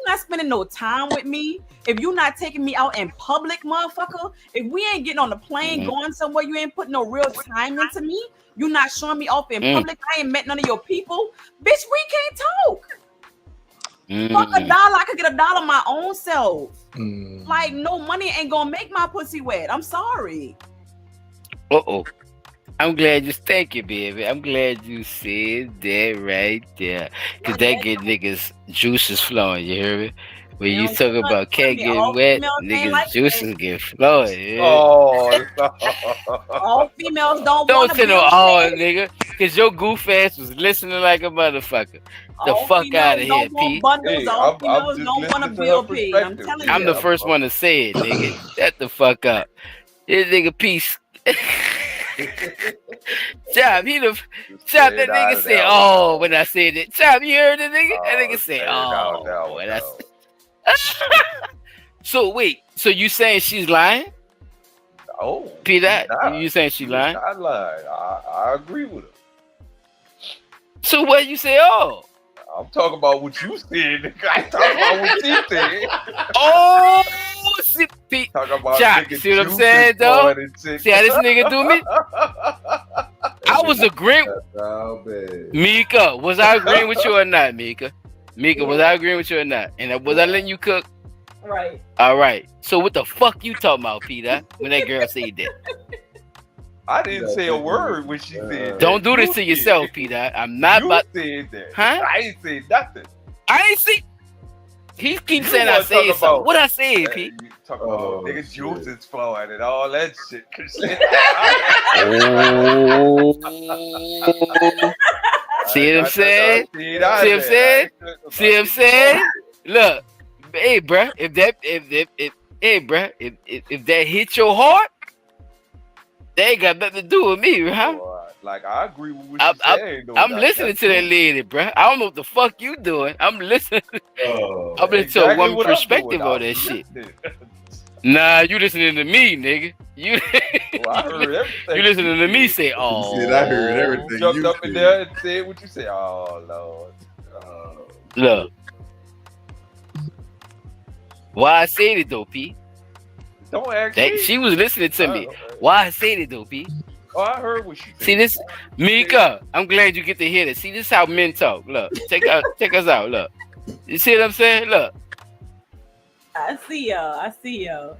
not spending no time with me, if you not taking me out in public, motherfucker, if we ain't getting on the plane going somewhere, you ain't putting no real time into me. You not showing me off in public. I ain't met none of your people. Bitch, we can't talk. Fuck $1. I could get $1 my own self. Like, no money ain't gonna make my pussy wet. I'm sorry. I'm glad you thank you, baby. I'm glad you said that right there. Cause that get niggas juices flowing, you hear me? When you talk about cat getting wet, niggas juices get flowing. Yeah. All females don't say no all, nigga. Cause your goof ass was listening like a motherfucker. The fuck out of here, P. All females don't want to build P. I'm telling you. I'm the first one to say it, nigga. Shut the fuck up. This nigga Peace. Chop, Chop, that nigga said, oh, when I said it. Chop, you heard the nigga? That nigga said, oh, when I said. So wait, so you saying she's lying? Oh, Peter, you saying she's lying? I lied. I agree with her. So what you say? Oh, I'm talking about what you said. Nigga. I talking about what she said. Oh, see, Pete. Chop, see what I'm saying, though? See how this nigga do me? I was agreeing. Mika, was I agreeing with you or not, Mika? Was I agreeing with you or not? And was I letting you cook? Right. All right. So what the fuck you talking about, Peter? When that girl said that? I didn't say a word when she said that. Don't do this to yourself, Peter. I'm not about. You said that. Huh? I ain't said nothing. I ain't see. He keeps saying I said something. What I said, Pete? You talking about niggas juices flowing and all that shit. See what I'm saying? See what I'm saying? Look, hey, bruh, if that hit your heart, they ain't got nothing to do with me, huh? Like I agree with what you saying. I'm listening to that lady, bro. I don't know what the fuck you doing. I'm listening. I'm listening to a woman perspective on that shit. Nah, you listening to me, nigga. You I heard everything. You listening to me say, "Oh." I heard everything. You jumped up in there and said what you said. Oh Lord. Look. Why I said it though, P? Don't ask me. She was listening to me. Why I said it though, P? Oh, I heard what she said. See this, Mika. I'm glad you get to hear this. See, this is how men talk. Look, check us out. Look, you see what I'm saying? Look. I see y'all.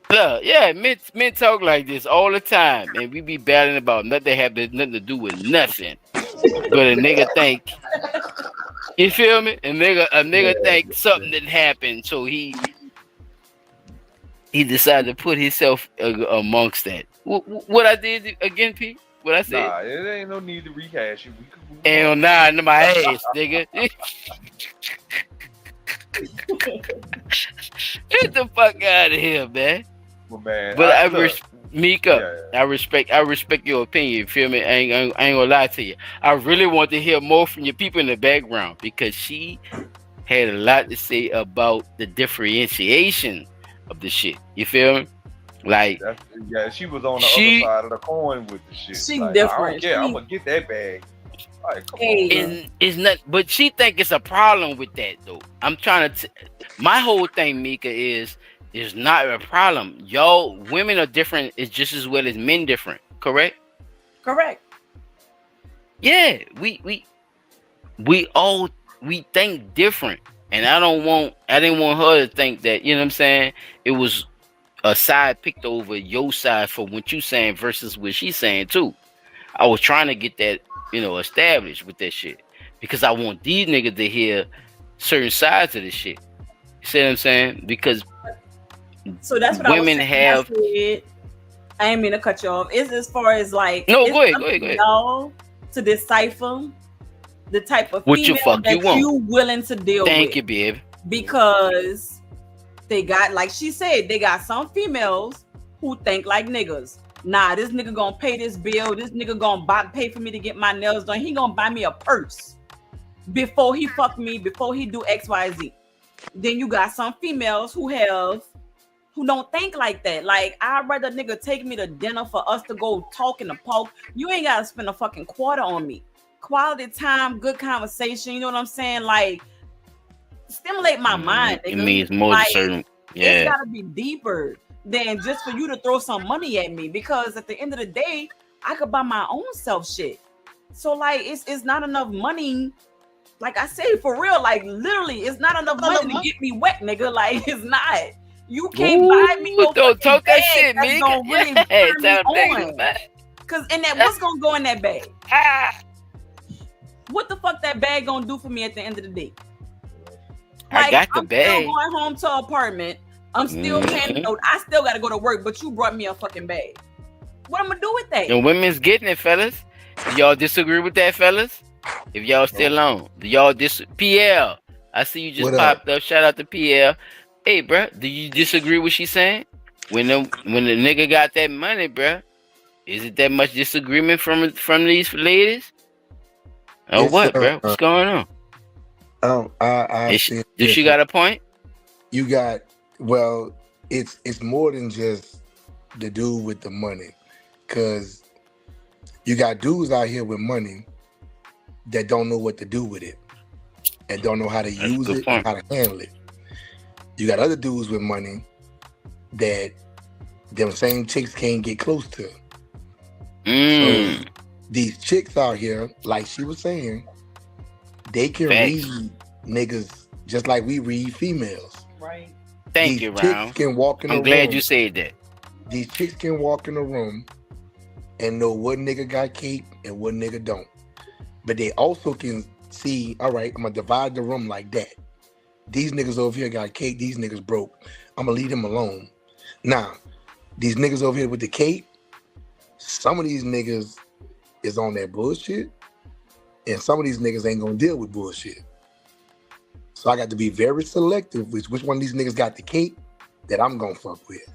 Look, yeah, men talk like this all the time, and we be battling about nothing nothing to do with nothing. But a nigga think, you feel me? A nigga think something that happened, so he decided to put himself amongst that. What I did again, P? What I said? Nah, it ain't no need to rehash it. We can move Hell nah, into my ass, nigga. Get the fuck out of here, man. Well, man, But Mika, I respect your opinion. You feel me? I ain't gonna lie to you. I really want to hear more from your people in the background because she had a lot to say about the differentiation of the shit. You feel me? Like, she was on the other side of the coin with the shit. She like, different. I don't care. I'm gonna get that bag. Like, come on. It's not, but she think it's a problem with that though. I'm trying to. My whole thing, Mika, is not a problem. Y'all, women are different. It's just as well as men different. Correct? Correct. Yeah, we think different, and I didn't want her to think that, you know what I'm saying, it was a side picked over your side for what you saying versus what she's saying too. I was trying to get that, established with that shit because I want these niggas to hear certain sides of this shit. You see what I'm saying? Because so that's what women have. I ain't mean to cut you off. It's as far as like no, go ahead. Y'all to decipher the type of what female that you willing to deal with. Thank you, babe. Because they got, like she said, they got some females who think like niggas. Nah, this nigga gonna pay this bill. This nigga gonna pay for me to get my nails done. He gonna buy me a purse before he fuck me, before he do X, Y, Z. Then you got some females who don't think like that. Like, I'd rather nigga take me to dinner for us to go talk in the park. You ain't gotta spend a fucking quarter on me. Quality time, good conversation. You know what I'm saying? Like, stimulate my mind. Nigga. It means more like, certain. Yeah. It's gotta be deeper than just for you to throw some money at me. Because at the end of the day, I could buy my own self shit. So like, it's not enough money. Like I say, for real, like literally, it's not enough money to get me wet, nigga. Like, it's not. You can't buy me no don't talk that shit, that's nigga. gonna really turn me on. Cause in that, what's gonna go in that bag? What the fuck that bag gonna do for me at the end of the day? Like, I got the I'm bag. still going home to an apartment. I'm still paying the note. I still gotta go to work, but you brought me a fucking bag. What I'm gonna do with that? And women's getting it, fellas. Do y'all disagree with that, fellas? If y'all still on, do y'all PL? I see you just popped up. Shout out to PL. Hey, bro, do you disagree with what she's saying? When the nigga got that money, bro, is it that much disagreement from these ladies? Or what, bro? What's going on? Does she got a point? You got, well, it's more than just the dude with the money, because you got dudes out here with money that don't know what to do with it and don't know how to use it and how to handle it. You got other dudes with money that them same chicks can't get close to. So these chicks out here, like she was saying, they can read niggas just like we read females. Right. Thank you, Round. I'm glad you said that. These chicks can walk in the room and know what nigga got cake and what nigga don't. But they also can see, all right, I'm gonna divide the room like that. These niggas over here got cake, these niggas broke. I'm gonna leave them alone. Now, these niggas over here with the cake, some of these niggas is on that bullshit, and some of these niggas ain't gonna deal with bullshit. So I got to be very selective with which one of these niggas got the cake that I'm gonna fuck with.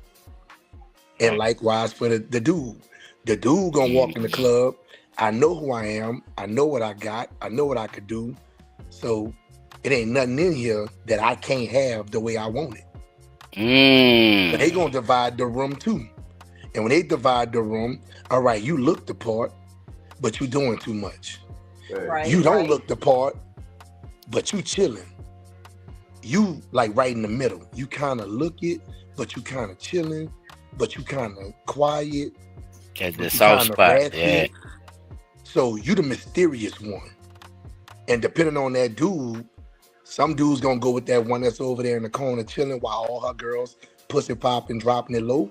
And likewise for the dude. The dude gonna walk in the club I know who I am. I know what I got. I know what I could do. So it ain't nothing in here that I can't have the way I want it. So they gonna divide the room too. And when they divide the room, all right, you look the part, but you doing too much. Right, you don't look the part, but you chilling. You like right in the middle. You kind of look it, but you kind of chilling, but you kind of quiet. At the soft spot, yeah. So you the mysterious one. And depending on that dude, some dude's gonna go with that one that's over there in the corner chilling while all her girls pussy popping, dropping it low.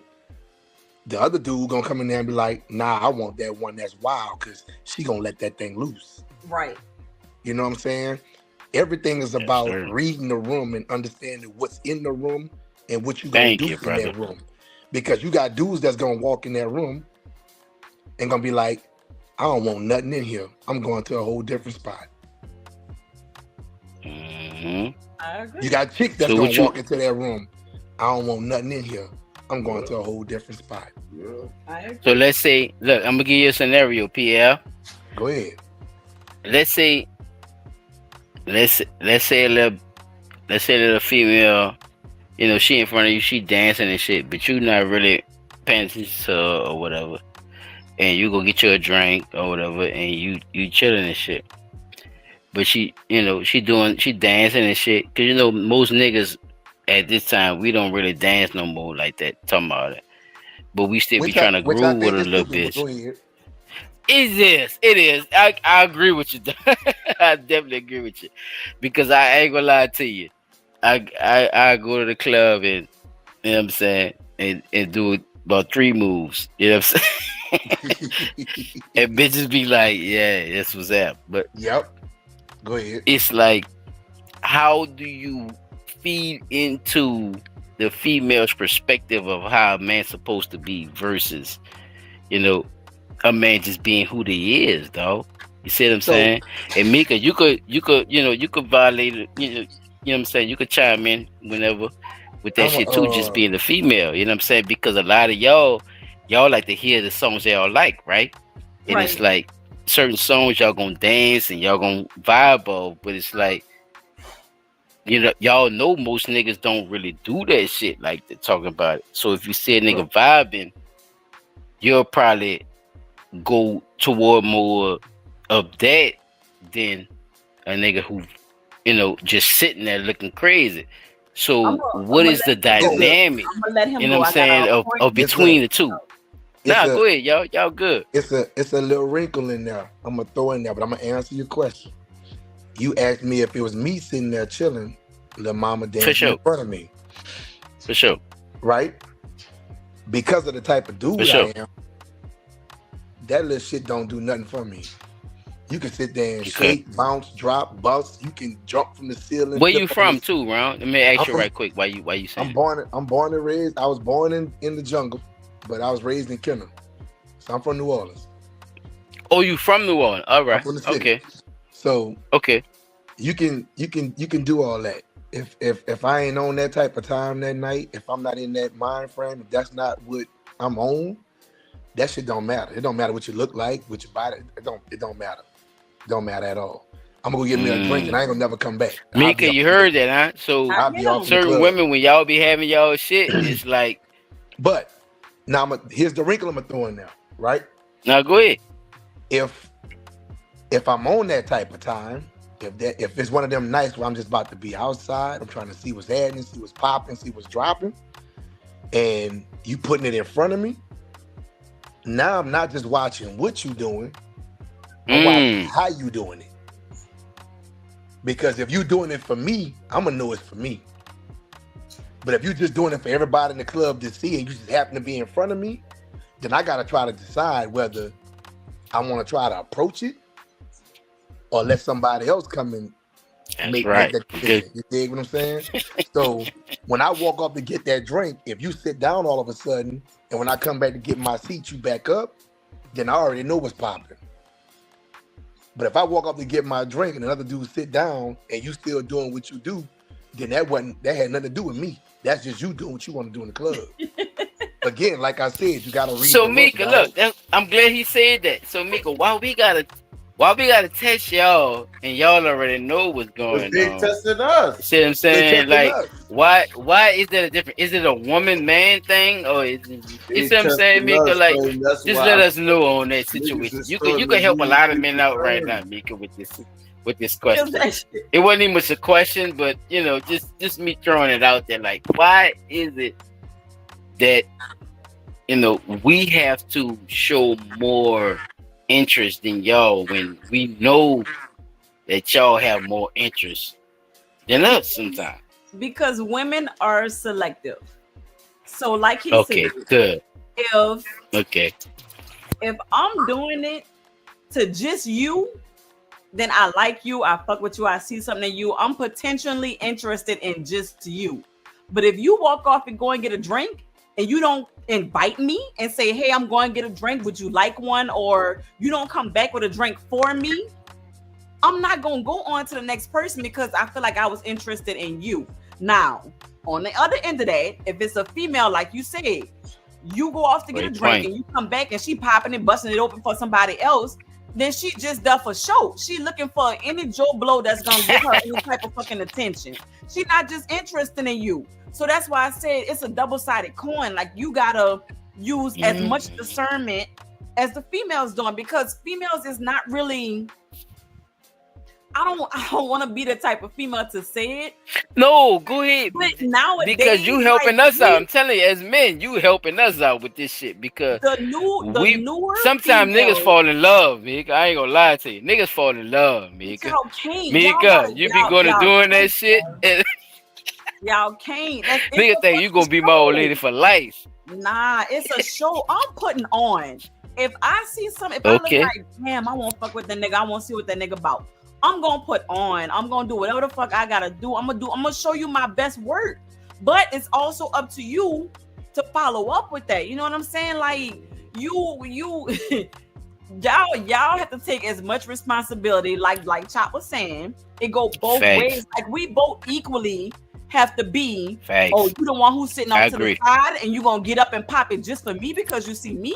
The other dude gonna come in there and be like, nah, I want that one that's wild because she gonna let that thing loose. Right. You know what I'm saying? Everything is about sir. reading the room and understanding what's in the room and what you gonna do in that room. Because you got dudes that's gonna walk in that room and gonna be like, I don't want nothing in here. I'm going to a whole different spot. I agree. You got chicks that's gonna walk into that room. I don't want nothing in here. I'm going to a whole different spot. So let's say, look, I'm gonna give you a scenario, PL. Go ahead. Let's say a little female, you know, she in front of you, she dancing and shit, but you not really paying attention to her or whatever, and you go get you a drink or whatever, and you chilling and shit. But she, you know, she dancing and shit, cause you know most niggas at this time we don't really dance no more like that. Talking about it, but we still be trying to groove with her a little bit. Go ahead. It is. I agree with you. I definitely agree with you, because I ain't gonna lie to you. I go to the club and, you know what I'm saying, and do about 3 moves. You know what I'm saying? And bitches be like, yeah, that's what's up. But yep. Go ahead. It's like, how do you feed into the female's perspective of how a man's supposed to be versus, you know, a man just being who he is, dog? You see what I'm saying? And Mika, you could violate it, you know what I'm saying? You could chime in whenever with that shit too, just being a female, you know what I'm saying? Because a lot of y'all like to hear the songs y'all like, right? And it's like certain songs y'all gonna dance and y'all gonna vibe of, but it's like, you know, y'all know most niggas don't really do that shit like they're talking about it. So if you see a nigga vibing, you'll probably go toward more of that than a nigga who, you know, just sitting there looking crazy. So what is the dynamic, you know what I'm saying, of between the two? Go ahead, y'all good. It's a little wrinkle in there. I'm gonna throw in there, but I'm gonna answer your question. You asked me if it was me sitting there chilling, little mama dancing in front of me. For sure. Right? Because of the type of dude I am, that little shit don't do nothing for me. You can sit there and shake, bounce, drop, bust. You can jump from the ceiling. Where you from too, Ron? Let me ask you right quick. Why you saying? I'm born and raised. I was born in the jungle, but I was raised in Kendall. So I'm from New Orleans. Oh, you from New Orleans? All right. I'm from the city. Okay. So okay. You can do all that. If I ain't on that type of time that night, if I'm not in that mind frame, if that's not what I'm on, that shit don't matter. It don't matter what you look like, what your body. It don't matter. It don't matter at all. I'm gonna go get me a drink and I ain't gonna never come back. Mika, you heard that, huh? So certain women, when y'all be having y'all shit, it's like. But now here's the wrinkle I'm gonna throw in there, right? Now go ahead. If I'm on that type of time, if it's one of them nights where I'm just about to be outside, I'm trying to see what's happening, see what's popping, see what's dropping, and you putting it in front of me. Now I'm not just watching what you doing, I'm watching how you doing it. Because if you doing it for me, I'm gonna know it's for me. But if you just doing it for everybody in the club to see and you just happen to be in front of me, then I gotta try to decide whether I want to try to approach it or let somebody else come and make that decision. You dig what I'm saying? So when I walk up to get that drink, if you sit down all of a sudden, and when I come back to get my seat, you back up, then I already know what's popping. But if I walk up to get my drink and another dude sit down and you still doing what you do, then that had nothing to do with me. That's just you doing what you want to do in the club. again, like I said, you gotta read. So Mika, look, I'm glad he said that. So Mika, why we gotta test y'all and y'all already know what's going They on? tested us. See what I'm saying? Like, why is that a different? Is it a woman-man thing, or is it? You see what I'm saying, Mika? Like, just let us know on that situation. You can help a lot of men out right now, Mika, with this question. It wasn't even much a question, but you know, just me throwing it out there. Like, why is it that we have to show more interest than y'all when we know that y'all have more interest than us sometimes? Because women are selective. So like he said, good. If I'm doing it to just you, then I like you, I fuck with you, I see something in you, I'm potentially interested in just you. But if you walk off and go and get a drink and you don't invite me and say, hey, I'm going to get a drink, would you like one? Or you don't come back with a drink for me, I'm not going to go on to the next person because I feel like I was interested in you. Now, on the other end of that, if it's a female, like you said, you go off to get a drink and you come back and she popping and busting it open for somebody else, then she just there for show. She looking for any Joe Blow that's going to give her any type of fucking attention. She not just interested in you. So that's why I said it's a double-sided coin. Like, you gotta use as much discernment as the females doing, because females is not really. I don't want to be the type of female to say it. No, go ahead. But nowadays, because you helping us out. I'm telling you, as men, you helping us out with this shit because the newer sometimes niggas fall in love, Mika. I ain't gonna lie to you. Niggas fall in love, Mika. Mika, you be going to doing that shit. Y'all can't. Nigga think you gonna be my old lady for life. Nah, it's a show I'm putting on. If I see something, if I look like, damn, I won't fuck with the nigga, I won't see what that nigga about. I'm gonna put on. I'm gonna do whatever the fuck I gotta do. I'm gonna show you my best work. But it's also up to you to follow up with that. You know what I'm saying? Like you y'all have to take as much responsibility. Like Chop was saying, it go both ways. Like we both equally have to be. Oh, you the one who's sitting off to the side and you gonna get up and pop it just for me because you see me?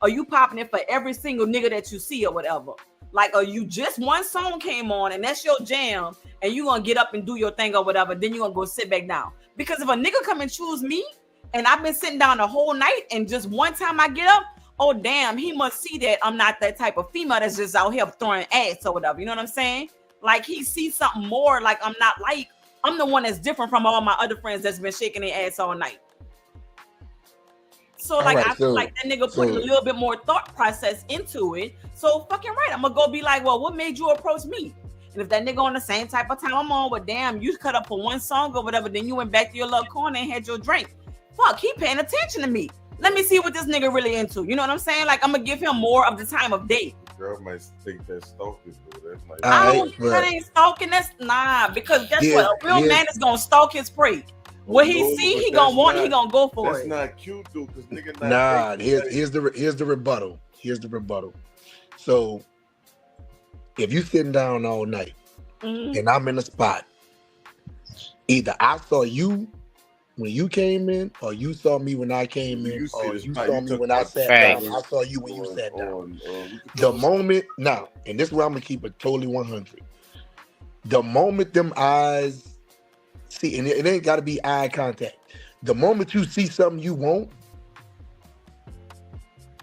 Or you popping it for every single nigga that you see or whatever? Like, or you just one song came on and that's your jam and you gonna get up and do your thing or whatever, then you gonna go sit back down. Because if a nigga come and choose me and I've been sitting down the whole night and just one time I get up, oh damn, he must see that I'm not that type of female that's just out here throwing ass or whatever. You know what I'm saying? Like he sees something more, like I'm the one that's different from all my other friends that's been shaking their ass all night. So like I feel like that nigga put a little bit more thought process into it. So fucking right, I'm gonna go be like, well, what made you approach me? And if that nigga on the same type of time I'm on, well, damn, you cut up for one song or whatever, then you went back to your little corner and had your drink. Fuck, he paying attention to me. Let me see what this nigga really into. You know what I'm saying? Like I'm gonna give him more of the time of day. Girl might think that's stalking, though. That's like that ain't stalking. That's because guess what? A real man is gonna stalk his prey. What he see, he gonna want, he gonna go for it. That's not cute, though, because nigga not. Nah, here's the rebuttal. Here's the rebuttal. So, if you sitting down all night and I'm in a spot, either I saw you when you came in, or you saw me when I came in, or you saw me when I sat down. I saw you when you sat down. The moment now, and this is where I'm gonna keep it totally 100. The moment them eyes. See, and it ain't got to be eye contact. The moment you see something you want,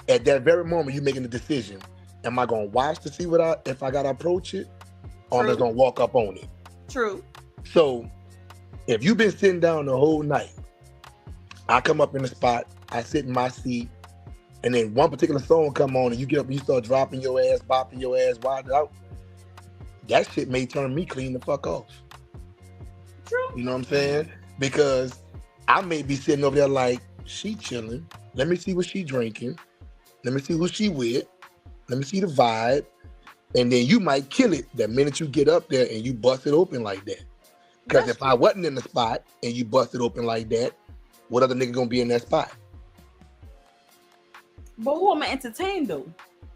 at that very moment you're making the decision. Am I gonna watch to see if I gotta approach it, or am I just gonna walk up on it? True. So, if you've been sitting down the whole night, I come up in the spot, I sit in my seat, and then one particular song come on, and you get up and you start dropping your ass, bopping your ass, wide out. That shit may turn me clean the fuck off. True. You know what I'm saying? Because I may be sitting over there like, she chilling. Let me see what she drinking. Let me see who she with. Let me see the vibe. And then you might kill it the minute you get up there and you bust it open like that. Because if I wasn't in the spot and you bust it open like that, what other nigga gonna be in that spot? But who am I entertain though?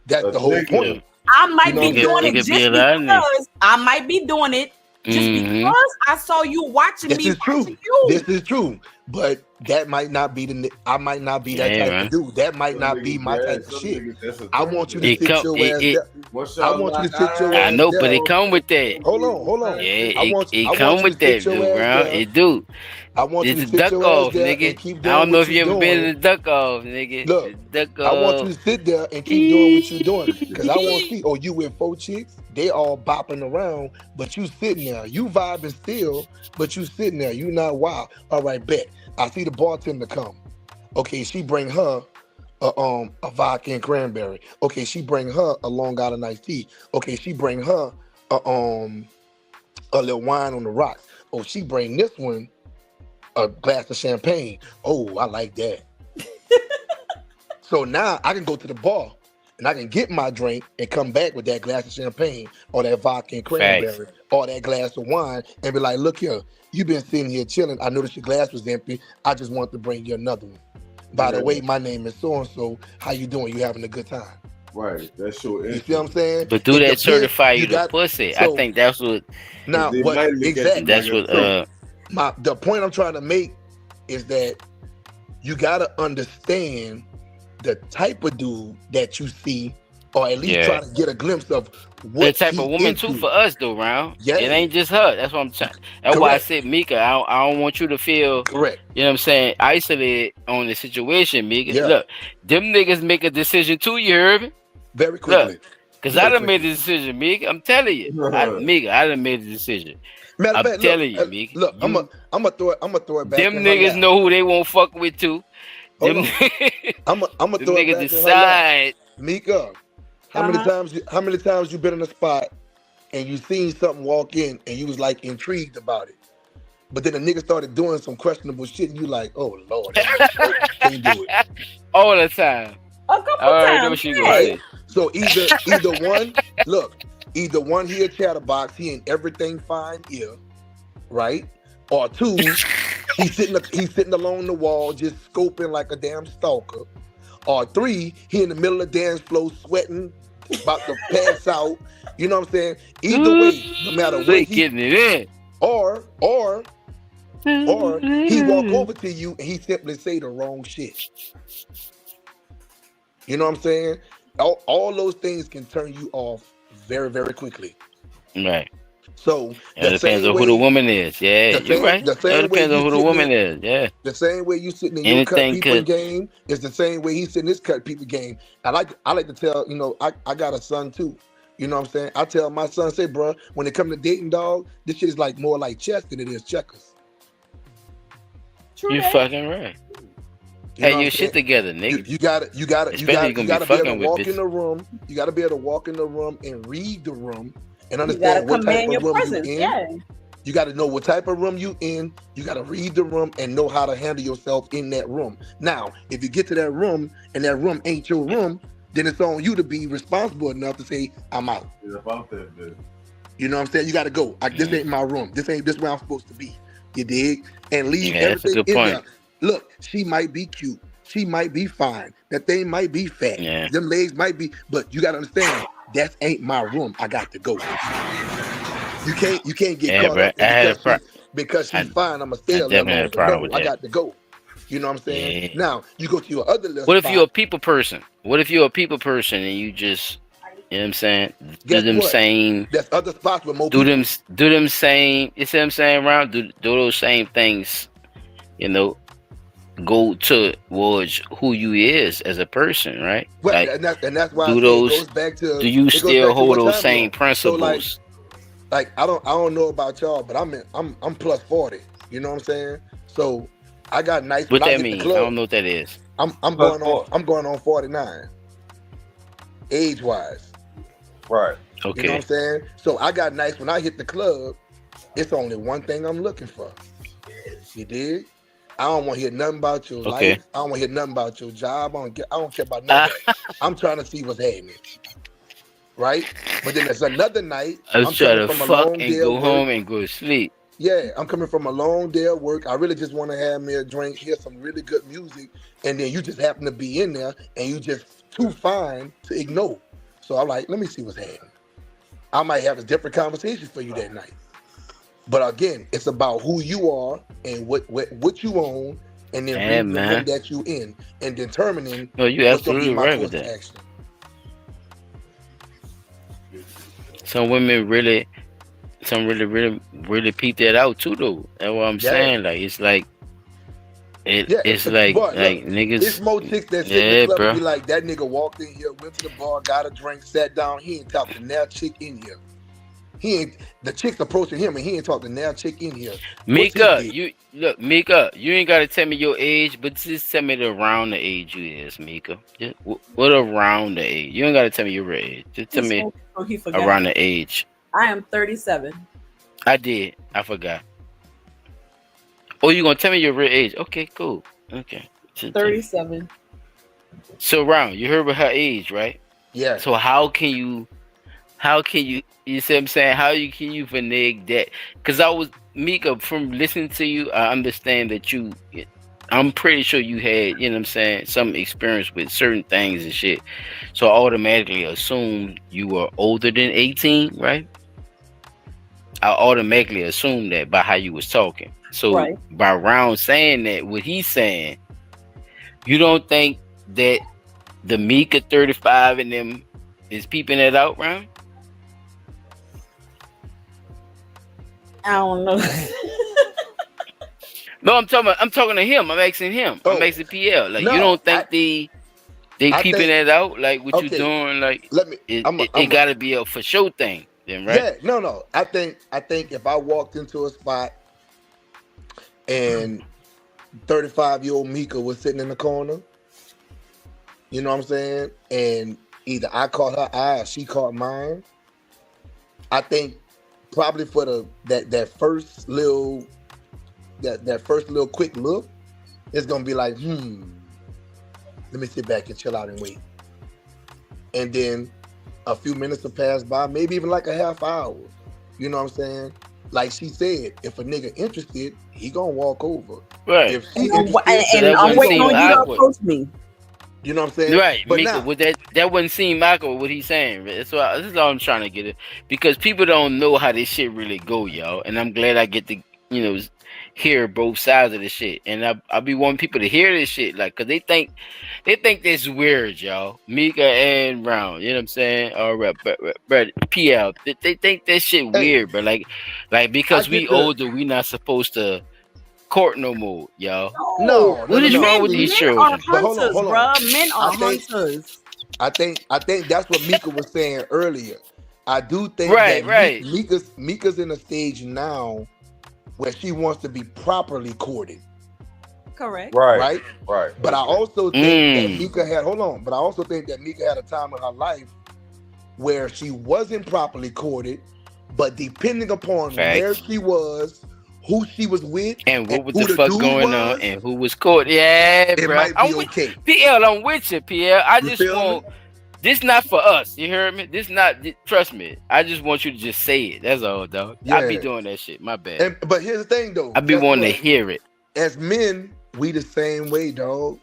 That's the whole point. I might be doing it just because I might be doing it. Just because I saw you watching me. This is true. But that might not be I might not be that type of dude. That might not be my type of shit. I want you to sit your ass there. I want you to sit your ass I know, there. but it come with that. Hold on. Yeah, I want come you with to sit that, your dude, ass bro. there. It do. I want you It's to a sit duck your ass off, there nigga. and keep I doing don't know what if you you're ever been doing. in the duck off, nigga. Look, duck I want you off. to sit there and keep doing what you're doing. Because I want to see, oh, you with 4 chicks, they all bopping around, but you sitting there. You vibing still, but you sitting there. You not wild. All right, bet. I see the bartender come. Okay, she bring her a vodka and cranberry. Okay, she bring her a Long Island iced tea. Okay, she bring her a little wine on the rocks. Oh, she bring this one a glass of champagne. Oh, I like that. So now I can go to the bar and I can get my drink and come back with that glass of champagne or that vodka and cranberry or that glass of wine and be like, look here, you've been sitting here chilling. I noticed your glass was empty. I just want to bring you another one. By the way, my name is so-and-so. How you doing? You having a good time? Right. That's your You see what I'm saying? But do that certify you the pussy? I think that's what. Now, what exactly? That's what. The point I'm trying to make is that you gotta understand the type of dude that you see, or at least try to get a glimpse of what the type of woman too for us though, round. Yeah. It ain't just her. That's what I'm trying. That's why I said, Mika, I don't want you to feel correct. You know what I'm saying? Isolated on the situation, Mika. Yeah. Look, them niggas make a decision too. You heard me? Very quickly. Because I done made the decision, Mika. I'm telling you, I done made the decision. I'm telling you, Mika. Look, I'm gonna throw it back. Them niggas know who they won't fuck with too. Hold on. I'm gonna throw it niggas back decide. Mika, how many times you been in a spot and you seen something walk in and you was like intrigued about it, but then the nigga started doing some questionable shit and you like, oh Lord, can't do it. All the time. A couple times. Right? So either one, look, either one he a chatterbox, he ain't everything fine here, right? Or two, he's sitting along the wall just scoping like a damn stalker. Or three, he in the middle of the dance floor sweating, about to pass out. You know what I'm saying? Either way, no matter what he getting it in. Or he walk over to you and he simply say the wrong shit. You know what I'm saying? All those things can turn you off very, very quickly. Right. So it depends on who the woman is. Yeah, you're right. It depends on who the woman is. Yeah. The same way you sitting in your cut people game is the same way he's sitting in his cut people game. I like to tell, I got a son too. You know what I'm saying? I tell my son, say, bro, when it comes to dating, dog, this shit is like more like chess than it is checkers. You're fucking right. Hey, your shit together, nigga. You gotta be able to walk in the room. You gotta be able to walk in the room and read the room and understand what type of room you in. Yeah. You gotta know what type of room you in. You gotta read the room and know how to handle yourself in that room. Now, if you get to that room and that room ain't your room, then it's on you to be responsible enough to say, I'm out. Yeah, about that, bitch. You know what I'm saying? You gotta go. This ain't my room. This where I'm supposed to be. You dig? And leave everything in there. Look, she might be cute. She might be fine. That thing might be fat. Yeah. Them legs might be, but you gotta understand, that ain't my room. I got to go. You can't get caught up because she's fine. I'ma stay a little longer. No, I got to go. You know what I'm saying? Yeah. Now you go to your other little What spot. if you're a people person? What if you're a people person and you just, you know what I'm saying? Do them same. There's other spots with more do people. Do them same. You see what I'm saying? Around do those same things. Go towards who you is as a person, right? Well, like, and that's why it goes back to. Do you still hold those same principles? So like I don't know about y'all, but I'm plus 40. You know what I'm saying? So I got nice. What that mean? I don't know what that is. I'm going on 49, age wise. Right. Okay. You know what I'm saying? So I got nice when I hit the club. It's only one thing I'm looking for. You dig? I don't want to hear nothing about your life. I don't want to hear nothing about your job. I don't care about none of that. I'm trying to see what's happening. Right? But then there's another night. I'm trying to fuck and go home and go to sleep. Yeah, I'm coming from a long day of work. I really just want to have me a drink, hear some really good music, and then you just happen to be in there and you just too fine to ignore. So I'm like, let me see what's happening. I might have a different conversation for you that night. But again, it's about who you are and what you own, and then reading the room that you in and determining you what's going to be absolutely my right course with of that. action. Some women really peep that out too, though. That's what I'm saying. Like it's like it's like niggas. It's more chicks that sit in the club and be like, that nigga walked in here, went to the bar, got a drink, sat down. He ain't talked to that chick in here. The chick's approaching him and he ain't talking to that chick in here. Mika, Mika, you ain't gotta tell me your age, but just tell me around the age you is, Mika. Just, what around the age? You ain't gotta tell me your age. Just tell me around the age. I am 37. I did. I forgot. Oh, you gonna tell me your real age? Okay, cool. Okay. 37. So round, you heard about her age, right? Yeah. So how can you you see what I'm saying? Can you renege that? Because I was Mika, from listening to you, I understand that I'm pretty sure you had, you know what I'm saying, some experience with certain things and shit. So I automatically assume you were older than 18, right? I automatically assumed that by how you was talking. So by Round saying that, what he's saying, you don't think that the Mika 35 and them is peeping that out, Round? I don't know. No, I'm talking to him. I'm asking him. I'm asking PL. Like, you don't think they peeping that out? Like what you doing? Like, it gotta be a for sure thing, then, right? Yeah, no. I think if I walked into a spot and 35-year-old Mika was sitting in the corner, you know what I'm saying? And either I caught her eye or she caught mine. I think probably for that first little quick look, it's gonna be like, let me sit back and chill out and wait. And then a few minutes will pass by, maybe even like a half hour. You know what I'm saying? Like she said, if a nigga interested, he gonna walk over. Right. If she and I'm waiting on you to approach me. You know what I'm saying? Right, But Mika, with that wouldn't seem awkward what he's saying. This is all I'm trying to get it, because people don't know how this shit really go, y'all. And I'm glad I get to, hear both sides of the shit. And I be wanting people to hear this shit, like, cause they think this weird, y'all. Mika and Brown, you know what I'm saying? All right, but PL, they think that shit weird, but like because we older, we not supposed to court no more, y'all. No. What is wrong with these children? Men are hunters, bro. Men are hunters. I think that's what Mika was saying earlier. I do think that Mika's in a stage now where she wants to be properly courted. Correct. Right. But I also think that Mika had But I also think that Mika had a time in her life where she wasn't properly courted, but depending upon where she was, who she was with, and what the fuck going on, and who was caught. Yeah, it bro. might be okay. PL, I'm with you, PL. I just want this not for us. You heard me? This not. Trust me. I just want you to just say it. That's all, dog. Yeah. I be doing that shit. My bad. But here's the thing, though. I be wanting to hear it. As men, we the same way, dog.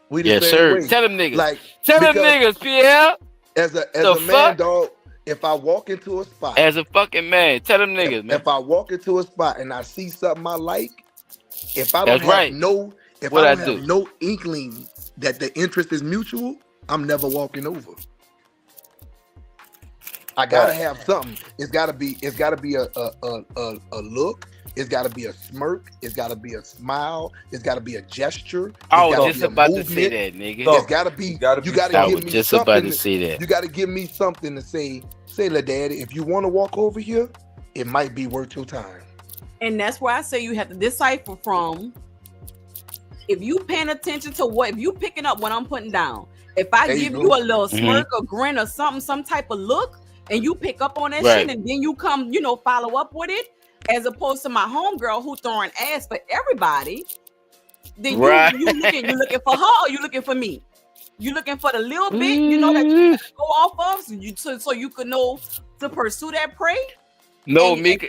We the yes, same sir. way. Tell them niggas. Like, tell them niggas, PL. As a man, dog. If I walk into a spot, as a fucking man, tell them niggas, man. If I walk into a spot and I see something I like, if I don't have no inkling that the interest is mutual, I'm never walking over. I gotta have something. It's gotta be a look. It's gotta be a smirk. It's gotta be a smile. It's gotta be a gesture. I was just about to say that, nigga. It's gotta be. You gotta give me just something. About to say that. You gotta give me something to say. Say, "La daddy, if you want to walk over here, it might be worth your time." And that's where I say you have to decipher from. If you paying attention to if you picking up what I'm putting down. If I give you a little smirk or grin or something, some type of look, and you pick up on that shit, and then you come, follow up with it, as opposed to my homegirl who throwing ass for everybody, then you looking for her or you looking for me? You looking for the little bit, that you go off of, so you could know to pursue that prey? No, Mika,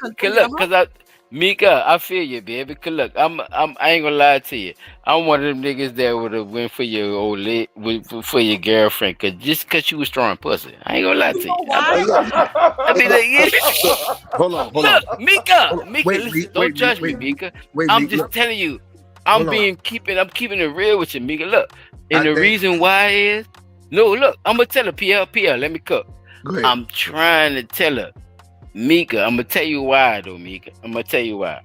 Mika, I feel you, baby. Cause look, I ain't gonna lie to you. I'm one of them niggas that would have went for your for your girlfriend, just cause you was throwing pussy. I ain't gonna lie to you. I be like, yeah. Hold on. Look, Mika, Wait, listen, don't judge me, Mika. Wait, I'm Meek, just look. telling you, Hold on. I'm keeping it real with you, Mika. Look, and the reason why is, no, look, I'm gonna tell her, PL, let me cook. Go ahead. I'm trying to tell her, Mika, I'm gonna tell you why though, Mika. I'm gonna tell you why.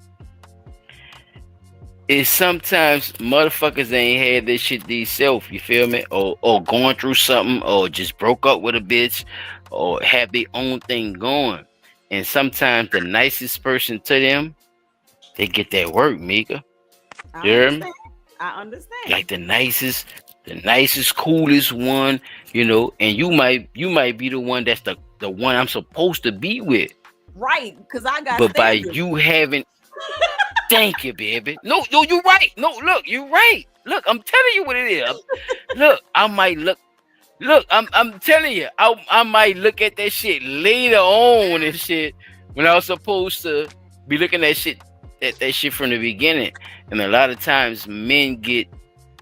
It's sometimes motherfuckers ain't had this shit themselves, you feel me? Or going through something, or just broke up with a bitch, or have their own thing going. And sometimes the nicest person to them, they get that work, Mika. I You hear me? understand. I understand. Like the nicest, coolest one, you know, and you might be the one that's the one I'm supposed to be with. Right, because I got But by standards. you having thank you, baby. No, you're right. No, look, you're right. Look, I'm telling you what it is. Look, I might look, I'm telling you, I might look at that shit later on and shit when I was supposed to be looking at that shit from the beginning. And a lot of times men get,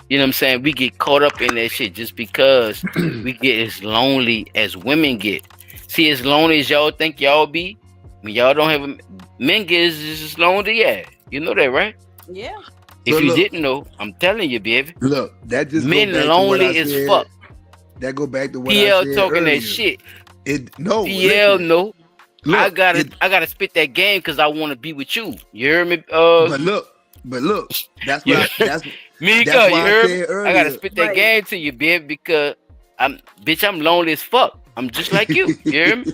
you know what I'm saying, we get caught up in that shit just because we get as lonely as women get. See, as lonely as y'all think y'all be, when y'all don't have men get as lonely, yeah. You know that, right? Yeah. If you didn't know, I'm telling you, baby. Look, that just men go back lonely to what I as said. fuck. That go back to what PL I said talking earlier. that shit. No, PL listen. no. Look, I gotta spit that game because I want to be with you. You hear me? But look, that's yeah. why that's Mika, that's you why I heard said me? earlier. I gotta spit that game to you, baby, because I'm lonely as fuck. I'm just like you. You hear me?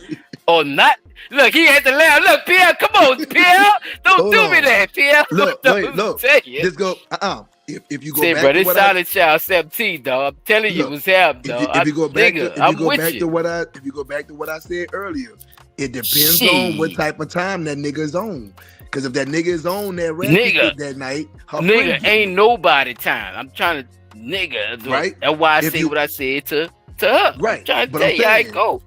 Or not? Look, he had to laugh. Look, PL, come on, PL. Don't do me that, PL. Look, wait, look. Just go. If you go say, back bro, to this what Silent Child 17, dog. I'm telling you what's happening, dog. if you go back to I'm with you. if you go back to what I said earlier, it depends on what type of time that nigga is on. Because if that nigga is on that ratchet shit that night, her friend Nigga, ain't nobody time. I'm trying to, nigga. Right? That's why I say what I said to her. Right. I'm trying to But tell I'm you how it saying- go.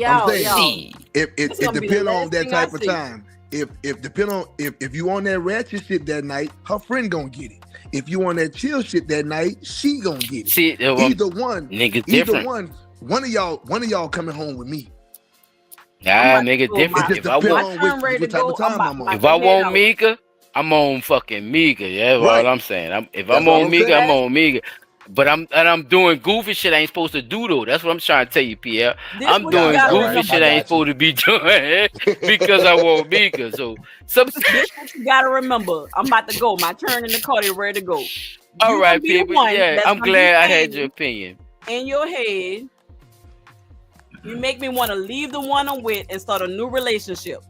I'm saying See. if This it gonna be the depend on last that thing I type of see. time. If you on that ratchet shit that night, her friend gonna get it. If you on that chill shit that night, she gonna get it. See, either one, niggas different. one of y'all coming home with me. Nah, nigga It different. just If I depends want, on what type of time I'm on. if I want Mika, I'm on fucking Mika. Yeah, that's all I'm saying. If That's I'm all on I'm Mika, saying. I'm on Mika. But I'm doing goofy shit I ain't supposed to do though. That's what I'm trying to tell you, Pierre. This I'm what you doing gotta goofy remember. shit I ain't supposed to be doing because I want Mika. So This what you gotta remember. I'm about to go. My turn in the car. They ready to go. all You right, gonna be the people. one Yeah, that's I'm gonna be glad I had saying your opinion. in your head. You make me want to leave the one I'm with and start a new relationship.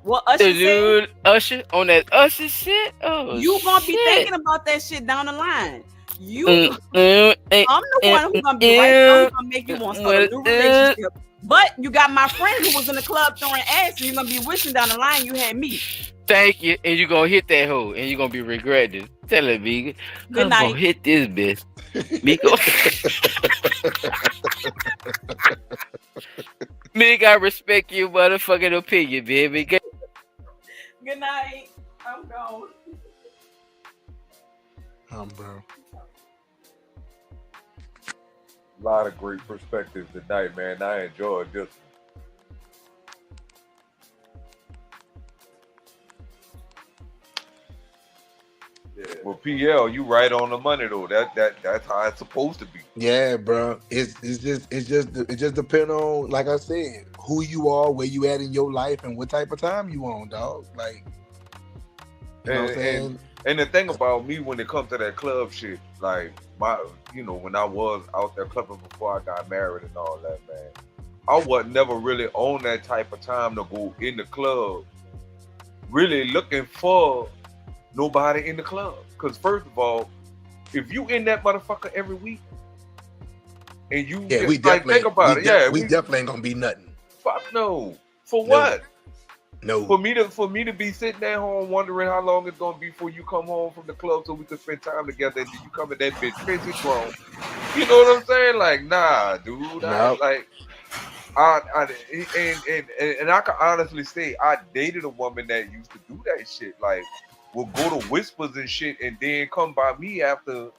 What Usher said? Dude, Usher on that Usher shit. Oh, You gonna be shit. thinking about that shit down the line. You, I'm I'm the one who's gonna be right there. Who's gonna make you want to start a new relationship. But you got my friend who was in the club throwing ass, and you're gonna be wishing down the line you had me. Thank you, and you're gonna hit that hoe, and you're gonna be regretting. Tell her, Mika. Good I'm night. gonna hit this bitch. Mika. Mika, I respect your motherfucking opinion, baby. Good night. I'm gone. Bro. A lot of great perspectives tonight, man. I enjoyed this. Yeah. Well, PL, you right on the money though. That's how it's supposed to be. Yeah, bro. It just depends on, like I said, who you are, where you at in your life, and what type of time you on, dog. Like, you know what I'm saying? And the thing about me when it comes to that club shit, like when I was out there clubbing before I got married and all that, man, I was never really on that type of time to go in the club, really looking for nobody in the club. Because first of all, if you in that motherfucker every week, and you we like think about it, we definitely ain't gonna be nothing. Fuck no. For what? No. For me to be sitting at home wondering how long it's gonna be before you come home from the club so we can spend time together, and then you come in that bitch crazy grown. You know what I'm saying? Like, nah, dude. No. I can honestly say I dated a woman that used to do that shit. Like, will go to whispers and shit, and then come by me after.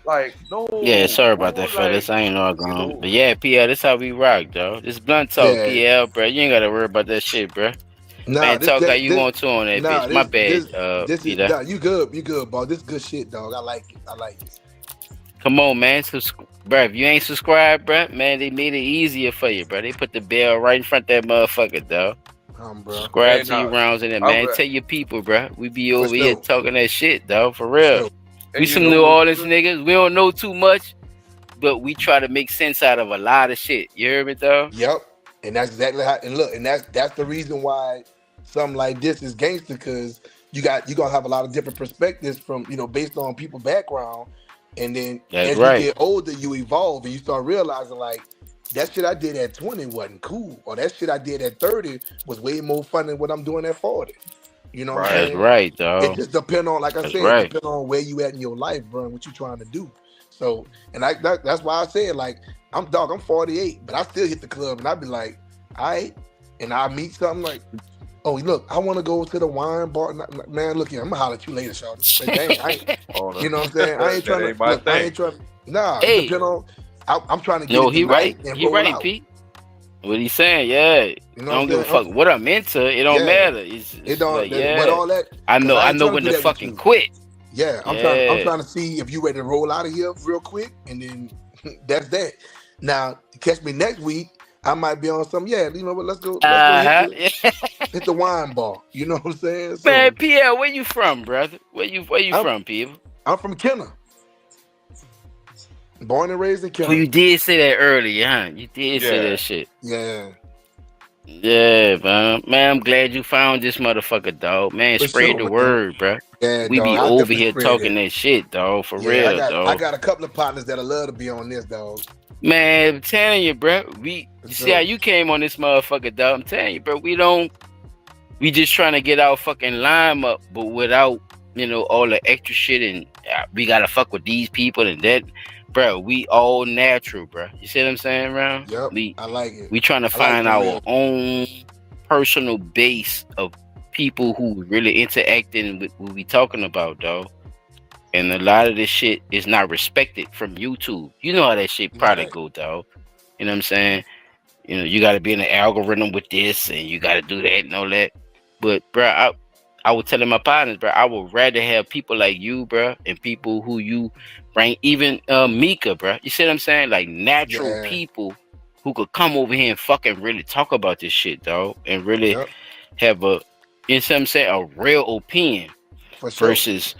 Like, no. Yeah, sorry about that, like, fellas. I ain't know I'm going. But yeah, PL, this how we rock, though. This blunt talk, PL, bro. You ain't gotta worry about that shit, bro. Man, talk how you want to on that bitch. My bad, this is Peter. nah, you good, bro. This good shit, dog. I like it. Come on, man. Bro, if you ain't subscribed, bro, man, they made it easier for you, bro. They put the bell right in front of that motherfucker, dog. Bro. Subscribe to your rounds in it, man. Tell your people, bro. We be over here talking that shit, dog. For real. We some New Orleans niggas. We don't know too much, but we try to make sense out of a lot of shit. You hear me, dog? Yep. And that's exactly how. And look, and that's the reason why something like this is gangster, because you gonna have a lot of different perspectives from based on people's background, and then as you get older, you evolve and you start realizing like that shit I did at 20 wasn't cool, or that shit I did at 30 was way more fun than what I'm doing at 40. You know what I'm saying? That's right, dog. It just depends on, like I said, it depends on where you at in your life, bro, and what you trying to do. So, and that's why I said, like, I'm 48, but I still hit the club, and I be like, all right, and I meet something like, oh, look, I want to go to the wine bar. Man, look here, I'm gonna holler at you later, shawty. Dang, you know what I'm saying? I ain't trying to. I ain't trying. Nah, hey. depend on. I'm trying to get. Yo, he right. He right, Pete. What he's saying, yeah. You don't give a fuck what I'm into. It don't matter. It don't. Like, but all that. I know when to fucking quit. Yeah, I'm trying to see if you ready to roll out of here real quick, and then that's that. Now, catch me next week. I might be on some. Yeah, you know what? Let's go hit the wine bar. You know what I'm saying? So, man, Pierre, where you from, brother? Where you from, people? I'm from Kenner. Born and raised in Kenner. Well, you did say that earlier, huh? You did say that shit. Yeah. Yeah, man. I'm glad you found this motherfucker, dog. Man, spread the word, bro. Yeah, we be over here talking that shit, dog. For real, dog. I got a couple of partners that I love to be on this, dog. Man, I'm telling you, bro. You see how you came on this motherfucker, dog. I'm telling you, bro. We just trying to get our fucking lime up, but without all the extra shit, and we gotta fuck with these people and that. Bro, we all natural, bro. You see what I'm saying, bro? Yep, I like it. We trying to find our own personal base of people who really interacting with what we talking about, dog. And a lot of this shit is not respected from YouTube. You know how that shit probably go, dog. You know what I'm saying? You got to be in the algorithm with this, and you got to do that and all that. But, bro, I was telling my partners, bro, I would rather have people like you, bro, and people who you bring, even Mika, bro. You see what I'm saying? Like natural people who could come over here and fucking really talk about this shit, dog, and really have a real opinion versus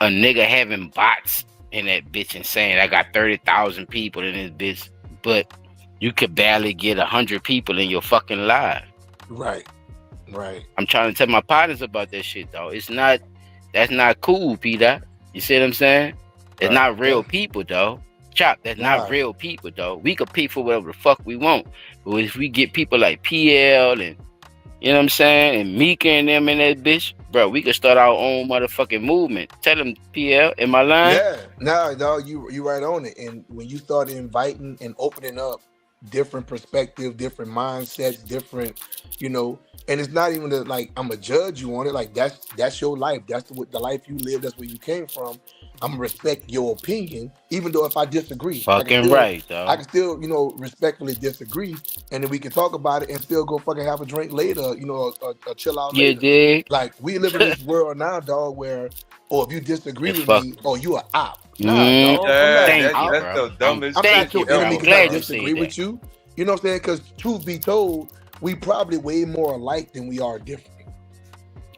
a nigga having bots in that bitch and saying I got 30,000 people in this bitch, but you could barely get 100 people in your fucking live. Right. I'm trying to tell my partners about that shit, though. That's not cool, Peter. You see what I'm saying? It's not real people, though. Chop, that's not real people, though. We could pay for whatever the fuck we want. But if we get people like PL and, you know what I'm saying, and Mika and them in that bitch, bro, we could start our own motherfucking movement. Tell them, PL, am I lying? Yeah. No, you right on it. And when you start inviting and opening up different perspectives, different mindsets, different, and it's not even like I'm a judge you on it. Like that's your life. That's the life you live. That's where you came from. I'm gonna respect your opinion, even though if I disagree. Fucking right, though. I can still, respectfully disagree, and then we can talk about it and still go fucking have a drink later, a chill out later. Dig? Like we live in this world now, dog, where if you disagree with me, you a op. Nah, dog. That's the dumbest. I'm not your enemy because I disagree with you. You know what I'm saying? Because truth be told, we probably way more alike than we are different.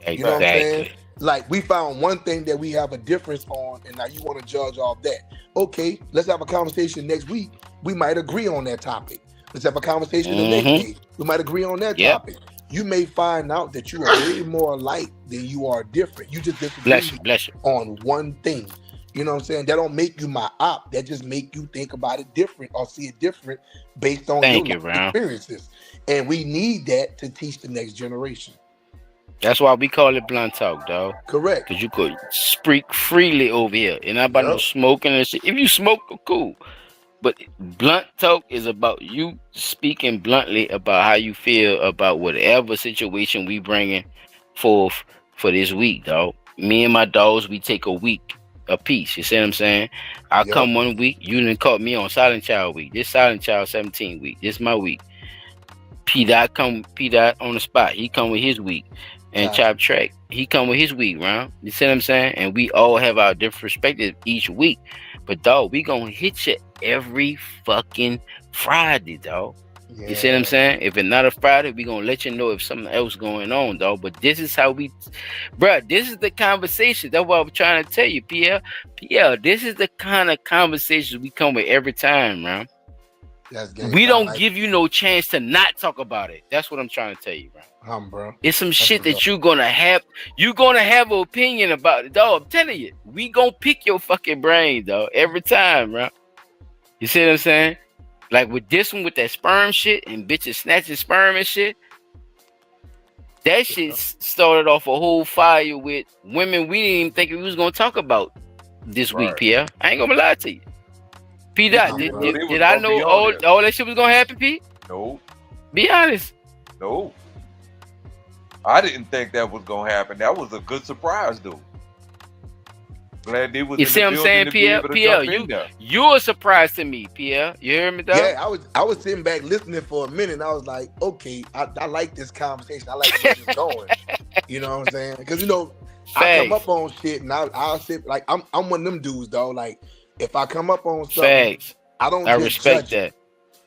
Exactly. You know what I'm saying? Like we found one thing that we have a difference on, and now you want to judge off that. Okay, let's have a conversation next week. We might agree on that topic. Let's have a conversation the next day. We might agree on that topic. You may find out that you are way more alike than you are different. You just disagree on one thing. You know what I'm saying? That don't make you my op. That just make you think about it different or see it different based on your experiences. And we need that to teach the next generation. That's why we call it blunt talk, dog. Correct. Because you could speak freely over here. And not about no smoking and shit. If you smoke, cool. But blunt talk is about you speaking bluntly about how you feel about whatever situation we bringing forth for this week, dog. Me and my dogs, we take a week a piece. You see what I'm saying? I come 1 week. You done caught me on Silent Child week. This Silent Child 17 week. This my week. P Dot on the spot. He come with his week. And Chop Track, he come with his week, round. You see what I'm saying? And we all have our different perspectives each week. But dog, we gonna hit you every fucking Friday, dog. Yeah. You see what I'm saying? If it's not a Friday, we gonna let you know if something else going on, dog. But this is how we, bruh, this is the conversation. That's what I'm trying to tell you, PL. This is the kind of conversations we come with every time, man. We don't give you no chance to not talk about it. That's what I'm trying to tell you, bro. It's some shit that you're gonna have an opinion about it, dog. I'm telling you, we gonna pick your fucking brain, dog, every time, bro. You see what I'm saying? Like with this one, with that sperm shit and bitches snatching sperm and shit. That shit started off a whole fire with women we didn't even think we was gonna talk about this week, Pierre. I ain't gonna lie to you. P. Dot, did I know all that shit was gonna happen, P? No. Be honest. No. I didn't think that was gonna happen. That was a good surprise, though. Glad they was. You see what I'm saying, PL? You're a surprise to me, PL. You hear me, dog? Yeah, I was sitting back listening for a minute. And I was like, okay, I like this conversation. I like where it's going. You know what I'm saying? Because I come up on shit and I'll sit like I'm one of them dudes, though. Like if I come up on something, I respect that.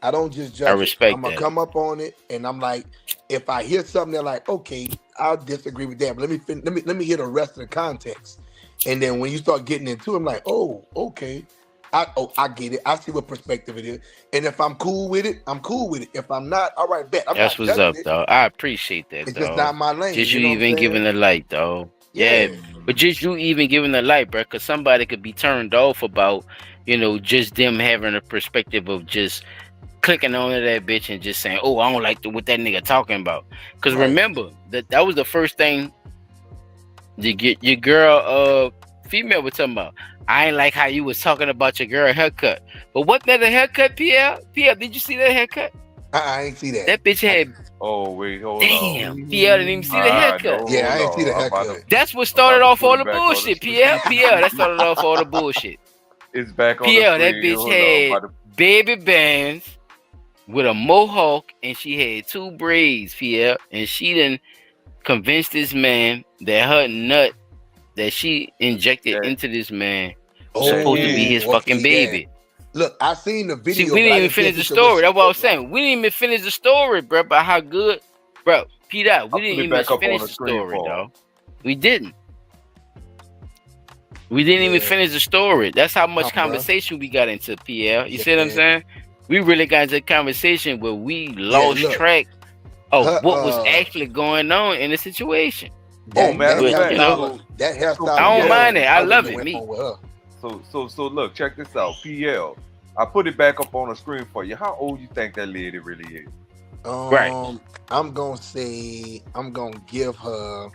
I don't just judge. I'm gonna come up on it, and I'm like, if I hear something, they're like, okay, I'll disagree with that, but let me hear the rest of the context. And then when you start getting into it, I'm like, oh, okay. I get it. I see what perspective it is. And if I'm cool with it, I'm cool with it. If I'm not, all right, bet. That's what's up, dog. I appreciate that, It's dog. just not my lane. Just you even giving the light, dog. Yeah. But just you even giving the light, bro, because somebody could be turned off about, just them having a perspective of just clicking on that bitch and just saying, oh, I don't like what that nigga talking about. Because remember, that was the first thing your girl female was talking about. I ain't like how you was talking about your girl haircut. But wasn't that a haircut, PL? PL, did you see that haircut? I ain't see that. That bitch had... Oh, wait, hold on. Damn, PL didn't even see the haircut. No, I ain't see the haircut. That's what started off all the bullshit, PL. PL, that started off all the bullshit. It's back on PL, that bitch had baby bands with a mohawk, and she had 2 braids, PL, and she done convinced this man that her nut that she injected into this man was supposed to be his fucking baby. Look, I seen the video. See, we didn't even finish the story. That's what I was saying. We didn't even finish the story, bro, about how good, bro, P. Dot, we didn't even finish the story, dog. We didn't. We didn't even finish the story. That's how much conversation we got into, PL. You see what I'm saying? We really got into a conversation where we lost track of what was actually going on in the situation. That hairstyle. I don't mind it. I love it. Me. So look, check this out. PL, I put it back up on the screen for you. How old you think that lady really is? Right. I'm gonna give her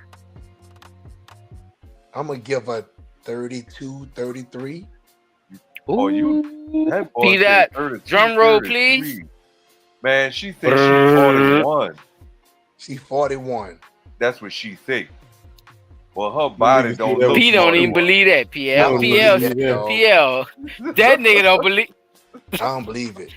32, 33. Oh, that boy see that? Drum roll, please. Man, she thinks she's 41. She's 41. That's what she thinks. Well, her body don't look. P don't even believe that. PL, that nigga don't believe. I don't believe it.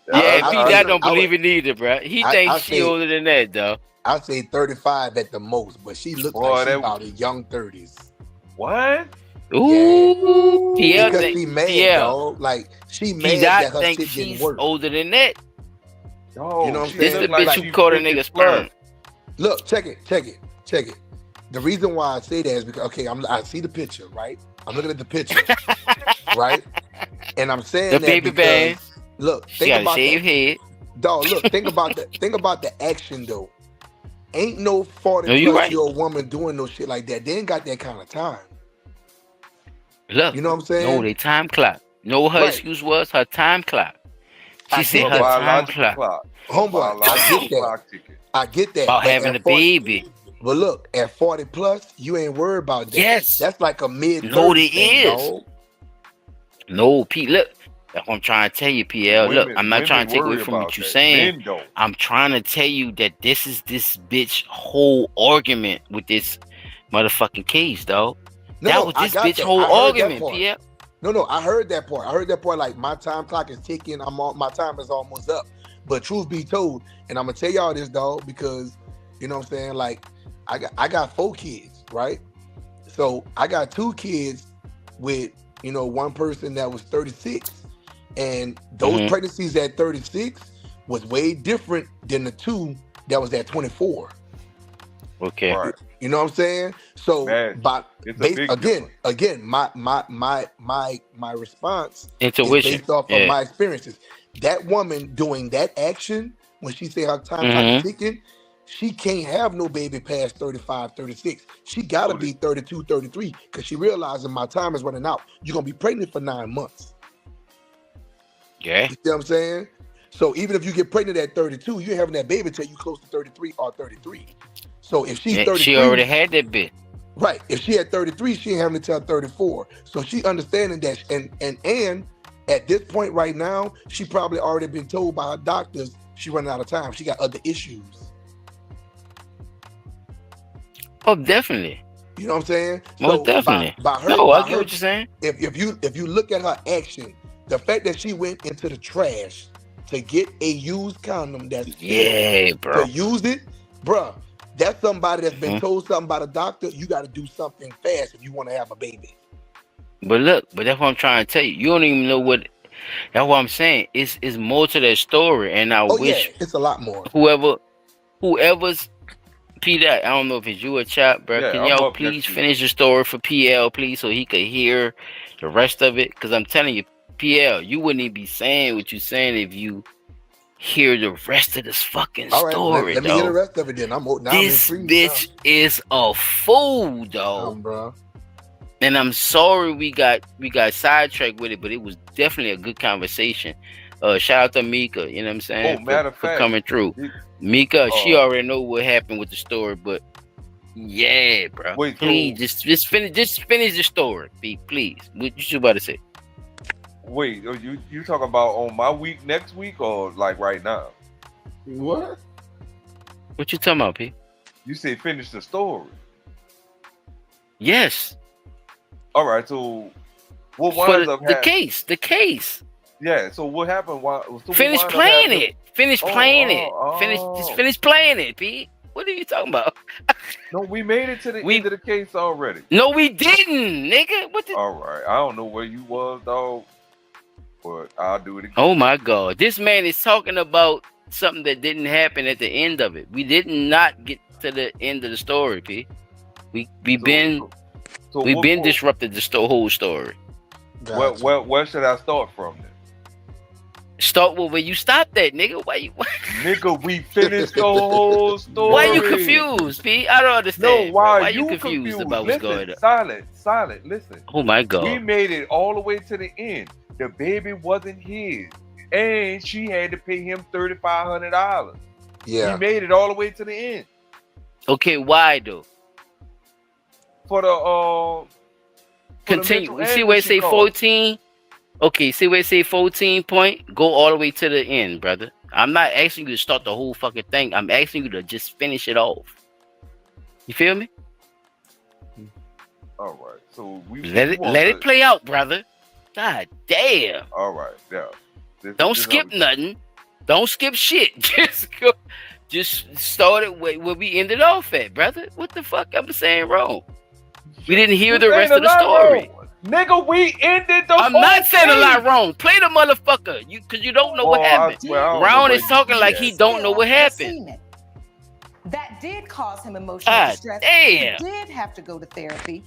Yeah, P that don't believe it neither, bro. He thinks she older than that, though. I say 35 at the most, but she looks like she's about a young 30s. What? Ooh, yeah. Because she mad, dog. Like she mad that her shit didn't work. Older than that. Oh, you know what I'm saying? This the bitch who caught a nigga sperm. Look, check it. The reason why I say that is because I see the picture, right? I'm looking at the picture, right? And I'm saying the that baby band. Look, think about shaved head. Dog, look, think about the action though. Ain't no 40-plus-year-old woman doing no shit like that. They ain't got that kind of time. Look, you know what I'm saying? No, they time clock. No, her excuse was her time clock. She said her time clock. Homeboy, I get that. About having a baby. But look, at 40 plus, you ain't worried about that. Yes. That's like a mid. No, it is. No, Pete, look. That's what I'm trying to tell you, PL. Look, I'm not trying to take away from what you're saying. I'm trying to tell you that this is this bitch whole argument with this motherfucking case, dog. No, That was I this got bitch that. whole I heard that argument, part. yeah. No, I heard that part. I heard that part. Like my time clock is ticking. My time is almost up. But truth be told, and I'm gonna tell y'all this, dog, because you know what I'm saying. Like I got 4 kids, right? So I got 2 kids with one person that was 36, and those pregnancies at 36 was way different than the 2 that was at 24. Okay. Right. You know what I'm saying? So, but again, my response Intuition. is based off of my experiences. That woman doing that action when she say her time clock is ticking, she can't have no baby past 35, 36. She gotta be 32, 33 because she realizing my time is running out. You're gonna be pregnant for 9 months. Yeah. You see what I'm saying? So even if you get pregnant at 32, you're having that baby till you close to 33 or 33. So if she's 33, she already had that bit. Right. If she had 33, she ain't having to tell 34. So she understanding that, and at this point right now, she probably already been told by her doctors she running out of time. She got other issues. Oh, definitely. You know what I'm saying? Most definitely. By her, I get what you're saying. If you look at her action, the fact that she went into the trash to get a used condom that's bro. to use it, bruh. That's somebody that's been told something by the doctor. You got to do something fast if you want to have a baby. But look, that's what I'm trying to tell you. You don't even know what. That's what I'm saying. It's more to that story, and I wish it's a lot more. Whoever's Peter, I don't know if it's you or Chop, bro. Can y'all please finish the story for PL, please, so he could hear the rest of it? Because I'm telling you, PL, you wouldn't even be saying what you're saying if you hear the rest of this fucking story. Let me hear the rest of it then. This bitch is a fool, dog. Bro. And I'm sorry we got sidetracked with it, but it was definitely a good conversation. Shout out to Mika, you know what I'm saying? For coming through. Mika, she already know what happened with the story, but yeah, bro. Please, just finish the story, please. What you about to say? Wait, you talking about on my week next week or like right now? What? What you talking about, P? You said finish the story. Yes. All right. So what winds up happening? The case. Yeah. So what happened? Finish playing it. Finish playing it. Just finish playing it, P. What are you talking about? No, we made it to the end of the case already. No, we didn't, nigga. All right. I don't know where you was, dog. But I'll do it again. Oh my God. This man is talking about something that didn't happen at the end of it. We did not get to the end of the story, P. We've been disrupted the whole story. Gotcha. Where should I start from then? Start with where you stopped at, nigga. Nigga, we finished the whole story. Why you confused, P? I don't understand. No, why you confused about what's going on? Silent, listen. Oh my God. We made it all the way to the end. The baby wasn't his. And she had to pay him $3,500. Yeah. We made it all the way to the end. Okay, why though? For the continue. You see where it say 14? Okay, see where it say 14 point? Go all the way to the end, brother. I'm not asking you to start the whole fucking thing. I'm asking you to just finish it off. You feel me? All right. So let it play out, brother. God damn. All right. Yeah. Don't skip nothing. Don't skip shit. Just start it where we ended off at, brother. What the fuck I'm saying wrong? We didn't hear the rest of the story. Nigga, we ended the I'm not saying a lot wrong. Play the motherfucker. Because you don't know what happened. Brown is talking like he don't know what happened. That did cause him emotional distress. Damn. He did have to go to therapy.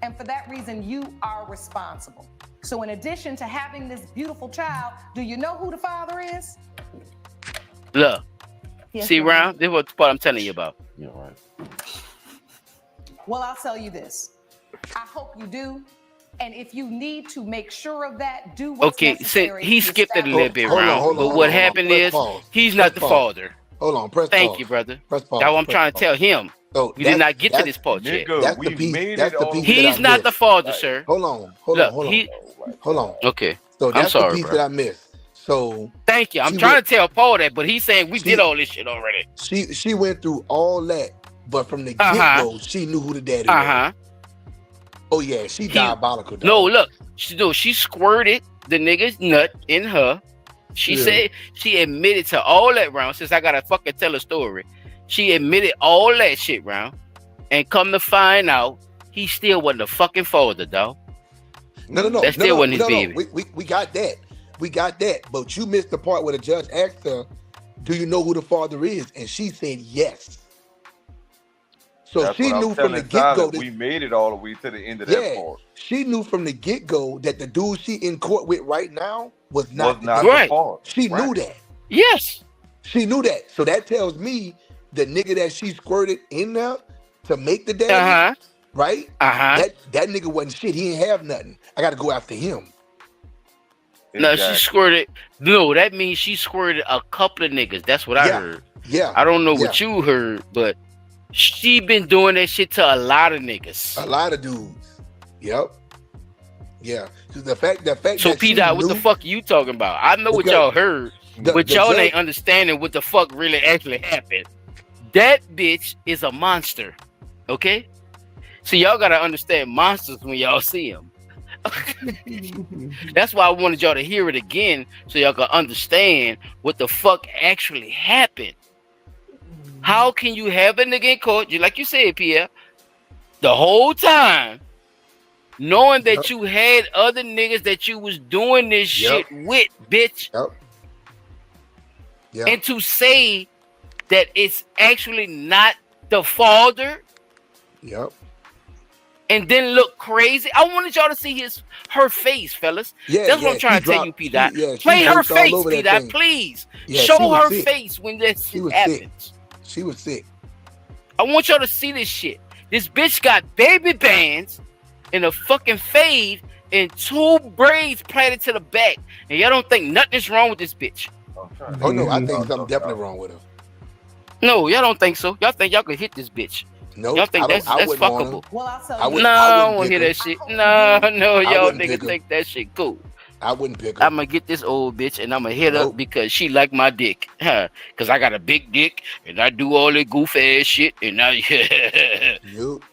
And for that reason, you are responsible. So in addition to having this beautiful child, do you know who the father is? Look. Yes, see, Brown? This is what part I'm telling you about. Yeah, right. Well, I'll tell you this. I hope you do. And if you need to make sure of that, do what's necessary. He skipped it a little bit, Brown. But what happened is, he's not the father. Hold on, press Thank pause. you, brother. Press pause. That's what I'm trying to tell him. So we did not get to this part yet. That's the piece. He's not the father, sir. Hold on. Hold on. Okay. So that's I'm sorry, the piece bro. that I missed. So thank you. I'm trying to tell Paul that, but he's saying we did all this shit already. She went through all that But from the get-go, she knew who the daddy was. Oh yeah, she diabolical. Dog. No, look, she squirted the nigga's nut in her. She said she admitted to all that round. Since I gotta fucking tell a story, she admitted all that shit round, and come to find out, he still wasn't the fucking father, dog. No. That still wasn't his baby. We got that. We got that. But you missed the part where the judge asked her, "Do you know who the father is?" And she said yes. So That's she knew from the get-go that we made it all the way to the end of that part. She knew from the get-go that the dude she in court with right now was not the father. She knew that. Yes. She knew that. So that tells me the nigga that she squirted in there to make the daddy, right? That nigga wasn't shit. He ain't have nothing. I got to go after him. No, she squirted. No, that means she squirted a couple of niggas. That's what I heard. Yeah. I don't know what you heard, but she been doing that shit to a lot of niggas. A lot of dudes. Yep. Yeah. The fact so that P Dot, what the fuck you talking about? I know what y'all heard, but y'all ain't understanding what the fuck really actually happened. That bitch is a monster. Okay? So y'all gotta understand monsters when y'all see them. That's why I wanted y'all to hear it again so y'all can understand what the fuck actually happened. How can you have a nigga in court, like you said, Pierre, the whole time, knowing that you had other niggas that you was doing this shit with, bitch? And to say that it's actually not the father? And then look crazy. I wanted y'all to see her face, fellas. That's what I'm trying to tell you, P Dot. Play her face, P Dot, please. Show her face when this shit happens. She was sick. I want y'all to see this shit. This bitch got baby bands and a fucking fade and 2 braids plaited to the back. And y'all don't think nothing's wrong with this bitch. Oh no, I think something definitely wrong with her. No, y'all don't think so. Y'all think y'all could hit this bitch. No, y'all think that's fuckable. I don't want to hear that shit. No, y'all niggas think that shit cool. I wouldn't pick her. I'm gonna get this old bitch and I'm gonna hit her because she like my dick. Cause I got a big dick and I do all that goof ass shit and I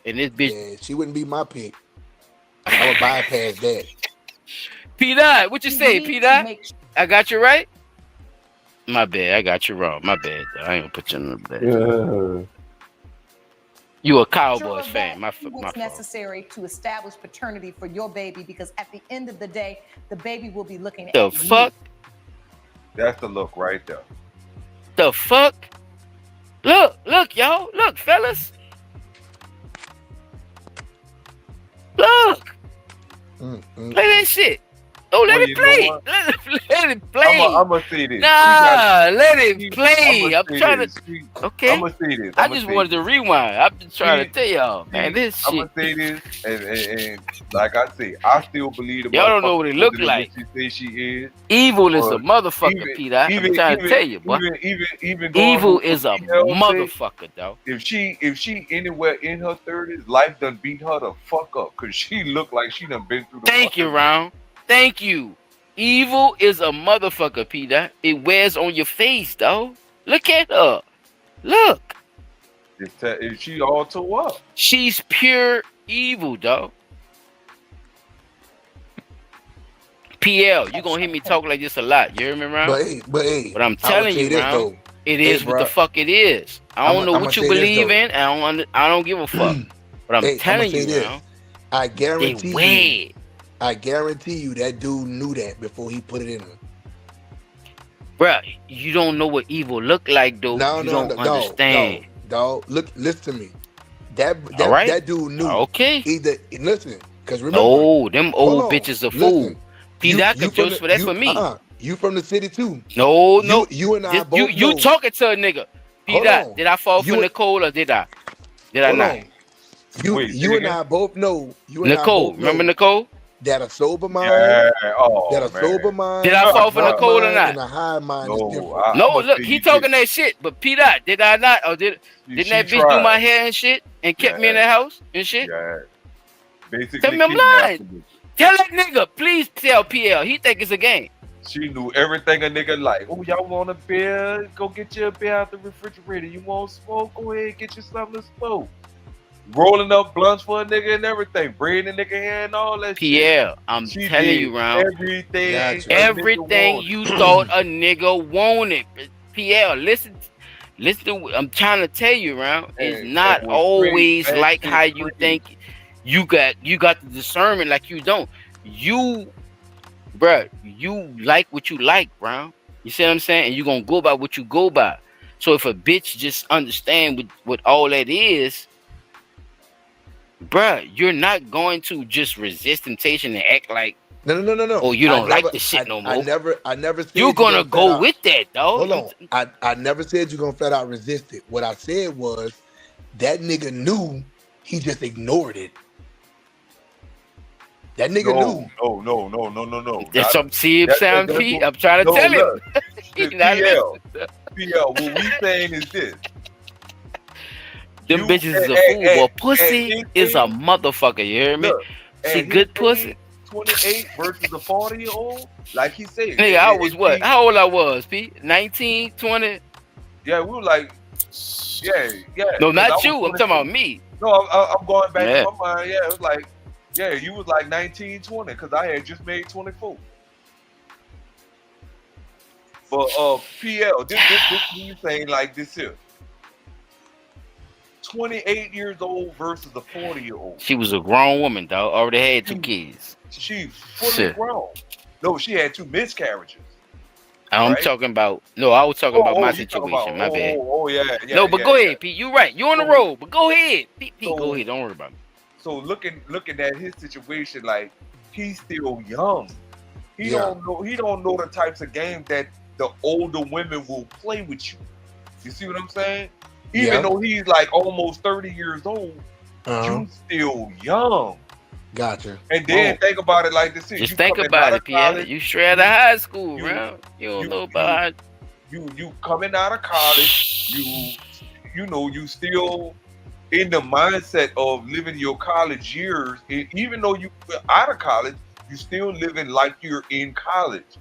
and this bitch she wouldn't be my pick. I would bypass that. P Dot, what you say, P Dot? I got you right? My bad, I got you wrong. My bad. I ain't gonna put you in the bed. You a Cowboys fan. My fault. Necessary to establish paternity for your baby because at the end of the day, the baby will be looking the at fuck? That's the look right there. The fuck? Look, y'all. Look, fellas. Look. Play that shit. Oh, let it play. Let it play. I'm gonna say this. Nah, let it play. I'm trying to. Okay. I'm gonna say this. I just wanted to rewind. I'm just trying to tell y'all, man. This shit. I'm gonna say this, and like I say, I still believe the y'all don't know what it look like. She say she is. Evil is a motherfucker, Peter. I'm trying to tell you, boy. Even evil is a motherfucker, though. If she anywhere in her 30s, life done beat her the fuck up because she look like she done been through the. Thank you, Ron. Thank you. Evil is a motherfucker, Peter. It wears on your face, though. Look at her. Look. Is she all tore up? She's pure evil, dog. PL, you gonna hear me talk like this a lot. You hear me, Ron? But I'm telling you, Ron, it is what the fuck it is. I don't know what you believe in. I don't give a fuck. But I'm telling you, Ron. I guarantee you that dude knew that before he put it in her. Bruh, you don't know what evil look like, though. You don't understand. Dog, look, listen to me. That dude knew. Okay. Listen, because remember. No, them old bitches are fool. That's for me. You from the city too. No. You and I both you talking to a nigga. Did I fall for Nicole or did I? Did I not? You and I both know. Nicole, remember Nicole? That a sober mind. Sober mind. Did I fall for Nicole or not? And a high mind is different. No, look, he talking that shit. But P Dot, did I not? Or didn't that bitch do my hair and shit and kept me in the house and shit? Yeah. Basically, tell me I'm lying. Tell that nigga, please tell PL. He think it's a game. She knew everything a nigga like. Oh, y'all want a beer? Go get you a beer out the refrigerator. You want smoke? Go ahead, get you something to smoke. Rolling up blunts for a nigga and everything. Braiding the nigga hair and all that Pierre, shit. I'm She telling did you, Round. everything You thought a nigga wanted. Pierre, listen. I'm trying to tell you, Round. It's not was always great. like That how shit you free. think. You got the discernment like you don't. You, bruh, you like what you like, Round. You see what I'm saying? And you gonna go by what you go by. So if a bitch just understand what all that is, bruh, you're not going to just resist temptation and act like No. oh, you don't like the shit no more. I never said you're gonna go with that, dog. Hold on. I never said you're gonna flat out resist it. What I said was that nigga knew, he just ignored it. That nigga knew. No. That's some sound P. I'm trying to tell him. PL, what we saying is this. Them bitches is a fool, but pussy is a motherfucker. You hear me? She good pussy. 28 versus a 40-year-old, like he said. Nigga, I was what? How old I was, P? 19, 20? Yeah, we were like, yeah. No, not you. I'm talking about me. No, I'm going back in my mind. Yeah, it was like, yeah, you was like 19, 20, because I had just made 24. But PL, this you saying like this here. 28 years old versus a 40-year-old. She was a grown woman, dog. Already had 2 kids. She fully grown. No, she had 2 miscarriages. I'm talking about. No, I was talking about my situation. My bad. Yeah. No, but go ahead, Pete. You right. You on the road, but go ahead, Pete. Go ahead. Don't worry about me. So looking at his situation, like he's still young. He don't know the types of games that the older women will play with you. You see what I'm saying? Even though he's like almost 30 years old, you still young. Gotcha. And then think about it like this: just think about it, Pierre. You straight out of high school, bro. You don't know about you coming out of college. You know you still in the mindset of living your college years. And even though you out of college, you still living like you're in college.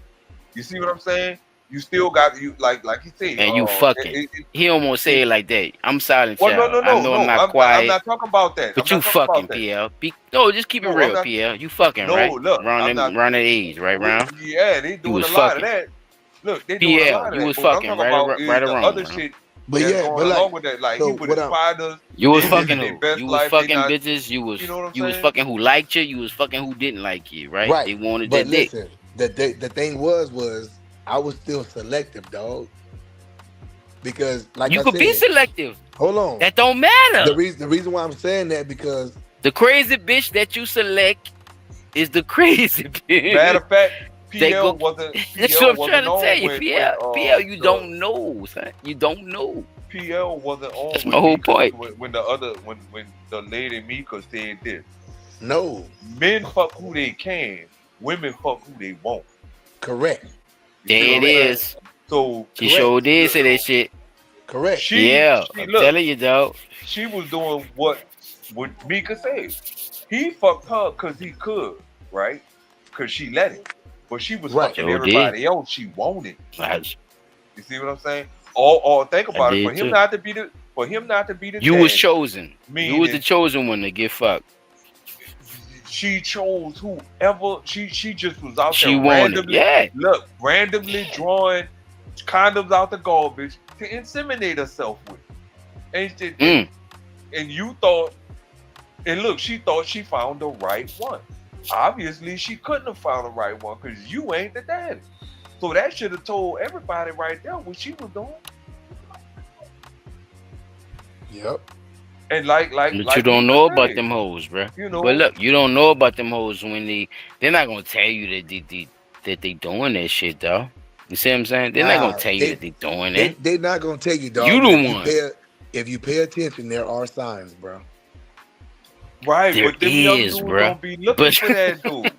You see what I'm saying? You still got like he said. And you fucking. He almost say it like that. I'm silent. Well, child. no. I know I'm not quiet. I'm not talking about that. But you fucking, PL. No, just keep it real, PL. You fucking, right? Look, around that age, right, Round? Yeah, they doing a lot of that. Look, they doing a lot of that. You was fucking, right around. Other shit. But yeah, but like, along with that, like so he with his partners. You was fucking who? You was life, fucking bitches. You was fucking who liked you. You was fucking who didn't like you, right? Right. They wanted but that dick. Listen, the thing was I was still selective, dog. Because like you I could said, be selective. Hold on. That don't matter. The reason why I'm saying that because the crazy bitch that you select is the crazy bitch. Matter of fact, PL wasn't. That's what I'm trying to tell you, PL. You don't know, son. You don't know. PL wasn't on. That's my whole point. When the lady Mika said this. No. Men fuck who they can. Women fuck who they won't. Correct. There it is. So she sure did say that shit. Correct. I'm telling you, dog. She was doing what Mika said. He fucked her because he could, right? Because she let him. But she was fucking everybody else she wanted. Right. You see what I'm saying? Or think about it. For him not to be the you was chosen. Meaning, you was the chosen one to get fucked. She chose whoever she just was out she there wanted. randomly drawing condoms out the garbage to inseminate herself with. And you thought, and look, she thought she found the right one. Obviously, she couldn't have found the right one because you ain't the daddy. So that should have told everybody right there what she was doing. Yep. And like you don't know about them hoes, bro. You know, but look, you don't know about them hoes when they're not gonna tell you that they doing that shit, though. You see what I'm saying? They're not gonna tell you that they doing it. They're not gonna tell you, dog. You the one. If you pay attention, there are signs, bro. Right, there but them young dudes don't be looking for that dude.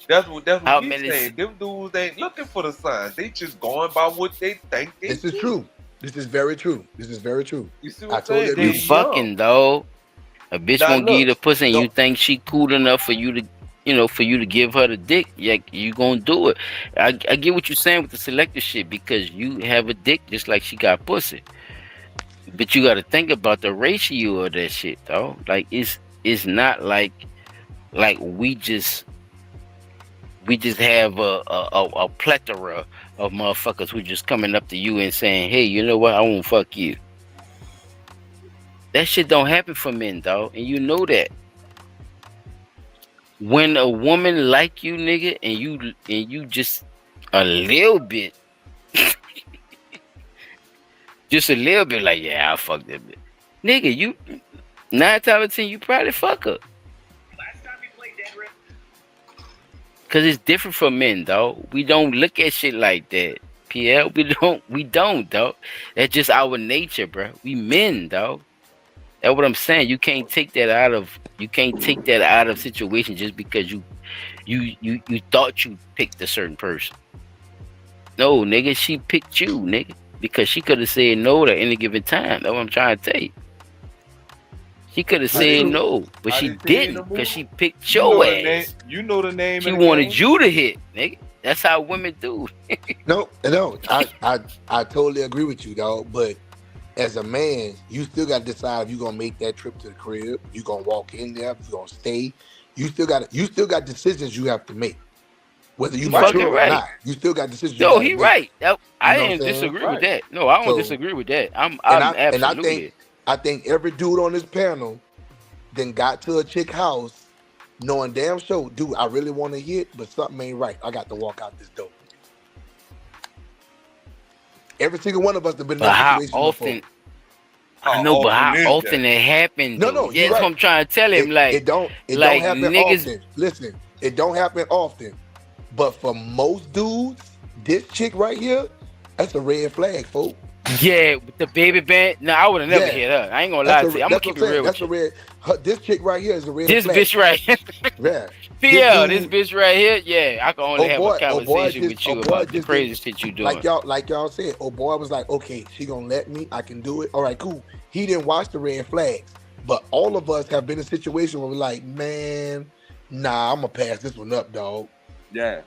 That's what he's saying. Them dudes ain't looking for the signs. They just going by what they think. This is true. This is very true. You see what I'm saying? You fucking, though. A bitch gonna give you the pussy and you think she cool enough for you to for you to give her the dick, you gonna do it. I get what you're saying with the selective shit because you have a dick just like she got pussy. But you got to think about the ratio of that shit, though. Like it's not like we just have a plethora of motherfuckers who just coming up to you and saying, "Hey, you know what? I won't fuck you." That shit don't happen for men, dog, and you know that. When a woman like you, nigga, and you just a little bit, just a little bit, like, yeah, I'll fuck that bitch, nigga. You 9 times out of 10, you probably fuck her. Cause it's different for men, dog. We don't look at shit like that, PL. We don't, dog. That's just our nature, bro. We men, dog. That's what I'm saying. You can't take that out of situation just because you thought you picked a certain person. No, nigga, she picked you, nigga, because she could have said no at any given time. That's what I'm trying to tell you. She could have said no, but she didn't because she picked your ass. You know the name. She wanted you to hit, nigga. That's how women do. No, I totally agree with you, dog. But as a man, you still got to decide if you're gonna make that trip to the crib. You gonna walk in there. If you're gonna stay. You still got decisions you have to make. Whether you mature or not, you still got decisions. No, he right. I didn't disagree with that. No, I don't disagree with that. I'm absolutely. I think every dude on this panel then got to a chick house knowing damn sure, dude, I really want to hit, but something ain't right. I got to walk out this door. Every single one of us have been in that situation before. I know, but how often it happens? No, yeah, that's what I'm trying to tell him. It don't happen niggas, often. Listen, it don't happen often. But for most dudes, this chick right here, that's a red flag, folks. Yeah, with the baby band. No, I would have never hit her. I ain't gonna lie to you. I'm gonna keep it real with you. This chick right here is a red flag. This bitch right here. Yeah. This bitch right here. Yeah, I can only have a conversation with you about the crazy shit you doing. Like y'all said, boy was like, okay, she gonna let me. I can do it. All right, cool. He didn't watch the red flags, but all of us have been in a situation where we're like, man, nah, I'm gonna pass this one up, dog. Yeah.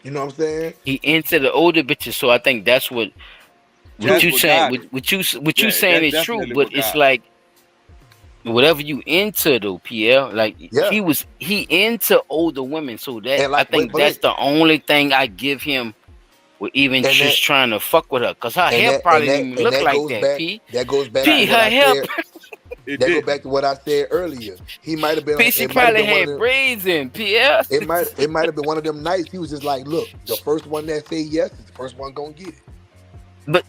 You know what I'm saying? He into the older bitches, so I think that's what you saying. What you saying is true, but it's like whatever you into though, PL. Like he into older women, so that I think that's the only thing I give him. With even just trying to fuck with her, cause her hair probably didn't even look like that. P. That goes back. P. To her hair. That goes back to what I said earlier. He might have been. P. She probably had braids in. PL. It might have been one of them nights. He was just like, look, the first one that say yes is the first one gonna get it. But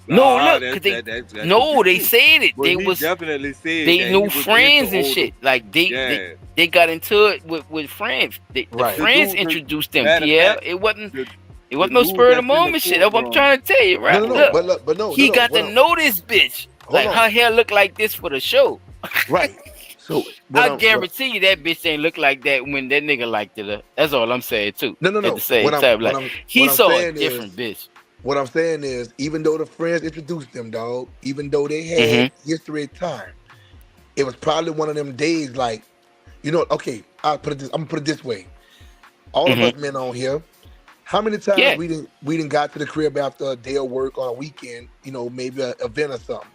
no, look, they said it. They was definitely said they knew friends and shit. Like they got into it with friends. The friends introduced them. Yeah, it wasn't no spur of the moment shit. That's what I'm trying to tell you, right? No, he got to know this bitch. Like her hair look like this for the show. Right. So I guarantee you that bitch ain't look like that when that nigga liked it. That's all I'm saying too. No. At the same time, like he saw a different bitch. What I'm saying is, even though the friends introduced them, dog, even though they had history of time, it was probably one of them days like, okay, I'm gonna put it this way. All of us men on here, how many times we didn't got to the crib after a day of work on a weekend, maybe an event or something.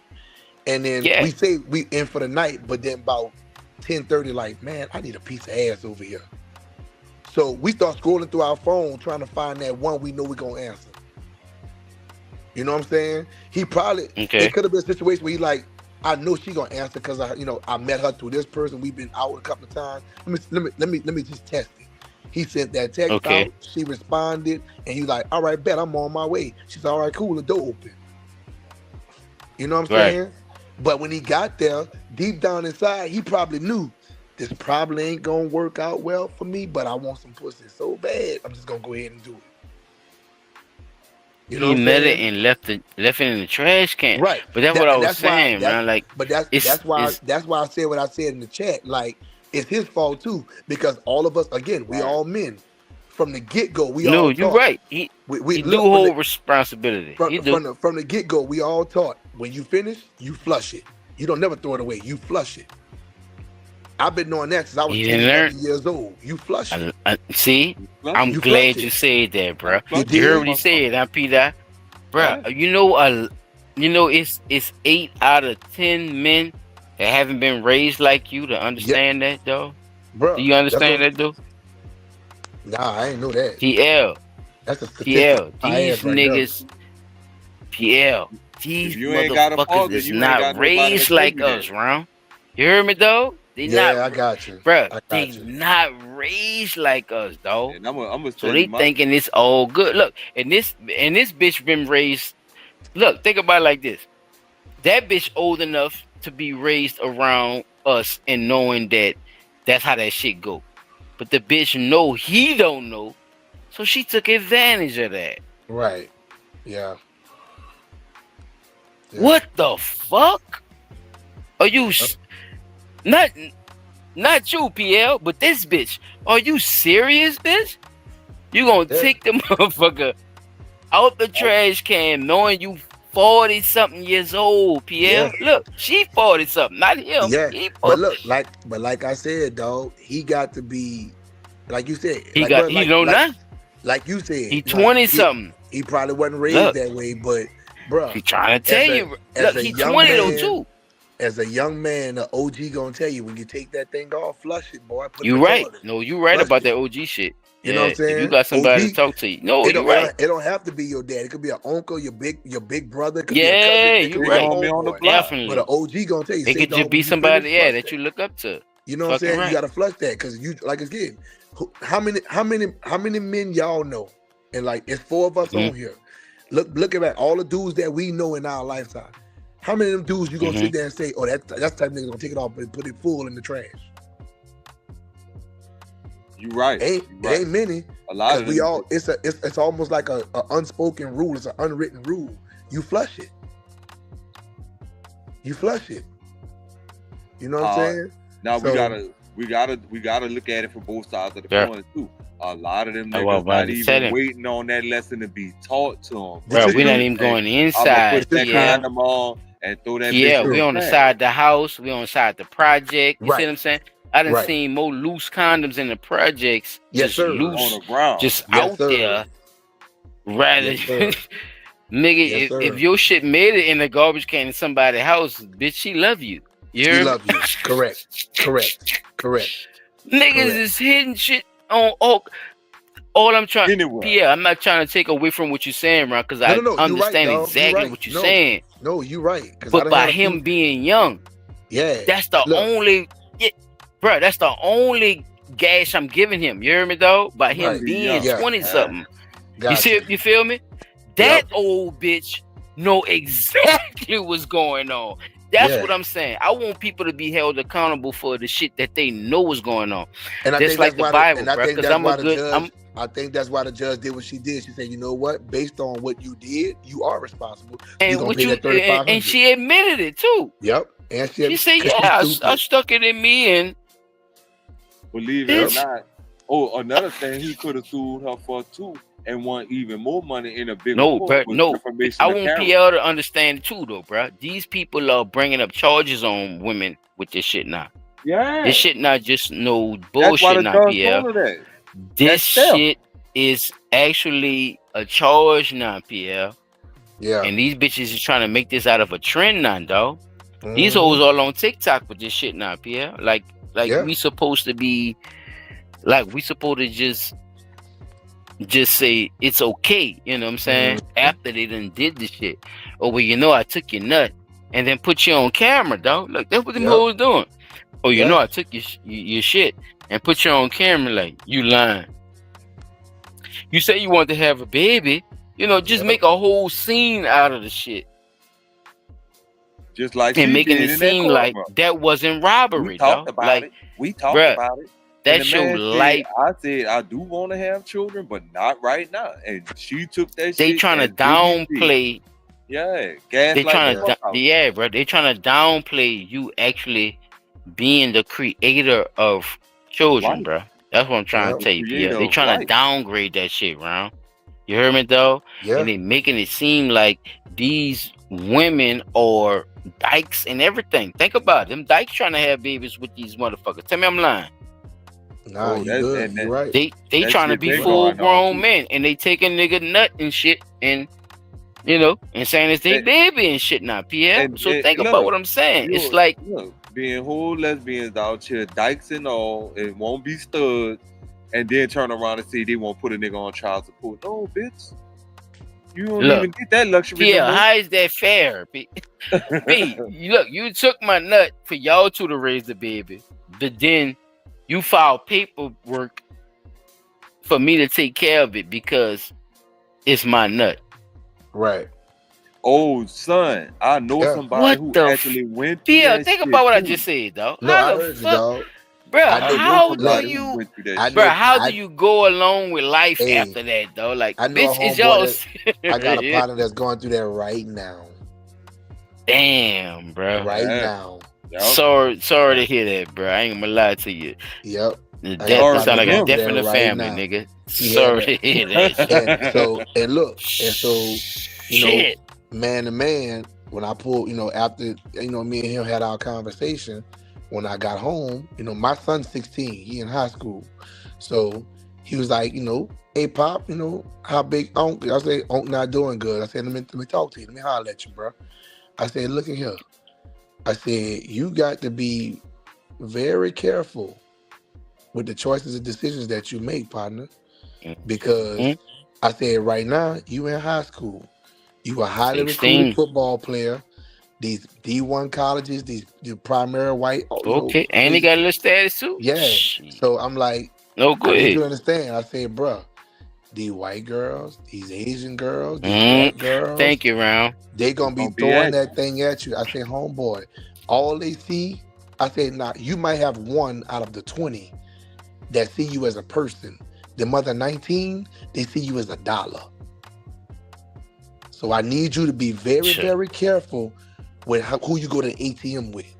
And then we say we in for the night, but then about 10:30, like, man, I need a piece of ass over here. So we start scrolling through our phone trying to find that one we know we're gonna answer. You know what I'm saying? He probably it could have been a situation where he like, I know she gonna answer because I met her through this person. We've been out a couple of times. Let me just test it. He sent that text out. She responded, and he like, all right, bet I'm on my way. She said, all right, cool, the door open. You know what I'm saying? But when he got there, deep down inside, he probably knew this probably ain't gonna work out well for me, but I want some pussy so bad, I'm just gonna go ahead and do it. You know, he met it and left it in the trash can. Right. But that's what I was saying, man. Like, but that's why I said what I said in the chat. Like, it's his fault too, because all of us, again, we all men. From the get-go, we all you're taught. right. He do hold responsibility. From the get-go, we all taught when you finish, you flush it. You don't never throw it away. You flush it. I've been doing that since I was You 10, didn't 11 years old. You flush it. See, I'm You glad flush you it. said that, bro. You You heard what did? he said, huh, Peter? Bro, it's 8 out of 10 men that haven't been raised like you to understand that, though. Bro, Do you understand that, though? Nah, I ain't know that. PL. That's a statistic. PL. These niggas. PL. These you ain't got a motherfuckers father, is you ain't got not nobody to raised tell like you that. us, round. You heard me, though? They Yeah, not, I got you. bro. I They got you. not raised like us, though. And I'm gonna So they thinking it's all good. Look, and this bitch been raised. Look, think about it like this. That bitch old enough to be raised around us and knowing that that's how that shit go. But the bitch know he don't know, so she took advantage of that. Right. Yeah. What the fuck? Are you not you, PL, but this bitch? Are you serious, bitch? You gonna take the motherfucker out the trash can knowing you 40 something years old, PL? Yeah. Look, she 40 something, not him. Yeah. He But look, like I said, dog, he got to be, like you said, He like, got, bro, he know now. like you said, He 20 something. He probably wasn't raised Look, that way, but bro, he trying to tell you. Look, he 20 though too. As a young man, the OG gonna tell you when you take that thing off, flush it, boy. Put You the right. toilet. No, you right Flush about it. that OG shit. You know what I'm saying? If you got somebody OG, to talk to you. No, it you right. It don't have to be your dad. It could be an uncle, your big brother. It could be a Yeah, cousin. It you could be right. a homeboy. Definitely. But an OG gonna tell you. It Say, could just dog, be when you somebody, finish, flush that you look up to. You know what I'm Fucking saying? right. You gotta flush that because you like again. How many men y'all know? And like it's 4 of us on here. Look at all the dudes that we know in our lifetime. How many of them dudes you gonna sit there and say, "Oh, that's the type of nigga gonna take it off and put it full in the trash"? You right. Ain't many. A lot of we them. all. It's almost like a unspoken rule. It's an unwritten rule. You flush it. You flush it. You know what I'm saying? Now So- we gotta look at it from both sides of the Yeah. coin too. A lot of them I was niggas about not to tell even him. waiting on that lesson to be taught to them. Bro, we not even going inside. I'ma put that Yeah. condom on and throw that Yeah, bitch we on the side of the house. We on the side of the project. You see Right. what I'm saying? I done Right. seen more loose condoms in the projects, Yes, just sir. loose, on the ground. just Yes, out sir. there. Rather, Yes, sir. nigga, Yes, sir. if your shit made it in the garbage can in somebody's house, bitch, she love you. You She hear me? love you. Correct. Niggas Correct. is hitting shit on all I'm trying. Anywhere. Yeah, I'm not trying to take away from what you're saying, bro, because No, I you right, understand dog. You exactly right. what you're No, saying. No, you right. But by him being young, that's the only, bro. That's the only gash I'm giving him. You hear me, though? By him Right. being Yeah. 20 something. Gotcha. You feel me? That old bitch know exactly what's going on. That's what I'm saying. I want people to be held accountable for the shit that they know is going on. And I Just think like that's the why Bible, and I bro. think Because that's I'm why a the good. judge. I think that's why the judge did what she did. She said, "You know what? Based on what you did, you are responsible. You And gonna what pay you that $3,500." and she admitted it too. Yep. And She said, "Yeah, I stuck it in me." And Believe it or not. Oh, another thing he could have sued her for too and won even more money in a bigger court was defamation I of want character. PL to understand too, though, bro. These people are bringing up charges on women with this shit now. Yeah. This shit not just no That's why bullshit the now, judge PL. told her that. This That's theft. shit is actually a charge now, PL. Yeah. And these bitches is trying to make this out of a trend now, dog. These hoes all on TikTok with this shit now, PL. Like we supposed to be, like we supposed to just say it's okay, you know what I'm saying? After they done did the shit. Oh, well, you know, I took your nut and then put you on camera, dog. Look, that's what them hoes doing. Oh, you know, I took your shit and put you on camera, like, you lying. You say you want to have a baby, you know, just make a whole scene out of the shit. Just like And she making did it in that seem like courtroom. that wasn't robbery, We talked dog. about Like, it. We talked bruh, about it. That's And the your man said, life. I said I do want to have children, but not right now. And she took that They shit. trying to and did what she did. downplay. Yeah, They gaslight trying the to, fuck out. yeah, bro. They trying to downplay you actually being the creator of children, Life. bro. That's what I'm trying Yeah, to tell you, creator Pierre. They of trying to life. downgrade that shit, round. You heard me, though? Yeah. And they making it seem like these women or dykes and everything. Think about it. Them dykes trying to have babies with these motherfuckers. Tell me I'm lying. Nah, you good. You right. They trying to be full grown men, and they taking nigga nut and shit, and and saying it's their baby and shit now, Pierre. So think about what I'm saying. It's like being whole lesbians out here, dykes and all, and won't be studs, and then turn around and say they won't put a nigga on child support. No, bitch. You don't even get that luxury. Yeah, how is that fair? B, look, you took my nut for y'all two to raise the baby, but then you filed paperwork for me to take care of it because it's my nut. Right. Oh, son, I know somebody who actually went through that think shit about what I too. just said, dog. No, how I the heard you, fuck, dog. bro? I How know do you, I bro? know- How I- do you go along with life Hey, after that, though? Like, I know a bitch, is homeboy y'all? I got a partner that's going through that right now. Damn, bro. Right now. Sorry to hear that, bro. I ain't gonna lie to you. Yep. That sound like a death in the family, nigga. Sorry to hear that. And so, Shit. man to man, when I pulled, after, me and him had our conversation, when I got home, my son's 16, he in high school. So he was like, hey, Pop, how big Unc? I said, Unc not doing good. I said, let me talk to you. Let me holler at you, bro. I said, look at here. I said, you got to be very careful with the choices and decisions that you make, partner. Because I said, right now, you in high school. You a highly 16. recruited football player. These D1 colleges, these primary white. Okay, and he got a little status too. Yeah. So I'm like, no, go I need ahead. you to understand. I said, bruh, these white girls, these Asian girls, these black girls. Thank you, Round. They gonna be throwing that thing at you. I said, homeboy, all they see, I said, nah, you might have one out of the 20 that see you as a person. The mother 19, they see you as a dollar. So I need you to be very, very careful with who you go to the ATM with.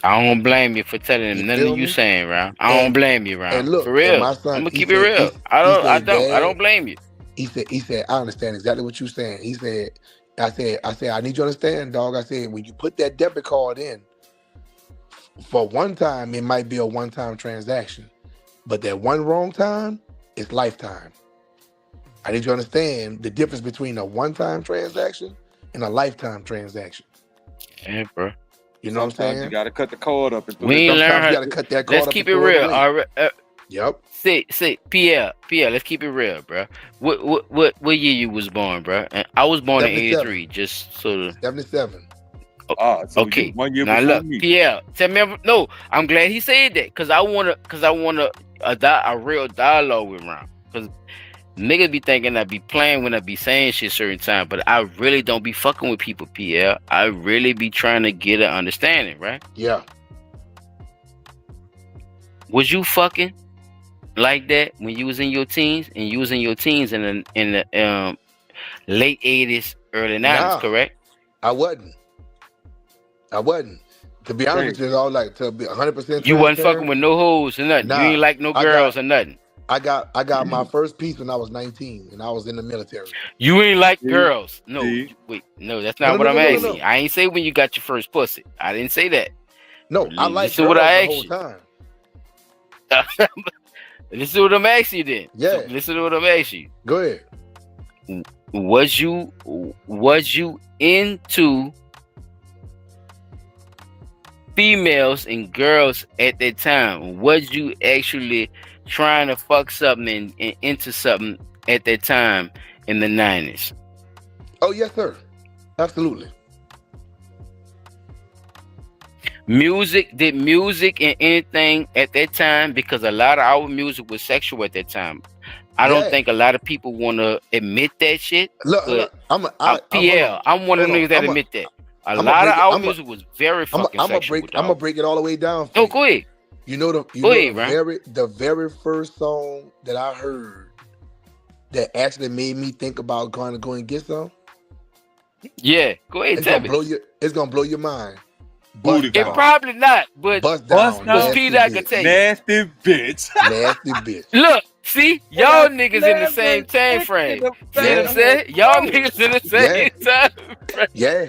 I don't blame you for telling him nothing you saying, Round. I don't blame you, Round. And look, for real. and my son, I'm gonna he keep said- it real. he I said, don't blame you. He said, I understand exactly what you're saying. He said, I said, I need you to understand, dog. I said, when you put that debit card in, for one time, it might be a one-time transaction. But that one wrong time is lifetime. I need you to understand the difference between a one-time transaction and a lifetime transaction. Yeah, bro. You know what I'm Sometimes saying? you gotta cut the cord up. And We ain't learn how. You gotta cut that cord Let's up keep and it throw it real. away. All right. Yep. Say, Pierre, let's keep it real, bro. What year you was born, bro? And I was born in 83, just sort of. 77. So Okay. you 1 year Now before look, me. Pierre, tell me. No, I'm glad he said that because I want a real dialogue with Ron. Because niggas be thinking I be playing when I be saying shit certain time, but I really don't be fucking with people, Pierre. I really be trying to get an understanding, right? Yeah. Was you fucking like that when you was in your teens, and you was in your teens in the late 80s, early 90s, Nah. correct? I wasn't. To be honest with you, all like to be 100%. You wasn't fucking with no hoes or nothing. Nah, You ain't like no girls or nothing. I got my first piece when I was 19 and I was in the military. You ain't like girls. No, wait, no, that's not what I'm asking. No. I ain't say when you got your first pussy. I didn't say that. No, I like Listen girls what I the whole asked time. you. Listen to what I'm asking you then. Yeah. So listen to what I'm asking you. Go ahead. Was you into females and girls at that time? Was you actually trying to fuck something and into something at that time in the 90s? Oh yes, sir. Absolutely. Did music and anything at that time, because a lot of our music was sexual at that time. I don't think a lot of people want to admit that shit. Look, I'm one of the niggas that admit that. A lot of our music was very fucking sexual. I'm gonna break it all the way down. Oh, go ahead. The very first song that I heard that actually made me think about going to go and get some. Yeah, go ahead. It's gonna blow your mind. It probably not, but Bust down. P Dot can tell you. Nasty bitch. Nasty bitch. Look, see, y'all niggas in the same time frame. See what I'm saying? Y'all niggas in the same time frame. Yeah.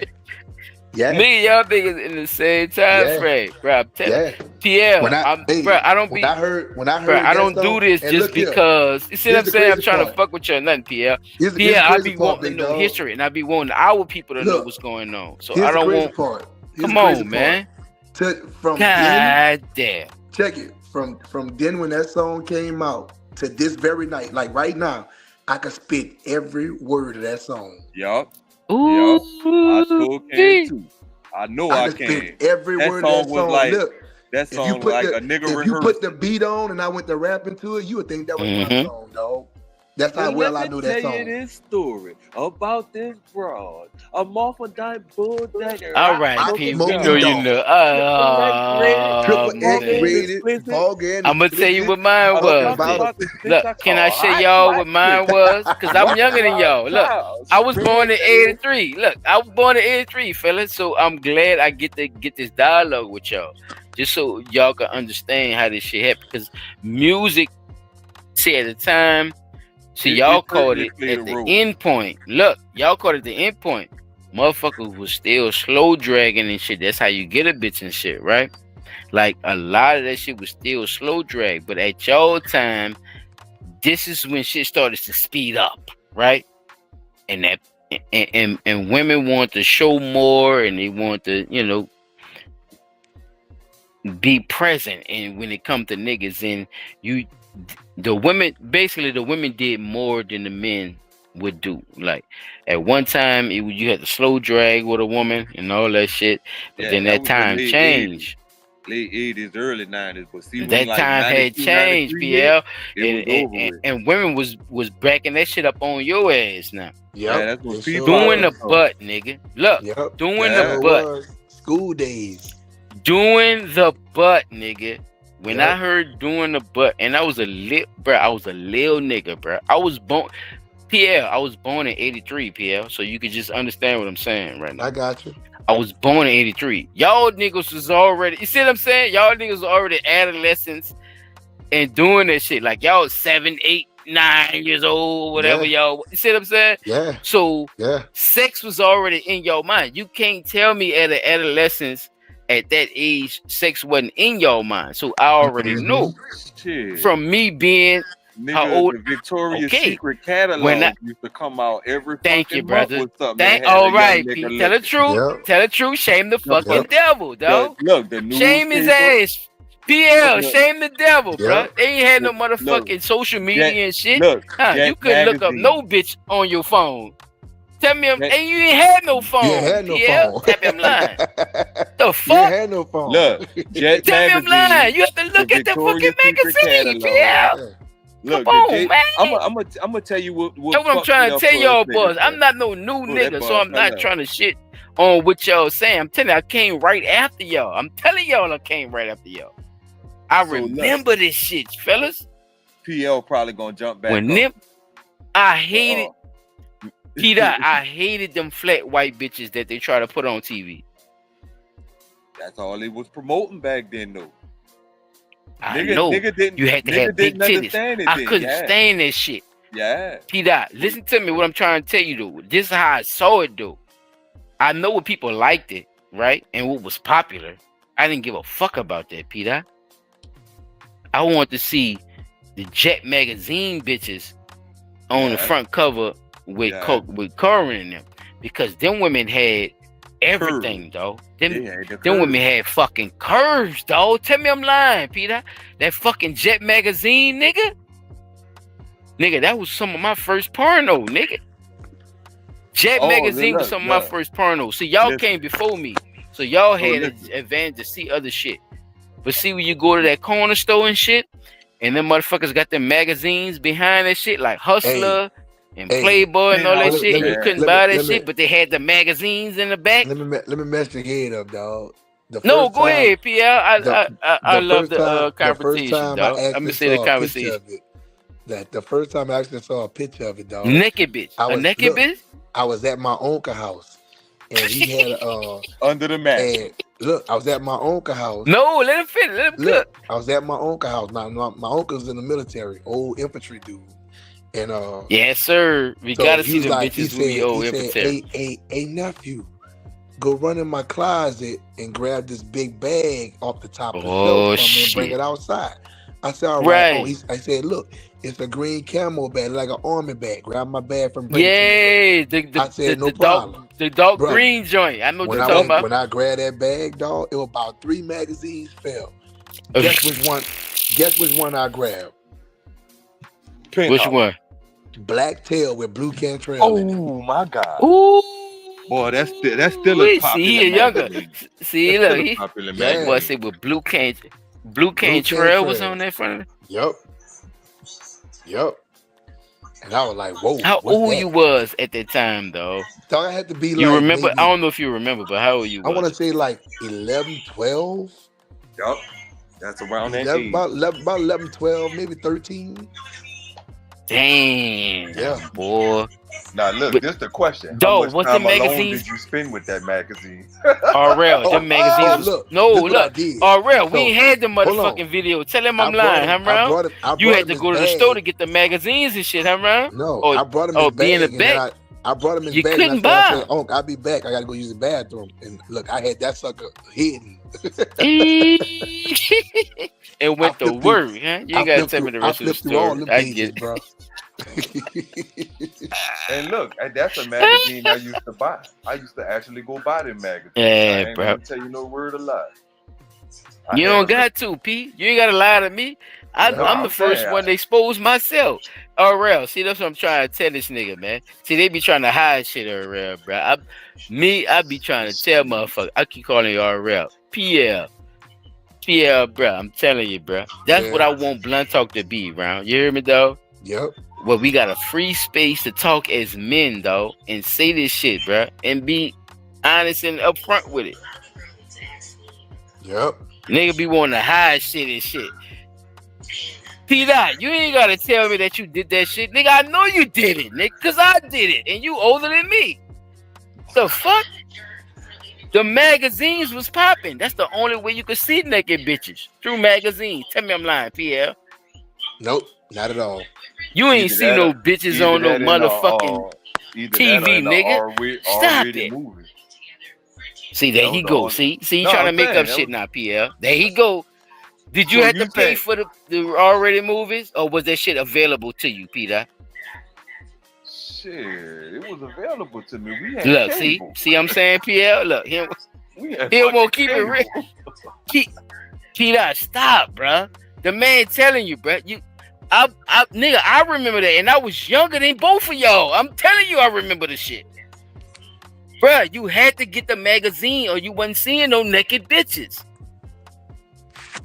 Yeah. Me and y'all niggas in the same time frame, bro. I'm telling PL, When I don't be. when I heard Bro, I that don't song, do this and just look here, because. You see what here's I'm the saying? I'm crazy trying to part. fuck with you or nothing, PL. Here's the I crazy be part, wanting to big know dog. history, and I be wanting our people to know Look, what's going on. So here's I the don't crazy want. part. Here's Come the crazy on, part. man. From God damn. Check it. From then when that song came out to this very night, like right now, I could spit every word of that song. Yup. Ooh. Yup. I sure can too. I know I could can. spit every That word of song that was song. like Look, that if you song put like the a nigga if you put the rehearsal. beat on and I went to rap into it, you would think that was my song, dog. That's how Well, well I let knew me that tell you song. this story about this broad. A morphodite bull that All right, P. We know you know. Triple X rated, vulgar and I'm gonna tell you explicit. what mine Talking was. about Then. Look, can I show y'all what mine was? Cause I'm younger than y'all. Look, I was born in '83. Look, I was born in '83, fellas. So I'm glad I get to get this dialogue with y'all, just so y'all can understand how this shit happened. Because music, see, at the time, y'all caught it at the end point. Look, y'all caught it at the end point. Motherfuckers was still slow dragging and shit. That's how you get a bitch and shit, right? Like a lot of that shit was still slow drag. But at y'all time, this is when shit started to speed up, right? And that and women want to show more, and they want to, be present. And when it comes to niggas, and the women did more than the men would do. Like at one time, you had to slow drag with a woman and all that shit. But then that was the time late changed. 80s, late 80s, early 90s. But see, when That like time had 92, changed, 93 PL, hit, it was over with. and women was backing that shit up on your ass now. Yeah, that's what people doing the butt, nigga. Look, doing the butt. School days. Doing the butt, nigga. When I heard doing the butt, and I was a little nigga, bro. I was born in '83, PL. So you could just understand what I'm saying right now. I got you. I was born in '83. Y'all niggas was already, you see what I'm saying? Y'all niggas was already adolescents and doing that shit. Like y'all 7, 8, 9 years old, whatever y'all. You see what I'm saying? Yeah. So sex was already in your mind. You can't tell me at an adolescence, at that age, sex wasn't in your mind. So I already know from me being how old. The Victoria's Secret catalog used to come out every fucking month brother. with something. All right, Pete. Tell the truth. Tell the truth. Shame the fucking devil, dog. Look, the newspaper. Shame his ass. PL, shame the devil, bro. They ain't had no motherfucking social media and shit. You couldn't look up no bitch on your phone. Tell me, and you ain't had no phone. You had no phone. Tell me I'm lying. The fuck? You ain't had no phone. Look, Jet Tell me I'm lying. You have to look at the fucking magazine, PL. Look, come on, man. I'm gonna tell you what that's what I'm trying to tell y'all, boys. I'm not no new nigga, so I'm not trying to shit on what y'all saying. I'm telling you, I came right after y'all. I'm telling y'all, I came right after y'all. I remember this shit, fellas. PL probably gonna jump back. I hated Peter. I hated them flat white bitches that they try to put on TV. That's all they was promoting back then, though. I know. You had to have big titties. I couldn't stand that shit. Yeah. Peter, listen to me. What I'm trying to tell you, though. This is how I saw it, though. I know what people liked it, right, and what was popular. I didn't give a fuck about that, Peter. I want to see the Jet magazine bitches on the front cover with Courtroom in them, because them women had everything, though. Them women had fucking curves, dog. Tell me I'm lying, Peter. That fucking Jet magazine, nigga. Nigga, that was some of my first porno, nigga. Jet magazine was some of my first porno. See, y'all came before me, so y'all had an advantage to see other shit. But see, when you go to that corner store and shit, and them motherfuckers got them magazines behind that shit, like Hustler and Playboy and all that shit, and you couldn't buy that shit, but they had the magazines in the back. Let me mess your head up, dog. No, go ahead, PL. I love the conversation, dog. I'm gonna say the conversation. The first time I actually saw a picture of it, dog. Naked bitch. Bitch? I was at my uncle's house, and he had under the mat. And look, I was at my uncle's house. No, let him finish. Let him cook. I was at my uncle's house. Now, my uncle's in the military, old infantry dude. And yes, sir. We gotta see the bitches with the old infantry. Hey, nephew, go run in my closet and grab this big bag off the top of the Oh, shelf from me and bring shit. it outside. I said, all right. Oh, Right. I said, look, it's a green camo bag, like an army bag. Grab my bag from bring Yeah, it to me. I said, no problem. the dark Bruh, green joint. I know what when you're I talking went, about. when I grabbed that bag, dog, it was about 3 magazines fell. Guess which one I grabbed? Which one? Black tail with blue cantrell in it. Oh my God. Ooh. Boy, that's still a popular. See, he younger. magazine. See, That's look, still a popular that magazine. boy said with Blue Cantrell was on that front of it. Yep. And I was like, whoa. How what's old that? you was at that time, though? Thought I had to be You like remember? maybe, I don't know if you remember, but how old you I was? want to say like 11, 12. Yup. That's around that 11, age. about 11, 12, maybe 13. Damn. Yeah. Boy. Now look, But- this the question. How Dog, much what's time the alone magazines? did you spend with that magazine? Real, them magazines. look, No, this what I look. did. Real, we So, ain't had the hold on. motherfucking video. Tell him I'm I brought lying, him- huh, I bro? brought him- I You brought had him to his go to the bag. store to get the magazines and shit, huh, bro? No, Or- I brought him his be in bag, the and then back. I brought him his You bag, and I couldn't said, buy 'em. "Oh, I'll be back. I gotta go use the bathroom." And look, I had that sucker hidden. It went to work, huh? You ain't gotta tell me the rest of the flipped through all story. them I pages, get it. bro. And look, that's a magazine I used to buy. I used to actually go buy them magazines. I Yeah, ain't bro. gonna tell you no word of lie. You don't got to, P. You ain't gotta lie to me. I'm I'm the first saying, one to expose myself. Real. See, that's what I'm trying to tell this nigga, man. See, they be trying to hide shit, real, bro. I be trying to tell motherfucker. I keep calling you real. PL, bro. I'm telling you, bro. That's what I want Blunt Talk to be, round. You hear me, though? Yep. Well, we got a free space to talk as men, though, and say this shit, bro, and be honest and upfront with it. Yep. Nigga be wanting to hide shit and shit. P-Dot, you ain't gotta tell me that you did that shit. Nigga, I know you did it, nigga, because I did it, and you older than me. The fuck? The magazines was popping. That's the only way you could see naked bitches. Through magazines. Tell me I'm lying, PL. Nope, not at all. You ain't see no bitches on no motherfucking TV, nigga. Stop it. Movie. See, there he go. See, you trying to make up shit now, PL. There he go. Did you So have you to pay said- for the already movies, or was that shit available to you, Peter? Shit, it was available to me. We had Look, cable. see, I'm saying, PL. Look, he had won't fucking keep it cable. real. Peter, stop, bruh. The man telling you, bruh. Nigga, I remember that, and I was younger than both of y'all. I'm telling you, I remember the shit. Bruh, you had to get the magazine or you wasn't seeing no naked bitches.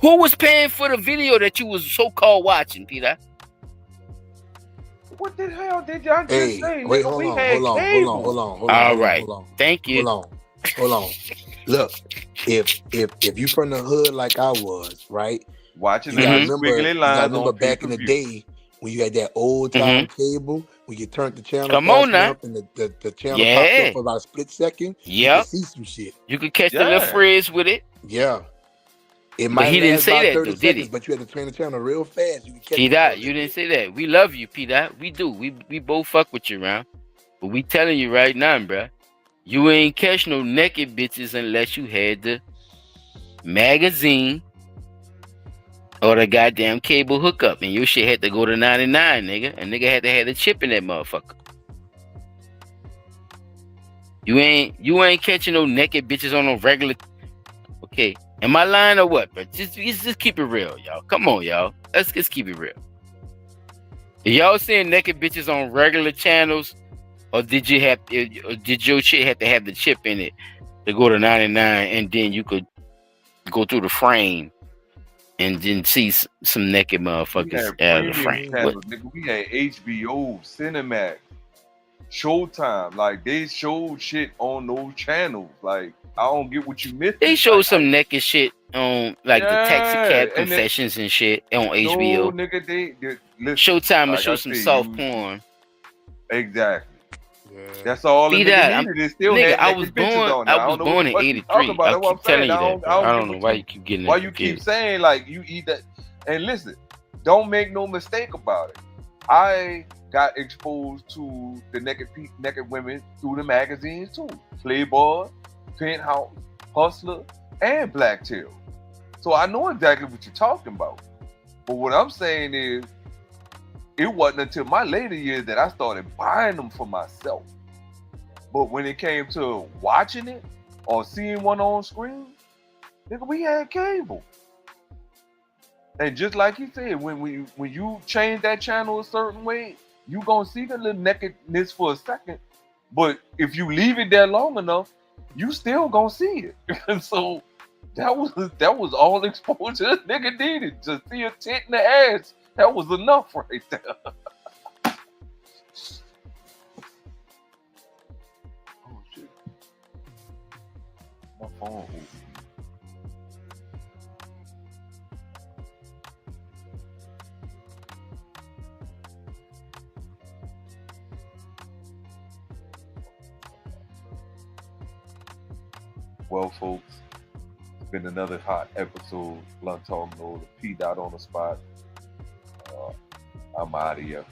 Who was paying for the video that you was so-called watching, Peter? What the hell did y'all just Hey, say? wait, Nigga, hold we on, had hold on, cable. hold on. All right. Thank you. Hold on. Look, if you from the hood like I was, right? Watching you gotta those remember, squiggly lines on back in the pay-per-view. day when you had that old time cable, when you turned the channel Come fast on now. enough and the channel Yeah. popped up for about a split second, you Yep. could see some shit. You could catch the little frizz with it. Yeah. It But might he didn't last say about that, 30 though, did seconds, he? but you had to turn the channel real fast. You could catch P-Dot, you didn't say that. We love you, P-Dot. We do. We both fuck with you, man. But we telling you right now, bruh. You ain't catch no naked bitches unless you had the magazine or the goddamn cable hookup. And your shit had to go to 99, nigga. A nigga had to have the chip in that motherfucker. You ain't catching no naked bitches on no regular. Okay. Am I lying or what? But just keep it real, y'all. Come on, y'all. Let's just keep it real. Y'all seeing naked bitches on regular channels, or did your shit have to have the chip in it to go to 99, and then you could go through the frame and then see some naked We motherfuckers had out of the premium frame? What? channels, nigga. We had HBO, Cinemax, Showtime. Like, they showed shit on those channels. Like, I don't get what you missed. They showed some naked shit on like the taxi Yeah, cab and then- confessions and shit on No, HBO. nigga, they listen, Showtime will like show I some said, soft porn. Exactly. That's all the Be nigga that, needed. They still nigga, had I naked was bitches born. on there. I was don't know born in what you '83. talking about. I That's what keep I'm saying. telling you that, bro. I don't know why you you keep getting why it you keep confused. saying like you eat that. And listen, don't make no mistake about it. I got exposed to the naked women through the magazines too. Playboy, Penthouse, Hustler, and Blacktail. So I know exactly what you're talking about. But what I'm saying is, it wasn't until my later years that I started buying them for myself. But when it came to watching it or seeing one on screen, nigga, we had cable. And just like he said, when you change that channel a certain way, you gonna see the little nakedness for a second. But if you leave it there long enough, you still gonna see it. And so that was all exposure this nigga needed. To see a tit in the ass, that was enough right there. Oh shit. My phone. Well, folks, it's been another hot episode. Blunt Talk, Nola, P. Dot on the spot. I'm out of here.